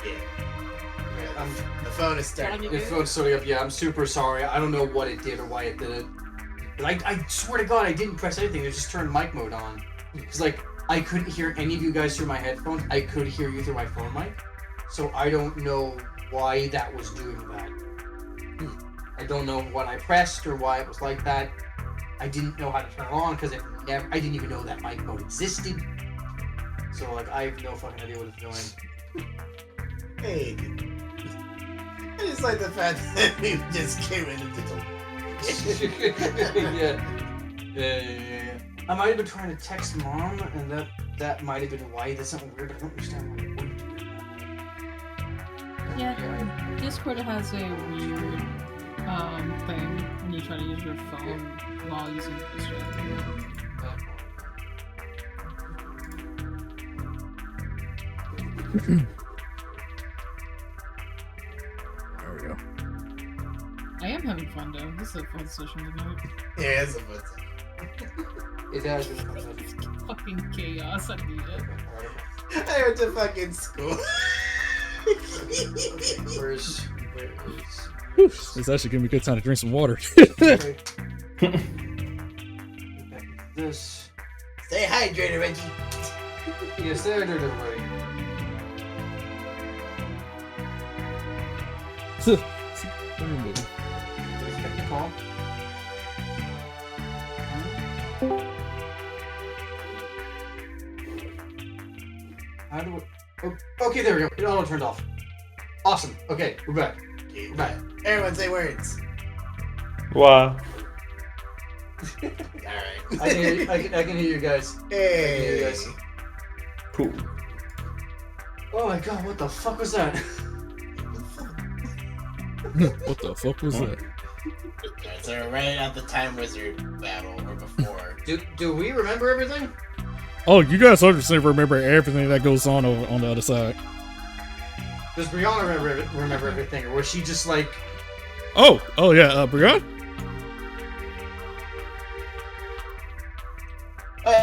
Speaker 5: Yeah. The phone is starting.
Speaker 2: The phone's starting up. Yeah, I'm super sorry. I don't know what it did or why it did it. But I swear to God, I didn't press anything. It just turned mic mode on. It's like, I couldn't hear any of you guys through my headphones. I could hear you through my phone mic. So I don't know why that was doing that. I don't know what I pressed or why it was like that. I didn't know how to turn it on because I didn't even know that mic mode existed. So like, I have no fucking idea what it's doing.
Speaker 5: Hey. I just like the fact that we just came in and did
Speaker 2: yeah. I might have been trying to text mom, and that might have been why. That's something weird. I don't understand why it wouldn't do that.
Speaker 4: Yeah, Discord has a weird thing when you try to use your phone while using Discord.
Speaker 1: There we go.
Speaker 4: I am having fun though. This is a fun session tonight.
Speaker 5: Yeah, it's a fun thing.
Speaker 2: It has been fun.
Speaker 4: Fucking chaos. I need it.
Speaker 5: I went to fucking school.
Speaker 2: Where is
Speaker 1: It's actually gonna be a good time to drink some water.
Speaker 2: this?
Speaker 5: Stay hydrated, Reggie.
Speaker 2: Yes, there, everybody. Call. How do we... Oh, okay, there we go. It auto turned off. Awesome. Okay, we're back.
Speaker 5: Okay,
Speaker 2: We're back.
Speaker 5: everyone say words.
Speaker 3: Wow.
Speaker 5: Alright.
Speaker 2: I can hear you guys.
Speaker 5: Hey.
Speaker 2: Yes.
Speaker 3: Cool.
Speaker 2: Oh my god, what the fuck was that?
Speaker 1: What the fuck was that?
Speaker 5: Alright, so we're right at the Time Wizard battle, or before.
Speaker 2: Do we remember everything?
Speaker 1: Oh, you guys 100% remember everything that goes on over on the other side.
Speaker 2: Does Brianna remember everything, or was she just like...
Speaker 1: Oh yeah, Brianna?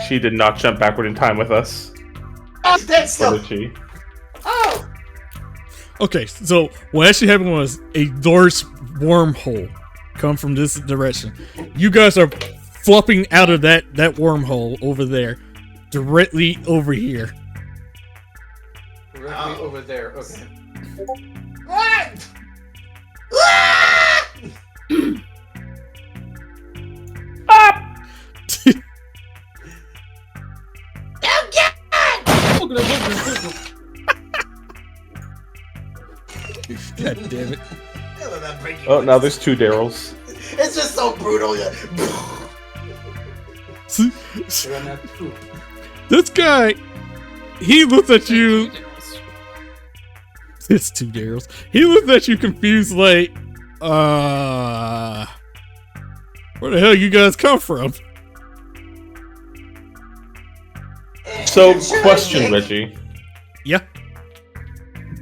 Speaker 3: She did not jump backward in time with us.
Speaker 5: That's
Speaker 3: Or
Speaker 5: still.
Speaker 3: did she?
Speaker 5: Oh!
Speaker 1: Okay, so what actually happened was a large wormhole come from this direction. You guys are flopping out of that wormhole over there, directly over here.
Speaker 2: Directly over there. Okay.
Speaker 5: What? Oh, God!
Speaker 1: God damn it.
Speaker 5: I love that breaking
Speaker 3: Oh, now
Speaker 5: noise.
Speaker 3: there's 2 Daryls.
Speaker 5: It's just so brutal. Yeah.
Speaker 2: You're on that poop.
Speaker 1: This guy, he looks at you. It's 2 Daryls. He looks at you confused, like, where the hell you guys come from?
Speaker 3: So, question, Reggie.
Speaker 1: Yeah.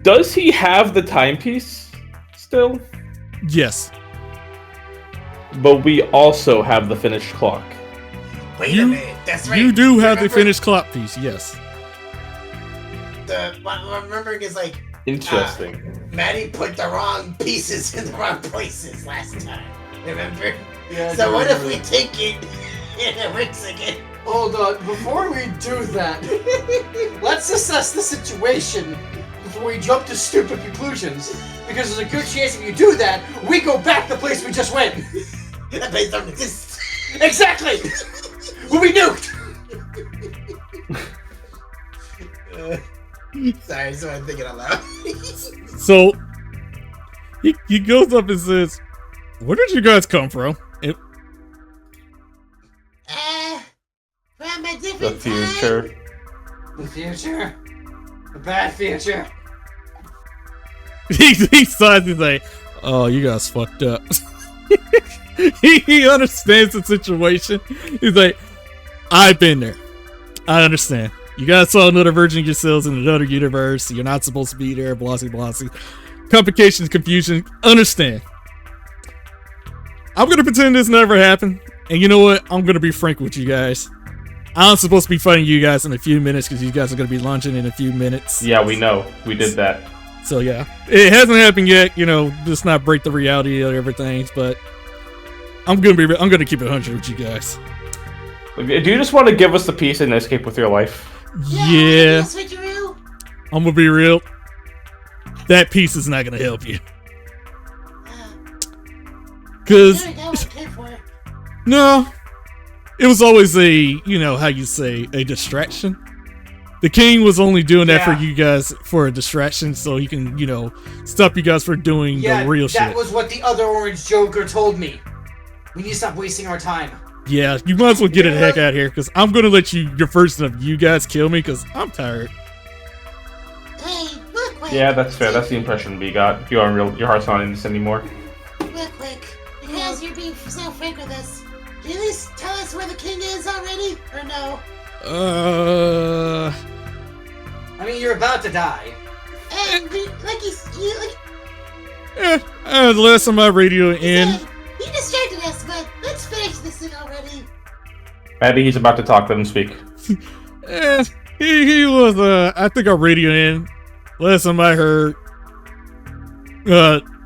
Speaker 3: Does he have the timepiece still?
Speaker 1: Yes.
Speaker 3: But we also have the finished clock.
Speaker 5: Wait
Speaker 1: You-
Speaker 5: a minute. That's right.
Speaker 1: You do have the
Speaker 5: Remember
Speaker 1: finished clock piece, yes.
Speaker 5: What I'm remembering is like
Speaker 3: Interesting.
Speaker 5: Maddie put the wrong pieces in the wrong places last time. Remember?
Speaker 2: Yeah, I
Speaker 5: So
Speaker 2: do
Speaker 5: what if
Speaker 2: remember
Speaker 5: we
Speaker 2: that.
Speaker 5: take it and it works again?
Speaker 2: Hold on, before we do that, let's assess the situation before we jump to stupid conclusions. Because there's a good chance if you do that, we go back the place we just went.
Speaker 5: That place don't exist.
Speaker 2: Exactly! We'll be nuked!
Speaker 5: Sorry, so I'm thinking out loud.
Speaker 1: So, he goes up and says, where did you guys come from? And
Speaker 7: From a
Speaker 3: The
Speaker 7: different
Speaker 3: future.
Speaker 2: The future. The bad future.
Speaker 1: he sighs, he's like, oh, you guys fucked up. he understands the situation. He's like, I've been there. I understand. You guys saw another version of yourselves in another universe. You're not supposed to be there. Blossy, blossy. Complications, confusion. Understand. I'm gonna pretend this never happened. And you know what? I'm gonna be frank with you guys. I'm supposed to be fighting you guys in a few minutes because you guys are gonna be launching in a few minutes.
Speaker 3: Yeah, we know. We did that.
Speaker 1: So yeah, it hasn't happened yet. You know, let's not break the reality of everything. But I'm gonna keep it 100 with you guys.
Speaker 3: Do you just want to give us the piece and escape with your life?
Speaker 1: Yeah,
Speaker 7: switcheroo.
Speaker 1: I'm gonna be real. That piece is not gonna help you. Cause
Speaker 7: That was good for it.
Speaker 1: no, it was always a, you know, how you say, a distraction. The king was only doing that for
Speaker 2: Yeah.
Speaker 1: you guys for a distraction, so he can, you know, stop you guys from doing
Speaker 2: Yeah,
Speaker 1: the real
Speaker 2: that
Speaker 1: shit.
Speaker 2: was what the other Orange Joker told me. We need to stop wasting our time.
Speaker 1: Yeah, you might as well get the heck out of here, because I'm gonna let your version of you guys kill me, because I'm tired.
Speaker 7: Hey, look quick.
Speaker 3: Yeah, that's fair. That's the impression we got. You aren't real. Your heart's not in this anymore.
Speaker 7: Real quick. Because you're being so frank with us. Can you at least tell us where the king is already? Or no?
Speaker 2: I mean, you're about to die.
Speaker 7: And like
Speaker 1: The last time I radio in,
Speaker 7: he distracted us, but let's finish this thing already.
Speaker 3: Maybe he's about to talk. Let him speak.
Speaker 1: he was, I think I radio in. Last time I heard,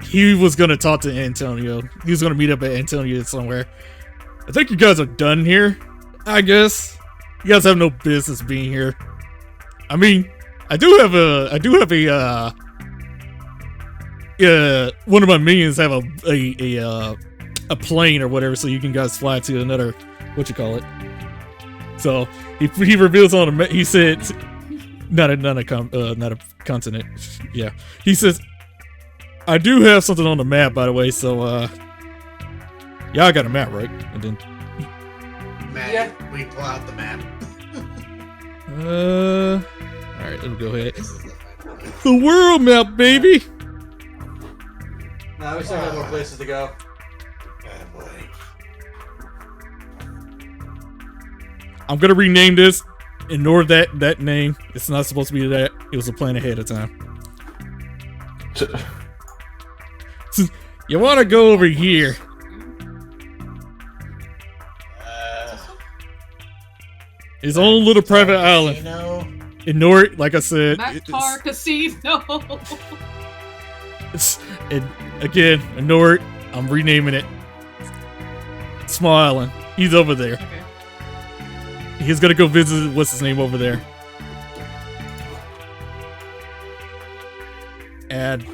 Speaker 1: he was gonna talk to Antonio. He was gonna meet up at Antonio somewhere. I think you guys are done here, I guess. You guys have no business being here. I mean, I do have a, one of my minions have a plane or whatever, so you can guys fly to another, what you call it. So he reveals on the map. He said, not a continent. Yeah, he says, I do have something on the map, by the way. So y'all got a map, right? And then
Speaker 5: Maddie,
Speaker 2: Yeah.
Speaker 5: we pull out the map.
Speaker 1: all right, let me go ahead.
Speaker 5: This is the final.
Speaker 1: The world map, baby.
Speaker 2: No, we still have more places to go.
Speaker 5: Oh boy.
Speaker 1: I'm gonna rename this. Ignore that name. It's not supposed to be that. It was a plan ahead of time. You want to go over here? His own little private island.
Speaker 6: Casino.
Speaker 1: Ignore it, like I said.
Speaker 4: Mactar Casino.
Speaker 1: And again, ignore it. I'm renaming it. Small Island. He's over there.
Speaker 4: Okay.
Speaker 1: He's gonna go visit what's his name over there. And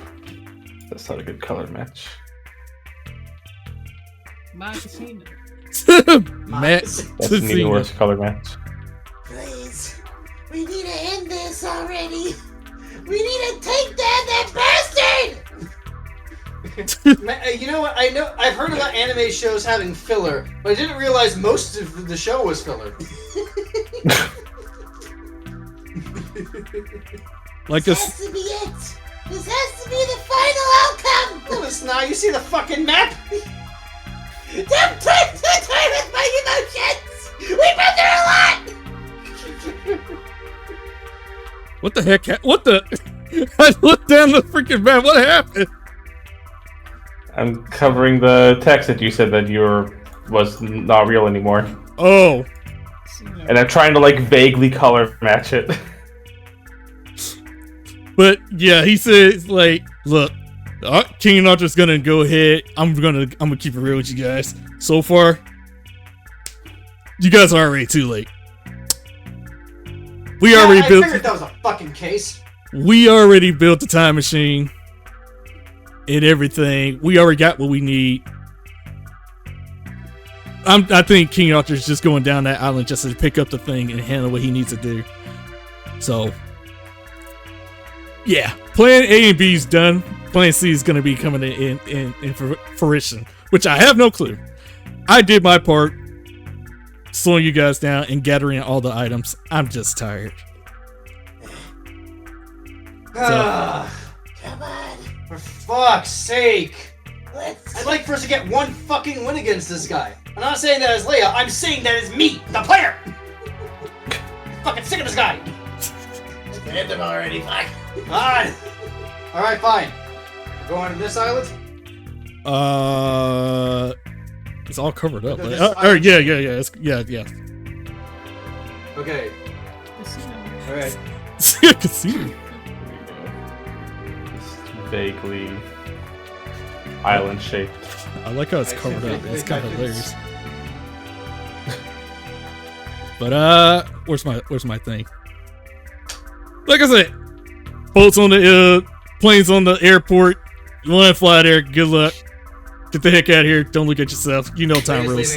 Speaker 3: That's not a good color match.
Speaker 4: My casino.
Speaker 1: Matt.
Speaker 3: That's the worst color match.
Speaker 7: Please. We need to end this already. We need to take down that bastard!
Speaker 2: You know what? I know I've heard about anime shows having filler, but I didn't realize most of the show was filler.
Speaker 1: Like
Speaker 7: This
Speaker 1: a
Speaker 7: has to be it. This has to be the final outcome.
Speaker 2: No, it's not. You see the fucking map?
Speaker 7: Don't play with my emotions. We've been through a lot.
Speaker 1: what the heck? What the? I looked down the freaking map. What happened?
Speaker 3: I'm covering the text that you said that was not real anymore,
Speaker 1: Oh,
Speaker 3: and I'm trying to like vaguely color match it.
Speaker 1: but yeah, he says like, look, King and Archer's gonna go ahead. I'm gonna keep it real with you guys. So far, you guys are already too late. We already
Speaker 2: I
Speaker 1: built.
Speaker 2: figured that was a fucking case.
Speaker 1: We already built the time machine and everything. We already got what we need. I think King Arthur's just going down that island just to pick up the thing and handle what he needs to do. So, yeah, Plan A and B is done. Plan C is going to be coming in fruition, which I have no clue. I did my part, slowing you guys down and gathering all the items. I'm just tired.
Speaker 7: Come on.
Speaker 2: For fuck's sake.
Speaker 7: Let's.
Speaker 2: I'd like for us to get one fucking win against this guy. I'm not saying that as Leia, I'm saying that as me, the player! Fucking sick of this guy!
Speaker 6: Let's end him already. Fuck.
Speaker 2: Alright. Alright, fine. We're going to this island?
Speaker 1: It's all covered up.
Speaker 2: This
Speaker 1: Yeah. Yeah.
Speaker 2: Okay.
Speaker 4: Casino.
Speaker 2: Alright.
Speaker 1: Casino.
Speaker 3: Vaguely island shaped.
Speaker 1: I like how it's covered up. It's kind of hilarious. But where's my thing? Like I said, boats on the planes on the airport. You want to fly there? Good luck. Get the heck out of here. Don't look at yourself. You know time rules.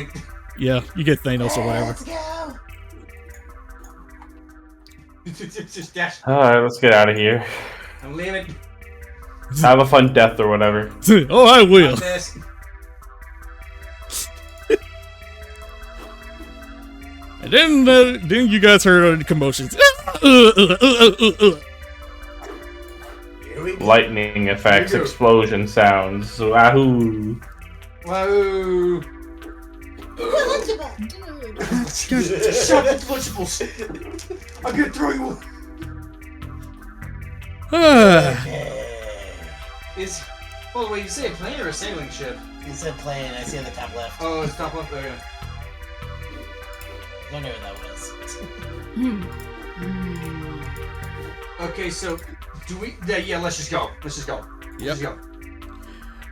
Speaker 1: Yeah, you get Thanos or whatever.
Speaker 7: Let's go.
Speaker 2: Just dash.
Speaker 3: Alright, let's get out of here.
Speaker 2: I'm leaving.
Speaker 3: Have a fun death or whatever.
Speaker 1: Oh, I will.
Speaker 2: Got this.
Speaker 1: And then you guys heard the commotions.
Speaker 6: Here we go.
Speaker 3: Lightning effects,
Speaker 2: Here we go.
Speaker 3: explosion sounds. Wahoo!
Speaker 2: Whoa.
Speaker 7: Eligible.
Speaker 2: Shut up, Lunchables. I'm gonna throw you. Is. Oh, wait, you say a plane or a sailing ship?
Speaker 6: He said plane. I see on the top left.
Speaker 2: Oh, it's top up there.
Speaker 6: I don't know what that was.
Speaker 2: Okay, so do we? Yeah, let's just go. Let's just go.
Speaker 1: Yep.
Speaker 2: Let's go.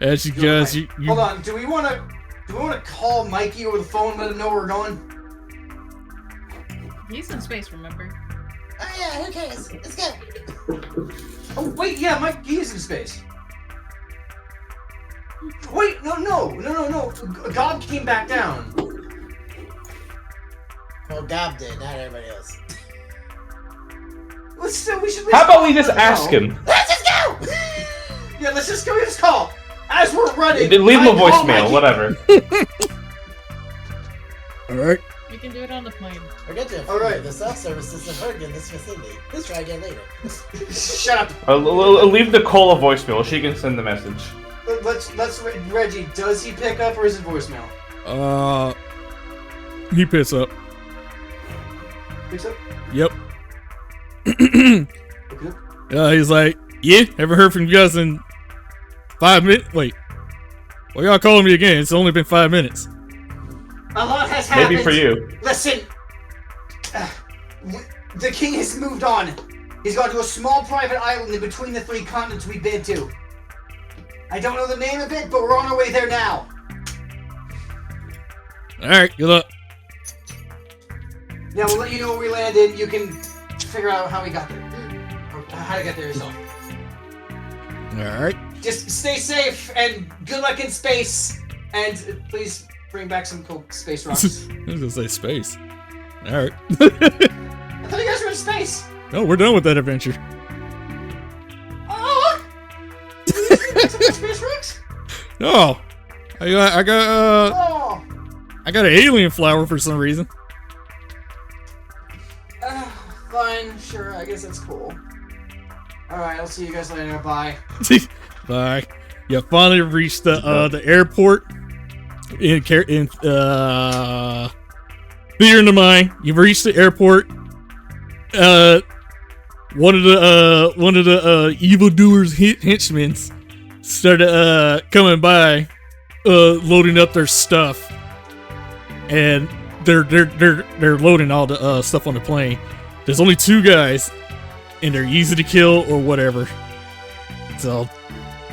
Speaker 1: As you guys, you
Speaker 2: Hold on. Do we want to call Mikey over the phone and let him know we're going?
Speaker 4: He's in space, remember?
Speaker 7: Oh yeah, who cares? Let's go.
Speaker 2: Oh wait, yeah, Mikey is in space. Wait, no. God came back down.
Speaker 6: Well, Gob did, not everybody else.
Speaker 2: We should.
Speaker 3: How about we just ask him?
Speaker 7: Let's just go.
Speaker 2: Yeah, let's just go. Just call. As we're running.
Speaker 3: Then leave him a
Speaker 2: I call
Speaker 3: voicemail,
Speaker 2: Mikey.
Speaker 3: whatever.
Speaker 1: Alright.
Speaker 4: We can do it on the plane.
Speaker 6: Forget to
Speaker 2: All right.
Speaker 6: The self-service system heard in this vicinity. Let's try again later.
Speaker 2: Shut up.
Speaker 3: Leave Nicole a voicemail. She can send the message.
Speaker 2: Let's Reggie. Does he pick up or is it voicemail?
Speaker 1: He picks up.
Speaker 2: Picks up.
Speaker 1: Yep.
Speaker 2: Okay.
Speaker 1: He's like, yeah, haven't heard from you guys in 5 minutes. Wait, well, y'all calling me again? It's only been 5 minutes.
Speaker 2: A lot has happened.
Speaker 3: Maybe for you.
Speaker 2: Listen. The king has moved on. He's gone to a small private island in between the 3 continents we've been to. I don't know the name of it, but we're on our way there now.
Speaker 1: Alright, good luck.
Speaker 2: Yeah, we'll let you know where we landed. You can figure out how we got there. Or how to get there yourself.
Speaker 1: Alright.
Speaker 2: Just stay safe and good luck in space. And please bring back some cool space rocks.
Speaker 1: I was gonna say space. Alright.
Speaker 2: I thought you guys were in space.
Speaker 1: No, we're done with that adventure.
Speaker 2: Oh! Some space rocks?
Speaker 1: No. I got
Speaker 2: Oh!
Speaker 1: I got an alien flower for some reason.
Speaker 2: Fine, sure, I guess that's cool. Alright, I'll see you guys later. Bye.
Speaker 1: Bye. You finally reached the airport in Fear in the Mind. You've reached the airport. One of the evildoers henchmen started coming by, loading up their stuff, and they're loading all the stuff on the plane. There's only 2 guys, and they're easy to kill or whatever. So.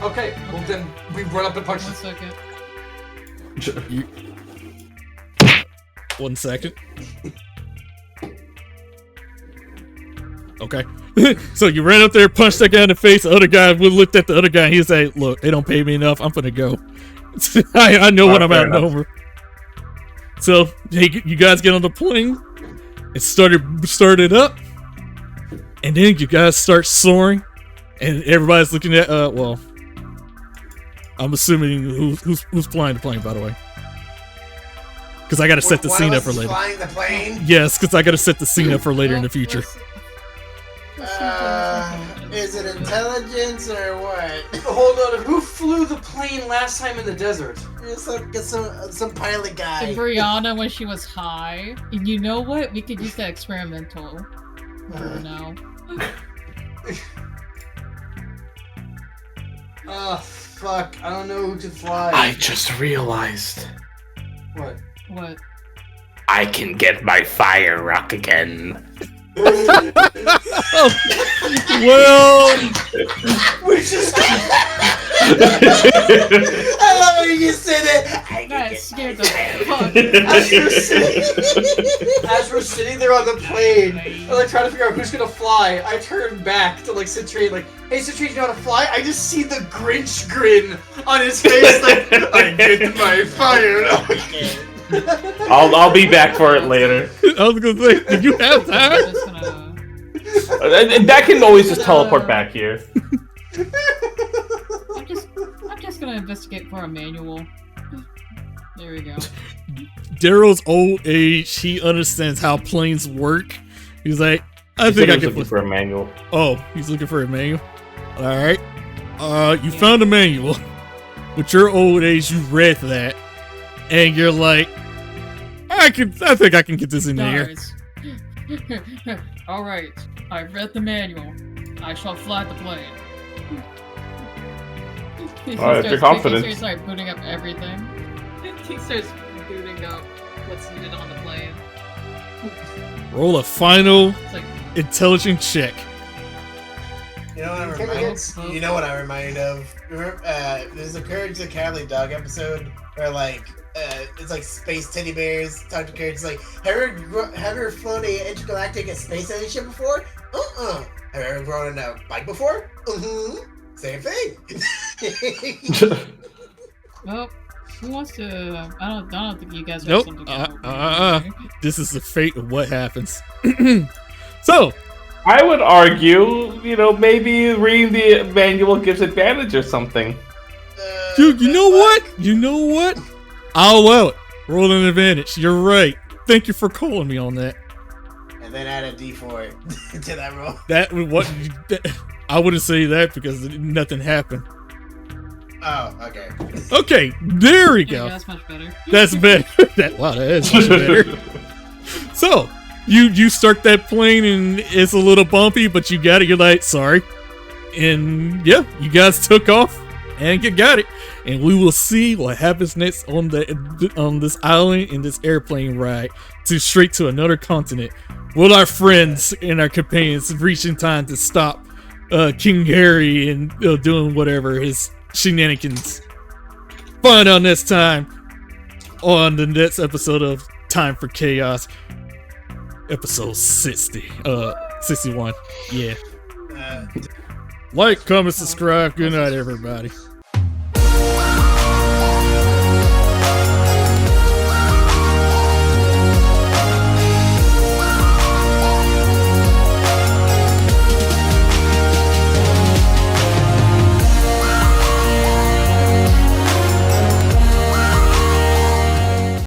Speaker 2: Okay, well then we run up and punch
Speaker 4: 1 second.
Speaker 1: 1 second. Okay. So you ran up there, punched that guy in the face. The other guy looked at the other guy. And he said, "Look, they don't pay me enough. I'm gonna go. I know when I'm outnumbered." So hey, you guys get on the plane. It started up, and then you guys start soaring, and everybody's looking at. Well, I'm assuming who's flying the plane, by the way. Because I gotta set the scene up for later.
Speaker 5: Flying the plane?
Speaker 1: Yes, because I gotta set the scene up for later in the future.
Speaker 6: Is it intelligence or what?
Speaker 2: Hold on, who flew the plane last time in the desert?
Speaker 6: Some pilot guy.
Speaker 4: And Brianna when she was high. And you know what? We could use that experimental. No.
Speaker 2: Oh, fuck. I don't know who to fly.
Speaker 3: I just realized
Speaker 2: What?
Speaker 4: What?
Speaker 3: I can get my fire rock again.
Speaker 1: Well,
Speaker 2: We just
Speaker 6: I love when you said it.
Speaker 4: That scared the fuck.
Speaker 2: as we're sitting there on the plane, and like trying to figure out who's gonna fly, I turn back to like Citrine, like, "Hey Citrine, you know how to fly?" I just see the Grinch grin on his face, like, "I get my fire."
Speaker 3: I'll be back for it later.
Speaker 1: I was gonna say, did you have
Speaker 4: I'm
Speaker 1: time?
Speaker 4: just gonna...
Speaker 3: And that can always just teleport back here.
Speaker 4: I'm just gonna investigate for a manual. There we go.
Speaker 1: Daryl's old age, he understands how planes work. He's like, I think I can.
Speaker 3: looking for a manual.
Speaker 1: Oh, he's looking for a manual. All right. You found a manual. With your old age, you read that, and you're like, I think I can get this in there.
Speaker 4: Alright, I read the manual. I shall fly the plane.
Speaker 3: Alright, if you're confident.
Speaker 4: He starts booting up everything. He starts booting up what's needed on the plane.
Speaker 1: Roll a final
Speaker 4: It's like,
Speaker 1: intelligence check.
Speaker 6: You know what I remind of? Remember, there's a Courage the Cowardly Dog episode where like it's like space teddy bears talk to Courage. It's like, have you ever flown a intergalactic space station before? Have you ever rode on a bike before? Same thing.
Speaker 4: well, who wants to? I don't think you guys have
Speaker 1: Nope.
Speaker 4: something to go.
Speaker 1: This is the fate of what happens. So,
Speaker 3: I would argue, maybe reading the manual gives advantage or something.
Speaker 1: dude, you know what? You know what? I'll allow it. Roll an advantage. You're right. Thank you for calling me on that.
Speaker 6: And then add a D4 to that roll.
Speaker 1: I wouldn't say that because nothing happened.
Speaker 6: Oh, okay.
Speaker 1: Okay, there we go.
Speaker 4: Yeah, that's much better.
Speaker 1: That's better. Wow, that is much better. So, you start that plane and it's a little bumpy, but you got it. You're like, sorry. And yeah, you guys took off And you got it. And we will see what happens next on this island in this airplane ride straight to another continent. Will our friends and our companions reach in time to stop King Harry and doing whatever his shenanigans? Find out next time on the next episode of Time for Chaos, episode 61. Yeah. Like, comment, subscribe. Good night, everybody.